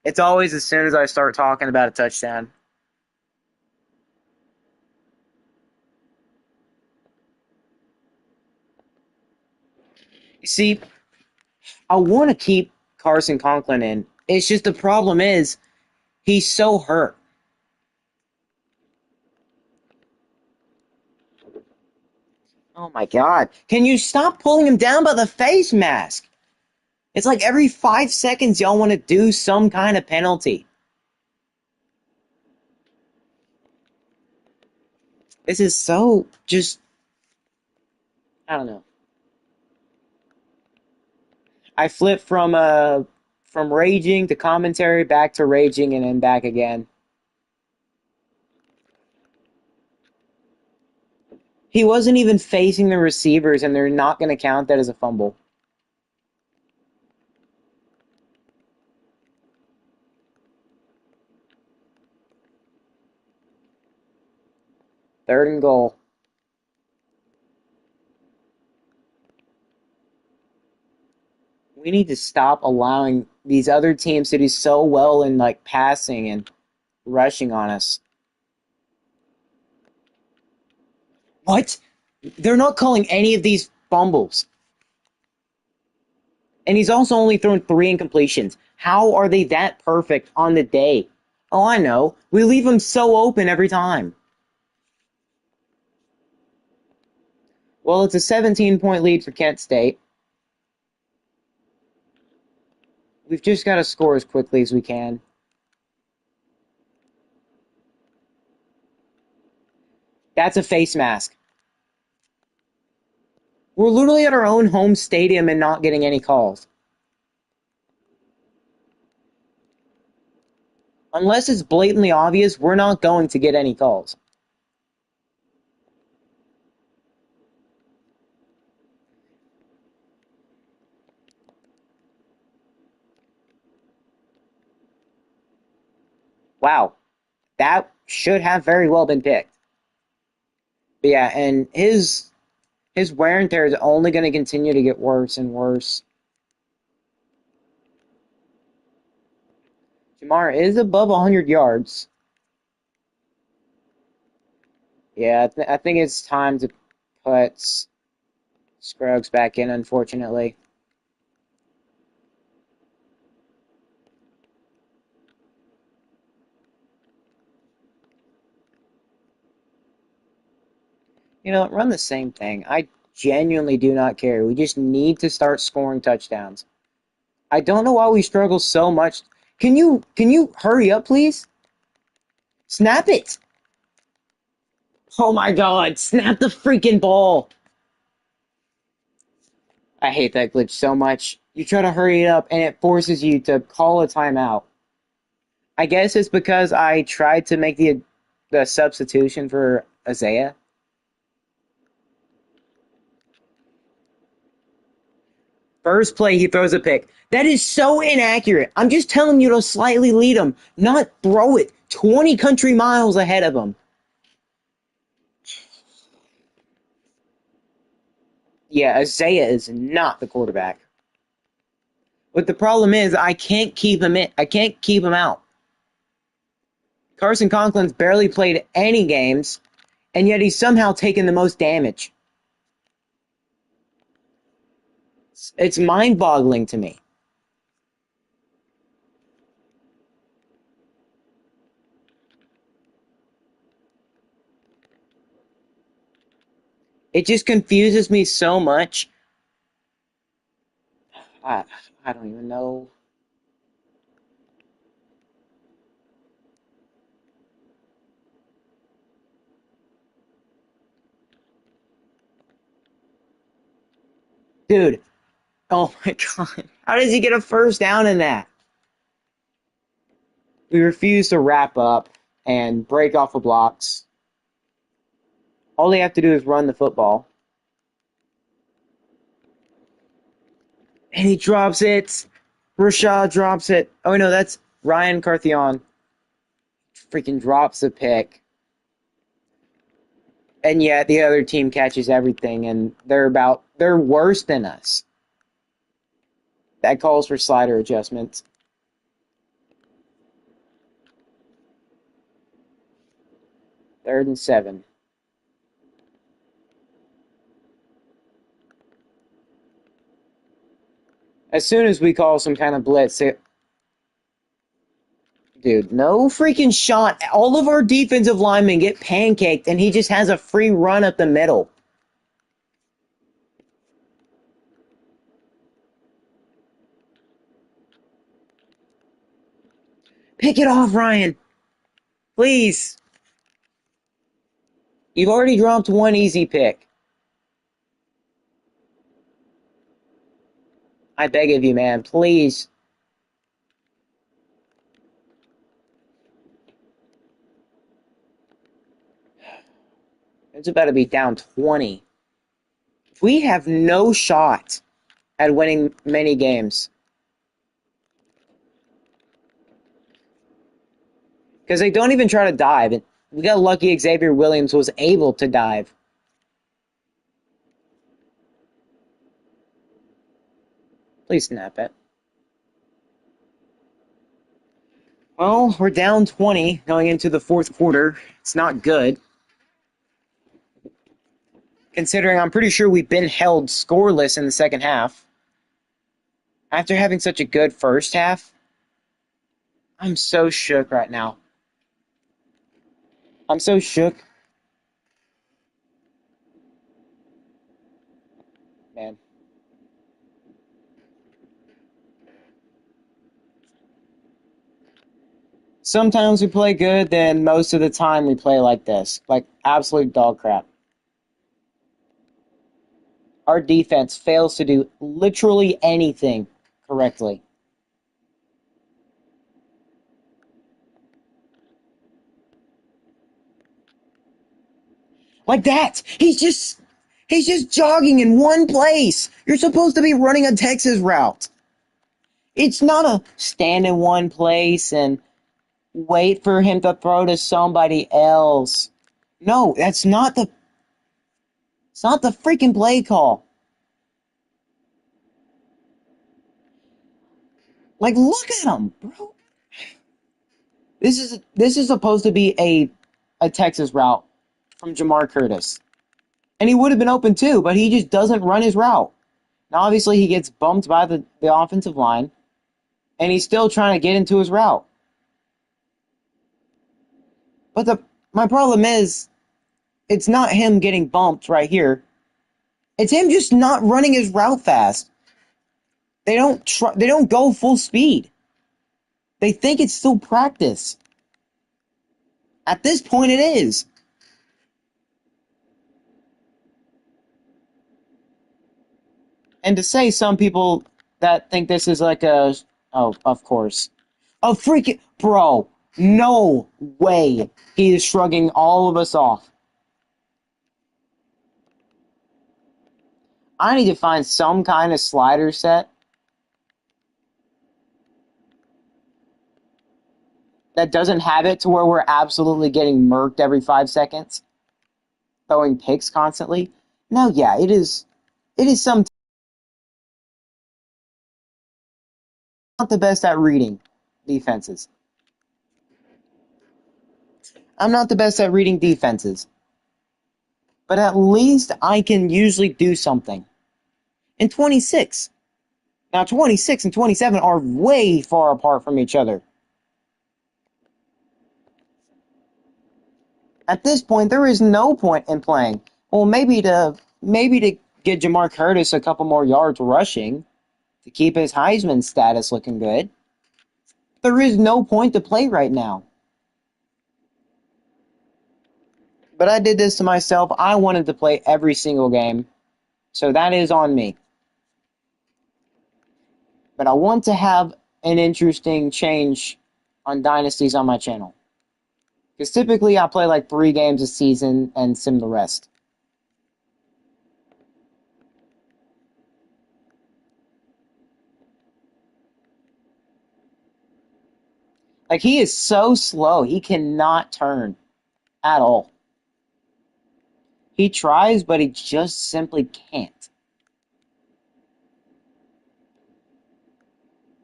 It's always as soon as I start talking about a touchdown. You see, I want to keep Carson Conklin in. It's just the problem is he's so hurt. Oh my God. Can you stop pulling him down by the face mask? It's like every 5 seconds y'all want to do some kind of penalty. This is so just, I don't know. I flipped from raging to commentary, back to raging, and then back again. He wasn't even facing the receivers, and they're not going to count that as a fumble. Third and goal. We need to stop allowing these other teams to do so well in like passing and rushing on us. What? They're not calling any of these fumbles. And he's also only thrown 3 incompletions. How are they that perfect on the day? Oh, I know. We leave them so open every time. Well, it's a 17-point lead for Kent State. We've just got to score as quickly as we can. That's a face mask. We're literally at our own home stadium and not getting any calls. Unless it's blatantly obvious, we're not going to get any calls. Wow. That should have very well been picked. But yeah, and his wear and tear is only going to continue to get worse and worse. Jamar is above 100 yards. Yeah, I think it's time to put Scruggs back in, unfortunately. You know, run the same thing. I genuinely do not care. We just need to start scoring touchdowns. I don't know why we struggle so much. Can you hurry up, please? Snap it. Oh my god, snap the freaking ball. I hate that glitch so much. You try to hurry it up and it forces you to call a timeout. I guess it's because I tried to make the substitution for Isaiah. First play, he throws a pick. That is so inaccurate. I'm just telling you to slightly lead him, not throw it 20 country miles ahead of him. Yeah, Isaiah is not the quarterback. But the problem is, I can't keep him in. I can't keep him out. Carson Conklin's barely played any games, and yet he's somehow taken the most damage. It's mind-boggling to me. It just confuses me so much. I, I don't even know. Dude, oh my god. How does he get a first down in that? We refuse to wrap up and break off the blocks. All they have to do is run the football. And he drops it. Rashad drops it. Oh no, that's Ryan Carthion. Freaking drops the pick. And yet the other team catches everything and they're worse than us. That calls for slider adjustments. Third and 7. As soon as we call some kind of blitz, dude, no freaking shot. All of our defensive linemen get pancaked, and he just has a free run up the middle. Pick it off, Ryan. Please. You've already dropped one easy pick. I beg of you, man. Please. It's about to be down 20. We have no shot at winning many games. Because they don't even try to dive. We got lucky Xavier Williams was able to dive. Please snap it. Well, we're down 20 going into the fourth quarter. It's not good. Considering I'm pretty sure we've been held scoreless in the second half. After having such a good first half, I'm so shook right now. I'm so shook. Man. Sometimes we play good, then most of the time we play like this. Like absolute dog crap. Our defense fails to do literally anything correctly. Like that. He's just jogging in one place. You're supposed to be running a Texas route. It's not a stand in one place and wait for him to throw to somebody else. No, it's not the freaking play call. Like look at him, bro. This is supposed to be a Texas route from Jamar Curtis. And he would have been open too, but he just doesn't run his route. Now obviously he gets bumped by the offensive line, and he's still trying to get into his route. But my problem is it's not him getting bumped right here. It's him just not running his route fast. They don't go full speed. They think it's still practice. At this point it is. And to say some people that think this is like oh, of course. A freaking bro, no way he is shrugging all of us off. I need to find some kind of slider set that doesn't have it to where we're absolutely getting murked every 5 seconds, throwing picks constantly. No, yeah, it is some not the best at reading defenses. I'm not the best at reading defenses. But at least I can usually do something. In 26. Now 26 and 27 are way far apart from each other. At this point, there is no point in playing. Well, maybe to get Jamar Curtis a couple more yards rushing to keep his Heisman status looking good. There is no point to play right now. But I did this to myself. I wanted to play every single game. So that is on me. But I want to have an interesting change on dynasties on my channel. Because typically I play like 3 games a season and sim the rest. Like he is so slow. He cannot turn at all. He tries, but he just simply can't.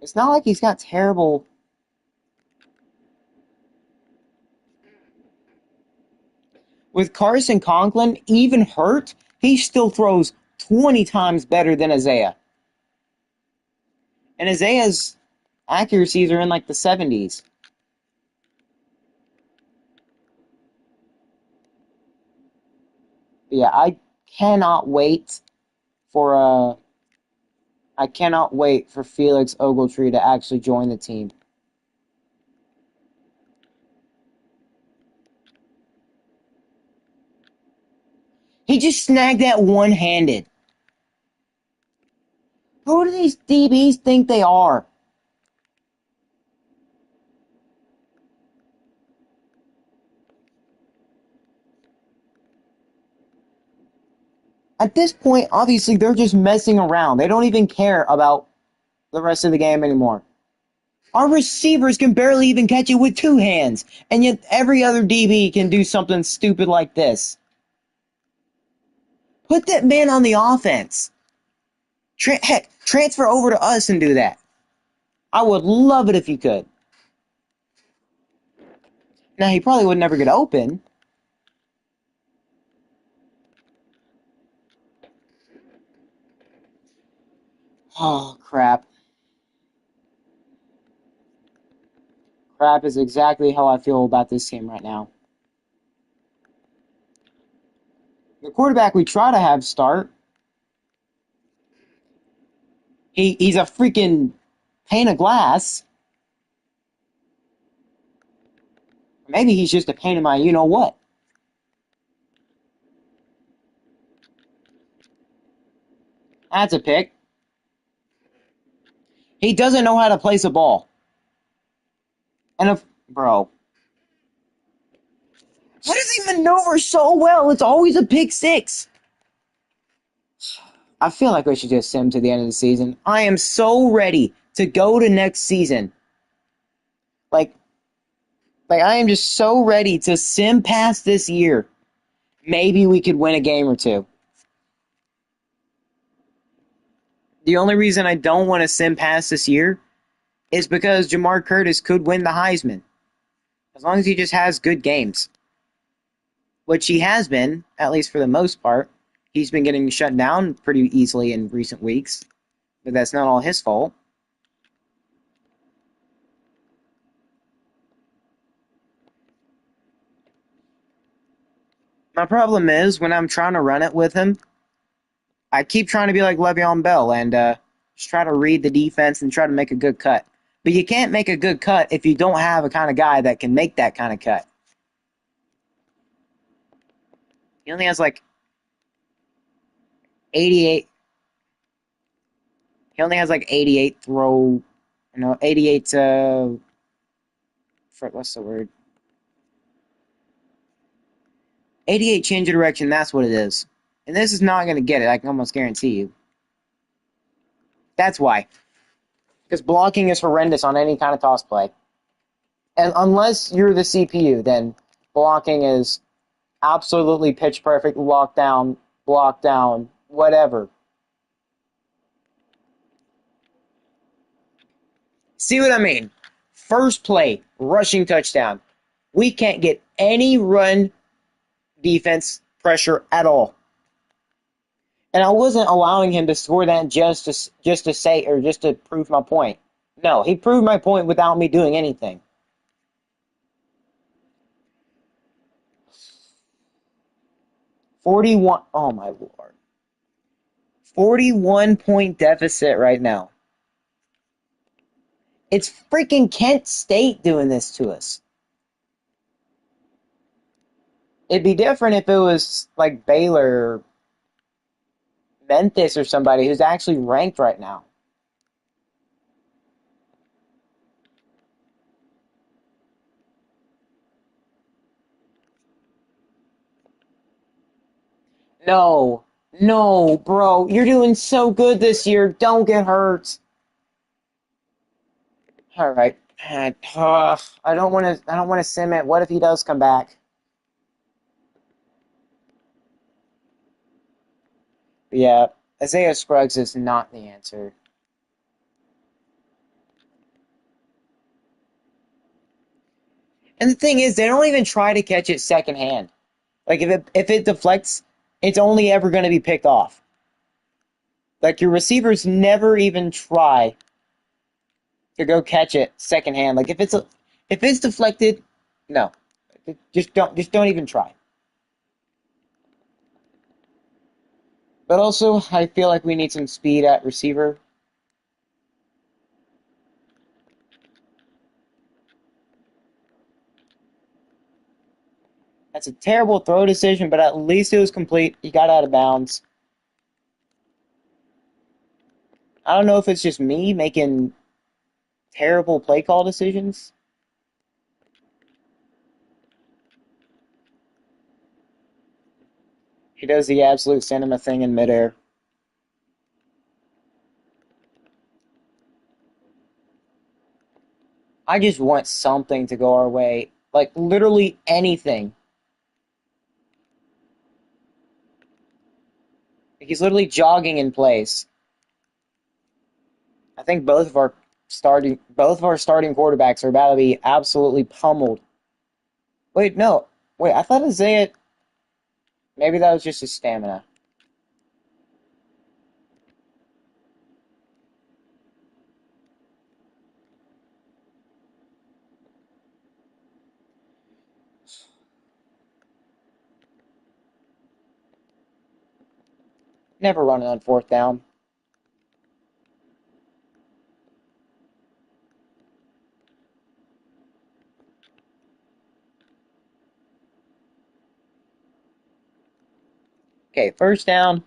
It's not like he's got terrible. With Carson Conklin, even hurt, he still throws 20 times better than Isaiah. And Isaiah's accuracies are in like the 70s. But yeah, cannot wait for I cannot wait for Felix Ogletree to actually join the team. He just snagged that one-handed. Who do these DBs think they are? At this point, obviously, they're just messing around. They don't even care about the rest of the game anymore. Our receivers can barely even catch it with two hands, and yet every other DB can do something stupid like this. Put that man on the offense. Heck, transfer over to us and do that. I would love it if you could. Now, he probably would never get open. Oh, crap. Crap is exactly how I feel about this team right now. The quarterback we try to have start, he's a freaking pane of glass. Maybe he's just a pain in my you-know-what. That's a pick. He doesn't know how to place a ball. And if, bro, how does he maneuver so well? It's always a pick six. I feel like we should just sim to the end of the season. I am so ready to go to next season. Like I am just so ready to sim past this year. Maybe we could win a game or two. The only reason I don't want to sim past this year is because Jamar Curtis could win the Heisman. As long as he just has good games. Which he has been, at least for the most part. He's been getting shut down pretty easily in recent weeks. But that's not all his fault. My problem is, when I'm trying to run it with him, I keep trying to be like Le'Veon Bell and just try to read the defense and try to make a good cut. But you can't make a good cut if you don't have a kind of guy that can make that kind of cut. He only has like 88. He only has like 88 throw, 88 what's the word? 88 change of direction, that's what it is. And this is not going to get it, I can almost guarantee you. That's why. Because blocking is horrendous on any kind of toss play. And unless you're the CPU, then blocking is absolutely pitch perfect, block down, whatever. See what I mean? First play, rushing touchdown. We can't get any run defense pressure at all. And I wasn't allowing him to score that just to say or just to prove my point. No, he proved my point without me doing anything. 41. Oh my lord. 41-point deficit right now. It's freaking Kent State doing this to us. It'd be different if it was like Baylor or Memphis or somebody who's actually ranked right now. No, no, bro, you're doing so good this year. Don't get hurt. All right. I don't want to. I don't want to sim it. What if he does come back? Yeah, Isaiah Scruggs is not the answer. And the thing is, they don't even try to catch it secondhand. Like if it deflects, it's only ever going to be picked off. Like your receivers never even try to go catch it secondhand. Like if it's deflected, no, just don't even try. But also, I feel like we need some speed at receiver. That's a terrible throw decision, but at least it was complete. He got out of bounds. I don't know if it's just me making terrible play call decisions. He does the absolute cinema thing in midair. I just want something to go our way. Like, literally anything. He's literally jogging in place. I think both of our starting quarterbacks are about to be absolutely pummeled. Wait, no. Wait, I thought Isaiah maybe that was just his stamina. Never running on fourth down. Okay, first down.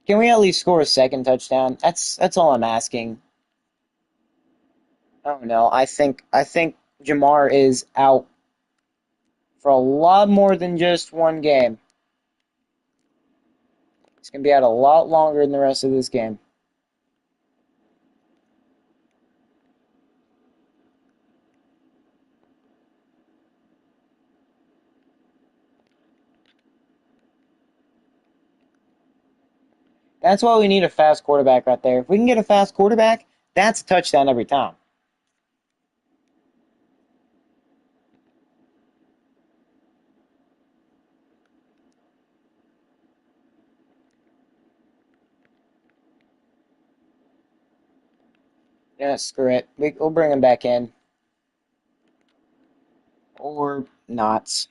Can we at least score a second touchdown? That's all I'm asking. Oh no, I think Jamar is out for a lot more than just one game. He's gonna be out a lot longer than the rest of this game. That's why we need a fast quarterback right there. If we can get a fast quarterback, that's a touchdown every time. Yeah, screw it. We'll bring him back in. Or not.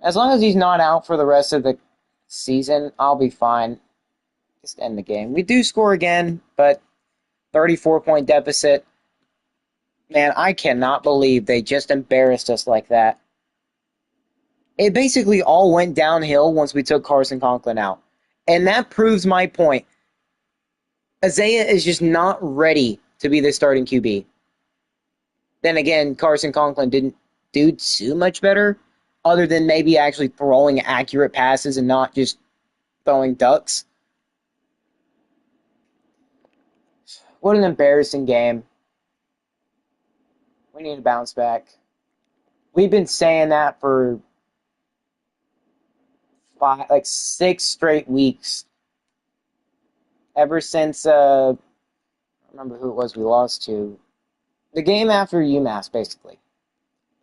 As long as he's not out for the rest of the season, I'll be fine. Just end the game. We do score again, but 34-point deficit. Man, I cannot believe they just embarrassed us like that. It basically all went downhill once we took Carson Conklin out. And that proves my point. Isaiah is just not ready to be the starting QB. Then again, Carson Conklin didn't do too much better, other than maybe actually throwing accurate passes and not just throwing ducks. What an embarrassing game. We need to bounce back. We've been saying that for like 6 straight weeks. Ever since, I remember who it was we lost to. The game after UMass, basically.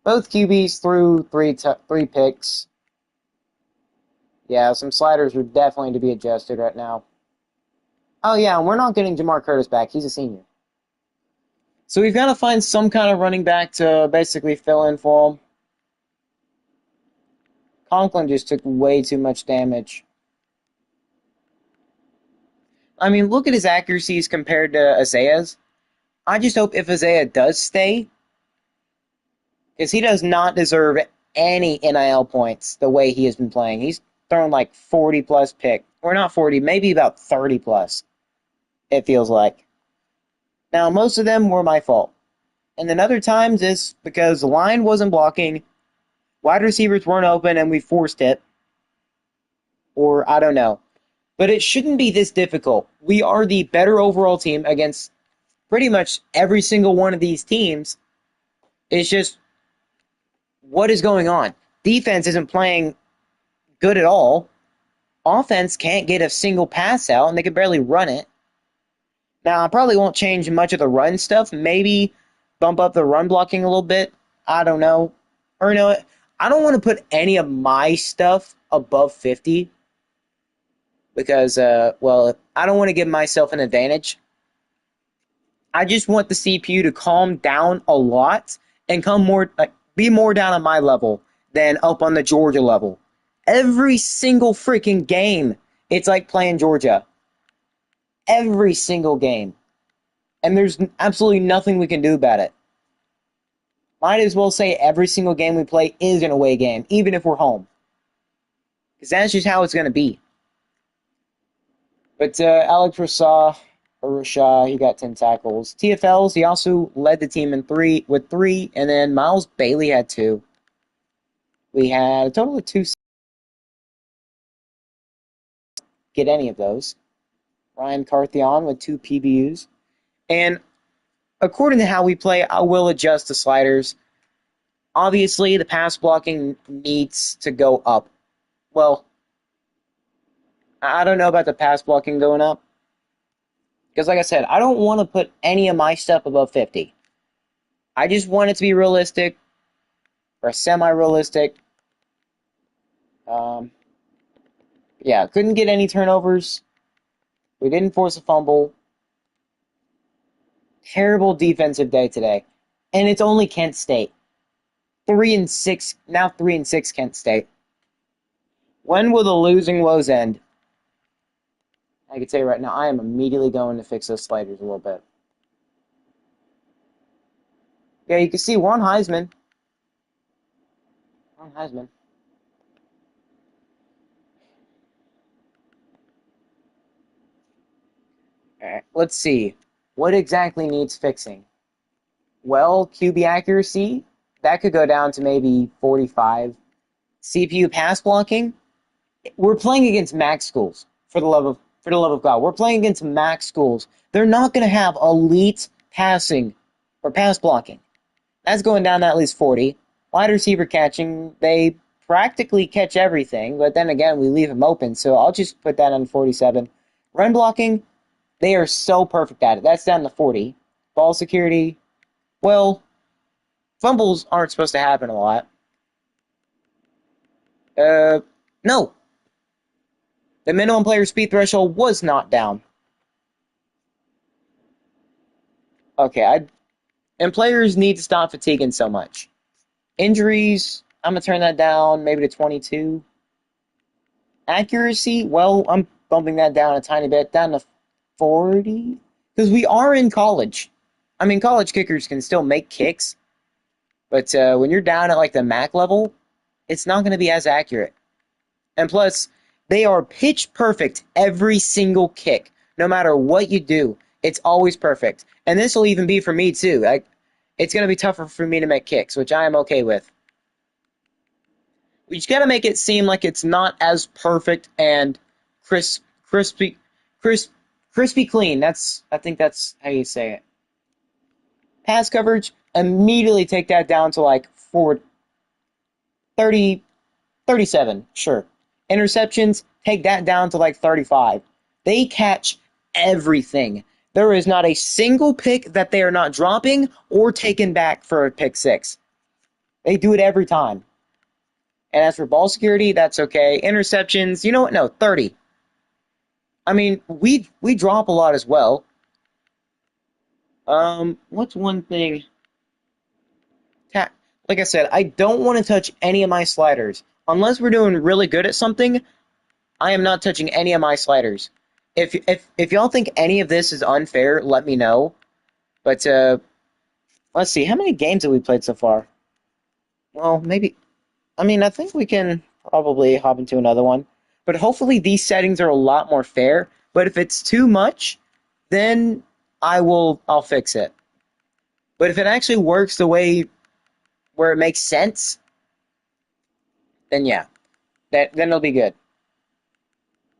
Both QBs threw three picks. Yeah, some sliders are definitely to be adjusted right now. Oh, yeah, and we're not getting Jamar Curtis back. He's a senior. So we've got to find some kind of running back to basically fill in for him. Conklin just took way too much damage. I mean, look at his accuracies compared to Isaiah's. I just hope if Isaiah does stay, because he does not deserve any NIL points the way he has been playing. He's thrown like 40 plus pick. Or not 40, maybe about 30 plus, it feels like. Now, most of them were my fault. And then other times it's because the line wasn't blocking, wide receivers weren't open, and we forced it. Or I don't know. But it shouldn't be this difficult. We are the better overall team against pretty much every single one of these teams. It's just, what is going on? Defense isn't playing good at all. Offense can't get a single pass out, and they can barely run it. Now, I probably won't change much of the run stuff. Maybe bump up the run blocking a little bit. I don't know. Or no, I don't want to put any of my stuff above 50 because, well, I don't want to give myself an advantage. I just want the CPU to calm down a lot and be more down on my level than up on the Georgia level. Every single freaking game, it's like playing Georgia. Every single game. And there's absolutely nothing we can do about it. Might as well say every single game we play is an away game, even if we're home. Because that's just how it's going to be. But Alex Rasaw, Urusha, he got 10 tackles. TFLs, he also led the team in with three, and then Miles Bailey had two. We had a total of two. Get any of those. Ryan Carthion with two PBUs. And according to how we play, I will adjust the sliders. Obviously, the pass blocking needs to go up. Well, I don't know about the pass blocking going up. Because, like I said, I don't want to put any of my stuff above 50. I just want it to be realistic or semi-realistic. Um, yeah, couldn't get any turnovers. We didn't force a fumble. Terrible defensive day today. And it's only Kent State. 3-6, now 3-6 Kent State. When will the losing woes end? I can tell you right now, I am immediately going to fix those sliders a little bit. Yeah, you can see one Heisman. One Heisman. All right, let's see. What exactly needs fixing? Well, QB accuracy, that could go down to maybe 45. CPU pass blocking, we're playing against MAC schools, for the love of God. We're playing against MAC schools. They're not going to have elite passing or pass blocking. That's going down to at least 40. Wide receiver catching, they practically catch everything, but then again, we leave them open, so I'll just put that on 47. Run blocking, they are so perfect at it. That's down to 40. Ball security, well, fumbles aren't supposed to happen a lot. No. The minimum player speed threshold was not down. Okay, and players need to stop fatiguing so much. Injuries, I'm going to turn that down maybe to 22. Accuracy, well, I'm bumping that down a tiny bit, down to 40. Because we are in college. I mean, college kickers can still make kicks. But when you're down at like the MAC level, it's not going to be as accurate. And plus, they are pitch perfect every single kick. No matter what you do, it's always perfect. And this will even be for me too. It's going to be tougher for me to make kicks, which I am okay with. We just got to make it seem like it's not as perfect and crispy, crispy clean. I think that's how you say it. Pass coverage, immediately take that down to like 30, 37, sure. Interceptions, take that down to like 35. They catch everything. There is not a single pick that they are not dropping or taking back for a pick six. They do it every time. And as for ball security, that's okay. Interceptions, you know what? No, 30. I mean, we drop a lot as well. What's one thing? Like I said, I don't want to touch any of my sliders. Unless we're doing really good at something, I am not touching any of my sliders. If y'all think any of this is unfair, let me know. But let's see, how many games have we played so far? Well, maybe. I mean, I think we can probably hop into another one. But hopefully these settings are a lot more fair. But if it's too much, then I'll fix it. But if it actually works the way where it makes sense, then yeah, then it'll be good.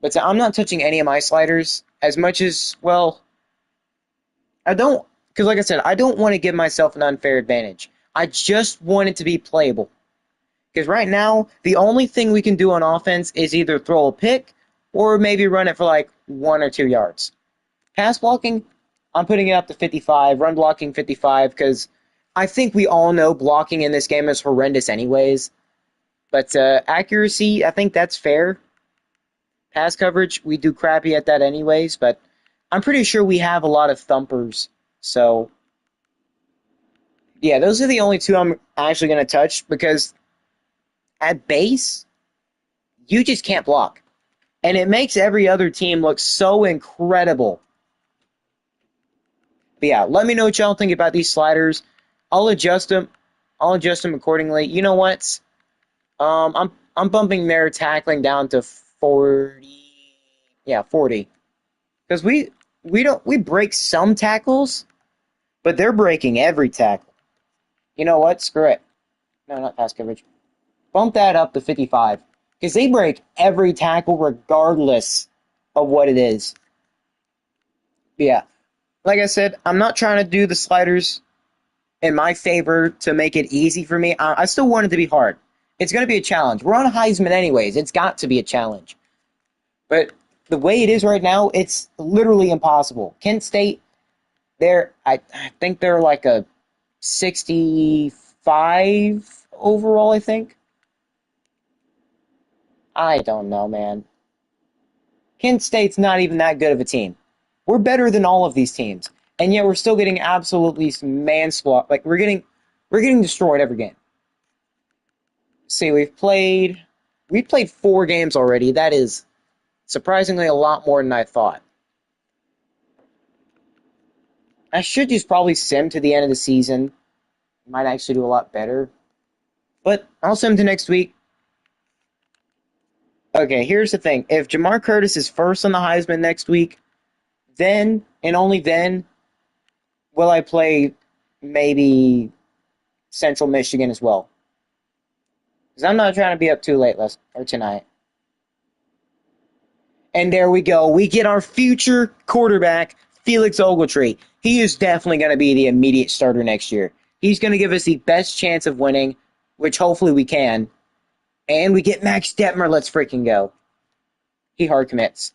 But so I'm not touching any of my sliders as much as, well, I don't, because like I said, I don't want to give myself an unfair advantage. I just want it to be playable. Because right now, the only thing we can do on offense is either throw a pick or maybe run it for like 1 or 2 yards. Pass blocking, I'm putting it up to 55. Run blocking, 55, because I think we all know blocking in this game is horrendous anyways. But accuracy, I think that's fair. Pass coverage, we do crappy at that anyways, but I'm pretty sure we have a lot of thumpers. So, yeah, those are the only two I'm actually going to touch because at base, you just can't block. And it makes every other team look so incredible. But yeah, let me know what y'all think about these sliders. I'll adjust them. I'll adjust them accordingly. You know what? I'm bumping their tackling down to 40. Yeah, 40. Because we break some tackles, but they're breaking every tackle. You know what? Screw it. No, not pass coverage. Bump that up to 55. Because they break every tackle regardless of what it is. But yeah. Like I said, I'm not trying to do the sliders in my favor to make it easy for me. I still want it to be hard. It's going to be a challenge. We're on Heisman anyways. It's got to be a challenge. But the way it is right now, it's literally impossible. Kent State, I think they're like a 65 overall, I think. I don't know, man. Kent State's not even that good of a team. We're better than all of these teams. And yet we're still getting absolutely manslaughter. Like we're getting destroyed every game. See, we've played 4 games already. That is surprisingly a lot more than I thought. I should just probably sim to the end of the season. Might actually do a lot better. But I'll sim to next week. Okay, here's the thing. If Jamar Curtis is first on the Heisman next week, then and only then will I play maybe Central Michigan as well. Because I'm not trying to be up too late tonight. And there we go. We get our future quarterback, Felix Ogletree. He is definitely going to be the immediate starter next year. He's going to give us the best chance of winning, which hopefully we can. And we get Max Detmer. Let's freaking go. He hard commits.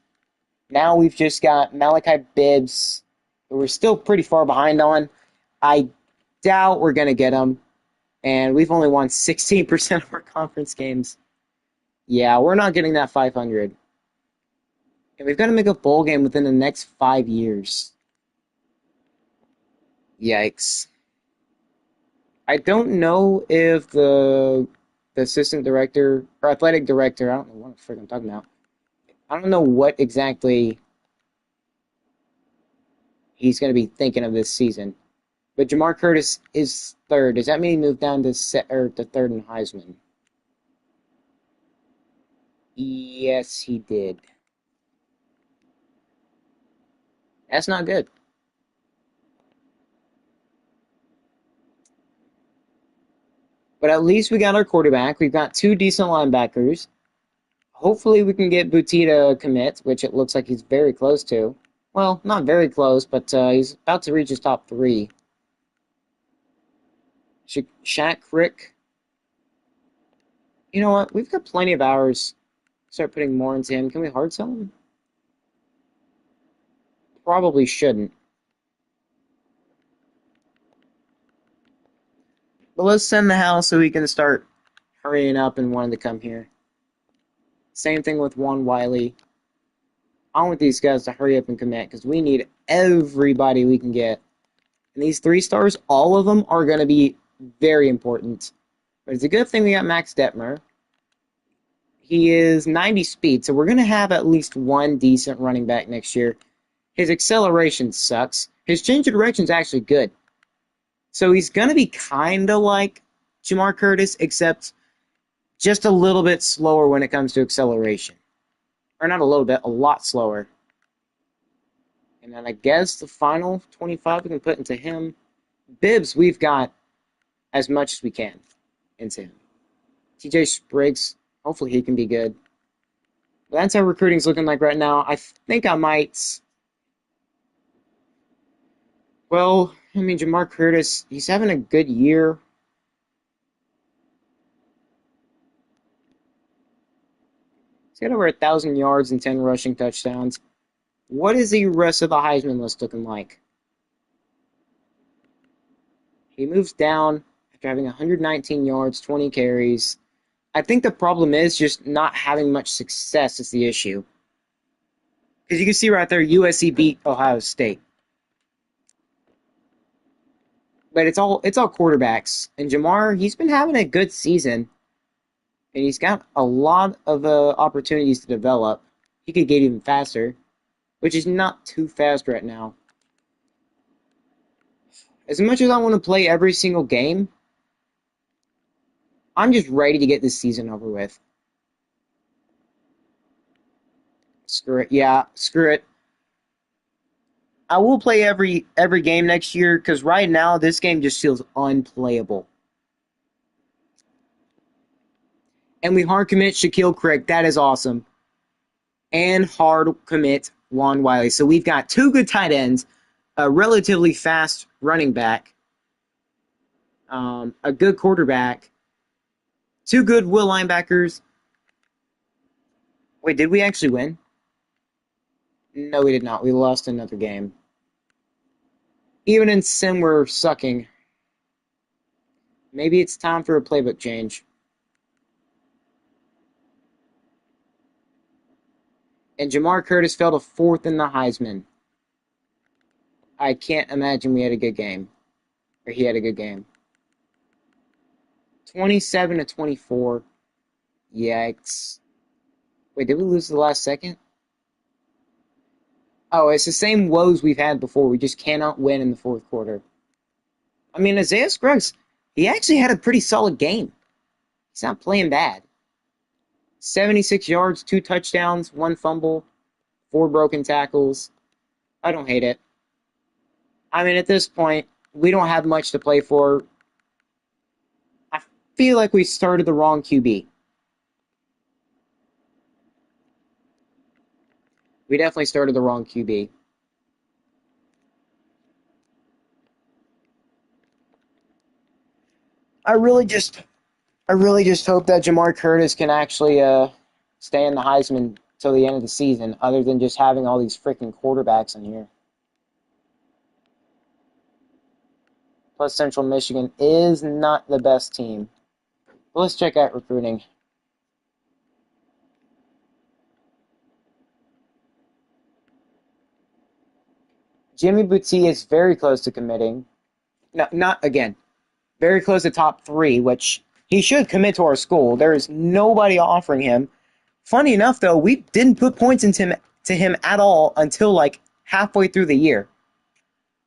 Now we've just got Malachi Bibbs, who we're still pretty far behind on. I doubt we're going to get him. And we've only won 16% of our conference games. Yeah, we're not getting that 500. And we've got to make a bowl game within the next 5 years. Yikes. I don't know if the assistant director or athletic director, I don't know what the frick I'm talking about. I don't know what exactly he's going to be thinking of this season. But Jamar Curtis is third. Does that mean he moved down to third in Heisman? Yes, he did. That's not good. But at least we got our quarterback. We've got 2 decent linebackers. Hopefully we can get Butita commit, which it looks like he's very close to. Well, not very close, but he's about to reach his top 3. Shaq Crick. You know what? We've got plenty of hours. Start putting more into him. Can we hard sell him? Probably shouldn't. But let's send the house so we can start hurrying up and wanting to come here. Same thing with Juan Wiley. I want these guys to hurry up and commit because we need everybody we can get. And these 3 stars, all of them are going to be very important. But it's a good thing we got Max Detmer. He is 90 speed, so we're going to have at least one decent running back next year. His acceleration sucks. His change of direction is actually good. So he's going to be kind of like Jamar Curtis, except just a little bit slower when it comes to acceleration. Or not a little bit, a lot slower. And then I guess the final 25 we can put into him. Bibbs, we've got as much as we can into him. TJ Spriggs, hopefully he can be good. But that's how recruiting's looking like right now. I think I might... Well, I mean, Jamar Curtis, he's having a good year. He's got over 1,000 yards and 10 rushing touchdowns. What is the rest of the Heisman list looking like? He moves down after having 119 yards, 20 carries. I think the problem is just not having much success is the issue. Because you can see right there, USC beat Ohio State. But it's all quarterbacks. And Jamar, he's been having a good season. And he's got a lot of opportunities to develop. He could get even faster, which is not too fast right now. As much as I want to play every single game, I'm just ready to get this season over with. Screw it. Yeah, screw it. I will play every game next year because right now this game just feels unplayable. And we hard commit Shaquille Crick. That is awesome. And hard commit Juan Wiley. So we've got two good tight ends, a relatively fast running back, a good quarterback, two good will linebackers. Wait, did we actually win? No, we did not. We lost another game. Even in sim, we're sucking. Maybe it's time for a playbook change. And Jamar Curtis fell to fourth in the Heisman. I can't imagine we had a good game. Or he had a good game. 27-24. Yikes. Wait, did we lose the last second? Oh, it's the same woes we've had before. We just cannot win in the fourth quarter. I mean, Isaiah Scruggs, he actually had a pretty solid game. He's not playing bad. 76 yards, 2 touchdowns, 1 fumble, 4 broken tackles. I don't hate it. I mean, at this point, we don't have much to play for. I feel like we started the wrong QB. We definitely started the wrong QB. I really just hope that Jamar Curtis can actually stay in the Heisman till the end of the season, other than just having all these freaking quarterbacks in here. Plus, Central Michigan is not the best team. Well, let's check out recruiting. Jimmy Boutte is very close to committing. No, not again. Very close to top 3, which he should commit to our school. There is nobody offering him. Funny enough, though, we didn't put points into him at all until like halfway through the year.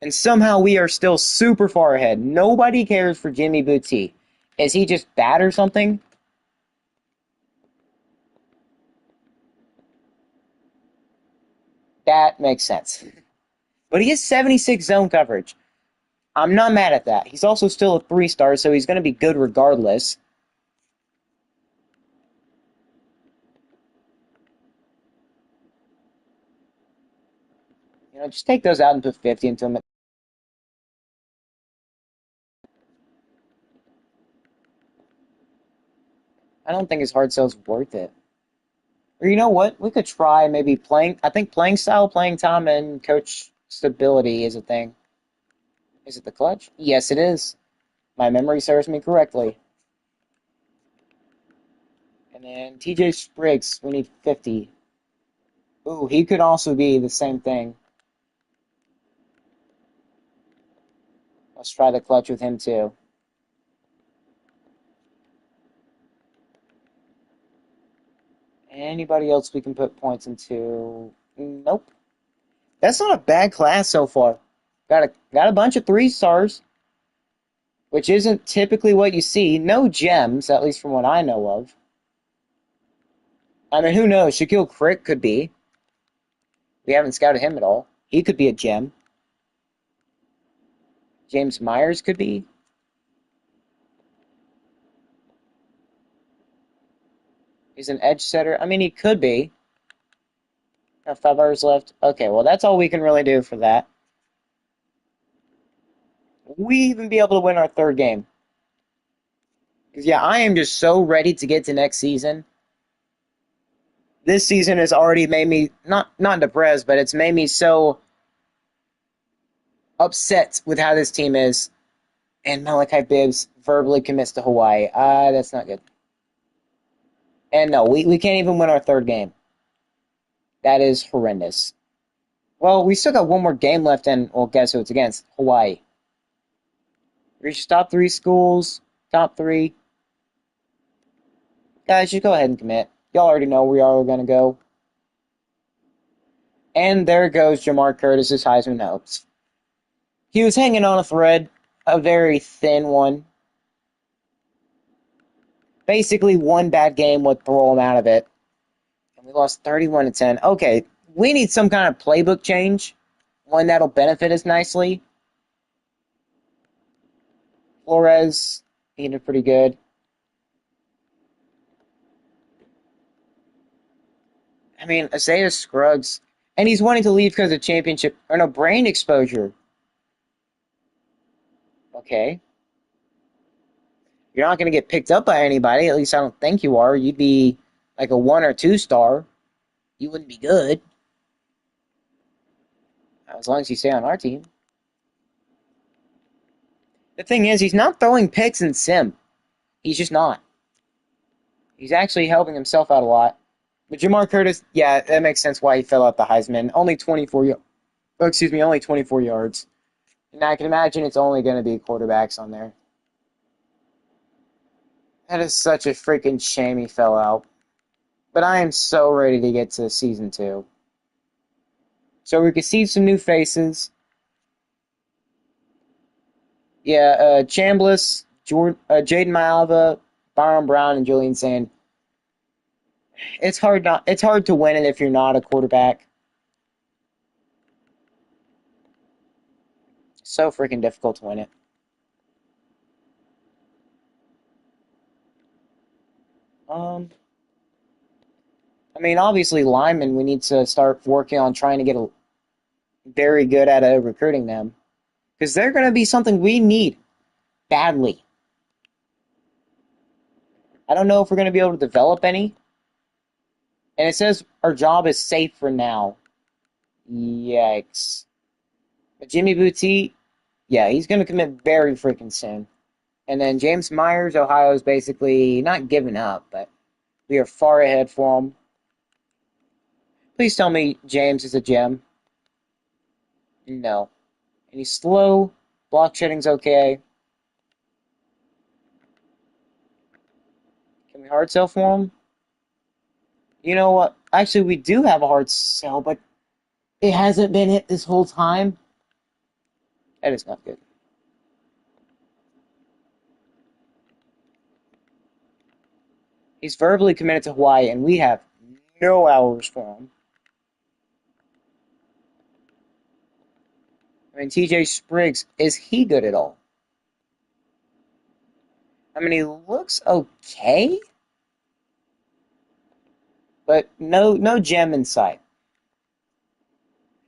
And somehow we are still super far ahead. Nobody cares for Jimmy Boutte. Is he just bad or something? That makes sense. But he has 76 zone coverage. I'm not mad at that. He's also still a 3-star, so he's going to be good regardless. You know, just take those out and put 50 into him. I don't think his hard sell's worth it. Or you know what? We could try maybe playing. I think playing style, playing time, and coach stability is a thing. Is it the clutch? Yes, it is. My memory serves me correctly. And then TJ Spriggs, we need 50. Ooh, he could also be the same thing. Let's try the clutch with him too. Anybody else we can put points into? Nope. That's not a bad class so far. Got a bunch of 3-stars, which isn't typically what you see. No gems, at least from what I know of. I mean, who knows? Shaquille Crick could be. We haven't scouted him at all. He could be a gem. James Myers could be. He's an edge setter. I mean, he could be. Have 5 hours left. Okay, well, that's all we can really do for that. We even be able to win our 3rd game. Because, yeah, I am just so ready to get to next season. This season has already made me, not depressed, but it's made me so upset with how this team is. And Malachi Bibbs verbally commits to Hawaii. That's not good. And no, we can't even win our 3rd game. That is horrendous. Well, we still got one more game left, and well, guess who it's against? Hawaii. Reach top 3 schools, top 3. Guys, just go ahead and commit. Y'all already know where y'all are going to go. And there goes Jamar Curtis's Heisman hopes. He was hanging on a thread, a very thin one. Basically, one bad game would throw him out of it. And we lost 31-10. Okay, we need some kind of playbook change. one that'll benefit us nicely. Flores, he did pretty good. I mean, Isaiah Scruggs, and he's wanting to leave because of championship or no brain exposure. Okay, you're not going to get picked up by anybody. At least I don't think you are. You'd be like a 1 or 2 star. You wouldn't be good as long as you stay on our team. The thing is, he's not throwing picks in sim. He's just not. He's actually helping himself out a lot. But Jamar Curtis, yeah, that makes sense why he fell out the Heisman. Only 24. Oh, excuse me, only 24 yards. And I can imagine it's only going to be quarterbacks on there. That is such a freaking shame he fell out. But I am so ready to get to season 2. So we can see some new faces. Yeah, Chambliss, Jaden Malva, Byron Brown, and Julian saying it's hard to win it if you're not a quarterback. So freaking difficult to win it. I mean, obviously, linemen, we need to start working on trying to get very good at recruiting them. Because they're going to be something we need badly. I don't know if we're going to be able to develop any. And it says our job is safe for now. Yikes. But Jimmy Boutte, yeah, he's going to commit very freaking soon. And then James Myers, Ohio's basically not giving up, but we are far ahead for him. Please tell me James is a gem. No. And he's slow. Block shedding's okay. Can we hard sell for him? You know what? Actually, we do have a hard sell, but it hasn't been hit this whole time. That is not good. He's verbally committed to Hawaii, and we have no hours for him. I mean, TJ Spriggs, is he good at all? I mean, he looks okay, but no gem in sight.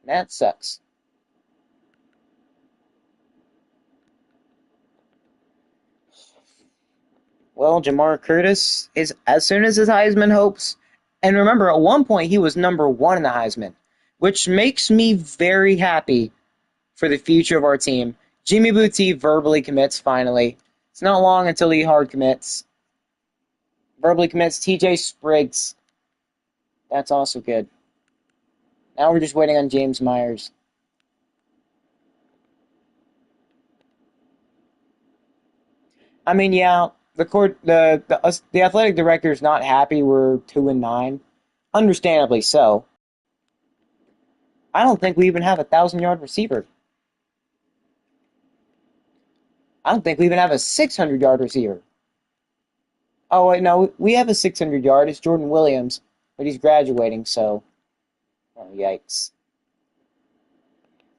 That sucks. Well, Jamar Curtis is as soon as his Heisman hopes. And remember, at one point he was #1 in the Heisman, which makes me very happy for the future of our team. Jimmy Boutte verbally commits finally. It's not long until he hard commits. Verbally commits TJ Spriggs. That's also good. Now we're just waiting on James Myers. I mean, yeah, the athletic director is not happy we're 2-9. Understandably so. I don't think we even have a 1,000-yard receiver. I don't think we even have a 600-yard receiver. Oh, wait, no, we have a 600-yard. It's Jordan Williams, but he's graduating, so. Oh, yikes.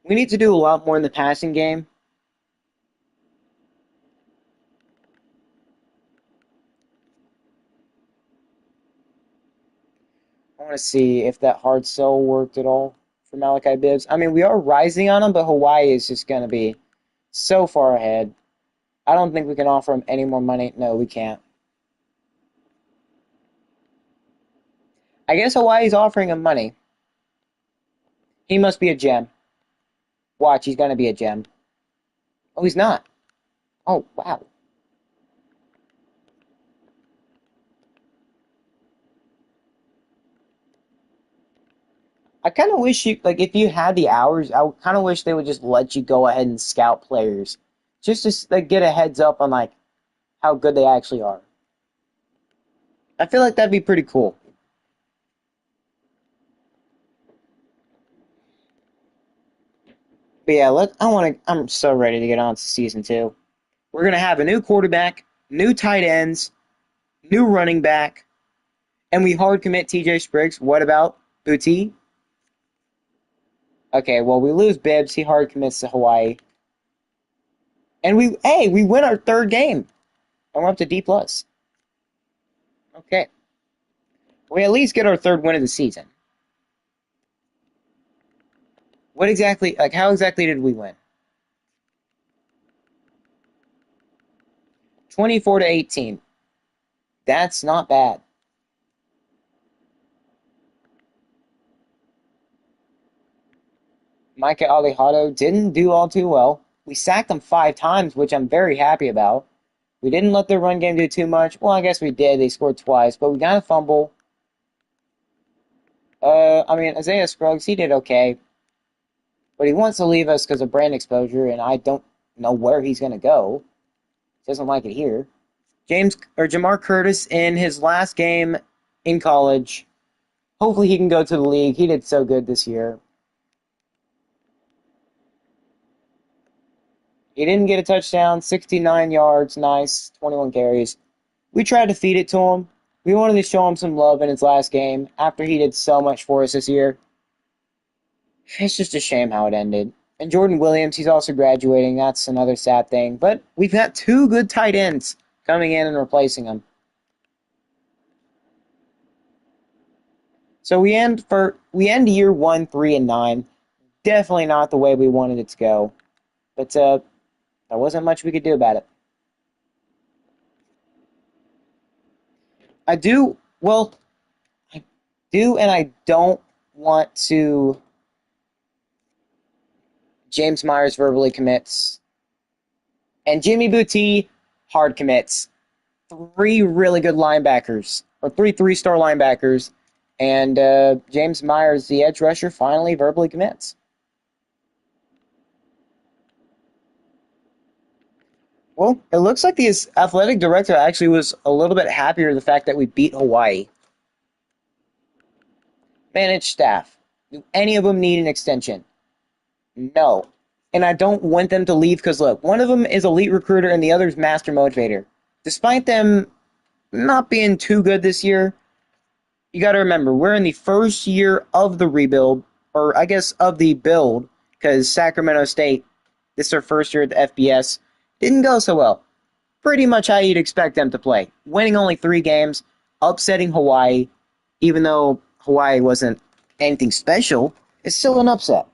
We need to do a lot more in the passing game. I want to see if that hard sell worked at all for Malachi Bibbs. I mean, we are rising on him, but Hawaii is just going to be so far ahead. I don't think we can offer him any more money. No, we can't. I guess Hawaii's offering him money. He must be a gem. Watch, he's going to be a gem. Oh, he's not. Oh, wow. I kind of wish if you had the hours, I kind of wish they would just let you go ahead and scout players. Just to get a heads up on, how good they actually are. I feel like that'd be pretty cool. But yeah, I'm so ready to get on to season 2. We're going to have a new quarterback, new tight ends, new running back, and we hard commit TJ Spriggs. What about Boutte? Okay, well, we lose Bibbs. He hard commits to Hawaii. And we win our third game. And we're up to D+. plus. Okay. We at least get our third win of the season. What exactly, like, how exactly did we win? 24-18. That's not bad. Micah Alejado didn't do all too well. We sacked him 5 times, which I'm very happy about. We didn't let their run game do too much. Well, I guess we did. They scored twice, but we got a fumble. I mean, Isaiah Scruggs, he did okay, but he wants to leave us because of brand exposure, and I don't know where he's going to go. Doesn't like it here. Jamar Curtis in his last game in college. Hopefully he can go to the league. He did so good this year. He didn't get a touchdown, 69 yards, nice, 21 carries. We tried to feed it to him. We wanted to show him some love in his last game after he did so much for us this year. It's just a shame how it ended. And Jordan Williams, he's also graduating. That's another sad thing. But we've got 2 good tight ends coming in and replacing him. So we end year 1 3-9. Definitely not the way we wanted it to go. But there wasn't much we could do about it. I do well, I do and I don't want to. James Myers verbally commits. And Jimmy Boutte hard commits. 3 really good linebackers, or 3 3-star linebackers, and James Myers, the edge rusher, finally verbally commits. Well, it looks like the athletic director actually was a little bit happier the fact that we beat Hawaii. Managed staff. Do any of them need an extension? No. And I don't want them to leave because, look, one of them is elite recruiter and the other is master motivator. Despite them not being too good this year, you got to remember, we're in the first year of the rebuild, or I guess of the build, because Sacramento State, this is their first year at the FBS, didn't go so well. Pretty much how you'd expect them to play. Winning only 3 games, upsetting Hawaii, even though Hawaii wasn't anything special, it's still an upset.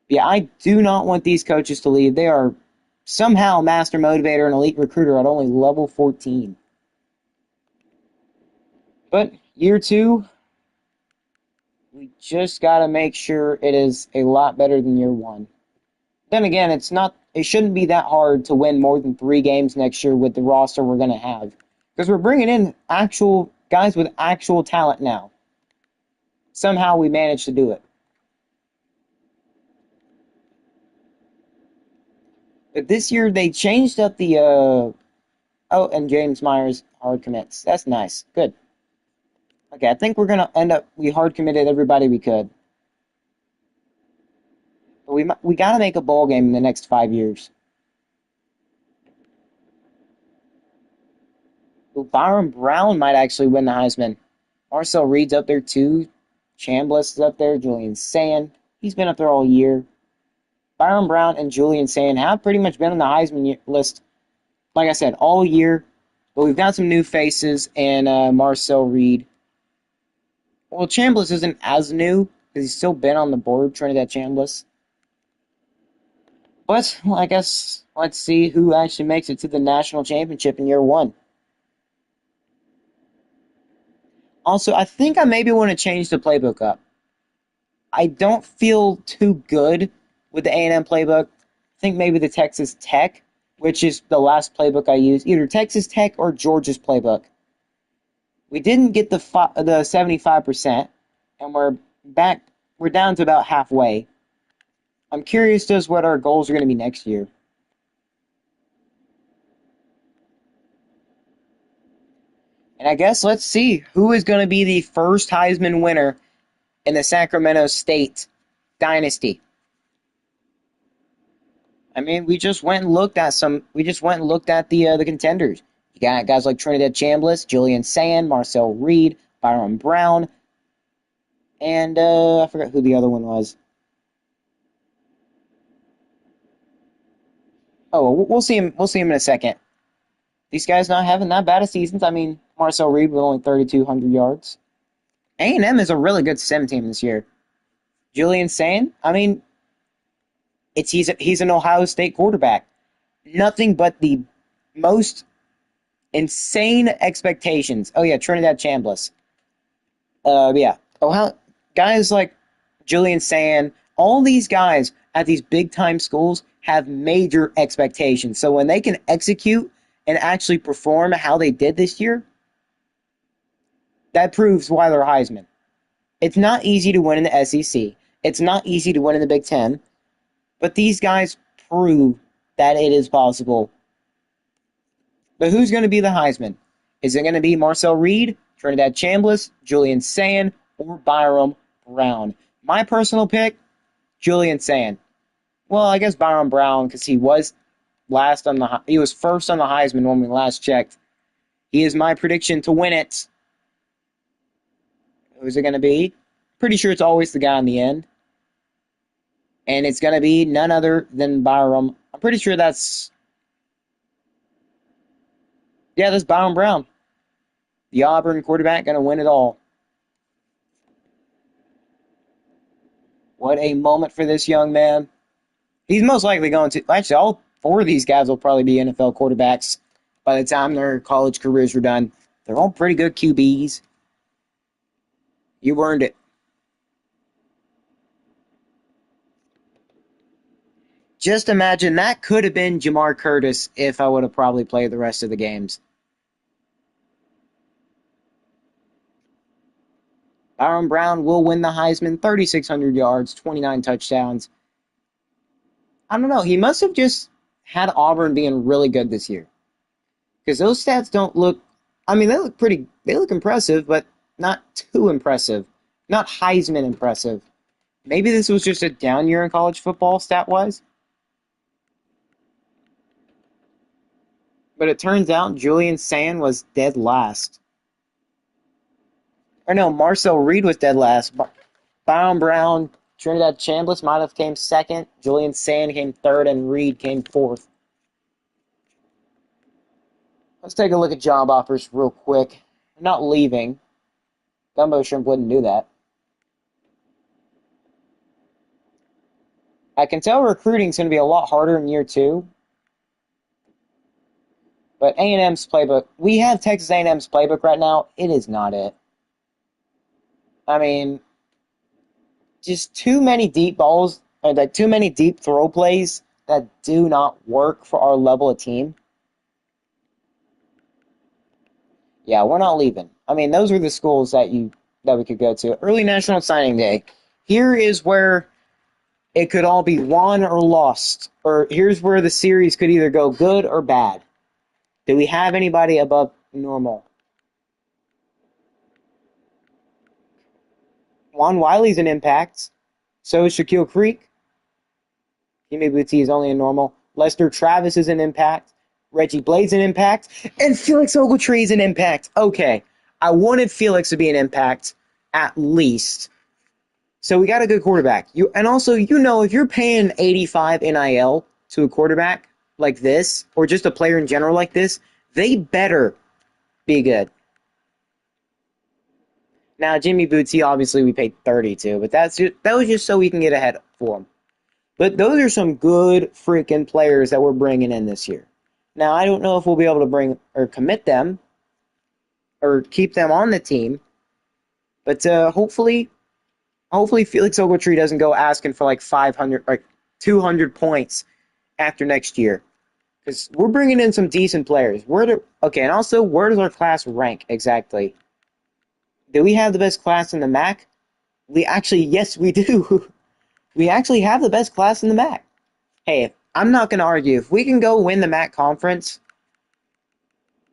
Yeah, I do not want these coaches to leave. They are somehow master motivator and elite recruiter at only level 14. But year 2, we just got to make sure it is a lot better than year 1. Then again, it shouldn't be that hard to win more than 3 games next year with the roster we're going to have. Because we're bringing in actual guys with actual talent now. Somehow we managed to do it. But this year they changed up the, and James Myers hard commits. That's nice. Good. Okay, I think we're going to end up, we hard committed everybody we could. But we got to make a bowl game in the next 5 years. Well, Byron Brown might actually win the Heisman. Marcel Reed's up there too. Chambliss is up there. Julian Sand. He's been up there all year. Byron Brown and Julian Sand have pretty much been on the Heisman list, like I said, all year. But we've got some new faces and Marcel Reed. Well, Chambliss isn't as new because he's still been on the board, Trinidad Chambliss. But well, I guess let's see who actually makes it to the national championship in year 1. Also, I think I maybe want to change the playbook up. I don't feel too good with the A&M playbook. I think maybe the Texas Tech, which is the last playbook I used, either Texas Tech or Georgia's playbook. We didn't get the 75%, and we're down to about halfway. I'm curious as what our goals are going to be next year. And I guess let's see who is going to be the first Heisman winner in the Sacramento State dynasty. I mean, we just went and looked at the contenders. You got guys like Trinidad Chambliss, Julian Sand, Marcel Reed, Byron Brown, And I forgot who the other one was. Oh, we'll see him. We'll see him in a second. These guys not having that bad of seasons. I mean, Marcel Reed with only 3,200 yards. A&M is a really good sim team this year. Julian Sand, I mean, he's an Ohio State quarterback. Nothing but the most insane expectations. Oh yeah, Trinidad Chambliss. Yeah. Ohio guys like Julian Sand, all these guys at these big time schools have major expectations. So when they can execute and actually perform how they did this year, that proves why they're Heisman. It's not easy to win in the SEC. It's not easy to win in the Big Ten. But these guys prove that it is possible. But who's going to be the Heisman? Is it going to be Marcel Reed, Trinidad Chambliss, Julian Sand, or Byram Brown? My personal pick, Julian Sand. Well, I guess Byram Brown because he was first on the Heisman when we last checked. He is my prediction to win it. Who's it going to be? Pretty sure it's always the guy in the end. And it's going to be none other than Byram. I'm pretty sure that's Byram Brown. The Auburn quarterback going to win it all. What a moment for this young man. He's most likely going to, actually, all four of these guys will probably be NFL quarterbacks by the time their college careers are done. They're all pretty good QBs. You earned it. Just imagine that could have been Jamar Curtis if I would have probably played the rest of the games. Byron Brown will win the Heisman, 3,600 yards, 29 touchdowns. I don't know. He must have just had Auburn being really good this year. Because those stats don't look, I mean, they look impressive, but not too impressive. Not Heisman impressive. Maybe this was just a down year in college football stat-wise. But it turns out Julian Sand was dead last. Or no, Marcel Reed was dead last. Byron Brown, Trinidad Chambliss might have came second. Julian Sand came third, and Reed came fourth. Let's take a look at job offers real quick. I'm not leaving. Gumbo Shrimp wouldn't do that. I can tell recruiting's going to be a lot harder in year two. But A&M's playbook, we have Texas A&M's playbook right now. It is not it. I mean, just too many deep balls, or like too many deep throw plays that do not work for our level of team. Yeah, we're not leaving. I mean, those were the schools that we could go to. Early National Signing Day. Here is where it could all be won or lost. Or here's where the series could either go good or bad. Do we have anybody above normal? Juan Wiley's an impact. So is Shaquille Creek. Jimmy Boutte is only a normal. Lester Travis is an impact. Reggie Blade's an impact. And Felix Ogletree is an impact. Okay. I wanted Felix to be an impact at least. So we got a good quarterback. And also, if you're paying 85 NIL to a quarterback like this, or just a player in general like this, they better be good. Now, Jimmy Boutte, obviously, we paid 32, but that was just so we can get ahead for him. But those are some good freaking players that we're bringing in this year. Now, I don't know if we'll be able to bring or commit them or keep them on the team, but hopefully Felix Ogletree doesn't go asking for like 500 or 200 points after next year. Because we're bringing in some decent players. And also, where does our class rank exactly? Do we have the best class in the MAC? Yes, we do. We actually have the best class in the MAC. Hey, I'm not going to argue. If we can go win the MAC conference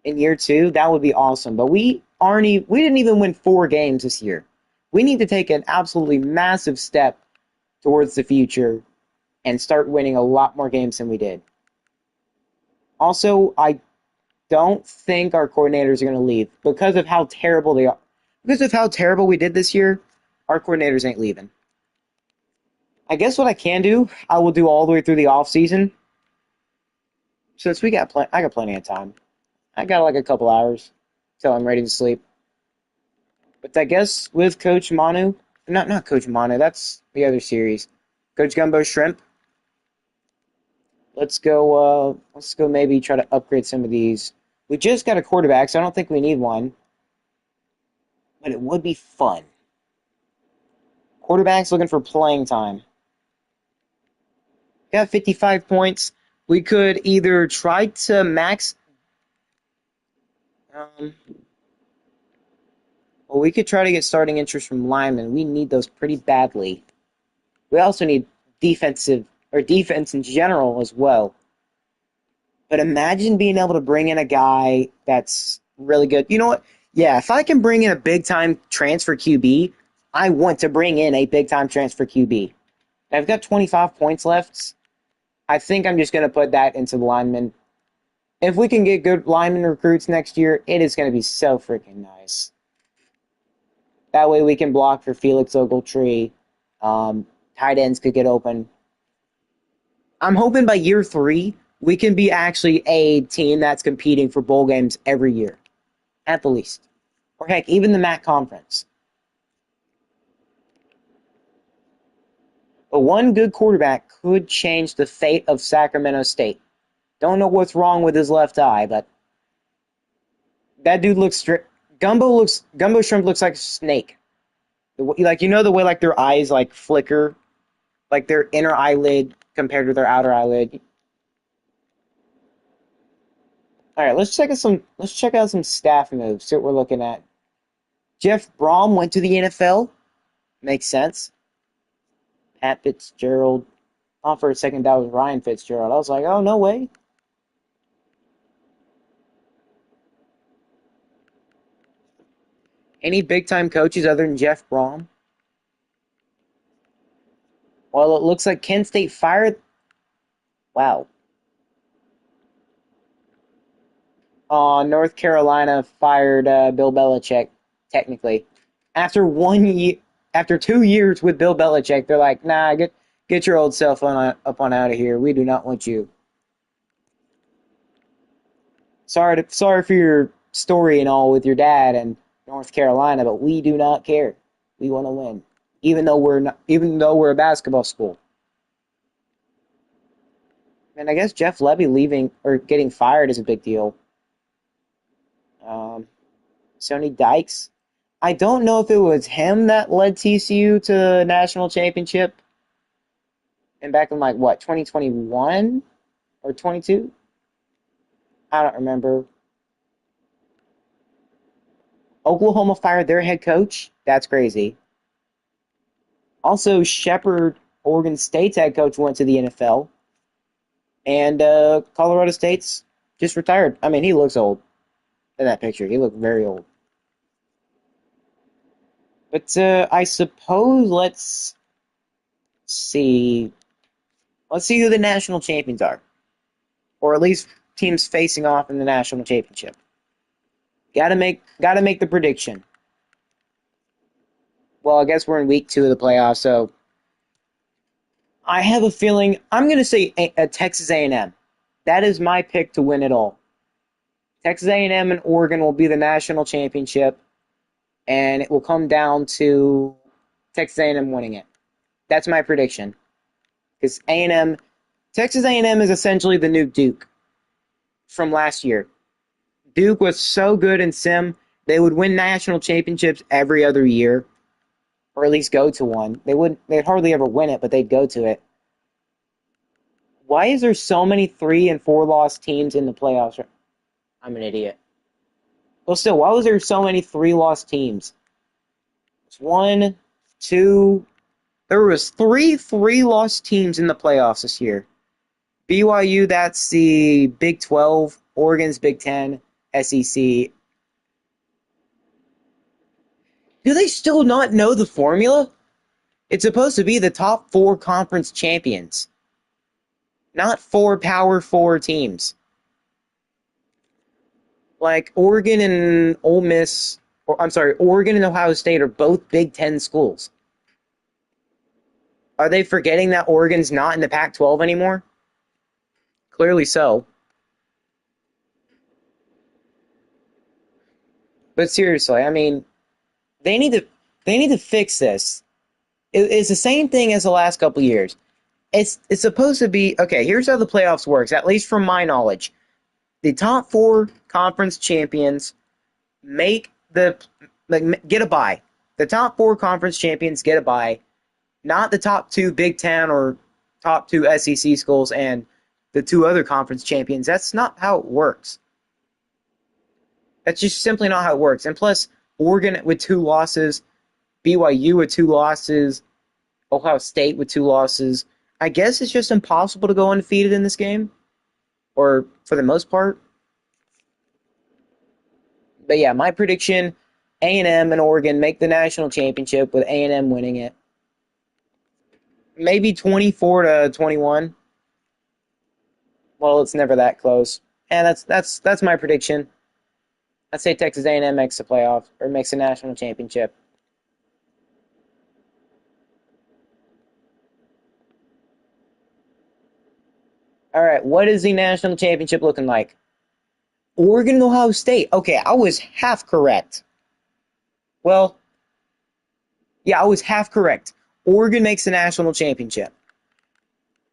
in year two, that would be awesome. But we didn't even win 4 games this year. We need to take an absolutely massive step towards the future and start winning a lot more games than we did. Also, I don't think our coordinators are going to leave because of how terrible they are. Because of how terrible we did this year, Our coordinators ain't leaving. I guess what I can do, I will do all the way through the off season. Since I got plenty of time. I got like a couple hours till I'm ready to sleep. But I guess with Coach Manu, not Coach Manu, that's the other series. Coach Gumbo Shrimp. Let's go maybe try to upgrade some of these. We just got a quarterback, so I don't think we need one. But it would be fun. Quarterback's looking for playing time. Got 55 points. We could either try to max. Um, well, we could try to get starting interest from linemen. We need those pretty badly. We also need defense in general as well. But imagine being able to bring in a guy that's really good. You know what? Yeah, if I can bring in a big time transfer QB, I want to bring in a big time transfer QB. I've got 25 points left. I think I'm just going to put that into the linemen. If we can get good lineman recruits next year, it is going to be so freaking nice. That way we can block for Felix Ogletree. Tight ends could get open. I'm hoping by year 3, we can be actually a team that's competing for bowl games every year, at the least. Or heck, even the MAC conference. But one good quarterback could change the fate of Sacramento State. Don't know what's wrong with his left eye, but that dude looks Gumbo Shrimp looks like a snake. Like, you know the way like their eyes like flicker, like their inner eyelid compared to their outer eyelid. All right, let's check out some staff moves. See what we're looking at. Jeff Brom went to the NFL. Makes sense. Pat Fitzgerald. Thought for a second that was Ryan Fitzgerald. I was like, oh, no way. Any big-time coaches other than Jeff Brom? Well, it looks like Kent State fired. Wow. North Carolina fired Bill Belichick, technically. After 1 year, after 2 years with Bill Belichick, they're like, nah, get your old self up on out of here. We do not want you. Sorry for your story and all with your dad and North Carolina, but we do not care. We want to win, even though we're a basketball school. And I guess Jeff Levy leaving or getting fired is a big deal. Sonny Dykes. I don't know if it was him that led TCU to the national championship. And back in like what, 2021 or 22? I don't remember. Oklahoma fired their head coach. That's crazy. Also, Shepherd, Oregon State's head coach, went to the NFL. And Colorado State's just retired. I mean, he looks old in that picture. He looked very old. But I suppose let's see. Let's see who the national champions are. Or at least teams facing off in the national championship. Gotta make the prediction. Well, I guess we're in week 2 of the playoffs, so I have a feeling I'm going to say Texas A&M. That is my pick to win it all. Texas A&M and Oregon will be the national championship, and it will come down to Texas A&M winning it. That's my prediction. Because Texas A&M is essentially the new Duke from last year. Duke was so good in sim, they would win national championships every other year, or at least go to one. They'd hardly ever win it, but they'd go to it. Why is there so many 3 and 4 loss teams in the playoffs? I'm an idiot. Well, still, why was there so many 3 loss teams? It's 1, 2. There was 3 loss teams in the playoffs this year. BYU, that's the Big 12. Oregon's Big 10. SEC. Do they still not know the formula? It's supposed to be the top 4 conference champions, not 4 Power 4 teams. Like Oregon and Ole Miss, or I'm sorry, Oregon and Ohio State are both Big 10 schools. Are they forgetting that Oregon's not in the Pac-12 anymore? Clearly so. But seriously, I mean, they need to they need to fix this. It's the same thing as the last couple of years. It's supposed to be okay. Here's how the playoffs works, at least from my knowledge. The top four conference champions make the get a bye. The top four conference champions get a bye, not the top two Big Ten or top two SEC schools and the two other conference champions. That's not how it works. That's just simply not how it works. And plus, Oregon with two losses, BYU with two losses, Ohio State with two losses. I guess it's just impossible to go undefeated in this game, or for the most part. But yeah, my prediction: A&M and Oregon make the national championship with A&M winning it. Maybe 24-21. Well, it's never that close, and that's my prediction. I'd say Texas A&M makes the playoff or makes the national championship. All right, what is the national championship looking like? Oregon and Ohio State. Okay, I was half correct. Well, yeah, I was half correct. Oregon makes the national championship.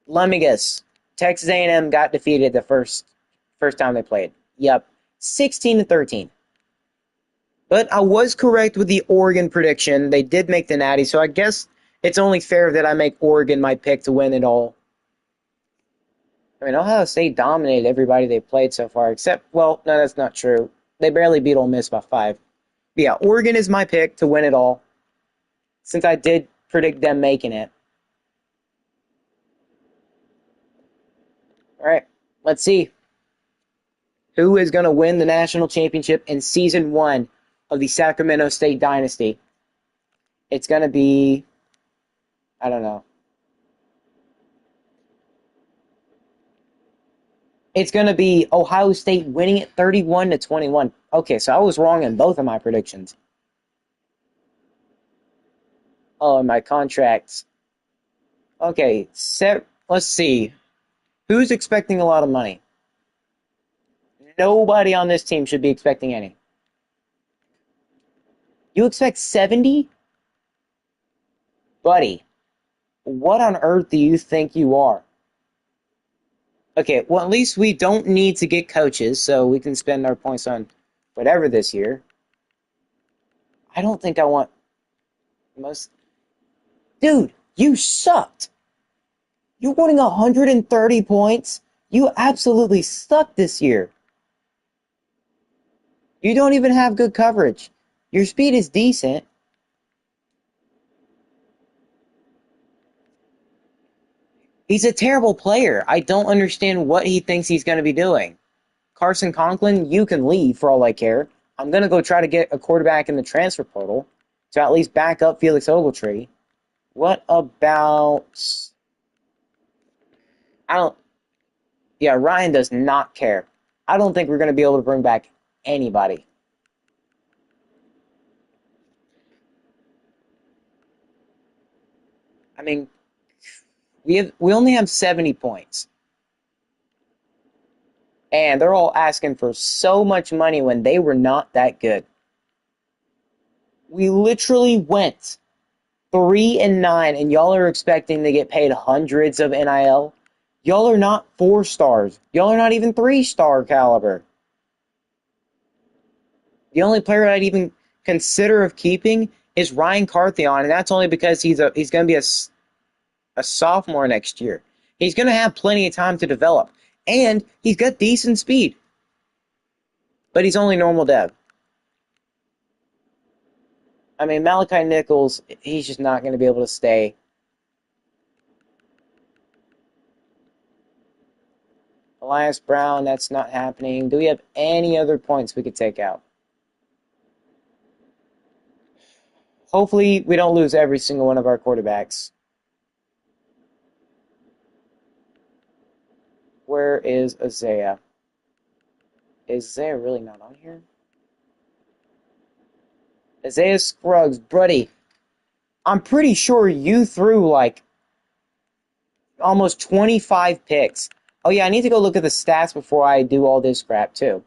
Let me guess. Texas A&M got defeated the first time they played. Yep, 16-13. But I was correct with the Oregon prediction. They did make the Natty, so I guess it's only fair that I make Oregon my pick to win it all. I mean, Ohio State dominated everybody they played so far, except, well, no, that's not true. They barely beat Ole Miss by 5. But yeah, Oregon is my pick to win it all, since I did predict them making it. All right, let's see. Who is going to win the national championship in Season 1 of the Sacramento State Dynasty? It's going to be, I don't know. It's going to be Ohio State winning it 31-21. Okay, so I was wrong in both of my predictions. Oh, and my contracts. Okay, let's see. Who's expecting a lot of money? Nobody on this team should be expecting any. You expect 70? Buddy, what on earth do you think you are? Okay, well, at least we don't need to get coaches, so we can spend our points on whatever this year. I don't think I want most. Dude, you sucked. You're winning 130 points. You absolutely sucked this year. You don't even have good coverage. Your speed is decent. He's a terrible player. I don't understand what he thinks he's going to be doing. Carson Conklin, you can leave for all I care. I'm going to go try to get a quarterback in the transfer portal to at least back up Felix Ogletree. What about... I don't... Yeah, Ryan does not care. I don't think we're going to be able to bring back anybody. I mean, we only have 70 points. And they're all asking for so much money when they were not that good. We literally went 3-9, and y'all are expecting to get paid hundreds of NIL. Y'all are not 4 stars. Y'all are not even 3-star caliber. The only player I'd even consider of keeping is Ryan Carthion, and that's only because he's going to be a sophomore next year. He's going to have plenty of time to develop, and he's got decent speed. But he's only normal dev. I mean, Malachi Nichols, he's just not going to be able to stay. Elias Brown, that's not happening. Do we have any other points we could take out? Hopefully, we don't lose every single one of our quarterbacks. Where is Isaiah? Is Isaiah really not on here? Isaiah Scruggs, buddy, I'm pretty sure you threw like almost 25 picks. Oh yeah, I need to go look at the stats before I do all this crap too.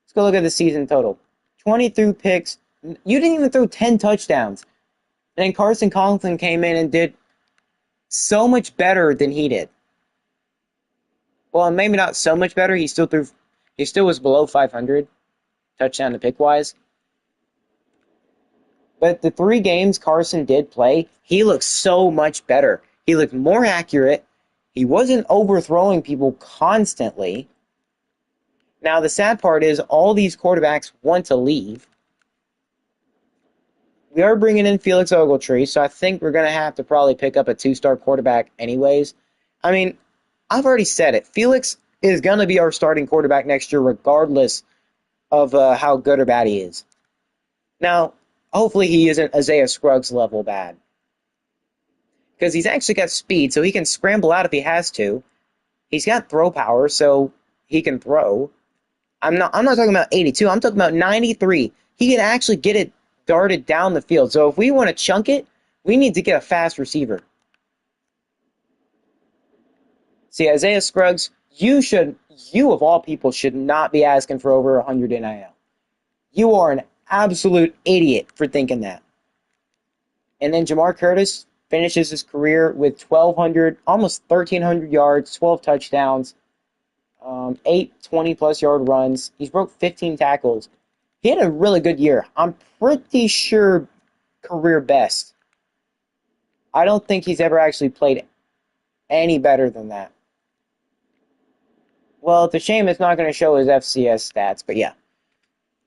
Let's go look at the season total. 23 picks. You didn't even throw 10 touchdowns. And then Carson Conklin came in and did so much better than he did. Well, maybe not so much better. He still was below 500 touchdown to pick wise. But the 3 games Carson did play, he looked so much better. He looked more accurate. He wasn't overthrowing people constantly. Now, the sad part is all these quarterbacks want to leave. We are bringing in Felix Ogletree, so I think we're going to have to probably pick up a 2-star quarterback anyways. I mean, I've already said it. Felix is going to be our starting quarterback next year regardless of how good or bad he is. Now, hopefully he isn't Isaiah Scruggs level bad. Because he's actually got speed, so he can scramble out if he has to. He's got throw power, so he can throw. I'm not talking about 82. I'm talking about 93. He can actually get it darted down the field. So if we want to chunk it, we need to get a fast receiver. See, Isaiah Scruggs, you of all people should not be asking for over 100 NIL. You are an absolute idiot for thinking that. And then Jamar Curtis finishes his career with 1,200, almost 1,300 yards, 12 touchdowns, 8 20-plus yard runs. He's broke 15 tackles. He had a really good year. I'm pretty sure career best. I don't think he's ever actually played any better than that. Well, it's a shame it's not going to show his FCS stats, but yeah.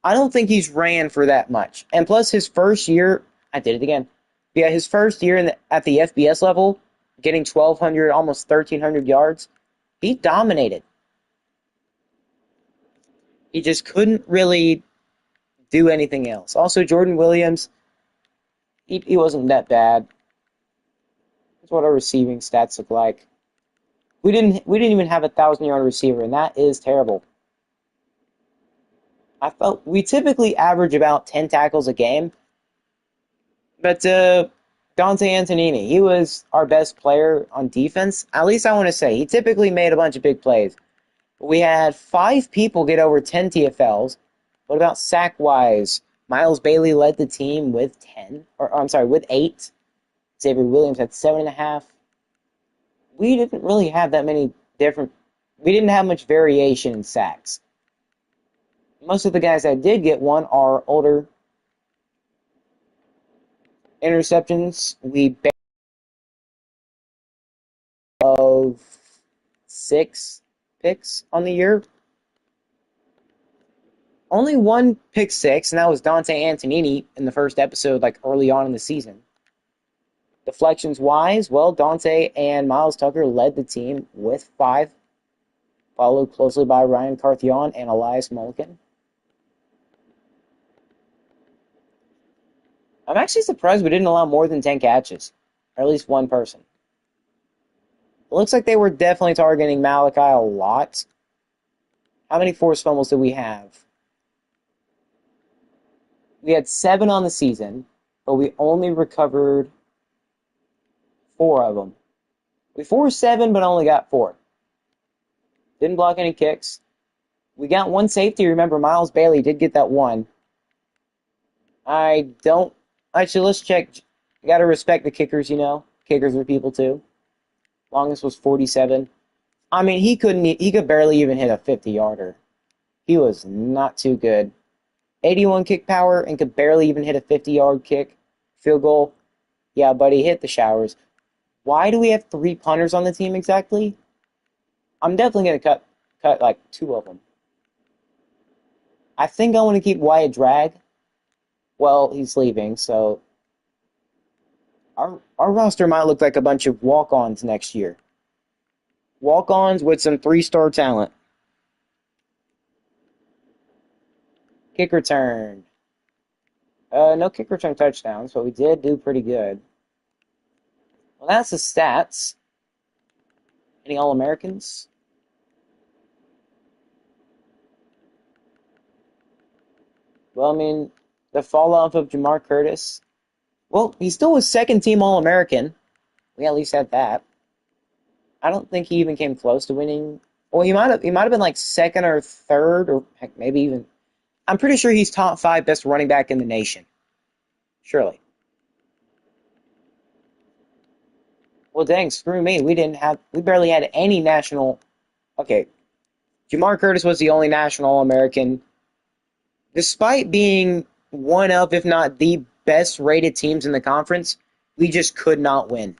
I don't think he's ran for that much. And plus, his first year, I did it again. Yeah, his first year at the FBS level, getting 1,200, almost 1,300 yards, he dominated. He just couldn't really do anything else. Also, Jordan Williams, he wasn't that bad. That's what our receiving stats look like. We didn't even have a 1,000-yard receiver, and that is terrible. I felt we typically average about 10 tackles a game, but Dante Antonini, he was our best player on defense. At least I want to say he typically made a bunch of big plays. We had 5 people get over 10 TFLs. What about sack-wise? Miles Bailey led the team with 10, or I'm sorry, with 8. Xavier Williams had 7.5. We didn't really have that many different. We didn't have much variation in sacks. Most of the guys that did get one are older. Interceptions, we of 6 picks on the year. Only 1 pick 6, and that was Dante Antonini in the first episode, like early on in the season. Deflections wise, well, Dante and Miles Tucker led the team with 5, followed closely by Ryan Carthion and Elias Mulligan. I'm actually surprised we didn't allow more than 10 catches, or at least 1 person. It looks like they were definitely targeting Malachi a lot. How many forced fumbles did we have? We had 7 on the season, but we only recovered 4 of them. We forced 7, but only got 4. Didn't block any kicks. We got 1 safety. Remember, Miles Bailey did get that 1. I don't... Actually, let's check. You gotta respect the kickers, you know. Kickers are people, too. Longest was 47. I mean, he could barely even hit a 50-yarder. He was not too good. 81 kick power and could barely even hit a 50-yard kick. Field goal. Yeah, buddy, hit the showers. Why do we have 3 punters on the team exactly? I'm definitely going to cut like 2 of them. I think I want to keep Wyatt Drag. Well, he's leaving, so our roster might look like a bunch of walk-ons next year. Walk-ons with some 3-star talent. Kick return. No kick return touchdowns, but we did do pretty good. Well, that's the stats. Any All-Americans? Well, I mean, the fall-off of Jamar Curtis. Well, he still was second-team All-American. We at least had that. I don't think he even came close to winning. Well, he might have been like second or third, or heck, maybe even. I'm pretty sure he's top five best running back in the nation. Surely. Well, dang, screw me. We barely had any national. Okay, Jamar Curtis was the only national All-American, despite being one of, if not the best rated teams in the conference. We just could not win.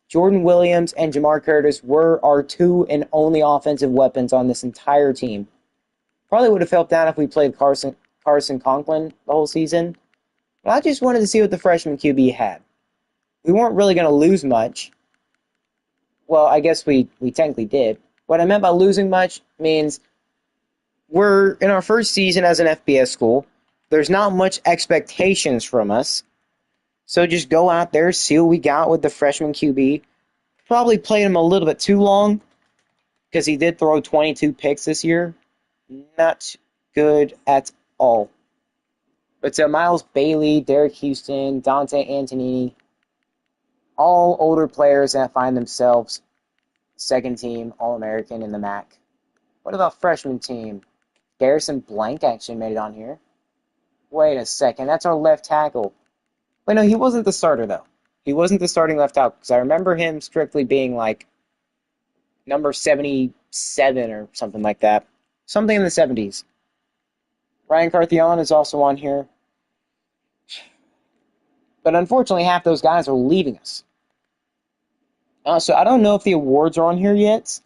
Jordan Williams and Jamar Curtis were our two and only offensive weapons on this entire team. Probably would have helped out if we played Carson Conklin the whole season. But I just wanted to see what the freshman QB had. We weren't really going to lose much. Well, I guess we technically did. What I meant by losing much means we're in our first season as an FBS school. There's not much expectations from us. So just go out there, see what we got with the freshman QB. Probably played him a little bit too long because he did throw 22 picks this year. Not good at all. But Miles Bailey, Derek Houston, Dante Antonini, all older players that find themselves second team All-American in the MAC. What about freshman team? Garrison Blank actually made it on here. Wait a second, that's our left tackle. Wait, no, he wasn't the starter, though. He wasn't the starting left tackle, because I remember him strictly being, like, number 77 or something like that. Something in the 70s. Ryan Carthion is also on here. But unfortunately, half those guys are leaving us. So I don't know if the awards are on here yet.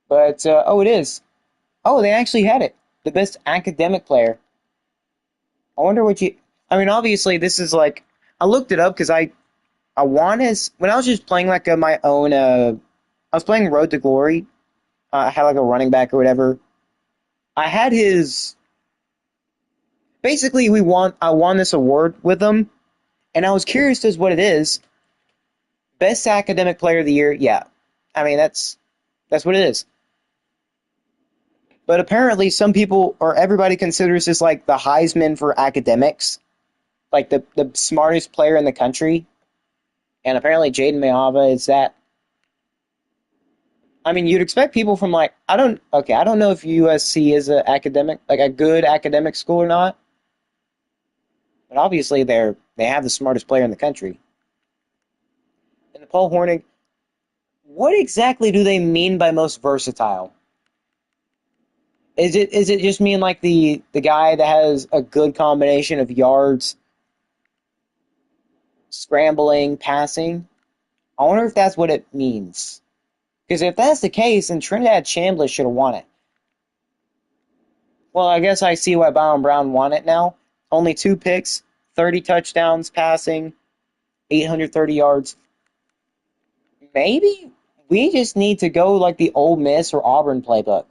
But, oh, it is. Oh, they actually had it. The best academic player. I wonder what you... I mean, obviously, this is like... I looked it up because I wanted... When I was just playing, like, my own... I was playing Road to Glory. I had, like, a running back or whatever. I had his... Basically, I won this award with him. And I was curious as what it is. Best academic player of the year, yeah. I mean, that's what it is. But apparently some people, or everybody considers this like the Heisman for academics. Like the smartest player in the country. And apparently Jaden Mayava is that. I mean, you'd expect people from like, I don't know if USC is a academic, like a good academic school or not. But obviously they have the smartest player in the country. And the Paul Hornig, what exactly do they mean by most versatile? Is it just mean like the guy that has a good combination of yards, scrambling, passing? I wonder if that's what it means. Because if that's the case, then Trinidad Chambliss should have won it. Well, I guess I see why Byron Brown won it now. Only 2 picks, 30 touchdowns passing, 830 yards. Maybe we just need to go like the Ole Miss or Auburn playbook.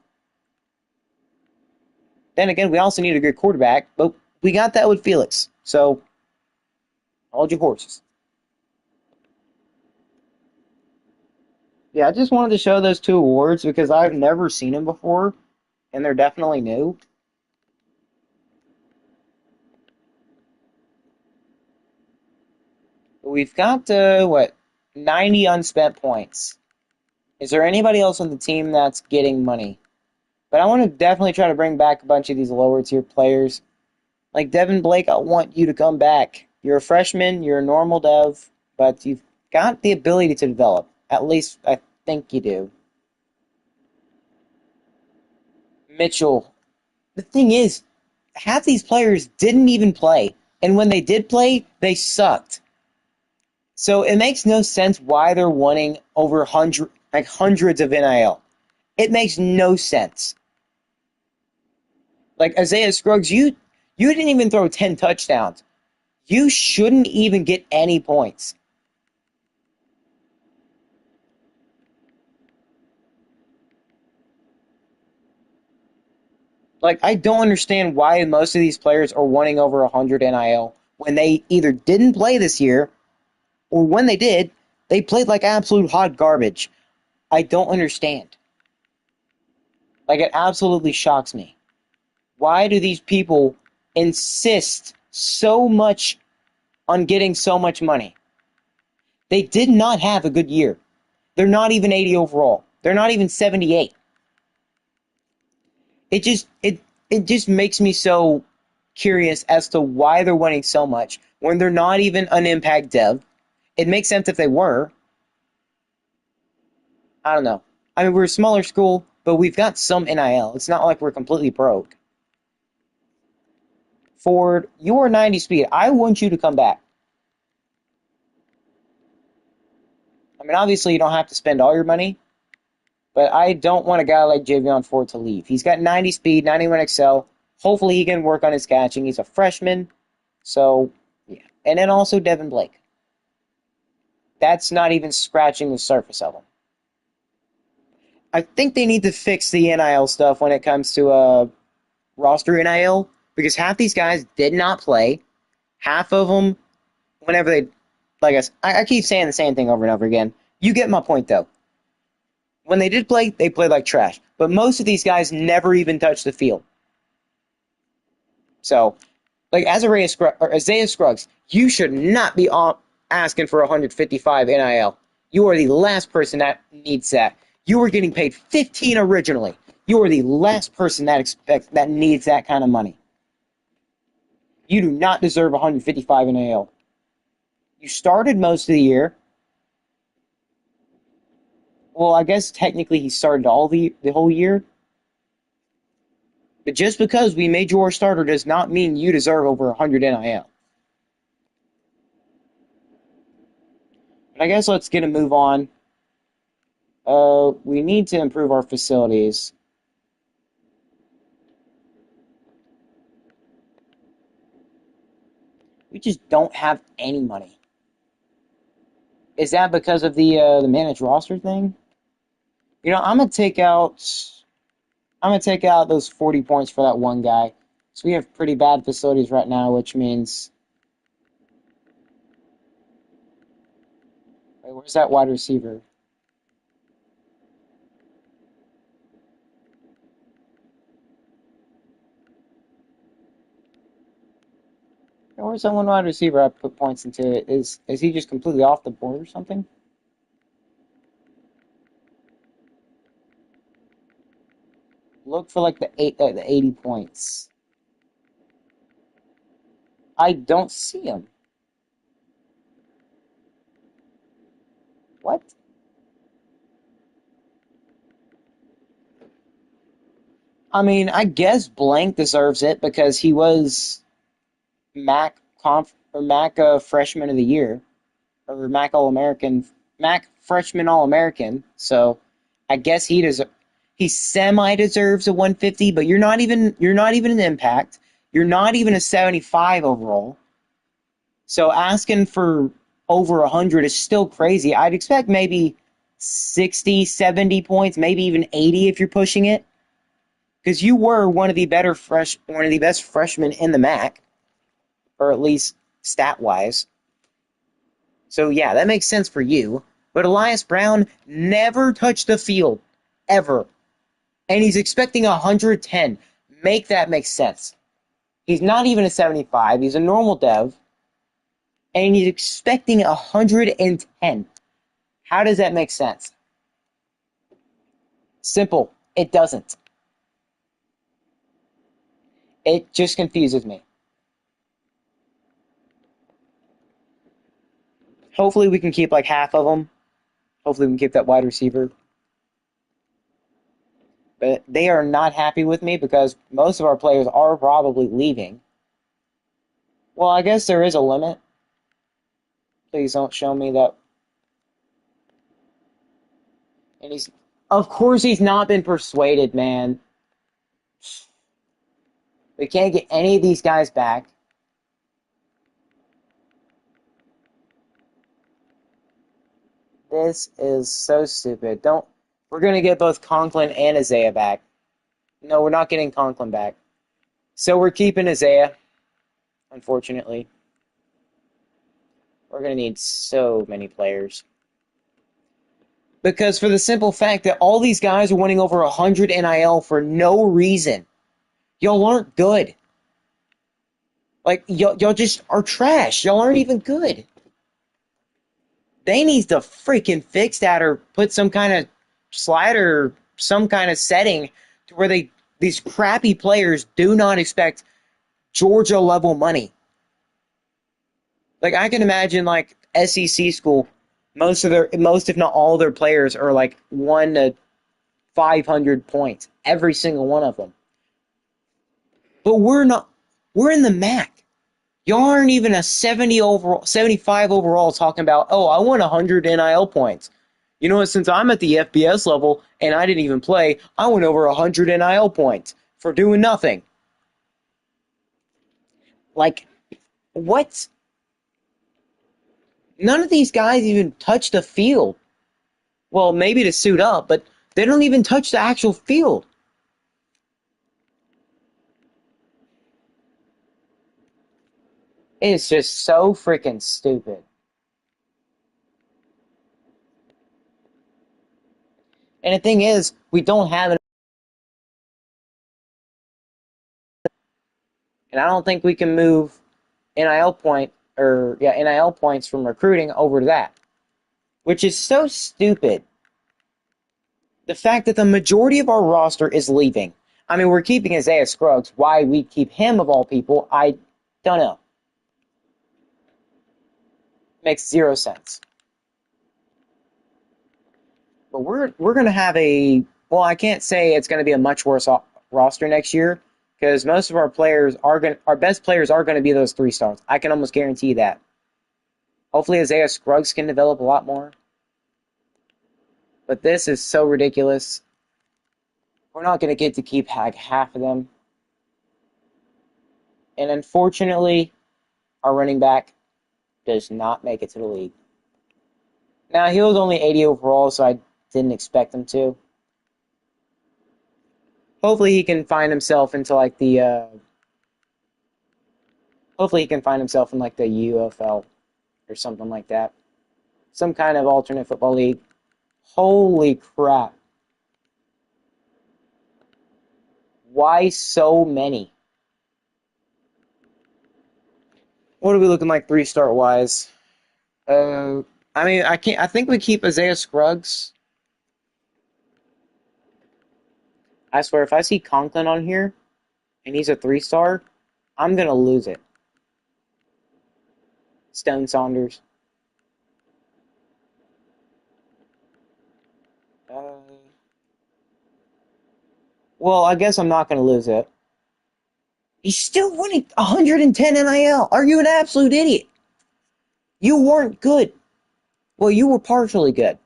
Then again, we also need a good quarterback, but we got that with Felix. So, hold your horses. Yeah, I just wanted to show those 2 awards because I've never seen them before, and they're definitely new. We've got, 90 unspent points. Is there anybody else on the team that's getting money? But I want to definitely try to bring back a bunch of these lower tier players. Like Devin Blake, I want you to come back. You're a freshman, you're a normal dev, but you've got the ability to develop. At least I think you do. Mitchell. The thing is, half these players didn't even play. And when they did play, they sucked. So it makes no sense why they're wanting over hundreds of NIL. It makes no sense. Like Isaiah Scruggs, you didn't even throw 10 touchdowns. You shouldn't even get any points. Like, I don't understand why most of these players are wanting over 100 NIL when they either didn't play this year or when they did, they played like absolute hot garbage. I don't understand. Like, it absolutely shocks me. Why do these people insist so much on getting so much money? They did not have a good year. They're not even 80 overall. They're not even 78. It just makes me so curious as to why they're winning so much when they're not even an impact dev. It makes sense if they were. I don't know. I mean, we're a smaller school, but we've got some NIL. It's not like we're completely broke. Ford, you're 90 speed. I want you to come back. I mean, obviously, you don't have to spend all your money, but I don't want a guy like Javion Ford to leave. He's got 90 speed, 91 excel. Hopefully, he can work on his catching. He's a freshman. So, yeah. And then also Devin Blake. That's not even scratching the surface of him. I think they need to fix the NIL stuff when it comes to roster NIL because half these guys did not play. Half of them, whenever they, like I keep saying the same thing over and over again. You get my point, though. When they did play, they played like trash. But most of these guys never even touched the field. So, like Isaiah Scruggs, you should not be asking for 155 NIL. You are the last person that needs that. You were getting paid 15 originally. You are the last person that needs that kind of money. You do not deserve 155 NIL. You started most of the year. Well, I guess technically he started all the whole year. But just because we made you our starter does not mean you deserve over 100 NIL. But I guess let's get a move on. We need to improve our facilities. We just don't have any money. Is that because of the managed roster thing? You know, I'm gonna take out those 40 points for that one guy. So we have pretty bad facilities right now, which means wait, where's that wide receiver? Where's that one wide receiver I put points into? Is he just completely off the board or something? Look for like the 80 points. I don't see him. What? I mean, I guess Blank deserves it because he was MAC Freshman of the Year or MAC All American, MAC Freshman All American. So I guess he semi deserves a 150, but you're not even an impact. You're not even a 75 overall. So asking for over 100 is still crazy. I'd expect maybe 60, 70 points, maybe even 80 if you're pushing it. Because you were one of the best freshmen in the MAC, or at least stat wise. So yeah, that makes sense for you. But Elias Brown never touched the field ever, and he's expecting 110. Make that make sense. He's not even a 75. He's a normal dev, and he's expecting 110. How does that make sense? Simple. It doesn't. It just confuses me. Hopefully we can keep like half of them. Hopefully we can keep that wide receiver. But they are not happy with me because most of our players are probably leaving. Well, I guess there is a limit. Please don't show me that. And of course, he's not been persuaded, man. We can't get any of these guys back. This is so stupid. We're going to get both Conklin and Isaiah back. No, we're not getting Conklin back. So we're keeping Isaiah, unfortunately. We're going to need so many players. Because for the simple fact that all these guys are winning over 100 NIL for no reason. Y'all aren't good. Like, y'all just are trash. Y'all aren't even good. They need to freaking fix that or put some kind of slider, some kind of setting to where these crappy players do not expect Georgia level money. Like I can imagine like SEC school, most if not all their players are like 1 to 500 points, every single one of them. But we're not. We're in the MAC. Y'all aren't even a 70 overall, 75 overall talking about, oh, I want 100 NIL points. You know what? Since I'm at the FBS level and I didn't even play, I went over 100 NIL points for doing nothing. Like, what? None of these guys even touch the field. Well, maybe to suit up, but they don't even touch the actual field. It's just so freaking stupid. And the thing is, we don't have it, and I don't think we can move NIL points from recruiting over to that, which is so stupid. The fact that the majority of our roster is leaving. I mean, we're keeping Isaiah Scruggs. Why we keep him of all people, I don't know. Makes zero sense. But we're gonna have a well. I can't say it's gonna be a much worse roster next year because most of our best players are gonna be those 3 stars. I can almost guarantee that. Hopefully, Isaiah Scruggs can develop a lot more. But this is so ridiculous. We're not gonna get to keep like half of them. And unfortunately, our running back does not make it to the league. Now, he was only 80 overall, so I didn't expect him to. Hopefully, he can find himself into like hopefully, he can find himself in like the UFL or something like that. Some kind of alternate football league. Holy crap. Why so many? What are we looking like 3-star wise? I mean, I think we keep Isaiah Scruggs. I swear, if I see Conklin on here and he's a 3-star, I'm gonna lose it. Stone Saunders. Uh, well, I guess I'm not gonna lose it. He's still winning 110 NIL. Are you an absolute idiot? You weren't good. Well, you were partially good,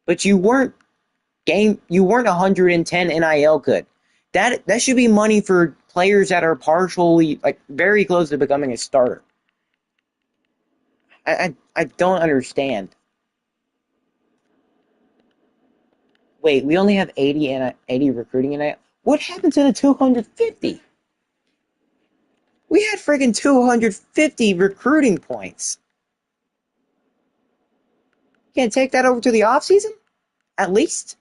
but you weren't 110 NIL good. That should be money for players that are partially like very close to becoming a starter. I don't understand. Wait, we only have 80 recruiting NIL. What happened to the 250? We had friggin' 250 recruiting points. Can't take that over to the off season? At least?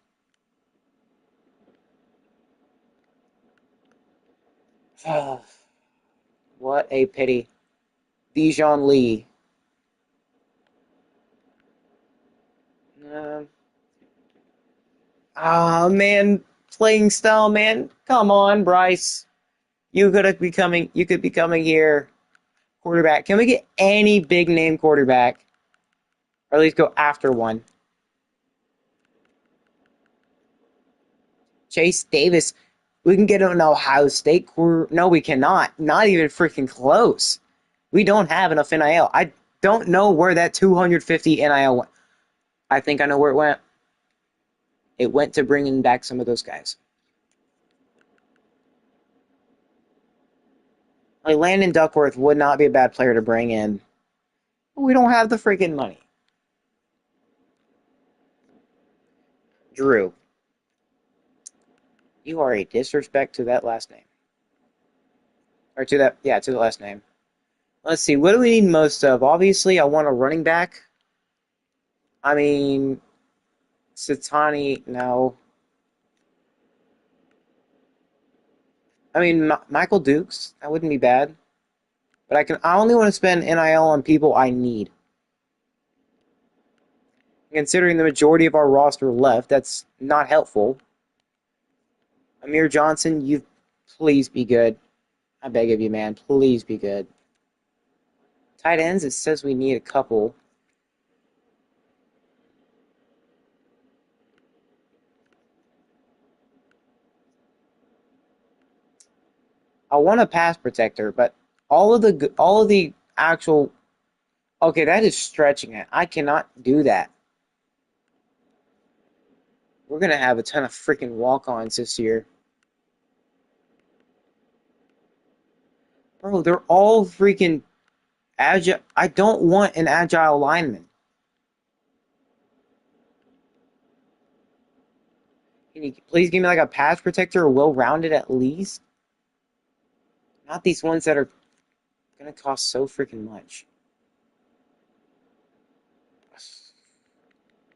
What a pity. Dijon Lee. Uh, man, playing style, man. Come on, Bryce. You could be coming here. Quarterback. Can we get any big name quarterback? Or at least go after one. Chase Davis. We can get an Ohio State quarter. No, we cannot. Not even freaking close. We don't have enough NIL. I don't know where that 250 NIL went. I think I know where it went. It went to bringing back some of those guys. Like Landon Duckworth would not be a bad player to bring in. We don't have the freaking money. Drew, you are a disrespect to that last name. Or to the last name. Let's see, what do we need most of? Obviously, I want a running back. I mean, Satani, no. I mean, Michael Dukes, that wouldn't be bad. But I only want to spend NIL on people I need. Considering the majority of our roster left, that's not helpful. Amir Johnson, you please be good. I beg of you, man. Please be good. Tight ends, it says we need a couple. I want a pass protector, but all of the actual. Okay, that is stretching it. I cannot do that. We're gonna have a ton of freaking walk-ons this year. Bro, they're all freaking agile. I don't want an agile lineman. Can you please give me like a pass protector or well-rounded at least? Not these ones that are gonna cost so freaking much.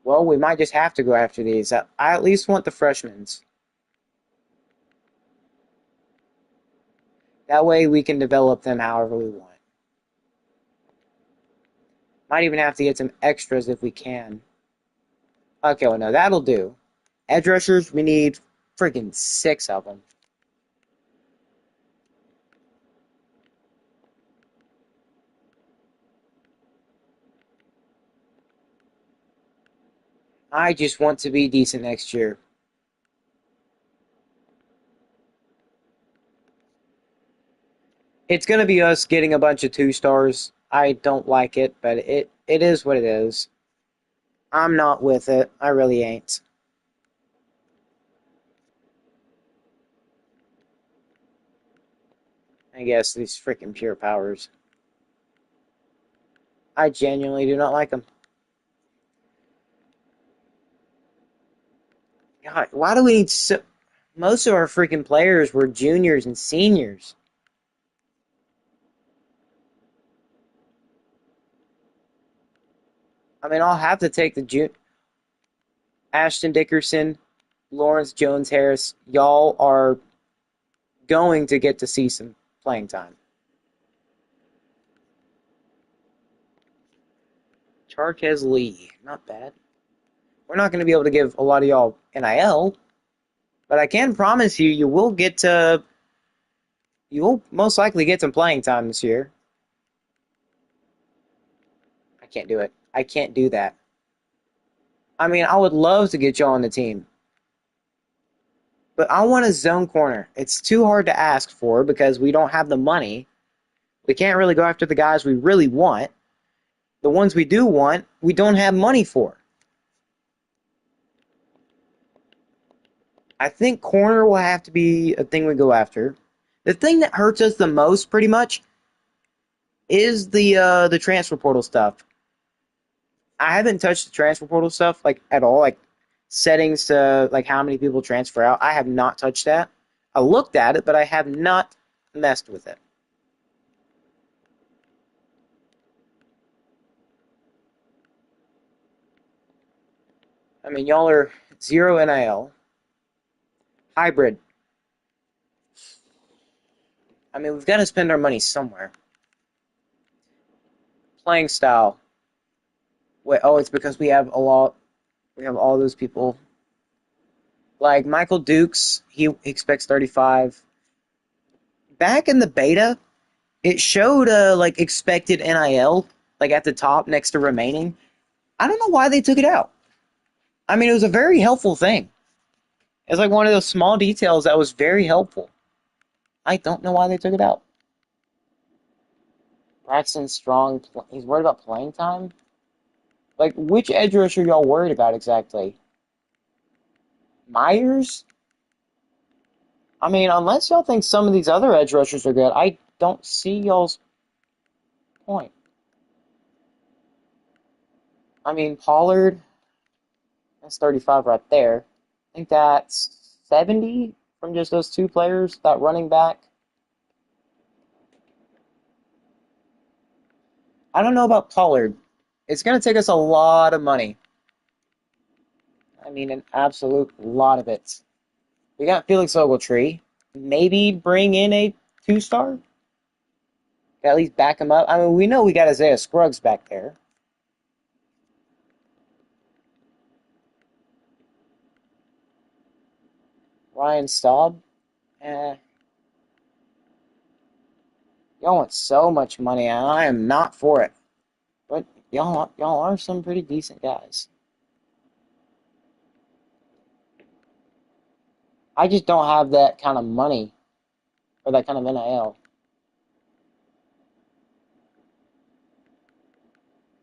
Well, we might just have to go after these. I at least want the freshmen's. That way we can develop them however we want. Might even have to get some extras if we can. Okay, well, no, that'll do. Edge rushers, we need freaking 6 of them. I just want to be decent next year. It's going to be us getting a bunch of 2 stars. I don't like it, but it is what it is. I'm not with it. I really ain't. I guess these freaking pure powers. I genuinely do not like them. God, why do we need so... Most of our freaking players were juniors and seniors. I mean, I'll have to take the Ashton Dickerson, Lawrence Jones Harris. Y'all are going to get to see some playing time. Charquez Lee, not bad. We're not going to be able to give a lot of y'all NIL, but I can promise you, you will most likely get some playing time this year. I can't do it. I can't do that. I mean, I would love to get y'all on the team, but I want a zone corner. It's too hard to ask for because we don't have the money. We can't really go after the guys we really want. The ones we do want, we don't have money for. I think corner will have to be a thing we go after. The thing that hurts us the most, pretty much, is the transfer portal stuff. I haven't touched the transfer portal stuff like at all, like settings to like how many people transfer out. I have not touched that. I looked at it, but I have not messed with it. I mean, y'all are zero NIL, hybrid. I mean, we've got to spend our money somewhere. Playing style. Wait, oh, it's because we have a lot. We have all those people. Like Michael Dukes, he expects 35. Back in the beta, it showed like expected NIL like at the top next to remaining. I don't know why they took it out. I mean, it was a very helpful thing. It's like one of those small details that was very helpful. I don't know why they took it out. Braxton Strong, he's worried about playing time? Like, which edge rusher y'all worried about exactly? Myers? I mean, unless y'all think some of these other edge rushers are good, I don't see y'all's point. I mean, Pollard, that's 35 right there. I think that's 70 from just those 2 players, that running back. I don't know about Pollard. It's going to take us a lot of money. I mean, an absolute lot of it. We got Felix Ogletree. Maybe bring in a 2-star? At least back him up. I mean, we know we got Isaiah Scruggs back there. Ryan Staub. Y'all want so much money, and I am not for it. But y'all are some pretty decent guys. I just don't have that kind of money or that kind of NIL.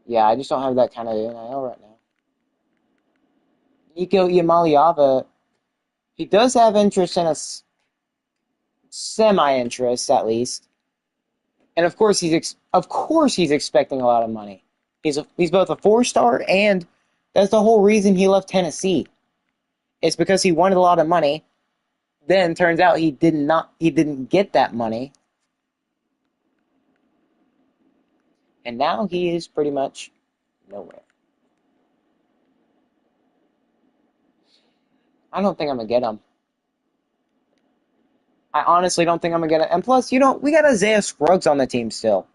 Yeah, I just don't have that kind of NIL right now. Nico Iamaliava, he does have interest in a semi-interest at least, and of course he's expecting a lot of money. He's both a 4-star and that's the whole reason he left Tennessee. It's because he wanted a lot of money. Then turns out he didn't get that money, and now he is pretty much nowhere. I don't think I'm gonna get him. I honestly don't think I'm gonna get it. And plus, we got Isaiah Scruggs on the team still.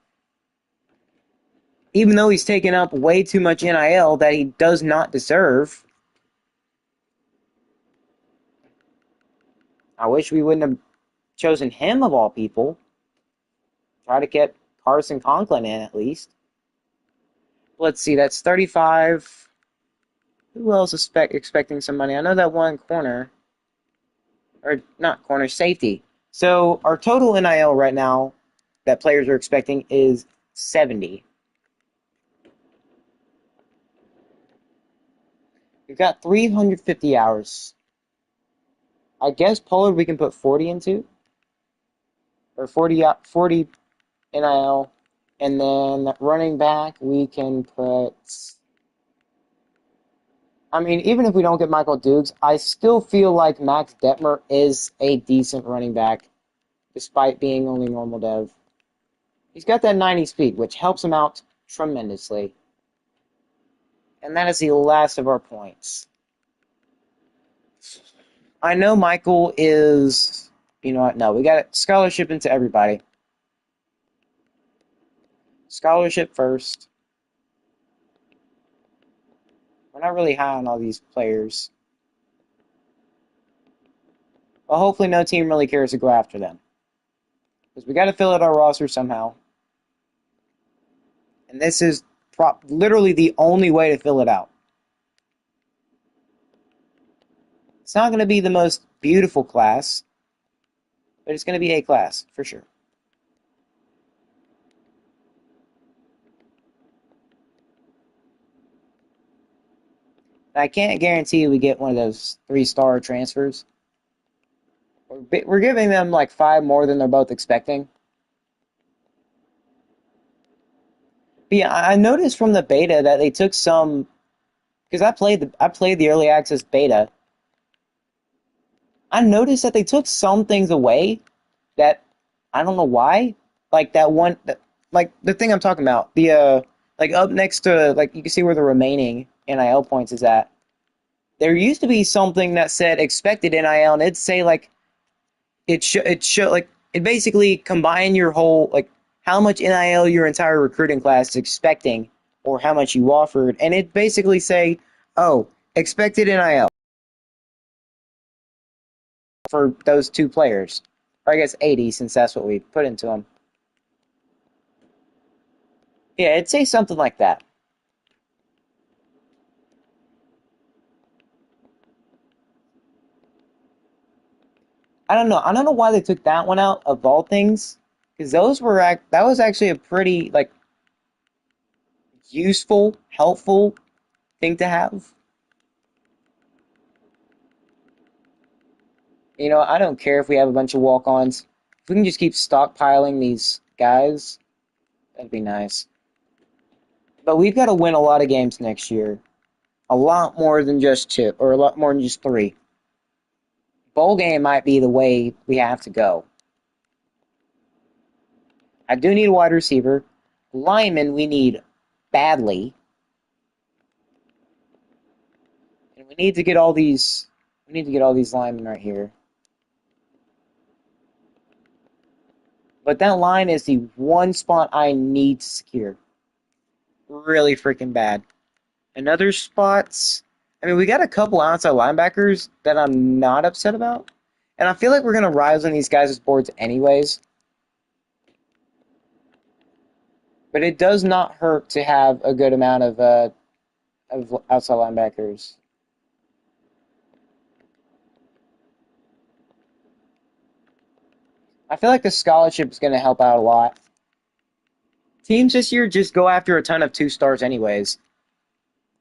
Even though he's taken up way too much NIL that he does not deserve. I wish we wouldn't have chosen him of all people. Try to get Carson Conklin in at least. Let's see, that's 35. Who else is expecting some money? I know that one corner. Or not corner, safety. So our total NIL right now that players are expecting is 70. We've got 350 hours. I guess Pollard we can put 40 into. Or 40 NIL. And then running back we can put... I mean, even if we don't get Michael Dukes, I still feel like Max Detmer is a decent running back, despite being only normal dev. He's got that 90 speed, which helps him out tremendously. And that is the last of our points. I know Michael is... You know what? No, we got scholarship into everybody. Scholarship first. We're not really high on all these players. But hopefully no team really cares to go after them. Because we got to fill out our roster somehow. And this is literally the only way to fill it out. It's not going to be the most beautiful class, but it's going to be a class, for sure. I can't guarantee we get one of those 3-star transfers. We're giving them like 5 more than they're both expecting. But yeah, I noticed from the beta that they took some, because I played the early access beta. I noticed that they took some things away that I don't know why. Like that one, like the thing I'm talking about, the like up next to, like, you can see where the remaining NIL points is at. There used to be something that said expected NIL, and it'd say like it basically combine your whole, like, how much NIL your entire recruiting class is expecting or how much you offered, and it basically say, oh, expected NIL for those 2 players. Or I guess 80 since that's what we put into them. Yeah, it'd say something like that. I don't know. I don't know why they took that one out of all things, because that was actually a pretty, like, useful, helpful thing to have. I don't care if we have a bunch of walk-ons. If we can just keep stockpiling these guys, that'd be nice. But we've got to win a lot of games next year. A lot more than just 2, or a lot more than just 3. Bowl game might be the way we have to go. I do need a wide receiver. Lineman we need badly. And we need to get all these linemen right here. But that line is the one spot I need to secure. Really freaking bad. And other spots, I mean, we got a couple outside linebackers that I'm not upset about. And I feel like we're going to rise on these guys' boards anyways. But it does not hurt to have a good amount of outside linebackers. I feel like the scholarship is going to help out a lot. Teams this year just go after a ton of 2-stars anyways,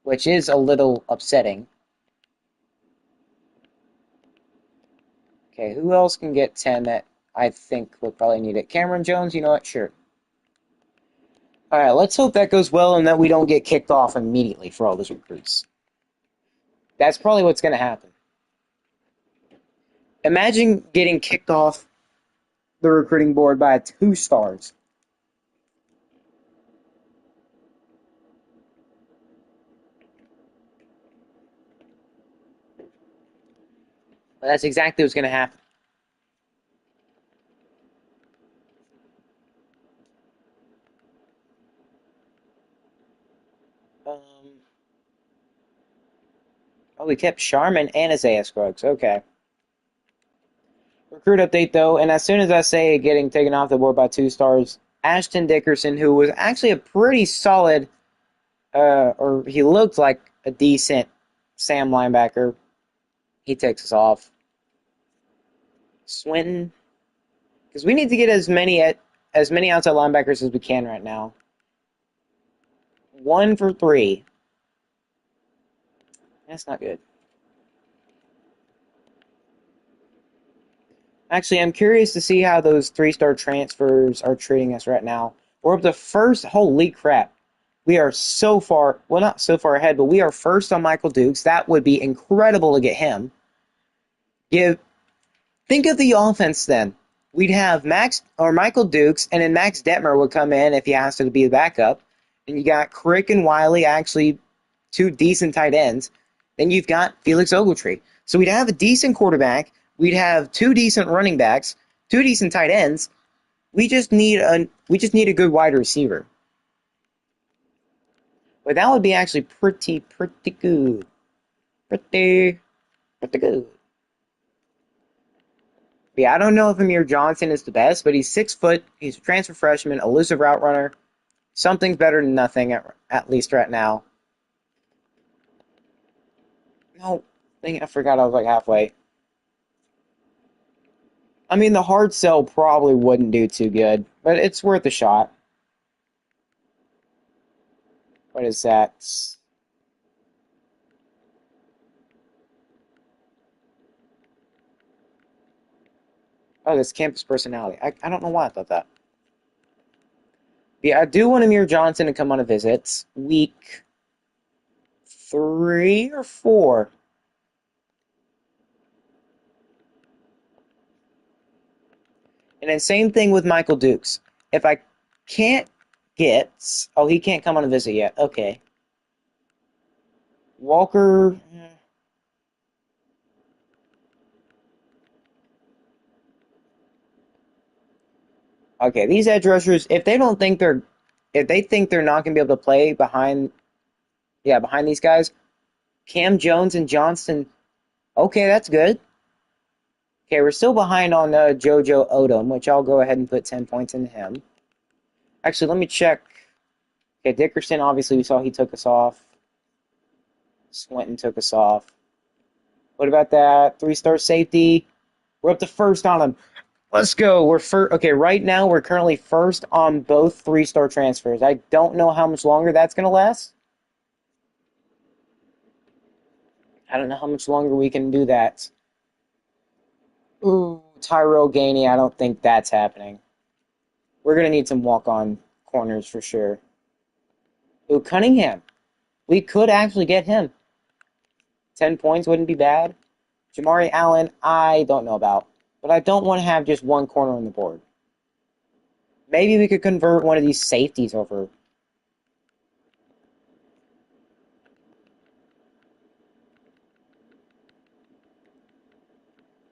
which is a little upsetting. Okay, who else can get 10 that I think would probably need it? Cameron Jones, you know what? Sure. All right, let's hope that goes well and that we don't get kicked off immediately for all those recruits. That's probably what's going to happen. Imagine getting kicked off the recruiting board by 2 stars. But that's exactly what's going to happen. Oh, we kept Sharman and Isaiah Scruggs. Okay. Recruit update, though, and as soon as I say getting taken off the board by 2 stars, Ashton Dickerson, who was actually a pretty solid, or he looked like a decent Sam linebacker, he takes us off. Swinton, because we need to get as many outside linebackers as we can right now. 1 for 3. That's not good. Actually, I'm curious to see how those 3-star transfers are treating us right now. We're up to first. Holy crap. We are so far, well, not so far ahead, but we are first on Michael Dukes. That would be incredible to get him. Think of the offense then. We'd have Max or Michael Dukes, and then Max Detmer would come in if he has to be the backup. And you got Crick and Wiley, actually 2 decent tight ends. Then you've got Felix Ogletree. So we'd have a decent quarterback. We'd have 2 decent running backs, 2 decent tight ends. We just need a good wide receiver. But that would be actually pretty good. Pretty good. Yeah, I don't know if Amir Johnson is the best, but he's 6 foot. He's a transfer freshman, elusive route runner. Something's better than nothing, at least right now. No, I forgot I was like halfway. I mean, the hard sell probably wouldn't do too good, but it's worth a shot. What is that? Oh, this campus personality. I don't know why I thought that. Yeah, I do want Amir Johnson to come on a visit. Week 3 or 4. And then same thing with Michael Dukes. If I can't get... Oh, he can't come on a visit yet. Okay. Walker... Okay, these edge rushers, if they think they're not going to be able to play behind these guys, Cam Jones and Johnston, okay, that's good. Okay, we're still behind on JoJo Odom, which I'll go ahead and put 10 points into him. Actually, let me check. Okay, Dickerson, obviously we saw he took us off. Swinton took us off. What about that 3-star safety? We're up to first on him. Let's go. We're first. Okay, right now we're currently first on both 3-star transfers. I don't know how much longer that's going to last. I don't know how much longer we can do that. Ooh, Tyrell Gainey, I don't think that's happening. We're going to need some walk-on corners for sure. Ooh, Cunningham. We could actually get him. 10 points wouldn't be bad. Jamari Allen, I don't know about. But I don't want to have just one corner on the board. Maybe we could convert one of these safeties over.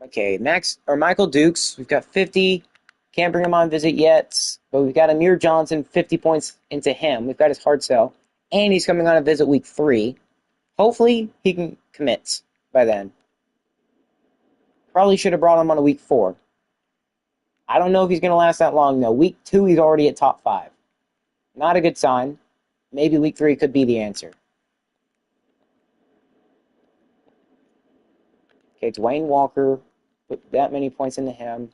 Okay, Michael Dukes, we've got 50. Can't bring him on visit yet. But we've got Amir Johnson, 50 points into him. We've got his hard sell. And he's coming on a visit week 3. Hopefully, he can commit by then. Probably should have brought him on a week 4. I don't know if he's going to last that long, though. Week 2, he's already at top 5. Not a good sign. Maybe week 3 could be the answer. Okay, Dwayne Walker. Put that many points into him.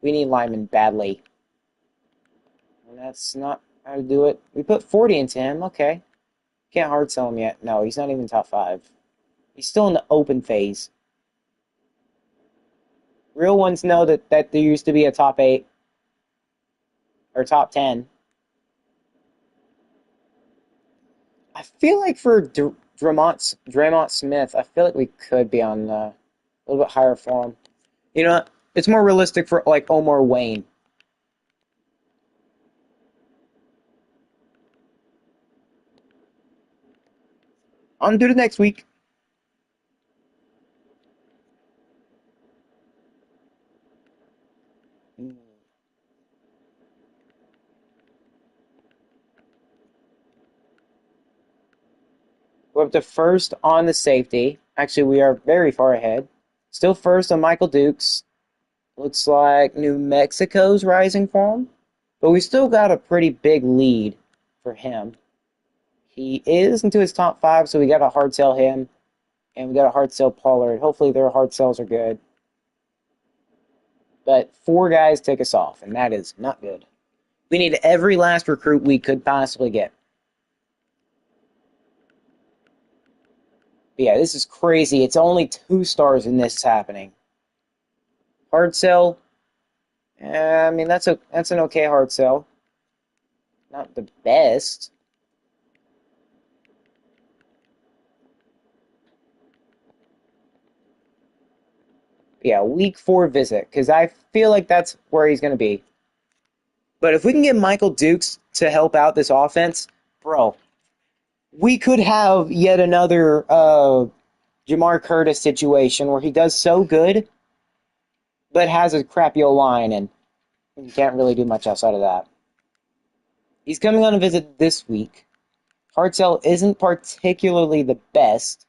We need linemen badly. And that's not how to do it. We put 40 into him. Okay. Can't hard sell him yet. No, he's not even top 5. He's still in the open phase. Real ones know that there used to be a top 8 or top 10. I feel like for Draymond Smith, I feel like we could be on a little bit higher for him. You know, it's more realistic for like Omar Wayne. On to the next week. We're up to first on the safety. Actually, we are very far ahead. Still first on Michael Dukes. Looks like New Mexico's rising for him. But we still got a pretty big lead for him. He is into his top 5, so we got to hard sell him. And we got to hard sell Pollard. Hopefully their hard sells are good. But 4 guys take us off, and that is not good. We need every last recruit we could possibly get. But yeah, this is crazy. It's only 2 stars in this happening. Hard sell. I mean, that's an okay hard sell. Not the best. Yeah, week 4 visit, because I feel like that's where he's going to be. But if we can get Michael Dukes to help out this offense, bro, we could have yet another Jamar Curtis situation where he does so good, but has a crappy O-line, and you can't really do much outside of that. He's coming on a visit this week. Hard sell isn't particularly the best.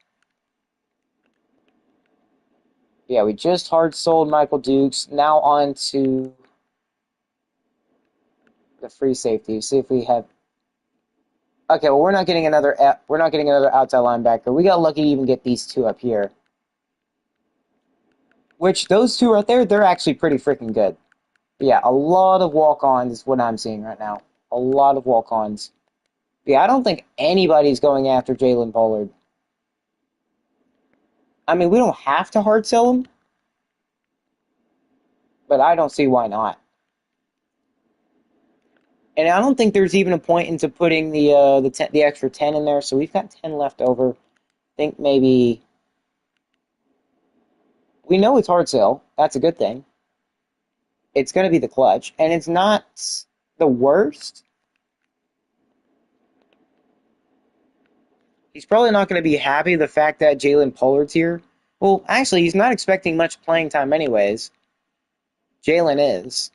Yeah, we just hard sold Michael Dukes. Now on to the free safety. See if we have. Okay, well we're not getting another outside linebacker. We got lucky to even get these 2 up here. Which those 2 right there, they're actually pretty freaking good. But yeah, a lot of walk-ons is what I'm seeing right now. A lot of walk-ons. Yeah, I don't think anybody's going after Jalen Pollard. I mean, we don't have to hard sell him, but I don't see why not. And I don't think there's even a point into putting the extra 10 in there, so we've got 10 left over. I think maybe we know it's hard sell. That's a good thing. It's going to be the clutch, and it's not the worst. He's probably not going to be happy the fact that Jalen Pollard's here. Well, actually, he's not expecting much playing time anyways. Jalen is.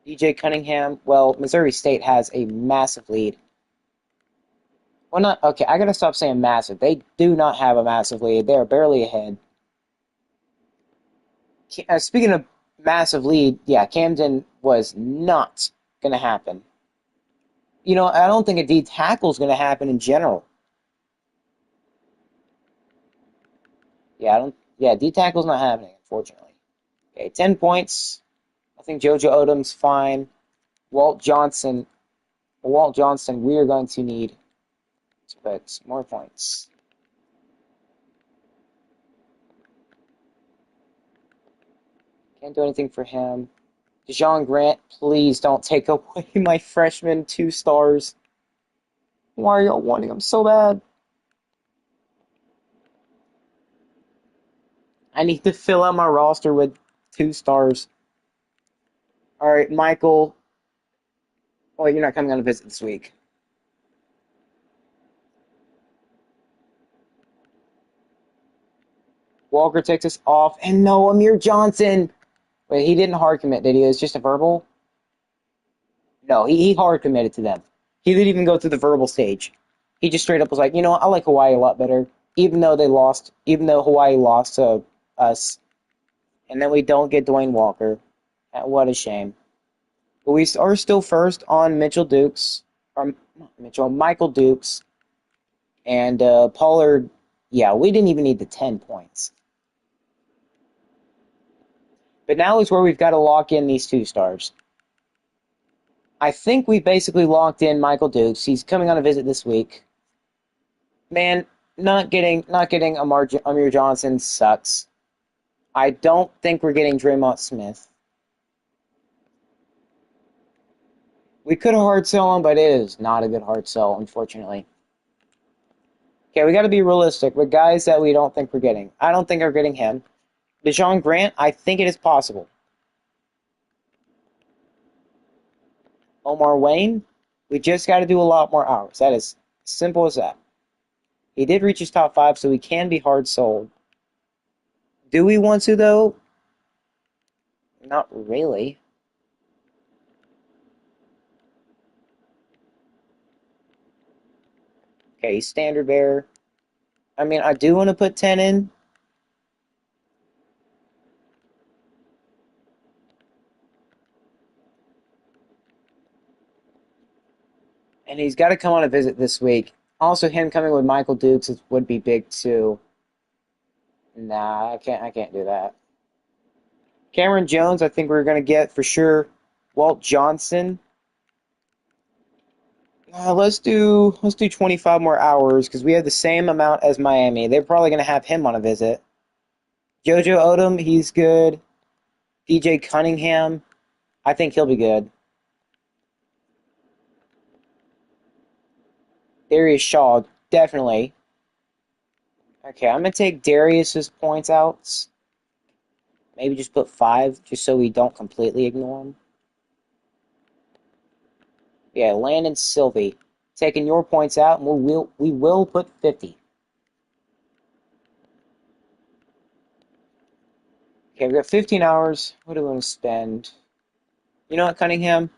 DJ Cunningham, well, Missouri State has a massive lead. Well, not, okay, I gotta stop saying massive. They do not have a massive lead. They're barely ahead. Speaking of massive lead, yeah, Camden was not gonna happen. You know, I don't think a D tackle is gonna happen in general. Yeah, D tackle's not happening, unfortunately. Okay, 10 points. I think JoJo Odom's fine. Walt Johnson, we are going to need to put more points. Can't do anything for him. Dejon Grant, please don't take away my freshman 2 stars. Why are y'all wanting him so bad? I need to fill out my roster with 2 stars. All right, Michael. Oh, you're not coming on a visit this week. Walker takes us off. And no, Amir Johnson. Wait, he didn't hard commit, did he? It was just a verbal? No, he hard committed to them. He didn't even go through the verbal stage. He just straight up was like, you know what, I like Hawaii a lot better, even though Hawaii lost to us, and then we don't get Dwayne Walker. What a shame. But we are still first on Michael Dukes, and Pollard. Yeah, we didn't even need the 10 points. But now is where we've got to lock in these 2 stars. I think we basically locked in Michael Dukes. He's coming on a visit this week. Man, not getting Amir Johnson sucks. I don't think we're getting Draymond Smith. We could hard sell him, but it is not a good hard sell, unfortunately. Okay, we got to be realistic with guys that we don't think we're getting. I don't think we're getting him. Deshaun Grant, I think it is possible. Omar Wayne, we just got to do a lot more hours. That is simple as that. He did reach his top 5, so he can be hard sold. Do we want to, though? Not really. Okay, standard bearer. I mean, I do want to put 10 in. And he's got to come on a visit this week. Also, him coming with Michael Dukes would be big, too. Nah, I can't do that. Cameron Jones, I think we're going to get for sure. Walt Johnson. Let's do 25 more hours because we have the same amount as Miami. They're probably going to have him on a visit. JoJo Odom, he's good. DJ Cunningham, I think he'll be good. Darius Shaw, definitely. Okay, I'm going to take Darius's points out. Maybe just put 5 just so we don't completely ignore him. Yeah, Landon Sylvie. Taking your points out, and we will put 50. Okay, we got 15 hours. What do we want to spend? You know what, Cunningham?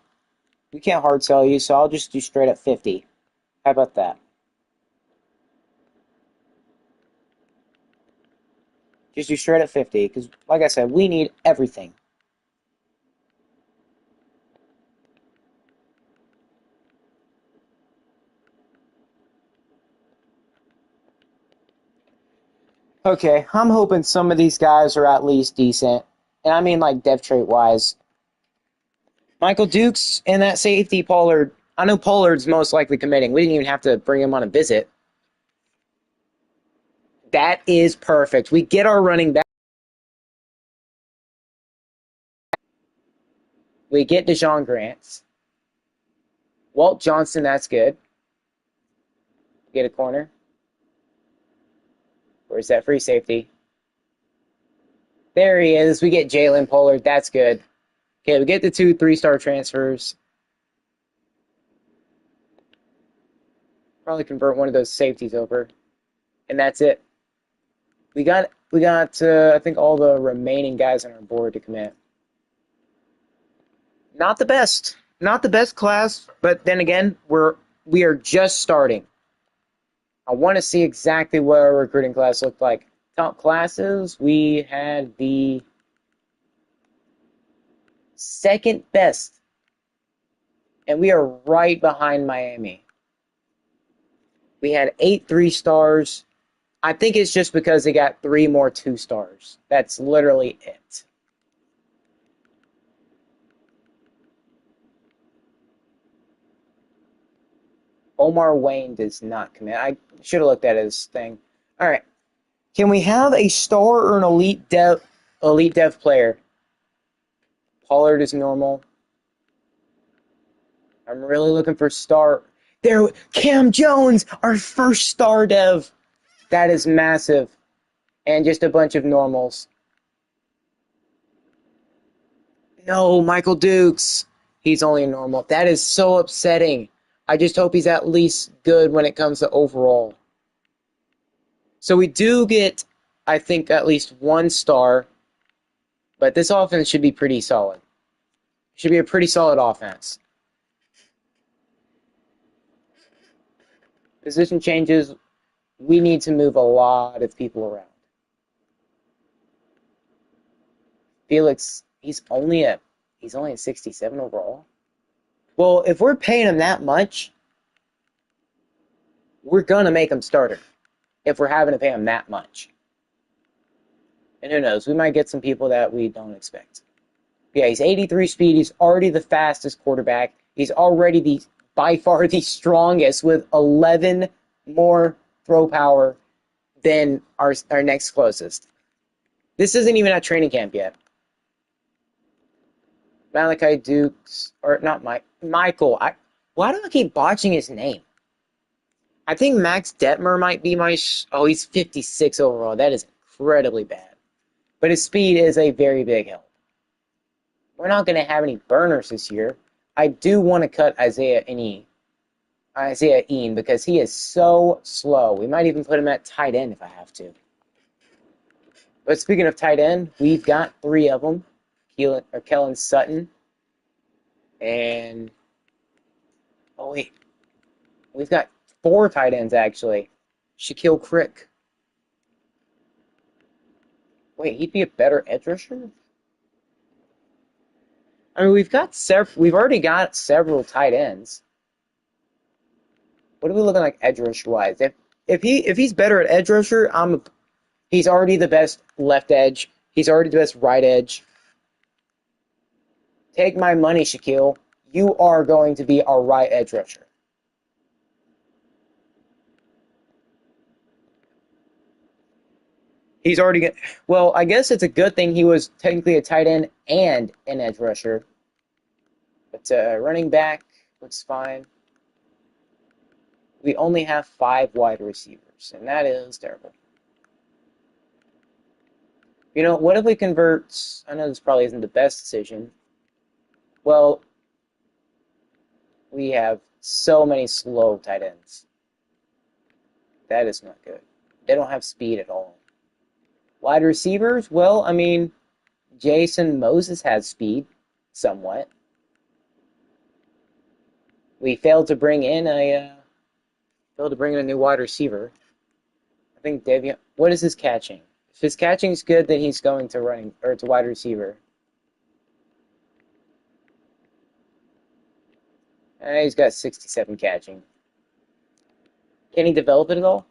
We can't hard sell you, so I'll just do straight up 50. How about that? Just do straight up 50, because, like I said, we need everything. Okay, I'm hoping some of these guys are at least decent. And I mean, like, depth trait-wise. Michael Dukes and that safety, Pollard. I know Pollard's most likely committing. We didn't even have to bring him on a visit. That is perfect. We get our running back. We get Deshaun Grant. Walt Johnson, that's good. Get a corner. Where's that free safety? There he is. We get Jalen Pollard. That's good. Okay, we get the 2 3-star transfers. Probably convert one of those safeties over. And that's it. We got I think all the remaining guys on our board to commit. Not the best. Not the best class, but then again, we are just starting. I want to see exactly what our recruiting class looked like. Top classes, we had the second best, and we are right behind Miami. We had 8 3-stars. I think it's just because they got 3 more 2-stars. That's literally it. Omar Wayne does not commit. I should have looked at his thing. All right. Can we have a star or an elite dev player? Pollard is normal. I'm really looking for star. There, Cam Jones, our first star dev. That is massive. And just a bunch of normals. No, Michael Dukes. He's only a normal. That is so upsetting. I just hope he's at least good when it comes to overall. So we do get, I think, at least 1 star. But this offense should be pretty solid. Should be a pretty solid offense. Position changes, we need to move a lot of people around. Felix, he's only at 67 overall. Well, if we're paying him that much, we're gonna make him starter. If we're having to pay him that much. And who knows, we might get some people that we don't expect. Yeah, he's 83 speed. He's already the fastest quarterback. He's already by far the strongest with 11 more throw power than our next closest. This isn't even at training camp yet. Malachi Dukes, or not Michael. Why do I keep botching his name? I think Max Detmer might be my... Oh, he's 56 overall. That is incredibly bad. But his speed is a very big help. We're not going to have any burners this year. I do want to cut Isaiah Ian because he is so slow. We might even put him at tight end if I have to. But speaking of tight end, we've got 3 of them. Kellen Sutton. And... Oh, wait. We've got 4 tight ends, actually. Shaquille Crick. Wait, he'd be a better edge rusher? I mean, we've already got several tight ends. What are we looking like edge rusher wise? If he's better at edge rusher, he's already the best left edge. He's already the best right edge. Take my money, Shaquille. You are going to be our right edge rusher. He's already well, I guess it's a good thing he was technically a tight end and an edge rusher. But running back looks fine. We only have 5 wide receivers, and that is terrible. You know, what if we convert... I know this probably isn't the best decision. Well, we have so many slow tight ends. That is not good. They don't have speed at all. Wide receivers, well, I mean, Jason Moses has speed, somewhat. We failed to bring in a new wide receiver. I think Davion. What is his catching? If his catching's good, then he's going to to wide receiver. He's got 67 catching. Can he develop it at all?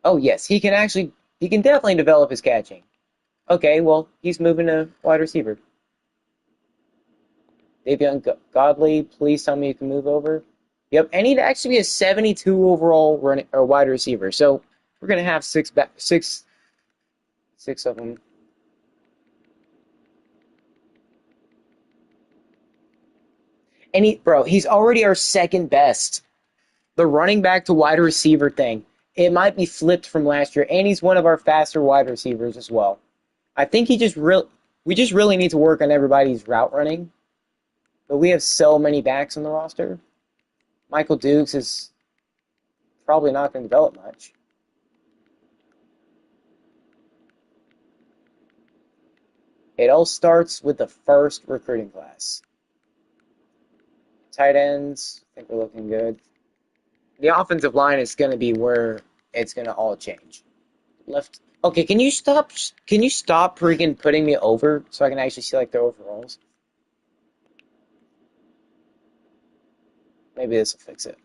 Oh, yes, he can definitely develop his catching. Okay, well, he's moving to wide receiver. Davion Godley, please tell me you can move over. Yep, and he'd actually be a 72 overall wide receiver. So we're gonna have six of them. And he's already our second best. The running back to wide receiver thing, it might be flipped from last year, and he's one of our faster wide receivers as well. I think we just really need to work on everybody's route running. But we have so many backs on the roster. Michael Dukes is probably not going to develop much. It all starts with the first recruiting class. Tight ends, I think we're looking good. The offensive line is going to be where it's going to all change. Left. Okay, can you stop freaking putting me over so I can actually see like the overalls? Maybe this will fix it.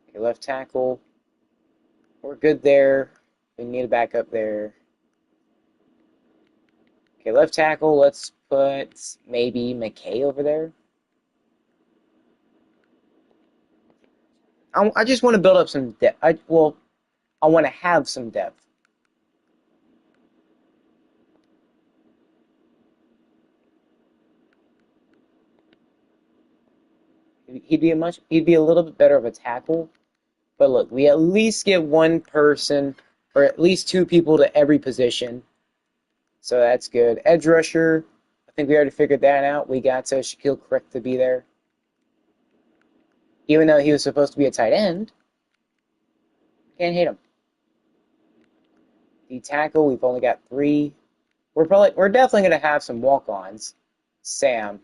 Okay, left tackle. We're good there. We need a backup there. Okay, left tackle. Let's put maybe McKay over there. I just want to build up some depth. I want to have some depth. He'd be a little bit better of a tackle. But look, we at least get one person or at least 2 people to every position. So that's good. Edge rusher, I think we already figured that out. We got Shaquille Crick to be there. Even though he was supposed to be a tight end. Can't hate him. The tackle, we've only got 3. we're definitely gonna have some walk-ons. Sam.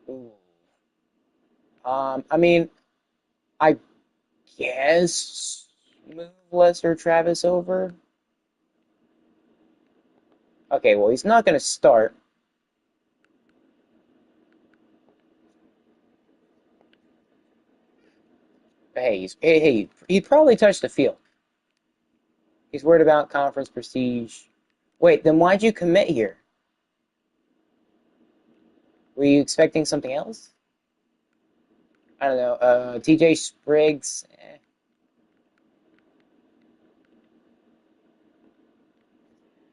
Ooh. I mean, I guess move Lester Travis over. Okay, well he's not gonna start. But hey, he probably touched the field. He's worried about conference prestige. Wait, then why'd you commit here? Were you expecting something else? I don't know. TJ Spriggs.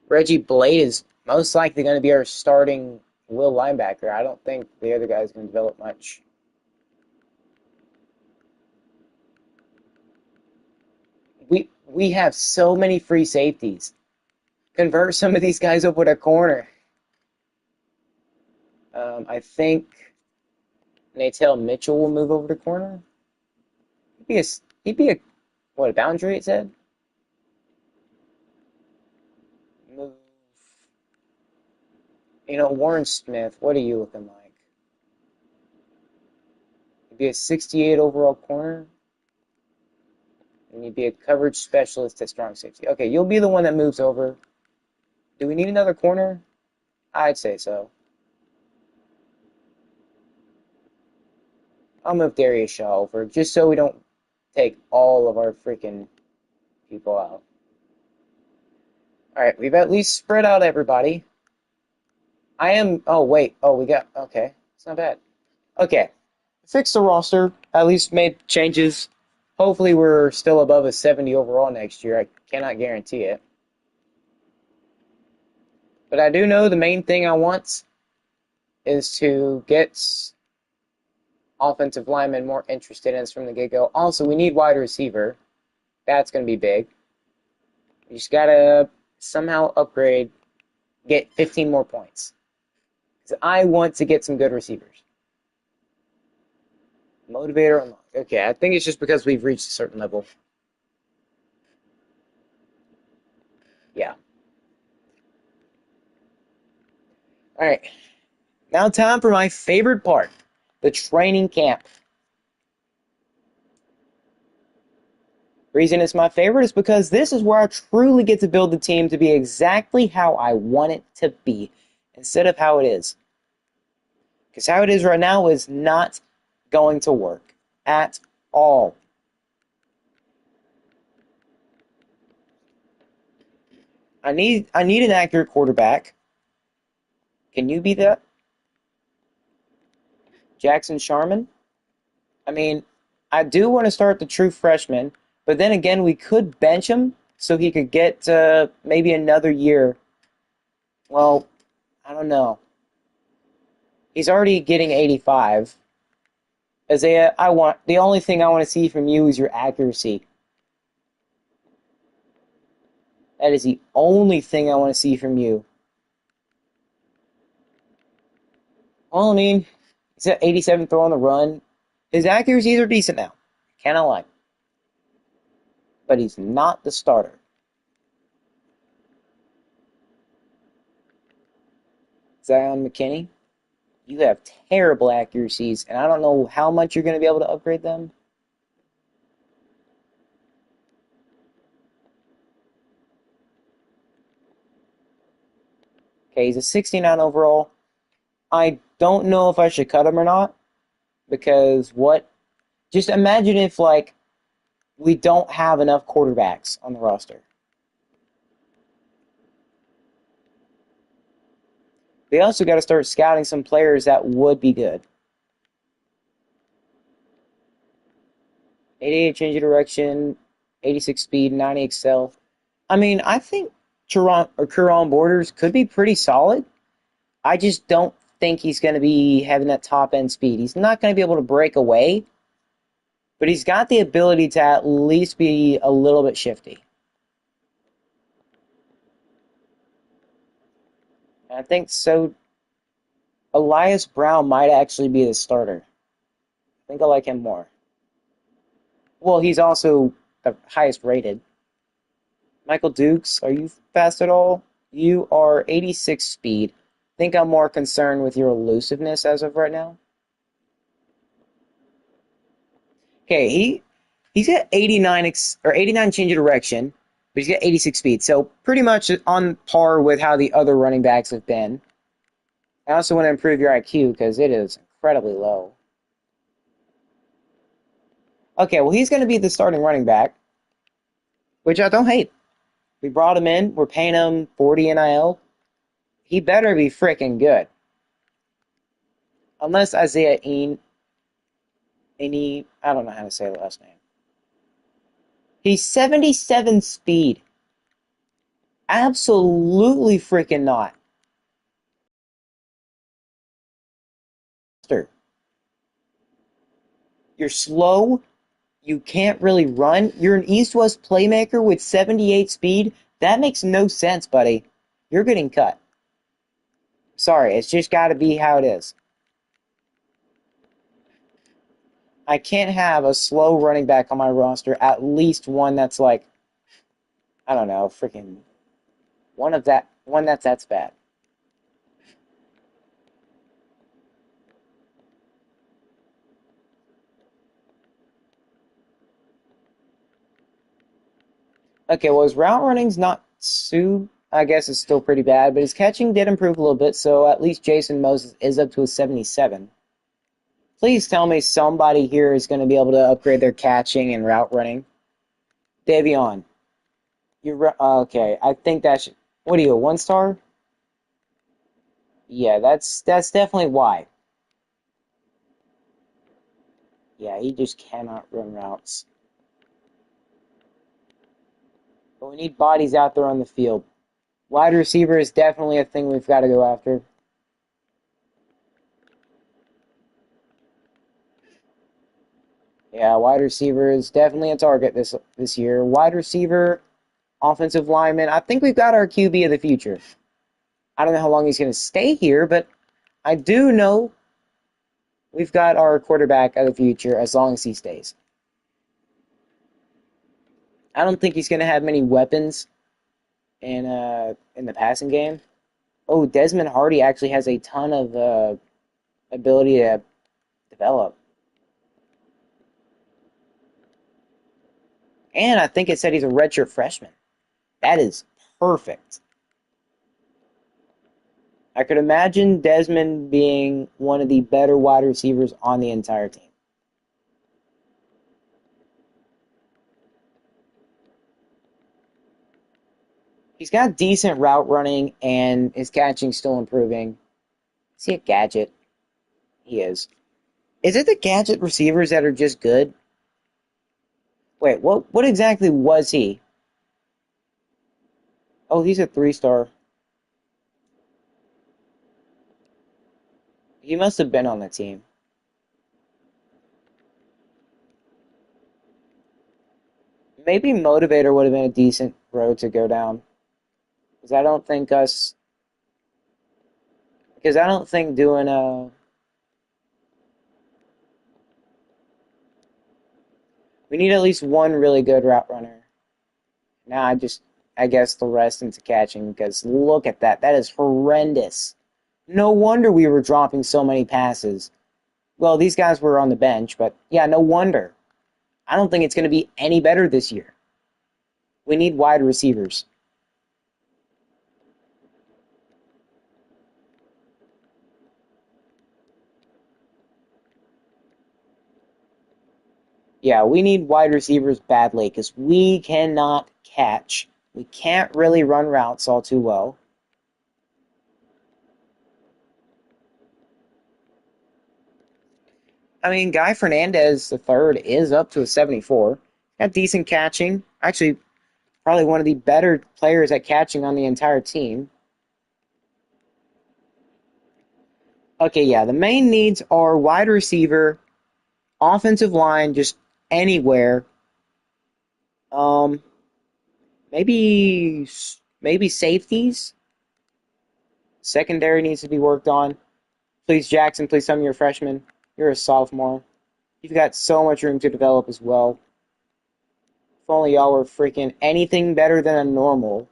Reggie Blade is most likely going to be our starting will linebacker. I don't think the other guy's going to develop much. We have so many free safeties. Convert some of these guys over to corner. I think Natel Mitchell will move over to corner. He'd be a what a boundary it said. Move. Warren Smith. What are you looking like? He'd be a 68 overall corner. And you'd be a coverage specialist at strong safety. Okay, you'll be the one that moves over. Do we need another corner? I'd say so. I'll move Darius Shaw over just so we don't take all of our freaking people out. All right, we've at least spread out everybody. Oh, wait. Oh, we got. Okay. It's not bad. Okay. Fixed the roster. At least made changes. Hopefully, we're still above a 70 overall next year. I cannot guarantee it. But I do know the main thing I want is to get offensive linemen more interested in us from the get-go. Also, we need wide receiver. That's going to be big. You just got to somehow upgrade, get 15 more points. Because I want to get some good receivers. Motivator unlocked. Okay, I think it's just because we've reached a certain level. Yeah. All right. Now time for my favorite part, the training camp. Reason it's my favorite is because this is where I truly get to build the team to be exactly how I want it to be instead of how it is. Because how it is right now is not going to work at all. I need an accurate quarterback. Can you be that? Jackson Sharman? I mean, I do want to start the true freshman, but then again, we could bench him so he could get maybe another year. Well, I don't know. He's already getting 85. Isaiah, the only thing I want to see from you is your accuracy. That is the only thing I want to see from you. Well, I mean, he's at 87 throw on the run. His accuracies are decent now. Cannot lie. But he's not the starter. Zion McKinney, you have terrible accuracies, and I don't know how much you're going to be able to upgrade them. Okay, he's a 69 overall. I don't know if I should cut him or not, because just imagine if, we don't have enough quarterbacks on the roster. They also got to start scouting some players that would be good. 88 change of direction, 86 speed, 90 excel. I mean, I think Karan Borders could be pretty solid. I just don't think he's going to be having that top end speed. He's not going to be able to break away, but he's got the ability to at least be a little bit shifty. And I think so. Elias Brown might actually be the starter. I think I like him more. Well, he's also the highest rated. Michael Dukes, are you fast at all? You are 86 speed. Think I'm more concerned with your elusiveness as of right now. Okay, he's got 89 or 89 change of direction, but he's got 86 speed. So pretty much on par with how the other running backs have been. I also want to improve your IQ because it is incredibly low. Okay, well he's going to be the starting running back, which I don't hate. We brought him in. We're paying him 40 NIL. He better be freaking good. Unless Isaiah I don't know how to say the last name. He's 77 speed. Absolutely freaking not. You're slow. You can't really run. You're an east-west playmaker with 78 speed. That makes no sense, buddy. You're getting cut. Sorry, it's just got to be how it is. I can't have a slow running back on my roster, at least one that's like, I don't know, freaking one that's bad. Okay, well, his route running's not too, I guess it's still pretty bad, but his catching did improve a little bit, so at least Jason Moses is up to a 77. Please tell me somebody here is going to be able to upgrade their catching and route running. Davion, you're okay. I think that should. What are you, a 1 star? Yeah, that's definitely why. Yeah, he just cannot run routes. But we need bodies out there on the field. Wide receiver is definitely a thing we've got to go after. Yeah, wide receiver is definitely a target this year. Wide receiver, offensive lineman. I think we've got our QB of the future. I don't know how long he's going to stay here, but I do know we've got our quarterback of the future as long as he stays. I don't think he's going to have many weapons in the passing game. Oh, Desmond Hardy actually has a ton of ability to develop. And I think it said he's a redshirt freshman. That is perfect. I could imagine Desmond being one of the better wide receivers on the entire team. He's got decent route running and his catching still improving. Is he a gadget? He is. Is it the gadget receivers that are just good? Wait, what exactly was he? Oh, he's a 3 star. He must have been on the team. Maybe Motivator would have been a decent road to go down. Because I don't think us. Because I don't think doing a. We need at least one really good route runner. Now I guess the rest into catching because look at that. That is horrendous. No wonder we were dropping so many passes. Well, these guys were on the bench, but yeah, no wonder. I don't think it's going to be any better this year. We need wide receivers. Yeah, we need wide receivers badly because we cannot catch. We can't really run routes all too well. I mean, Guy Fernandez the third is up to a 74. Got decent catching. Actually, probably one of the better players at catching on the entire team. Okay, yeah, the main needs are wide receiver, offensive line, just anywhere. Um, maybe safeties. Secondary needs to be worked on. Please, Jackson, please tell me you're a freshman. You're a sophomore. You've got so much room to develop as well. If only y'all were freaking anything better than a normal.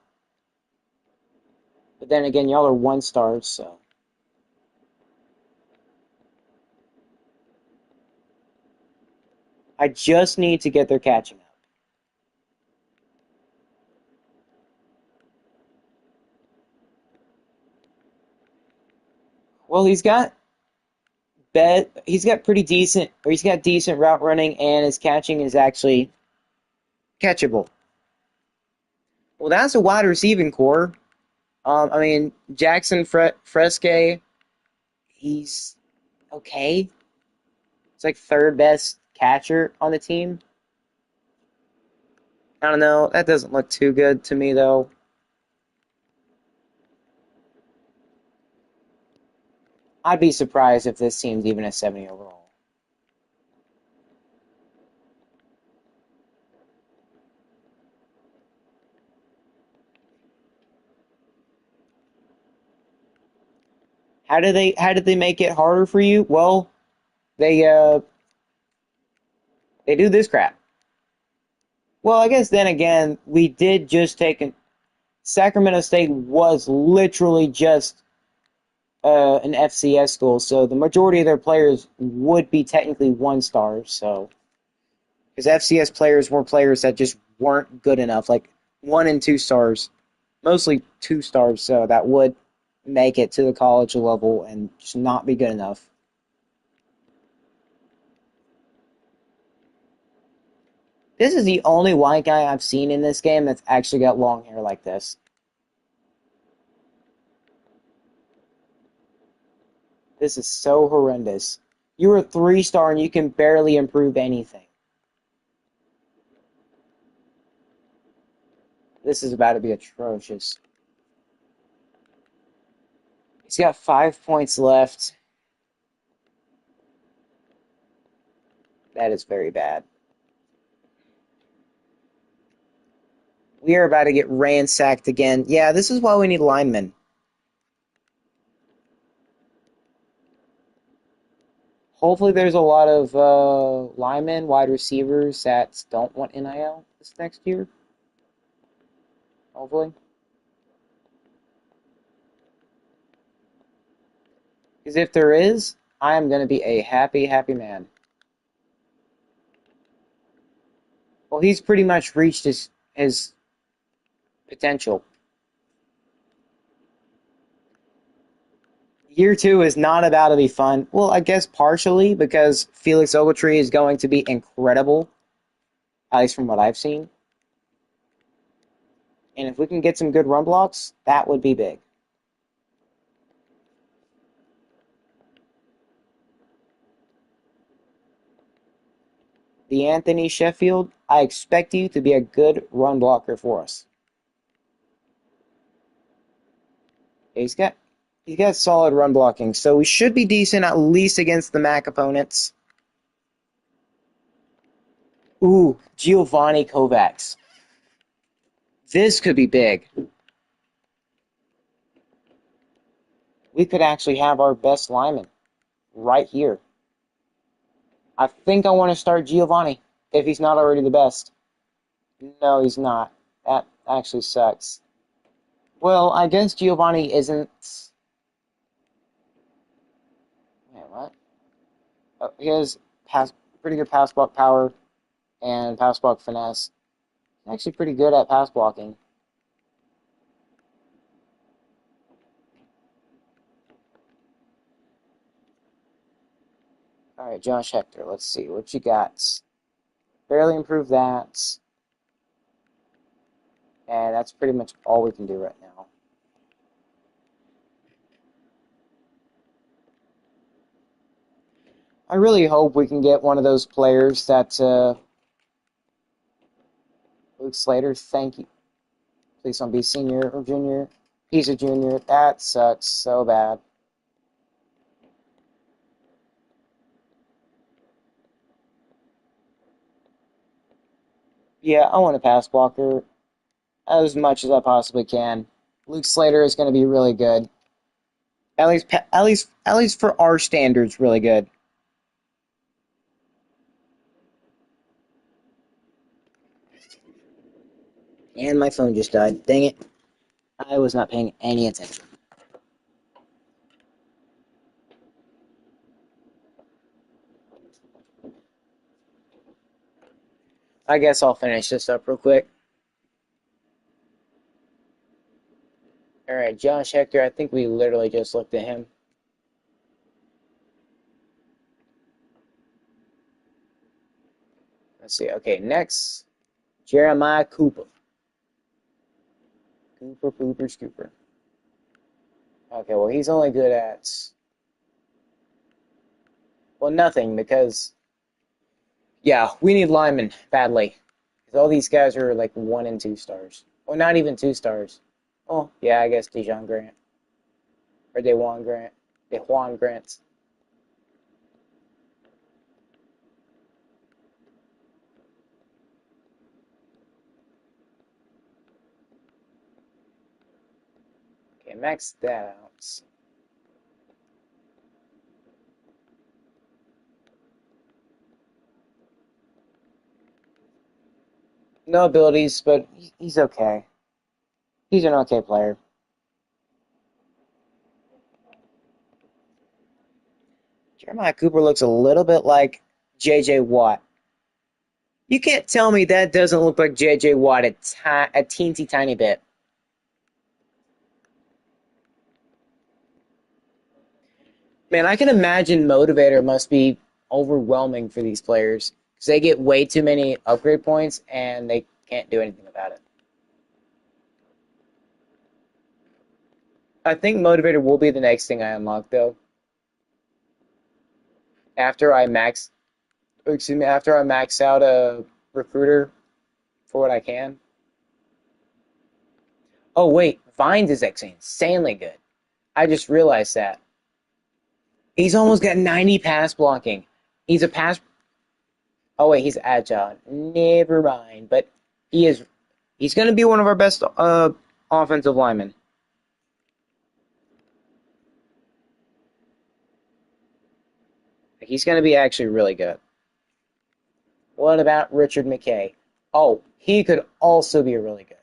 But then again, y'all are 1 stars, so. I just need to get their catching up. Well, he's got pretty decent, or he's got decent route running, and his catching is actually catchable. Well, that's a wide receiving core. I mean, Jackson Fresque, he's okay. It's like third best catcher on the team. I don't know. That doesn't look too good to me, though. I'd be surprised if this team's even a 70 overall. How did they make it harder for you? Well, they they do this crap. Well, I guess then again, we did just take Sacramento State was literally just an FCS school, so the majority of their players would be technically 1 stars. So, because FCS players were players that just weren't good enough, like 1 and 2 stars, mostly 2 stars, so that would make it to the college level and just not be good enough. This is the only white guy I've seen in this game that's actually got long hair like this. This is so horrendous. You're a 3 star and you can barely improve anything. This is about to be atrocious. He's got 5 points left. That is very bad. We are about to get ransacked again. Yeah, this is why we need linemen. Hopefully there's a lot of linemen, wide receivers that don't want NIL this next year. Hopefully. Because if there is, I am going to be a happy, happy man. Well, he's pretty much reached his potential. Year 2 is not about to be fun. Well, I guess partially because Felix Ogletree is going to be incredible, at least from what I've seen. And if we can get some good run blocks, that would be big. The Anthony Sheffield, I expect you to be a good run blocker for us. He's got solid run blocking, so we should be decent at least against the MAC opponents. Ooh, Giovanni Kovacs. This could be big. We could actually have our best lineman right here. I think I want to start Giovanni if he's not already the best. No, he's not. That actually sucks. Well, I guess Giovanni isn't. Wait, what? He has pretty good pass block power and pass block finesse. He's actually pretty good at pass blocking. All right, Josh Hector. Let's see what you got. Barely improved that, and that's pretty much all we can do right now. I really hope we can get one of those players that Luke Slater. Thank you. Please don't be senior or junior. He's a junior. That sucks so bad. Yeah, I want a pass blocker as much as I possibly can. Luke Slater is going to be really good. At least for our standards, really good. And my phone just died. Dang it. I was not paying any attention. I guess I'll finish this up real quick. All right, Josh Hector, I think we literally just looked at him. Let's see. Okay, next, Jeremiah Cooper. Cooper, Scooper. Okay, well, he's only good at, well, nothing because, yeah, we need linemen badly. Because all these guys are like 1 and 2 stars. Well, not even 2 stars. Oh, yeah, I guess Dejon Grant. Or DeJuan Grant. DeJuan Grant. Okay, max that out. No abilities, but he's okay. He's an okay player. Jeremiah Cooper looks a little bit like J.J. Watt. You can't tell me that doesn't look like J.J. Watt a teensy tiny bit. Man, I can imagine Motivator must be overwhelming for these players because they get way too many upgrade points and they can't do anything about it. I think Motivator will be the next thing I unlock, though. After I max, excuse me, after I max out a recruiter for what I can. Oh wait, Vines is actually insanely good. I just realized that. He's almost got 90 pass blocking. He's a pass. Oh wait, he's agile. Never mind. But he is. He's going to be one of our best offensive linemen. He's going to be actually really good. What about Richard McKay? Oh, he could also be really good.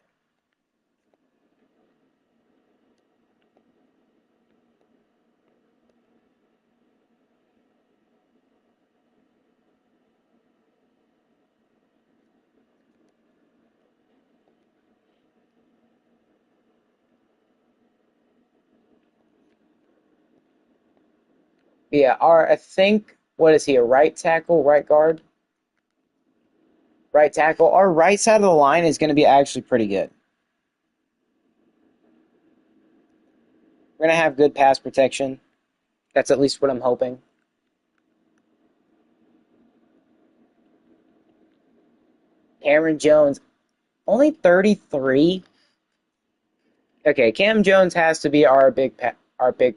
Yeah, I think, what is he, a right tackle, right guard? Right tackle. Our right side of the line is going to be actually pretty good. We're going to have good pass protection. That's at least what I'm hoping. Cameron Jones, only 33. Okay, Cam Jones has to be our big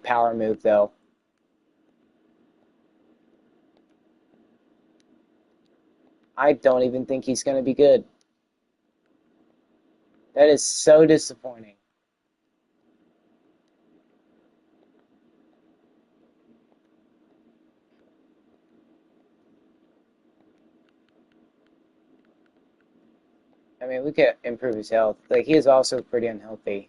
power move though. I don't even think he's going to be good. That is so disappointing. I mean, we could improve his health. Like, he is also pretty unhealthy.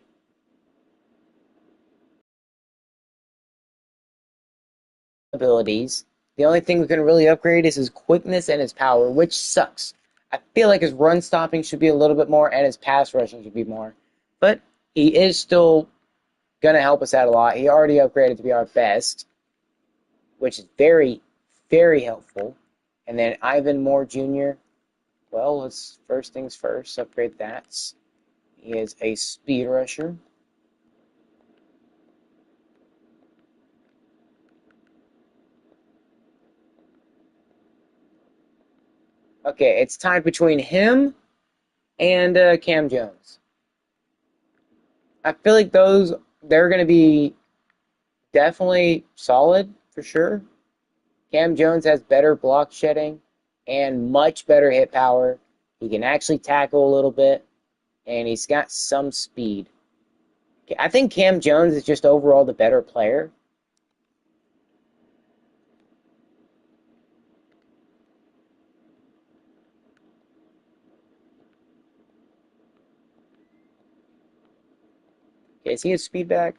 Abilities. The only thing we can really upgrade is his quickness and his power, which sucks. I feel like his run stopping should be a little bit more and his pass rushing should be more. But he is still going to help us out a lot. He already upgraded to be our best, which is very, very helpful. And then Ivan Moore Jr., well, let's first things first, upgrade that. He is a speed rusher. Okay, it's tied between him and Cam Jones. I feel like they're going to be definitely solid for sure. Cam Jones has better block shedding and much better hit power. He can actually tackle a little bit, and he's got some speed. I think Cam Jones is just overall the better player. Okay, is he a speed back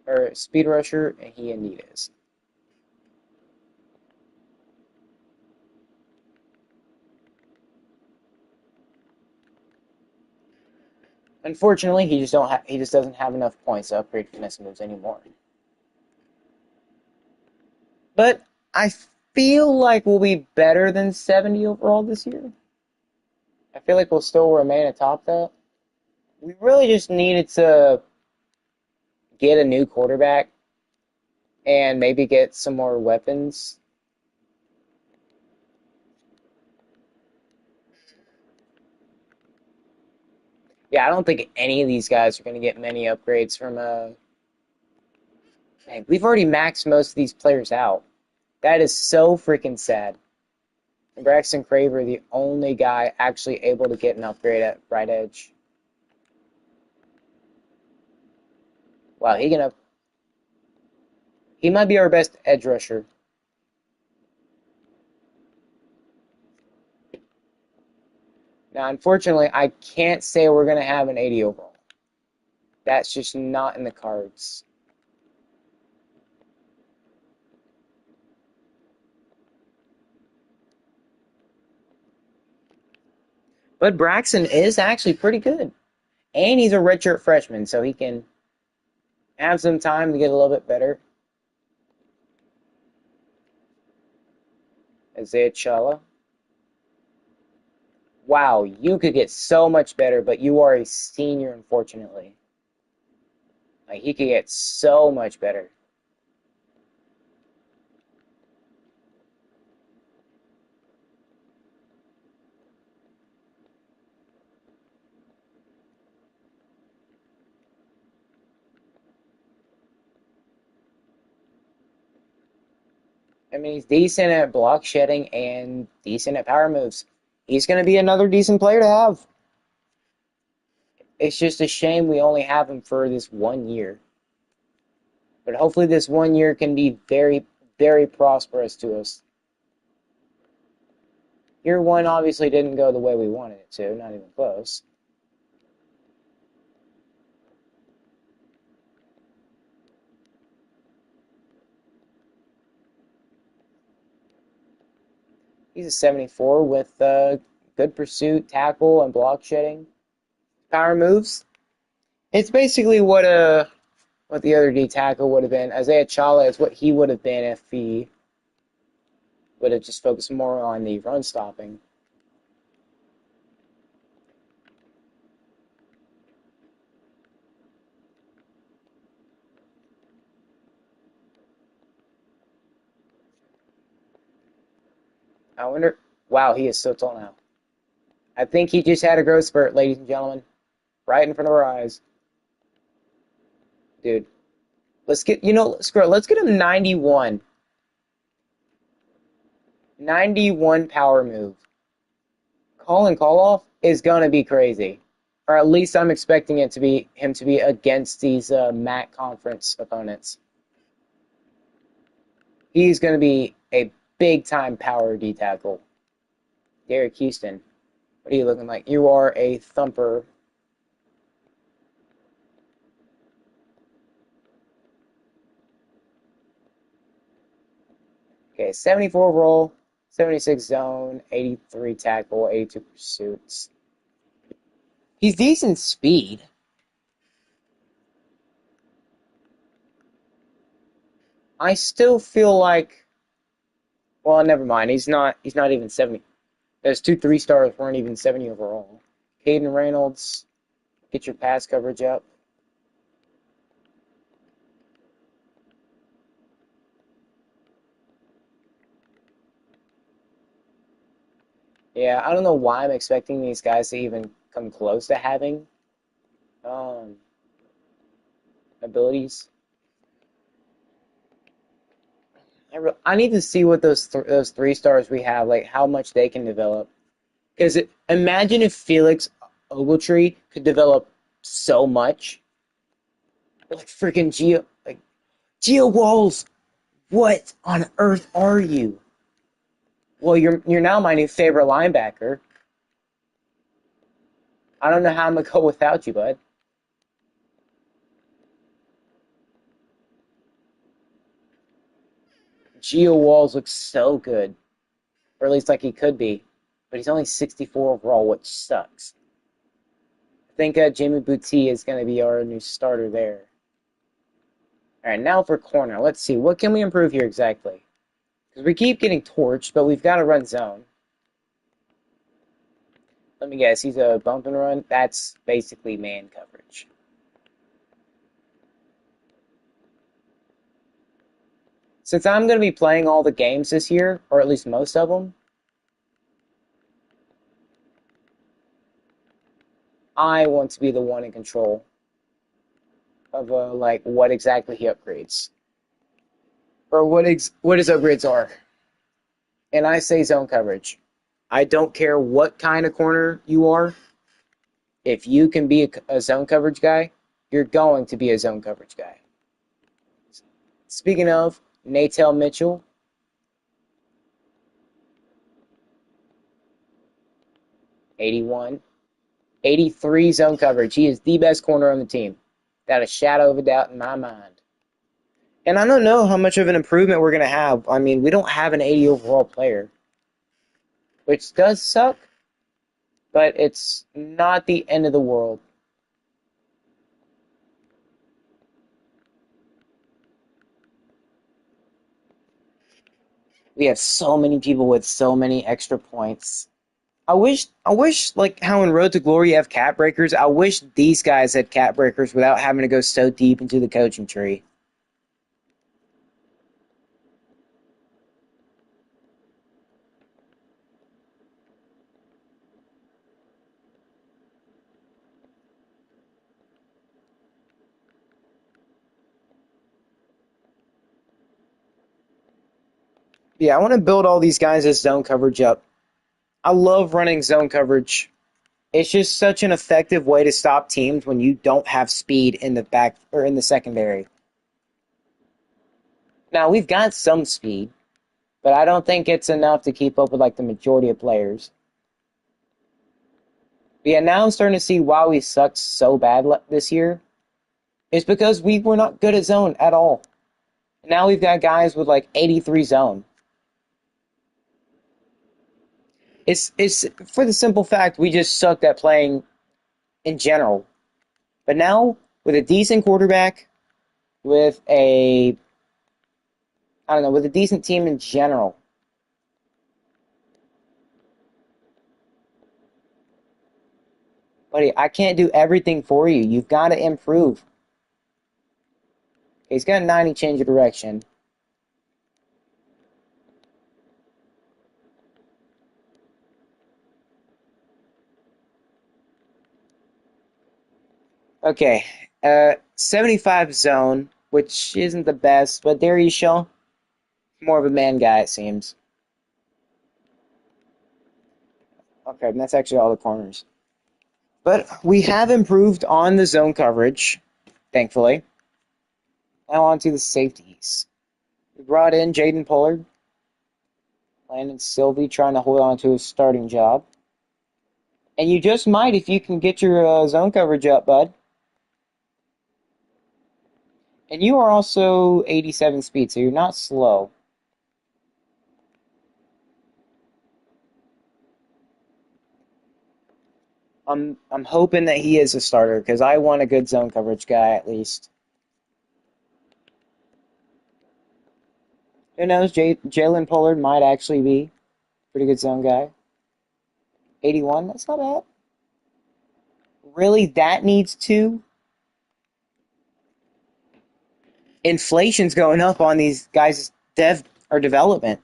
or a speed rusher? And he indeed is. Unfortunately, he just doesn't have enough points to upgrade finesse moves anymore. But I feel like we'll be better than 70 overall this year. I feel like we'll still remain atop that. We really just needed to get a new quarterback and maybe get some more weapons. Yeah, I don't think any of these guys are going to get many upgrades from man, we've already maxed most of these players out. That is so freaking sad. Braxton Craver, the only guy actually able to get an upgrade at right edge. Wow, he might be our best edge rusher. Now, unfortunately, I can't say we're going to have an 80 overall. That's just not in the cards. But Braxton is actually pretty good. And he's a redshirt freshman, so he can have some time to get a little bit better. Isaiah Chala. Wow, you could get so much better, but you are a senior, unfortunately. Like, he could get so much better. I mean, he's decent at block shedding and decent at power moves. He's going to be another decent player to have. It's just a shame we only have him for this 1 year. But hopefully this 1 year can be very, very prosperous to us. Year one obviously didn't go the way we wanted it to, not even close. He's a 74 with good pursuit, tackle, and block shedding. Power moves. It's basically what the other D tackle would have been. Isaiah Chala is what he would have been if he would have just focused more on the run stopping. I wonder. Wow, he is so tall now. I think he just had a growth spurt, ladies and gentlemen, right in front of our eyes, dude. Let's get screw it. Let's get him 91. 91 power move. Call and call off is gonna be crazy, or at least I'm expecting it to be him to be against these MAC conference opponents. He's gonna be a big time power D tackle. Derek Houston, what are you looking like? You are a thumper. Okay, 74 roll, 76 zone, 83 tackle, 82 pursuits. He's decent speed. I still feel like, well, never mind. He's not even 70. Those 2 3 stars weren't even 70 overall. Caden Reynolds, get your pass coverage up. Yeah, I don't know why I'm expecting these guys to even come close to having um, abilities. I need to see what those 3 stars we have, like how much they can develop. Because imagine if Felix Ogletree could develop so much, like freaking Geo Walls. What on earth are you? Well, you're now my new favorite linebacker. I don't know how I'm gonna go without you, bud. Geo Walls looks so good, or at least like he could be, but he's only 64 overall, which sucks. I think Jamie Boutte is going to be our new starter there. All right, now for corner. Let's see. What can we improve here exactly? Because we keep getting torched, but we've got to run zone. Let me guess. He's a bump and run. That's basically man coverage. Since I'm going to be playing all the games this year, or at least most of them, I want to be the one in control of like what exactly he upgrades, or what his upgrades are. And I say zone coverage. I don't care what kind of corner you are. If you can be a zone coverage guy, you're going to be a zone coverage guy. Speaking of Natel Mitchell, 81, 83 zone coverage. He is the best corner on the team. Without a shadow of a doubt in my mind. And I don't know how much of an improvement we're going to have. I mean, we don't have an 80 overall player, which does suck, but it's not the end of the world. We have so many people with so many extra points. I wish, like how in Road to Glory you have cap breakers. I wish these guys had cap breakers without having to go so deep into the coaching tree. Yeah, I want to build all these guys as zone coverage up. I love running zone coverage. It's just such an effective way to stop teams when you don't have speed in the back or in the secondary. Now we've got some speed, but I don't think it's enough to keep up with like the majority of players. But yeah, now I'm starting to see why we sucked so bad this year. It's because we were not good at zone at all. Now we've got guys with like 83 zone. It's for the simple fact we just sucked at playing in general. But now with a decent quarterback, with a I don't know, with a decent team in general. Buddy, I can't do everything for you. You've got to improve. He's got a 90 change of direction. Okay, 75 zone, which isn't the best, but there you show. More of a man guy, it seems. Okay, and that's actually all the corners. But we have improved on the zone coverage, thankfully. Now on to the safeties. We brought in Jaden Pollard. Landon Sylvie trying to hold on to his starting job. And you just might if you can get your zone coverage up, bud. And you are also 87 speed, so you're not slow. I'm hoping that he is a starter because I want a good zone coverage guy at least. Who knows? Jalen Pollard might actually be a pretty good zone guy. 81, that's not bad. Really, that needs two? Inflation's going up on these guys' dev or development.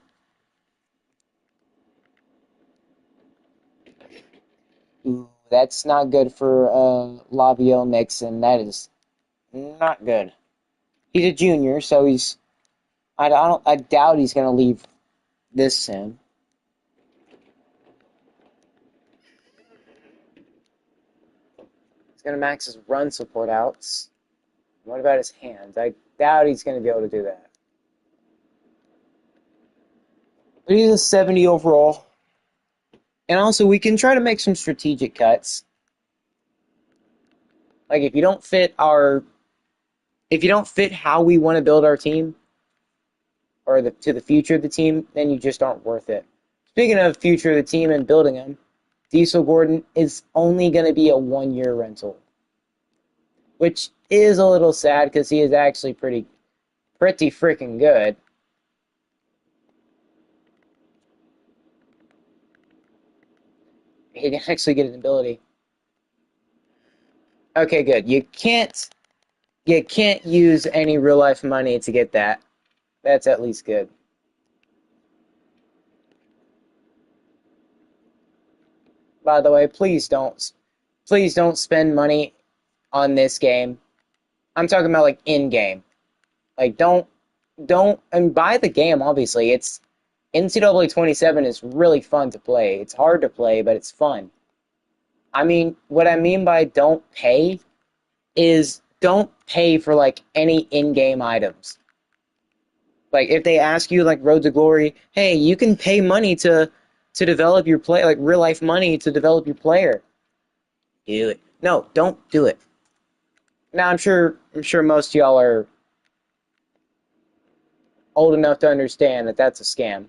Ooh, that's not good for Lavielle Nixon. That is not good. He's a junior, so I doubt he's gonna leave this soon. He's gonna max his run support outs. What about his hands? I doubt he's gonna be able to do that. But he's a 70 overall. And also, we can try to make some strategic cuts. Like if you don't fit how we want to build our team, or to the future of the team, then you just aren't worth it. Speaking of future of the team and building them, Diesel Gordon is only going to be a 1-year rental, which is a little sad because he is actually pretty freaking good. He can actually get an ability. Okay, good. You can't use any real life money to get that. That's at least good. By the way, please don't spend money on this game. I'm talking about like in game. Like don't and buy the game. Obviously, it's NCAA 27 is really fun to play. It's hard to play, but it's fun. I mean, what I mean by don't pay is don't pay for like any in-game items. Like if they ask you like Road to Glory, hey, you can pay money to develop your play, like real life money to develop your player. Do it. No, don't do it. Now I'm sure most of y'all are old enough to understand that that's a scam.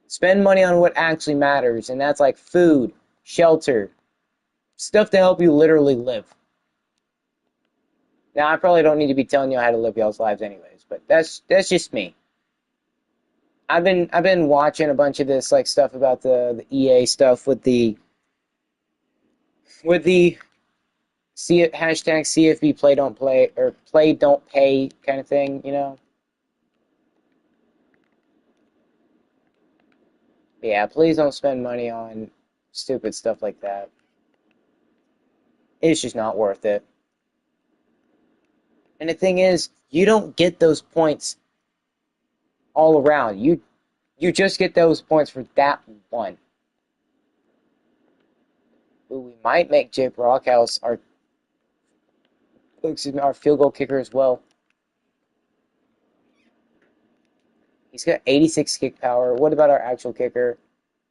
Spend money on what actually matters, and that's like food, shelter, stuff to help you literally live. Now I probably don't need to be telling you how to live y'all's lives anyways, but that's just me. I've been watching a bunch of this like stuff about the EA stuff with the hashtag CFB play don't play or play don't pay kind of thing, you know? Yeah, please don't spend money on stupid stuff like that. It's just not worth it. And the thing is, you don't get those points all around. You just get those points for that one. Ooh, we might make Jay Brockhouse our field goal kicker as well. He's got 86 kick power. What about our actual kicker?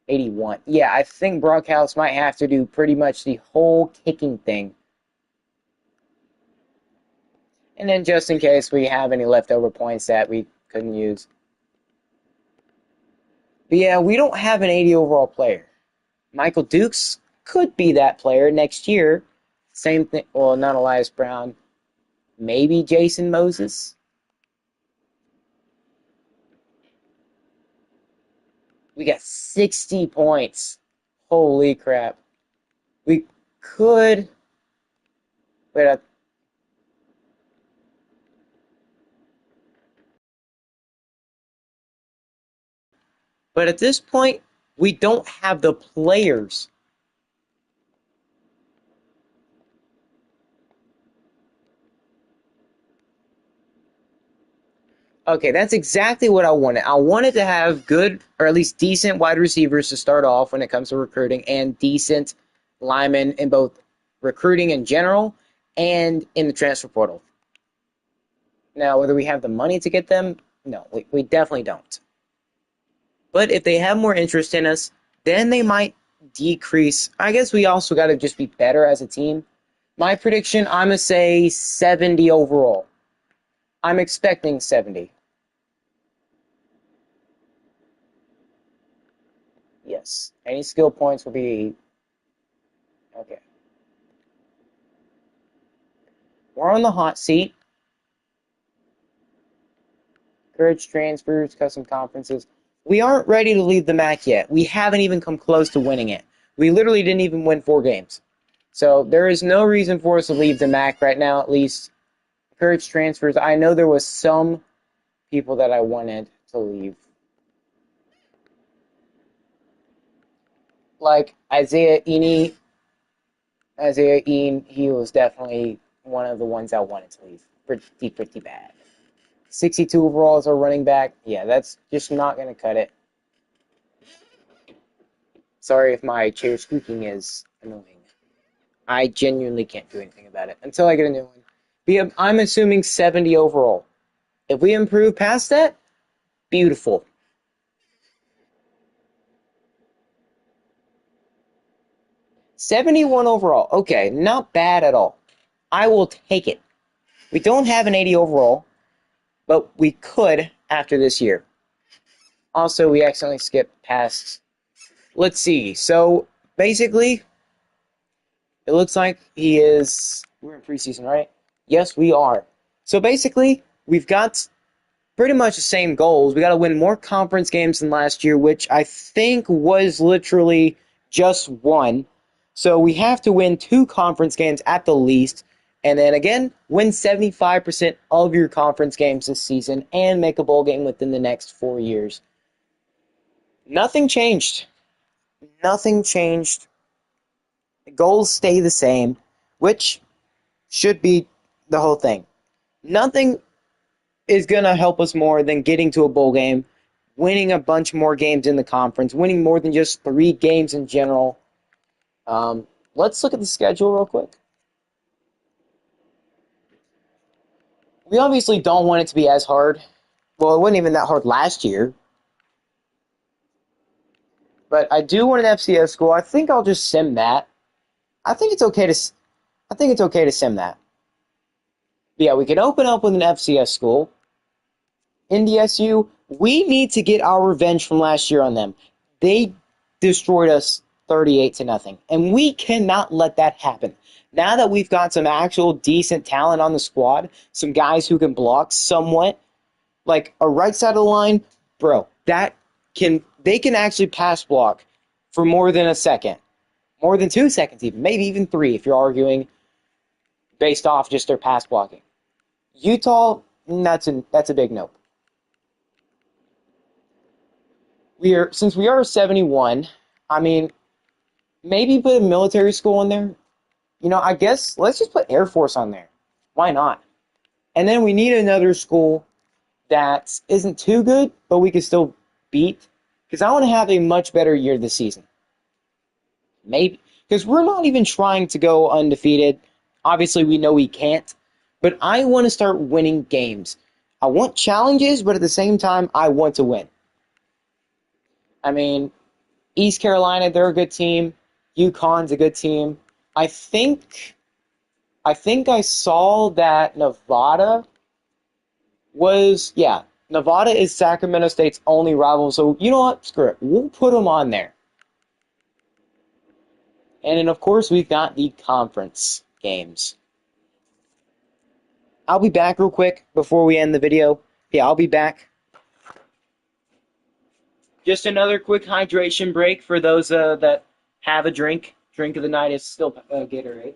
81. Yeah, I think Brockhouse might have to do pretty much the whole kicking thing. And then just in case we have any leftover points that we couldn't use. But yeah, we don't have an 80 overall player. Michael Dukes could be that player next year. Same thing. Well, not Elias Brown. Maybe Jason Moses. We got 60 points. Holy crap. We could. Wait, but at this point, we don't have the players. Okay, that's exactly what I wanted. I wanted to have good, or at least decent wide receivers to start off when it comes to recruiting, and decent linemen in both recruiting in general and in the transfer portal. Now, whether we have the money to get them, no, we definitely don't. But if they have more interest in us, then they might decrease. I guess we also got to just be better as a team. My prediction, I'm going to say 70 overall. I'm expecting 70. Yes. Any skill points will be okay. We're on the hot seat. Courage transfers, custom conferences. We aren't ready to leave the MAC yet. We haven't even come close to winning it. We literally didn't even win 4 games. So there is no reason for us to leave the MAC right now, at least. Courage transfers. I know there was some people that I wanted to leave. Like Isaiah Ean, he was definitely one of the ones I wanted to leave. Pretty bad. 62 overall as a running back. Yeah, that's just not going to cut it. Sorry if my chair squeaking is annoying. I genuinely can't do anything about it until I get a new one. But I'm assuming 70 overall. If we improve past that, beautiful. 71 overall. Okay, not bad at all. I will take it. We don't have an 80 overall. but we could after this year. Also, we accidentally skipped past. Let's see. So basically, it looks like he is. We're in preseason, right? Yes, we are. So basically, we've got pretty much the same goals. We got to win more conference games than last year, which I think was literally just one. So we have to win 2 conference games at the least. And then again, win 75% of your conference games this season and make a bowl game within the next 4 years. Nothing changed. Nothing changed. The goals stay the same, which should be the whole thing. Nothing is going to help us more than getting to a bowl game, winning a bunch more games in the conference, winning more than just 3 games in general. Let's look at the schedule real quick. We obviously don't want it to be as hard. Well, it wasn't even that hard last year. But I do want an FCS school. I think I'll just sim that. I think it's okay to sim that. But yeah, we can open up with an FCS school. NDSU, we need to get our revenge from last year on them. They destroyed us 38-0, and we cannot let that happen. Now that we've got some actual decent talent on the squad, some guys who can block somewhat, like a right side of the line, bro, they can actually pass block for more than a second, more than 2 seconds even, maybe even 3 if you're arguing based off just their pass blocking. Utah, that's a big nope. Since we are 71, I mean, maybe put a military school in there. I guess let's just put Air Force on there. Why not? And then we need another school that isn't too good, but we can still beat. Because I want to have a much better year this season. Maybe. Because we're not even trying to go undefeated. Obviously, we know we can't. But I want to start winning games. I want challenges, but at the same time, I want to win. I mean, East Carolina, they're a good team. UConn's a good team. I think I saw that Nevada is Sacramento State's only rival. So, you know what? Screw it. We'll put them on there. And then, of course, we've got the conference games. I'll be back real quick before we end the video. Yeah, I'll be back. Just another quick hydration break for those that have a drink. Drink of the night is still Gatorade.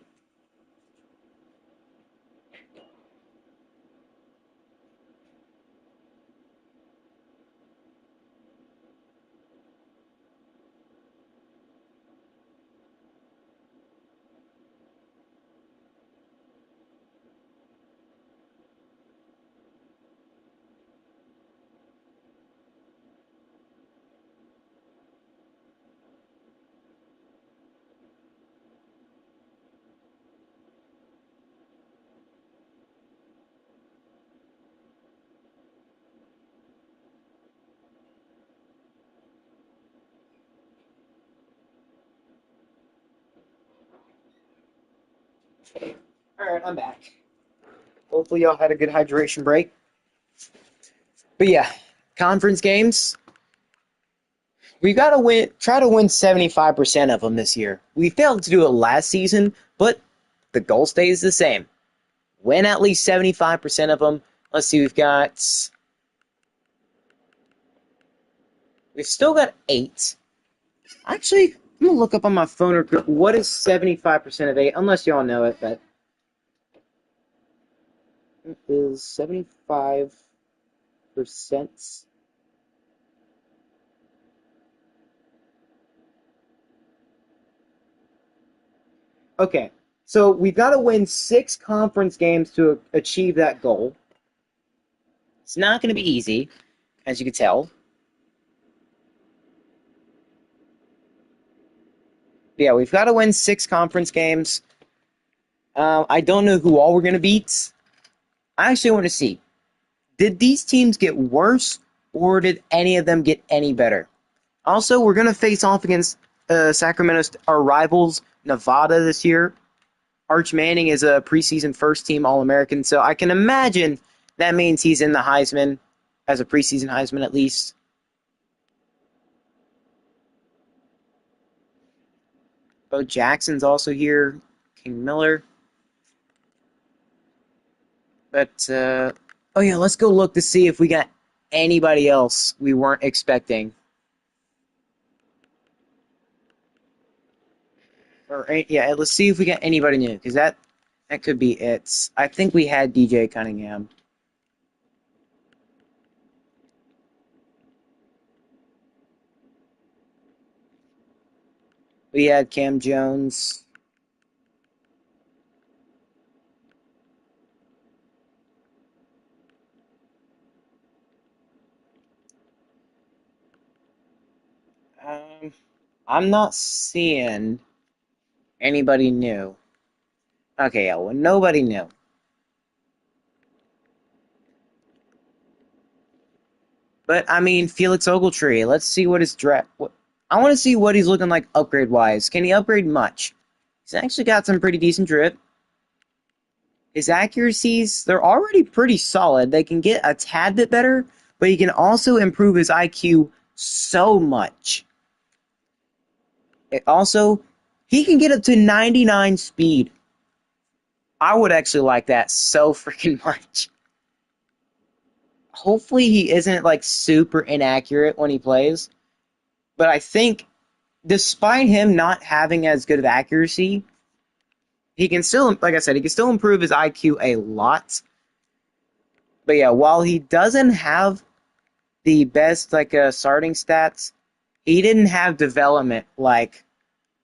Alright, I'm back. Hopefully y'all had a good hydration break. But yeah, conference games. We've got to try to win 75% of them this year. We failed to do it last season, but the goal stays the same. Win at least 75% of them. Let's see, we've still got 8. Actually, I'm going to look up on my phone what is 75% of 8, unless y'all know it, but it is 75%. Okay, so we've got to win 6 conference games to achieve that goal. It's not going to be easy, as you can tell. Yeah, we've got to win 6 conference games. I don't know who all we're going to beat. I actually want to see. Did these teams get worse, or did any of them get any better? Also, we're going to face off against Sacramento, our rivals, Nevada this year. Arch Manning is a preseason first-team All-American, so I can imagine That means he's in the Heisman, as a preseason Heisman at least. Bo Jackson's also here. King Miller. But, oh yeah, let's go look to see if we got anybody else we weren't expecting. Or, yeah, let's see if we got anybody new, because that could be it. I think we had DJ Cunningham. We had Cam Jones. Um, I'm not seeing anybody new. Okay, yeah, well, nobody new. But, I mean, Felix Ogletree, let's see what his draft... I want to see what he's looking like upgrade-wise. Can he upgrade much? He's actually got some pretty decent drip. His accuracies, they're already pretty solid. They can get a tad bit better, but he can also improve his IQ so much. He can get up to 99 speed. I would actually like that so freaking much. Hopefully he isn't like super inaccurate when he plays, but I think despite him not having as good of accuracy, he can still, like I said, he can still improve his IQ a lot. But yeah, while he doesn't have the best starting stats, he didn't have development like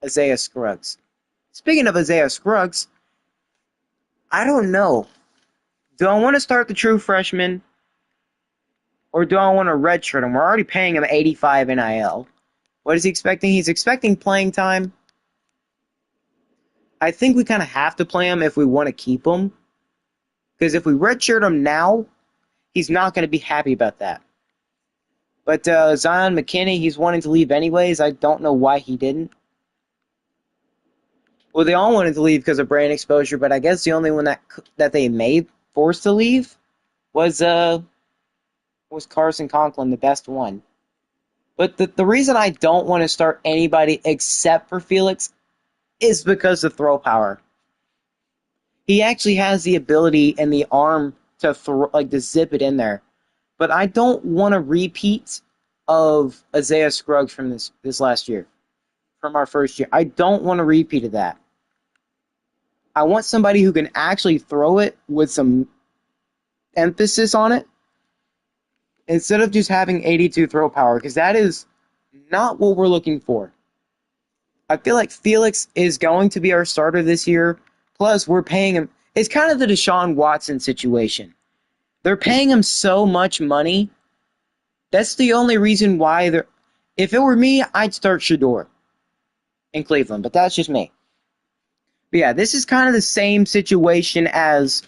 Isaiah Scruggs. Speaking of Isaiah Scruggs, I don't know. Do I want to start the true freshman, or do I want to redshirt him? We're already paying him 85 NIL. What is he expecting? He's expecting playing time. I think we kind of have to play him if we want to keep him. Because if we redshirt him now, he's not going to be happy about that. But Zion McKinney, he's wanting to leave anyways. I don't know why he didn't. Well, they all wanted to leave because of brand exposure, but I guess the only one that they made forced to leave was Carson Conklin, the best one. But the reason I don't want to start anybody except for Felix is because of throw power. He actually has the ability and the arm to to zip it in there. But I don't want a repeat of Isaiah Scruggs from this last year, from our first year. I don't want a repeat of that. I want somebody who can actually throw it with some emphasis on it instead of just having 82 throw power, because that is not what we're looking for. I feel like Felix is going to be our starter this year. Plus, we're paying him. It's kind of the Deshaun Watson situation. They're paying him so much money. That's the only reason why they're. If it were me, I'd start Shedeur in Cleveland, but that's just me. But yeah, this is kind of the same situation as,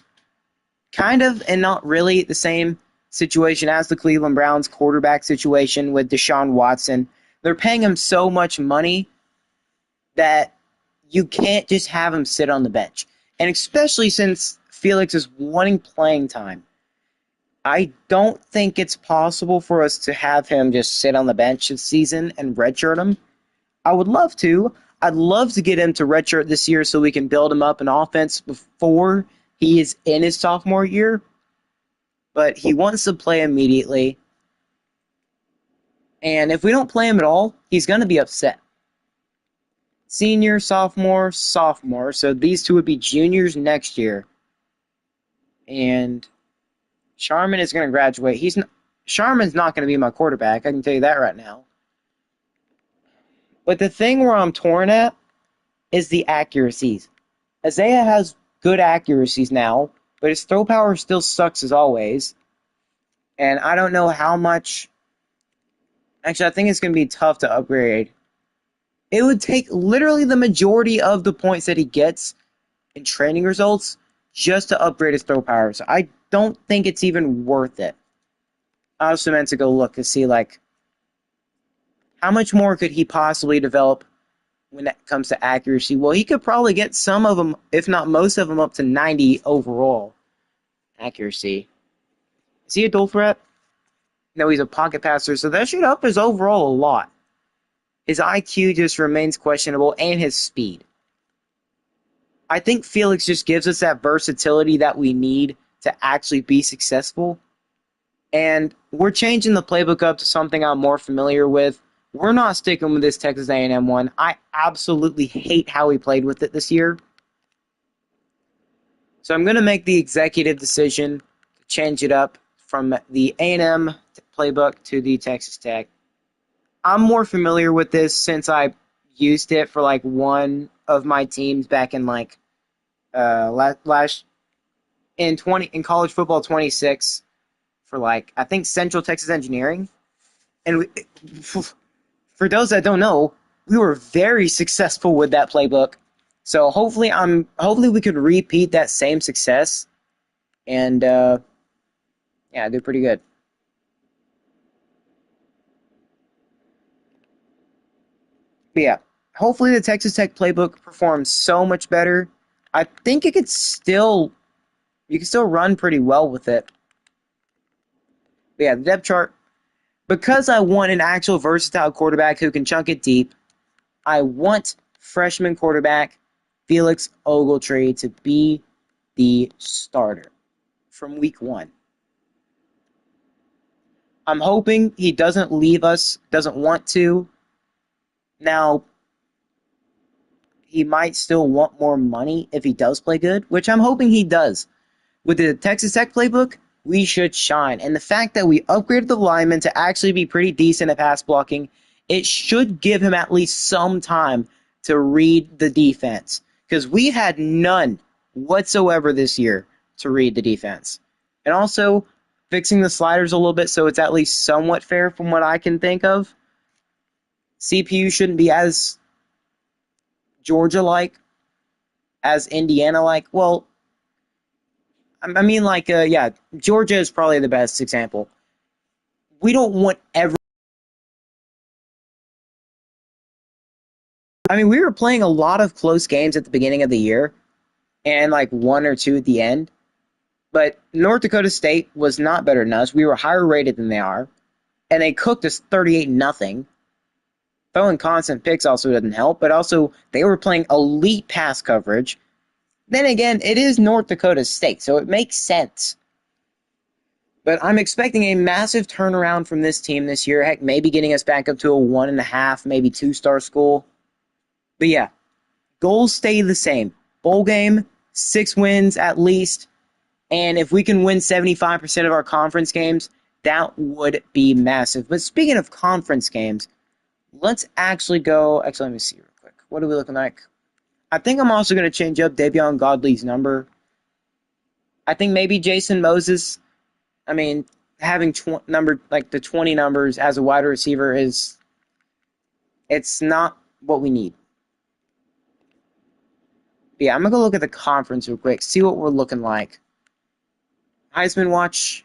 kind of and not really the same situation as the Cleveland Browns quarterback situation with Deshaun Watson. They're paying him so much money that you can't just have him sit on the bench. And especially since Felix is wanting playing time, I don't think it's possible for us to have him just sit on the bench this season and redshirt him. I would love to. I'd love to get him to redshirt this year so we can build him up an offense before he is in his sophomore year. But he wants to play immediately. And if we don't play him at all, he's going to be upset. Senior, sophomore, sophomore. So these two would be juniors next year. And Sharman is going to graduate. Sharman's not going to be my quarterback. I can tell you that right now. But the thing where I'm torn at is the accuracies. Isaiah has good accuracies now, but his throw power still sucks as always. And I don't know how much. Actually, I think it's going to be tough to upgrade. It would take literally the majority of the points that he gets in training results just to upgrade his throw power. So I don't think it's even worth it. I also meant to go look to see, how much more could he possibly develop when it comes to accuracy? Well, he could probably get some of them, if not most of them, up to 90 overall accuracy. Is he a dual threat? No, he's a pocket passer, so that should up his overall a lot. His IQ just remains questionable, and his speed. I think Felix just gives us that versatility that we need to actually be successful. And we're changing the playbook up to something I'm more familiar with. We're not sticking with this Texas A&M one. I absolutely hate how we played with it this year. So I'm going to make the executive decision to change it up from the A&M playbook to the Texas Tech. I'm more familiar with this since I used it for like one of my teams back in like last in college football 26 for like I think Central Texas Engineering. And for those that don't know, we were very successful with that playbook. So hopefully we could repeat that same success and yeah, do pretty good. But yeah, hopefully the Texas Tech playbook performs so much better. I think you can still run pretty well with it. But yeah, the depth chart, because I want an actual versatile quarterback who can chunk it deep, I want freshman quarterback Felix Ogletree to be the starter from week 1. I'm hoping he doesn't leave us, doesn't want to. Now, he might still want more money if he does play good, which I'm hoping he does. With the Texas Tech playbook, we should shine. And the fact that we upgraded the lineman to actually be pretty decent at pass blocking, it should give him at least some time to read the defense. Because we had none whatsoever this year to read the defense. And also, fixing the sliders a little bit so it's at least somewhat fair from what I can think of. CPU shouldn't be as Georgia-like, as Indiana-like. Well, I mean, like, yeah, Georgia is probably the best example. We don't want every. I mean, we were playing a lot of close games at the beginning of the year, and like 1 or 2 at the end. But North Dakota State was not better than us. We were higher rated than they are, and they cooked us 38-0. Throwing constant picks also doesn't help, but also they were playing elite pass coverage. Then again, it is North Dakota State, so it makes sense. But I'm expecting a massive turnaround from this team this year. Heck, maybe getting us back up to a 1.5, maybe 2-star school. But yeah, goals stay the same. Bowl game, 6 wins at least. And if we can win 75% of our conference games, that would be massive. But speaking of conference games, let's actually go. Actually, let me see real quick. What are we looking like? I think I'm also going to change up Davion Godley's number. I think maybe Jason Moses. I mean, having the 20 numbers as a wide receiver it's not what we need. But yeah, I'm going to go look at the conference real quick, see what we're looking like. Heisman watch.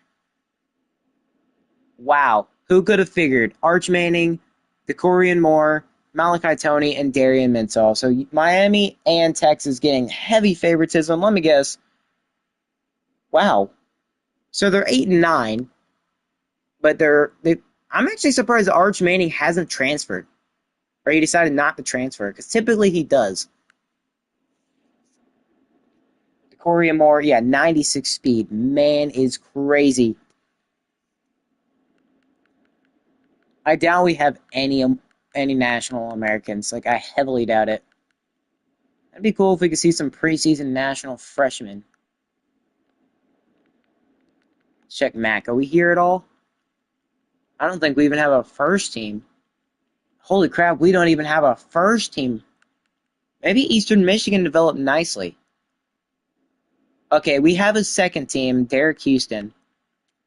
Wow. Who could have figured? Arch Manning, DeCorian Moore, Malachi Tony, and Darian Mensah. So Miami and Texas getting heavy favoritism. Let me guess. Wow. So they're 8-9, but I'm actually surprised that Arch Manning hasn't transferred, or he decided not to transfer, because typically he does. Corey Moore, yeah, 96 speed. Man is crazy. I doubt we have any national Americans. Like, I heavily doubt it. That'd be cool if we could see some preseason national freshmen. Check Mac. Are we here at all? I don't think we even have a first team. Holy crap, we don't even have a first team. Maybe Eastern Michigan developed nicely. Okay, we have a second team, Derek Houston.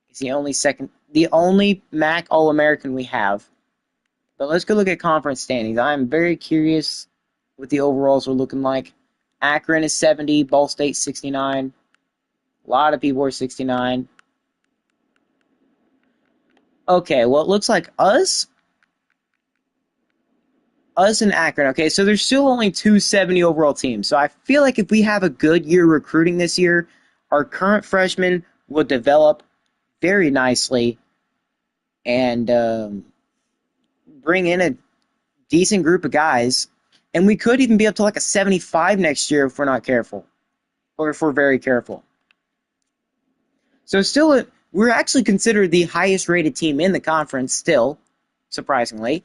He's the only MAC All-American we have. But let's go look at conference standings. I'm very curious what the overalls are looking like. Akron is 70, Ball State 69. A lot of people are 69. Okay, well, it looks like us and Akron. Okay, so there's still only 270 overall teams. So I feel like if we have a good year recruiting this year, our current freshmen will develop very nicely and bring in a decent group of guys. And we could even be up to like a 75 next year if we're not careful, or if we're very careful. So still, we're actually considered the highest rated team in the conference still, surprisingly.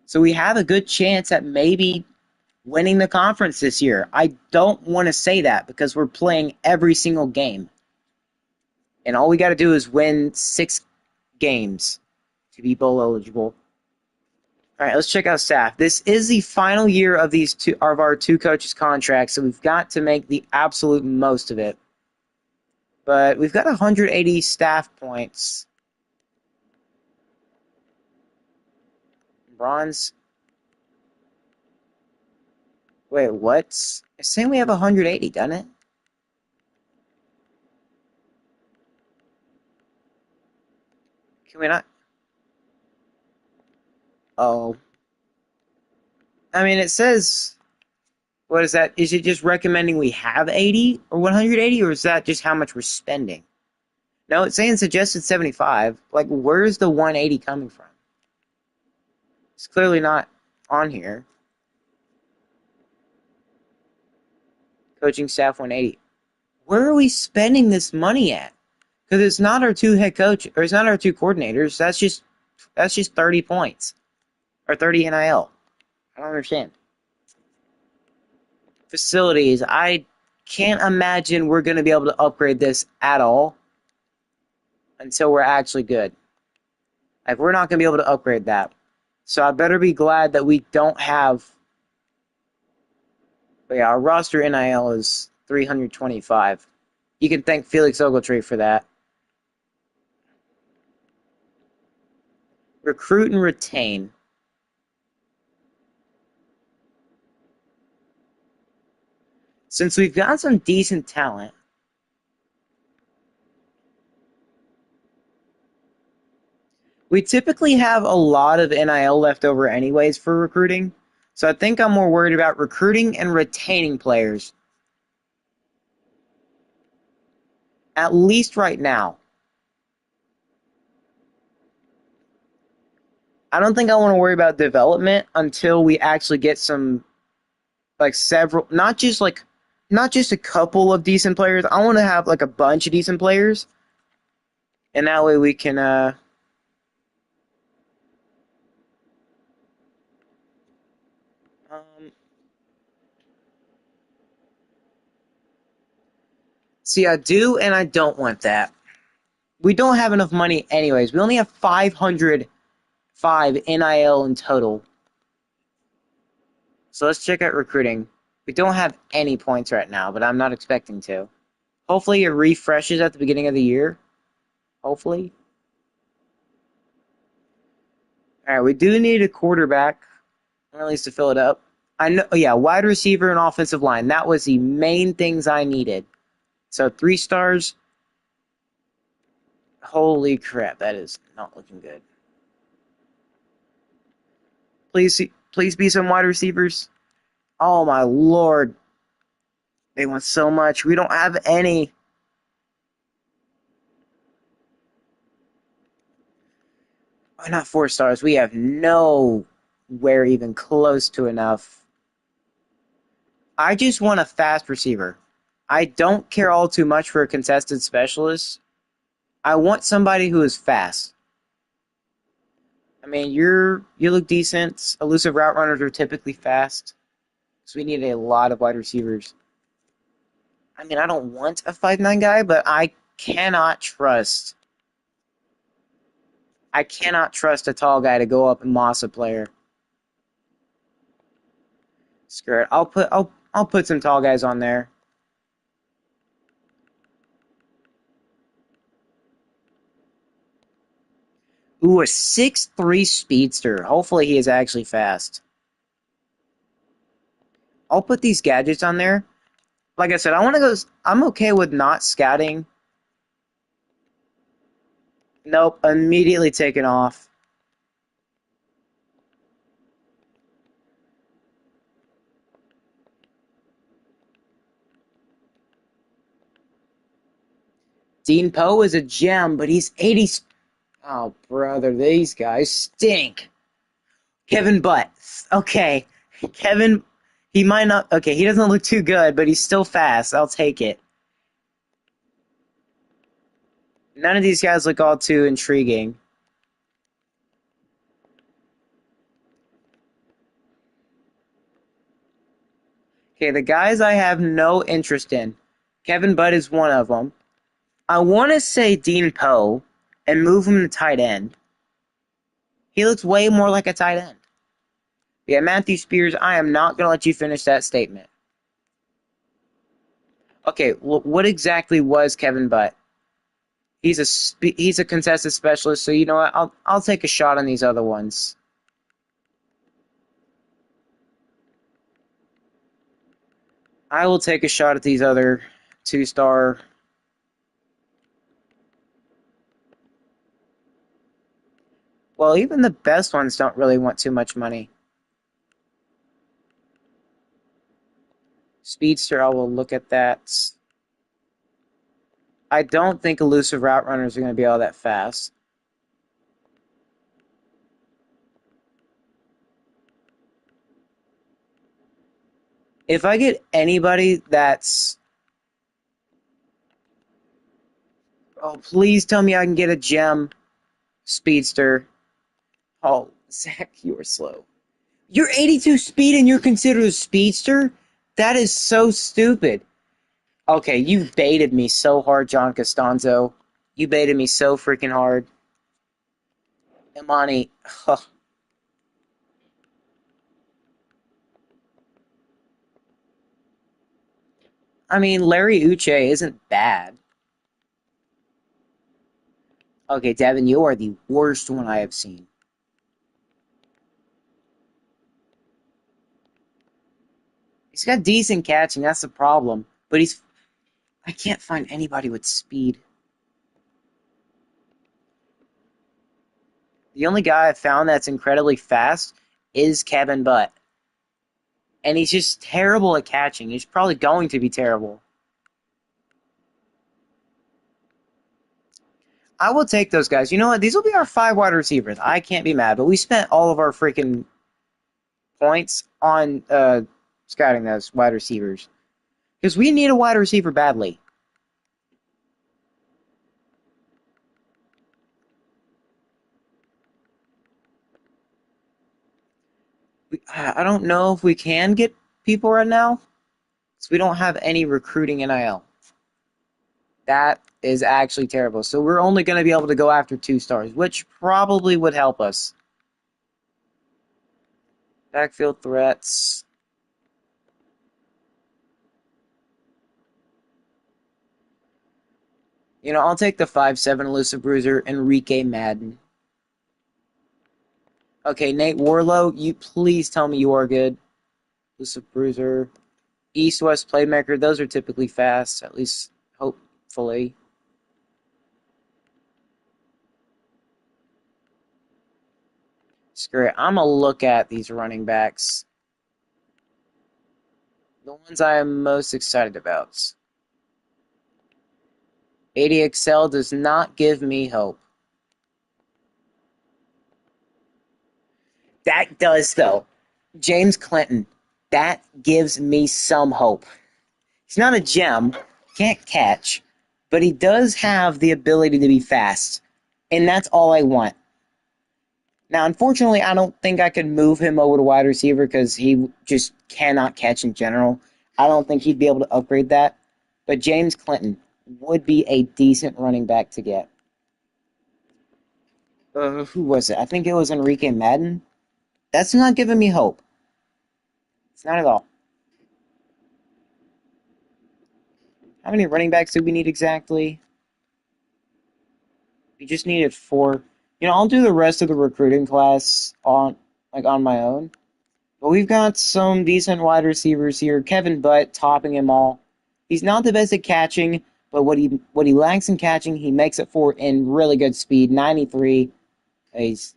So we have a good chance at maybe winning the conference this year. I don't want to say that because we're playing every single game. And all we got to do is win 6 games to be bowl eligible. All right, let's check out staff. This is the final year of our two coaches' contracts, so we've got to make the absolute most of it. But we've got 180 staff points. Bronze. Wait, what? It's saying we have 180, doesn't it? Can we not? Oh. I mean, it says, what is that? Is it just recommending we have 80 or 180, or is that just how much we're spending? No, it's saying suggested 75. Like, where's the 180 coming from? It's clearly not on here. Coaching staff 180. Where are we spending this money at? Because it's not our two head coach, or it's not our two coordinators. That's just 30 points or 30 NIL. I don't understand. Facilities. I can't imagine we're going to be able to upgrade this at all until we're actually good. Like, we're not going to be able to upgrade that. So I better be glad that we don't have. But yeah, our roster NIL is 325. You can thank Felix Ogletree for that. Recruit and retain. Since we've got some decent talent, we typically have a lot of NIL left over anyways for recruiting. So I think I'm more worried about recruiting and retaining players. At least right now. I don't think I want to worry about development until we actually get some, like, several, not just a couple of decent players. I want to have like a bunch of decent players. And that way we can um see, I do and I don't want that. We don't have enough money anyways. We only have 505 NIL in total. So let's check out recruiting. We don't have any points right now, but I'm not expecting to. Hopefully it refreshes at the beginning of the year. Hopefully. All right, we do need a quarterback, or at least to fill it up. I know, yeah, wide receiver and offensive line. That was the main things I needed. So 3 stars. Holy crap, that is not looking good. Please be some wide receivers. Oh my lord. They want so much. We don't have any. Why not 4 stars? We have nowhere even close to enough. I just want a fast receiver. I don't care all too much for a contested specialist. I want somebody who is fast. I mean, you look decent. Elusive route runners are typically fast. So we need a lot of wide receivers. I mean, I don't want a 5'9" guy, but I cannot trust a tall guy to go up and moss a player. Screw it. I'll put some tall guys on there. Ooh, a 6'3" speedster. Hopefully he is actually fast. I'll put these gadgets on there. Like I said, I'm okay with not scouting. Nope, immediately taken off. Dean Poe is a gem, but he's 80. Oh, brother, these guys stink. Kevin Butt. Okay. Kevin, he might not. Okay, he doesn't look too good, but he's still fast. I'll take it. None of these guys look all too intriguing. Okay, the guys I have no interest in. Kevin Butt is one of them. I want to say Dean Poe and move him to tight end. He looks way more like a tight end. Yeah, Matthew Spears, I am not going to let you finish that statement. Okay, well, what exactly was Kevin Butt? He's a contested specialist, so you know what? I'll take a shot on these other ones. I will take a shot at these other 2-star. Well, even the best ones don't really want too much money. Speedster, I will look at that. I don't think elusive route runners are going to be all that fast. If I get anybody that's... Oh, please tell me I can get a gem speedster. Oh, Zach, you are slow. You're 82 speed and you're considered a speedster? That is so stupid. Okay, you baited me so hard, John Costanzo. You baited me so freaking hard. Imani, huh. I mean, Larry Uche isn't bad. Okay, Devin, you are the worst one I have seen. He's got decent catching, that's the problem. But I can't find anybody with speed. The only guy I've found that's incredibly fast is Kevin Butt. And he's just terrible at catching. He's probably going to be terrible. I will take those guys. You know what? These will be our 5 wide receivers. I can't be mad. But we spent all of our freaking points on scouting those wide receivers. Because we need a wide receiver badly. I don't know if we can get people right now. Because we don't have any recruiting NIL. That is actually terrible. So we're only going to be able to go after 2 stars, which probably would help us. Backfield threats. You know, I'll take the 5'7" elusive bruiser, Enrique Madden. Okay, Nate Warlow, you please tell me you are good. Elusive bruiser. East-West playmaker, those are typically fast, at least hopefully. Screw it. I'm going to look at these running backs. The ones I am most excited about. 80XL does not give me hope. That does, though. James Clinton. That gives me some hope. He's not a gem, can't catch, but he does have the ability to be fast. And that's all I want. Now, unfortunately, I don't think I could move him over to wide receiver because he just cannot catch in general. I don't think he'd be able to upgrade that. But James Clinton would be a decent running back to get. Who was it? I think it was Enrique Madden. That's not giving me hope. It's not at all. How many running backs do we need exactly? We just needed 4. You know, I'll do the rest of the recruiting class on my own. But we've got some decent wide receivers here. Kevin Butt topping them all. He's not the best at catching, but what he lacks in catching, he makes it for in really good speed. 93. He's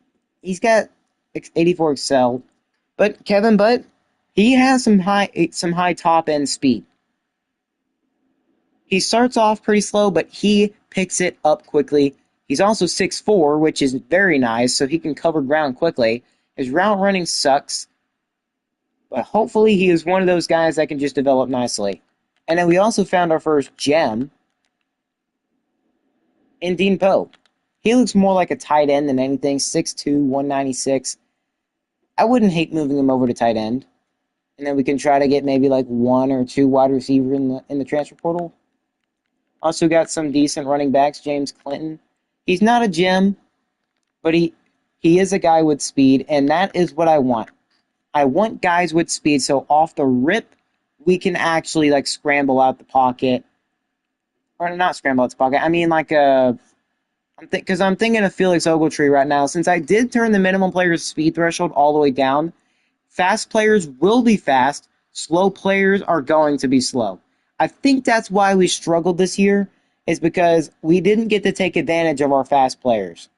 got 84 excel. But Kevin Butt, he has some high top end speed. He starts off pretty slow, but he picks it up quickly. He's also 6'4", which is very nice, so he can cover ground quickly. His route running sucks, but hopefully he is one of those guys that can just develop nicely. And then we also found our first gem in Dean Poe. He looks more like a tight end than anything, 6'2", 196. I wouldn't hate moving him over to tight end. And then we can try to get maybe like one or two wide receiver in the transfer portal. Also got some decent running backs, James Clinton. He's not a gem, but he is a guy with speed, and that is what I want. I want guys with speed, so off the rip, we can actually like scramble out the pocket. Or not scramble out the pocket. I mean like because I'm thinking of Felix Ogletree right now. Since I did turn the minimum player's speed threshold all the way down, fast players will be fast. Slow players are going to be slow. I think that's why we struggled this year, is because we didn't get to take advantage of our fast players.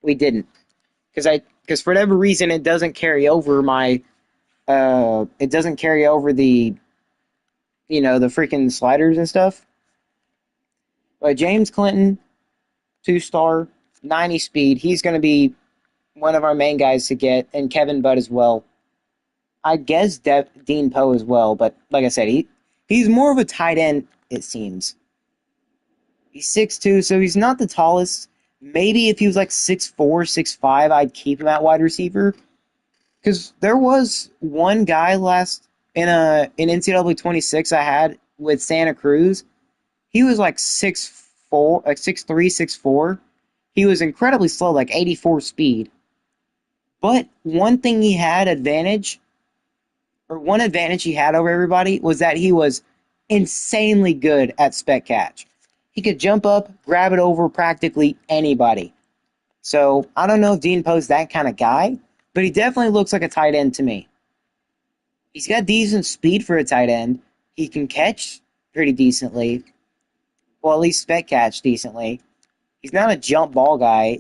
We didn't. Because for whatever reason it doesn't carry over it doesn't carry over the the freaking sliders and stuff. But James Clinton, 2-star, 90 speed, he's gonna be one of our main guys to get, and Kevin Budd as well. I guess Dean Poe as well, but like I said, he's more of a tight end, it seems. He's 6'2", so he's not the tallest. Maybe if he was like 6'4", 6'5", I'd keep him at wide receiver. Because there was one guy in NCAA 26 I had with Santa Cruz. He was like 6'4", like 6'3", 6'4". He was incredibly slow, like 84 speed. But one advantage he had over everybody was that he was insanely good at spec catch. He could jump up, grab it over practically anybody. So I don't know if Dean Poe's that kind of guy, but he definitely looks like a tight end to me. He's got decent speed for a tight end. He can catch pretty decently. Well, at least spec catch decently. He's not a jump ball guy.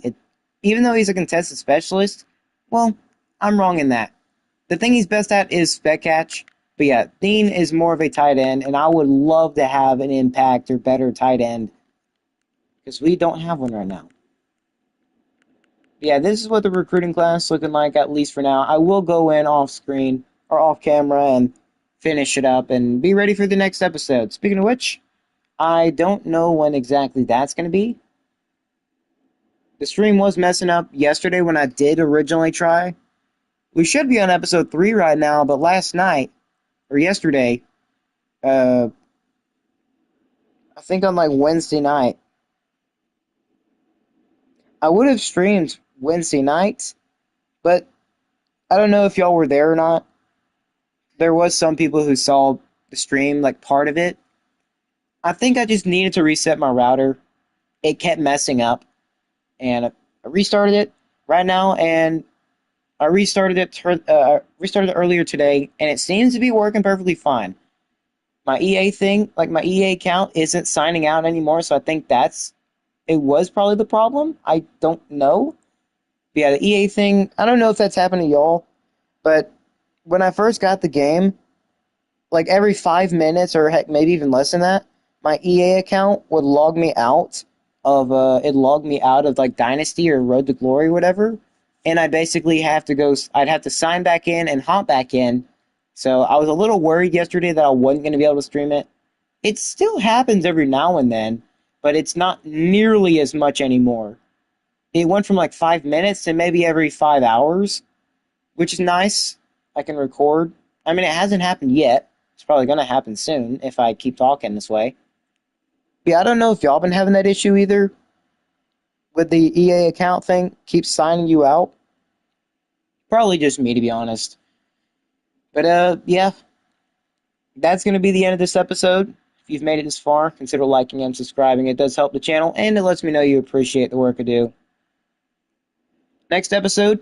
Even though he's a contested specialist, well, I'm wrong in that. The thing he's best at is spec catch. But yeah, Dean is more of a tight end, and I would love to have an impact or better tight end because we don't have one right now. Yeah, this is what the recruiting class is looking like, at least for now. I will go in off screen or off camera and finish it up and be ready for the next episode. Speaking of which, I don't know when exactly that's going to be. The stream was messing up yesterday when I did originally try. We should be on episode 3 right now, but last night, or yesterday, I think on like Wednesday night, I would have streamed Wednesday night, but I don't know if y'all were there or not. There was some people who saw the stream, like part of it. I think I just needed to reset my router. It kept messing up, and I restarted it right now, and I restarted it earlier today, and it seems to be working perfectly fine. My my EA account isn't signing out anymore, so I think it was probably the problem. I don't know. But yeah, the EA thing, I don't know if that's happened to y'all, but when I first got the game, like every 5 minutes, or heck, maybe even less than that, my EA account would log me out of like Dynasty or Road to Glory, whatever, and I'd have to sign back in and hop back in. So I was a little worried yesterday that I wasn't going to be able to stream it. It still happens every now and then, but it's not nearly as much anymore. It went from like 5 minutes to maybe every 5 hours, which is nice. I can record. I mean, it hasn't happened yet. It's probably going to happen soon if I keep talking this way. But yeah, I don't know if y'all been having that issue either with the EA account thing. Keeps signing you out. Probably just me, to be honest. But yeah, that's going to be the end of this episode. If you've made it this far, consider liking and subscribing. It does help the channel, and it lets me know you appreciate the work I do. Next episode,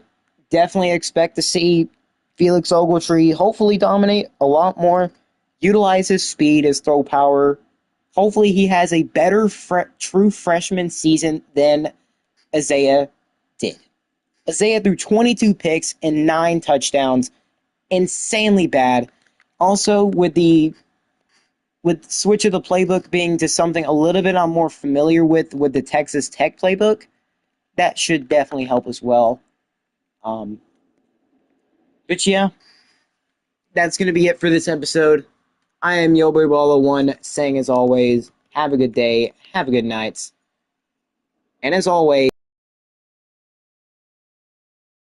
definitely expect to see Felix Ogletree hopefully dominate a lot more, utilize his speed, his throw power. Hopefully he has a better true freshman season than Isaiah did. Isaiah threw 22 picks and 9 touchdowns. Insanely bad. Also, with the with switch of the playbook being to something a little bit I'm more familiar with the Texas Tech playbook, that should definitely help as well. Um, but yeah, that's going to be it for this episode. I am YoBoyBalla1 saying as always, have a good day, have a good night, and as always,